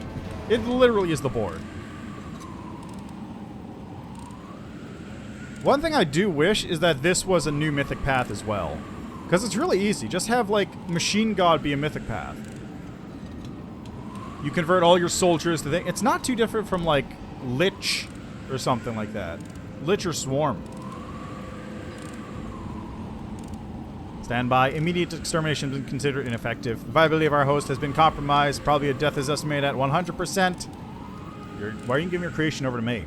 It literally is the board. One thing I do wish is that this was a new mythic path as well. Because it's really easy. Just have, like, Machine God be a mythic path. You convert all your soldiers to... It's not too different from, like, Lich or something like that. Lich or Swarm. Stand by. Immediate extermination has been considered ineffective. The viability of our host has been compromised. Probably a death is estimated at 100%. Why are you giving your creation over to me?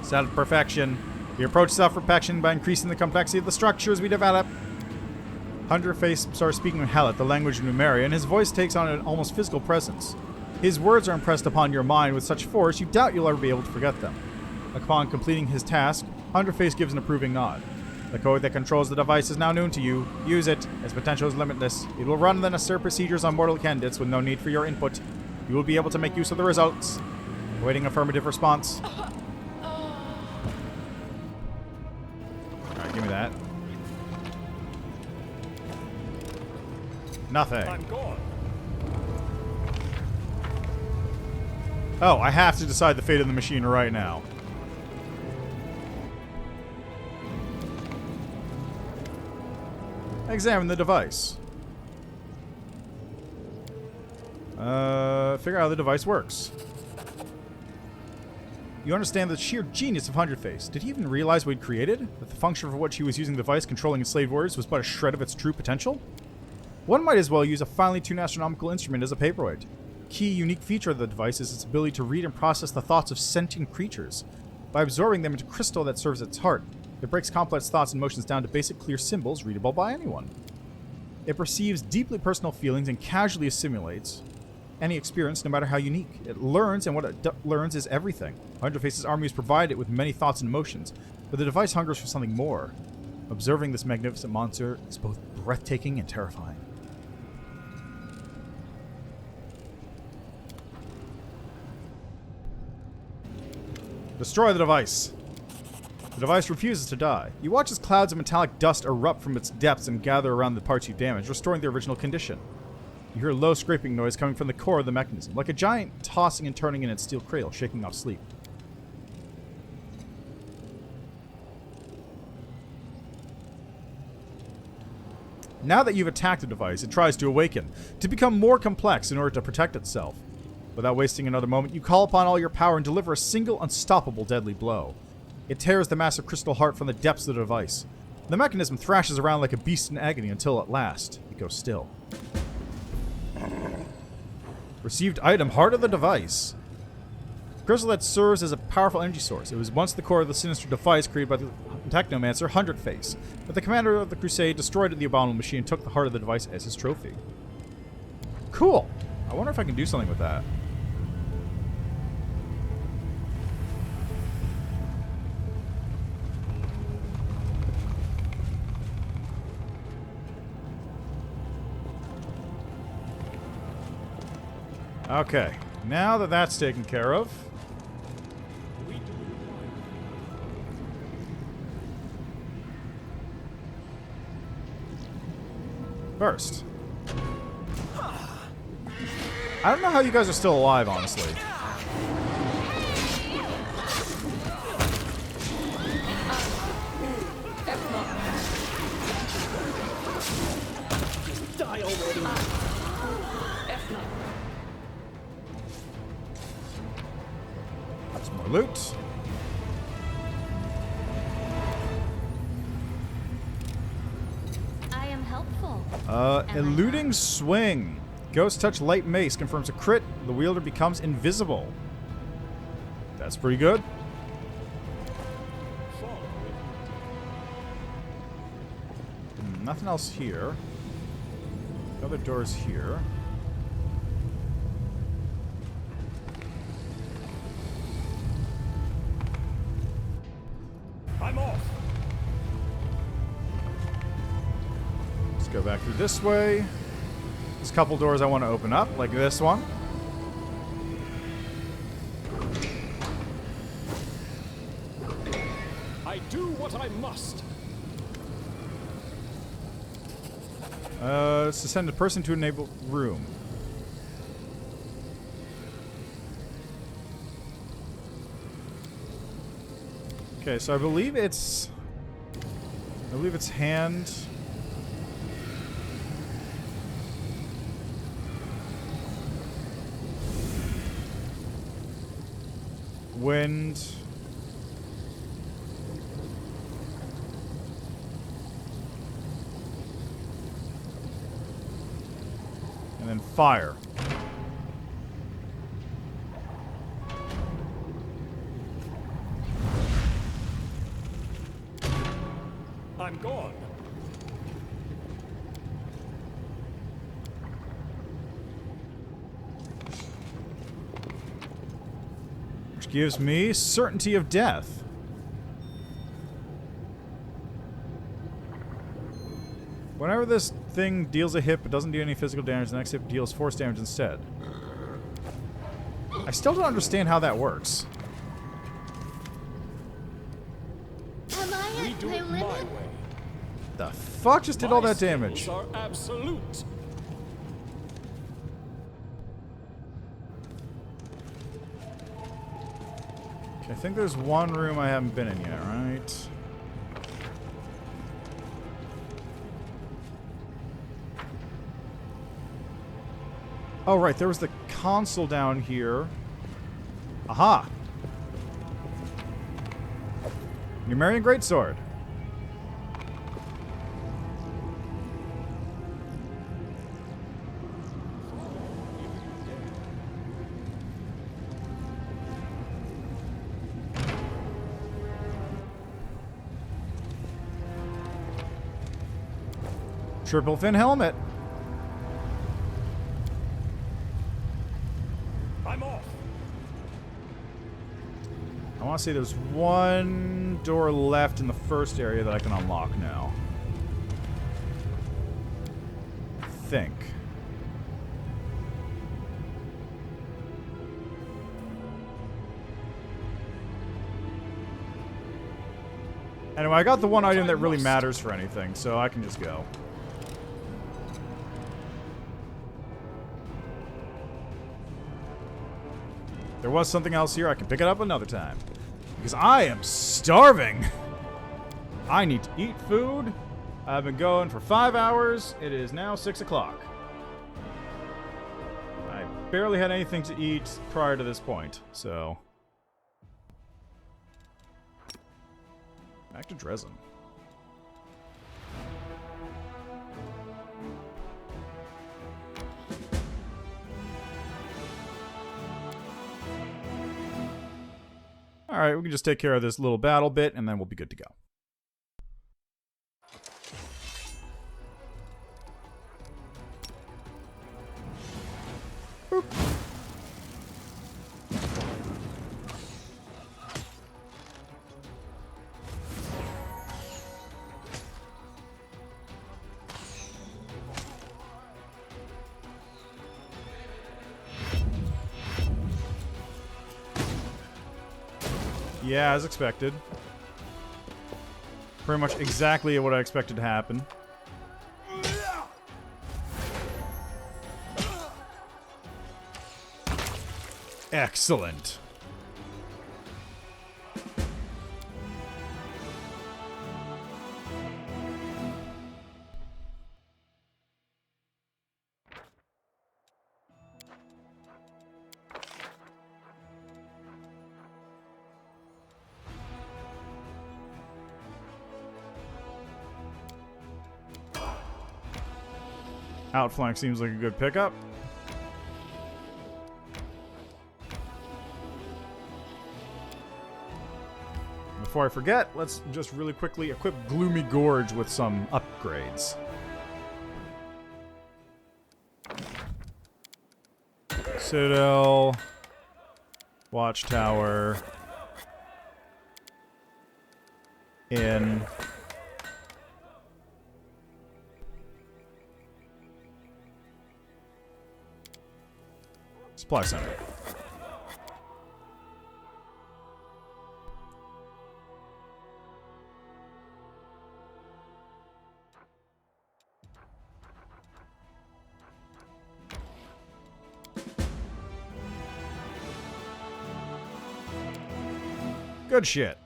Self-perfection. We approach self-perfection by increasing the complexity of the structures we develop. Hunterface starts speaking in Helot, the language of Numeria, and his voice takes on an almost physical presence. His words are impressed upon your mind with such force you doubt you'll ever be able to forget them. Upon completing his task, Hunterface gives an approving nod. The code that controls the device is now known to you. Use it. Its potential is limitless. It will run the necessary procedures on mortal candidates with no need for your input. You will be able to make use of the results. Awaiting affirmative response. Alright, give me that. Nothing. I'm gone. Oh, I have to decide the fate of the machine right now. Examine the device. Figure out how the device works. You understand the sheer genius of Hunterface. Did he even realize what he'd created? That the function for which he was using the device controlling enslaved warriors was but a shred of its true potential? One might as well use a finely tuned astronomical instrument as a paperweight. Key unique feature of the device is its ability to read and process the thoughts of sentient creatures. By absorbing them into crystal that serves its heart, it breaks complex thoughts and motions down to basic clear symbols readable by anyone. It perceives deeply personal feelings and casually assimilates any experience, no matter how unique. It learns, and what it learns is everything. Hunterface's army is provided with many thoughts and emotions, but the device hungers for something more. Observing this magnificent monster is both breathtaking and terrifying. Destroy the device. The device refuses to die. You watch as clouds of metallic dust erupt from its depths and gather around the parts you've damaged, restoring their original condition. You hear a low scraping noise coming from the core of the mechanism, like a giant tossing and turning in its steel cradle, shaking off sleep. Now that you've attacked the device, it tries to awaken, to become more complex in order to protect itself. Without wasting another moment, you call upon all your power and deliver a single unstoppable deadly blow. It tears the massive crystal heart from the depths of the device. The mechanism thrashes around like a beast in agony until at last, it goes still. Received item, Heart of the Device. Crystal that serves as a powerful energy source. It was once the core of the sinister device created by the Technomancer Hundred Face, but the commander of the Crusade destroyed the abominable machine and took the heart of the device as his trophy. Cool. I wonder if I can do something with that. Okay, now that that's taken care of. First. I don't know how you guys are still alive, honestly. Die already. Some more loot. I am helpful. Eluding swing. Ghost touch light mace confirms a crit. The wielder becomes invisible. That's pretty good. Nothing else here. Other doors here. I'm off. Let's go back through this way. There's a couple doors I want to open up, like this one. I do what I must. Let's send a person to enable room. Okay, so I believe it's hand. Wind. And then fire. I'm gone. Which gives me certainty of death. Whenever this thing deals a hit but doesn't do any physical damage, the next hit deals force damage instead. I still don't understand how that works. Am I We at do my it my limit? way. The fuck just did all that damage? Skills are absolute. Okay, I think there's one room I haven't been in yet, right? Oh, right, there was the console down here. Aha! Numerian Greatsword. Triple fin helmet. I'm off. I want to say there's one door left in the first area that I can unlock now. I think. Anyway, I got the one item that really matters for anything, so I can just go. There was something else here. I can pick it up another time. Because I am starving. I need to eat food. I've been going for 5 hours. It is now 6 o'clock. I barely had anything to eat prior to this point, so... Back to Dresden. Alright, we can just take care of this little battle bit, and then we'll be good to go. Boop. Yeah, as expected. Pretty much exactly what I expected to happen. Excellent. Outflank seems like a good pickup. Before I forget, let's just really quickly equip Gloomy Gorge with some upgrades. Citadel, Watchtower, Inn. Supply center. Good shit.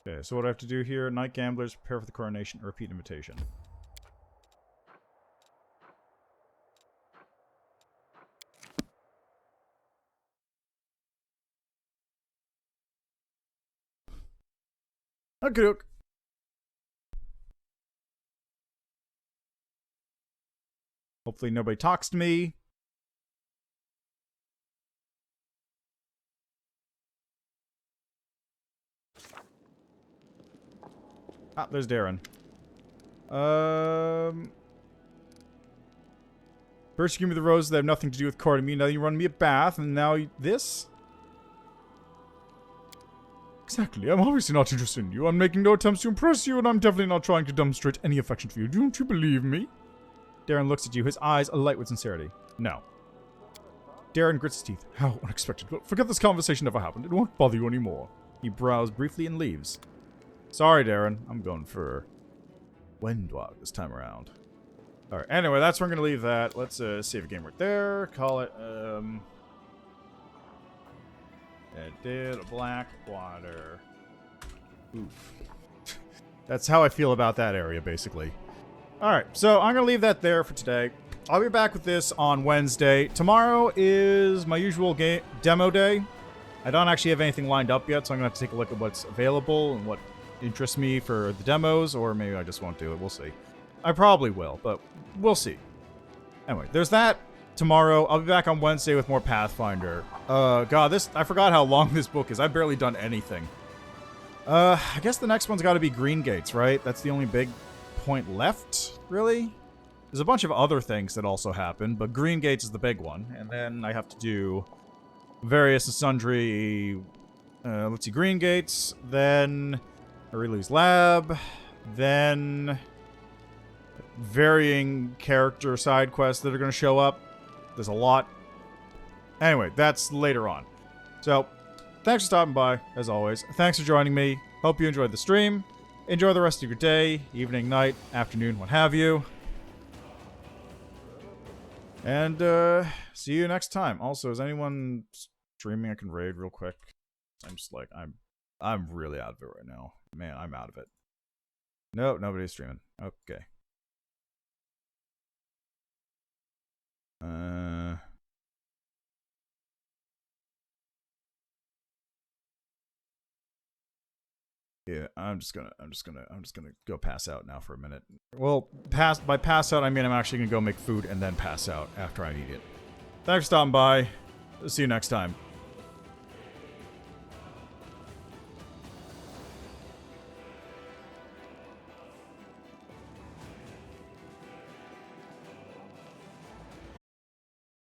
Okay, so what do I have to do here? Night Gamblers, prepare for the coronation, repeat invitation. Okay, doke. Hopefully nobody talks to me. Ah, there's Darren. First you give me the roses that have nothing to do with courting me, now you run me a bath, and now this? Exactly, I'm obviously not interested in you. I'm making no attempts to impress you, and I'm definitely not trying to demonstrate any affection for you. Don't you believe me? Darren looks at you, his eyes alight with sincerity. No. Darren grits his teeth. How unexpected. Well, forget this conversation ever happened. It won't bother you anymore. He browsed briefly and leaves. Sorry, Darren. I'm going for Wendwag this time around. Alright, anyway, that's where I'm going to leave that. Let's save a game right there. Call it, it did Blackwater. Oof. That's how I feel about that area, basically. Alright, so I'm going to leave that there for today. I'll be back with this on Wednesday. Tomorrow is my usual demo day. I don't actually have anything lined up yet, so I'm going to have to take a look at what's available and what interests me for the demos, or maybe I just won't do it. We'll see. I probably will, but we'll see. Anyway, there's that. Tomorrow, I'll be back on Wednesday with more Pathfinder. God, I forgot how long this book is. I've barely done anything. I guess the next one's got to be Green Gates, right? That's the only big point left, really? There's a bunch of other things that also happen, but Green Gates is the big one. And then I have to do various and sundry, let's see, Green Gates, then Aurelius Lab, then varying character side quests that are going to show up. There's a lot. Anyway, that's later on. So, thanks for stopping by, as always. Thanks for joining me. Hope you enjoyed the stream. Enjoy the rest of your day, evening, night, afternoon, what have you. And see you next time. Also, is anyone streaming I can raid real quick? I'm just like, I'm really out of it right now. Man, I'm out of it. No, nobody's streaming. Okay. Yeah, I'm just gonna go pass out now for a minute. Well, by pass out I mean I'm actually gonna go make food and then pass out after I eat it. Thanks for stopping by. See you next time.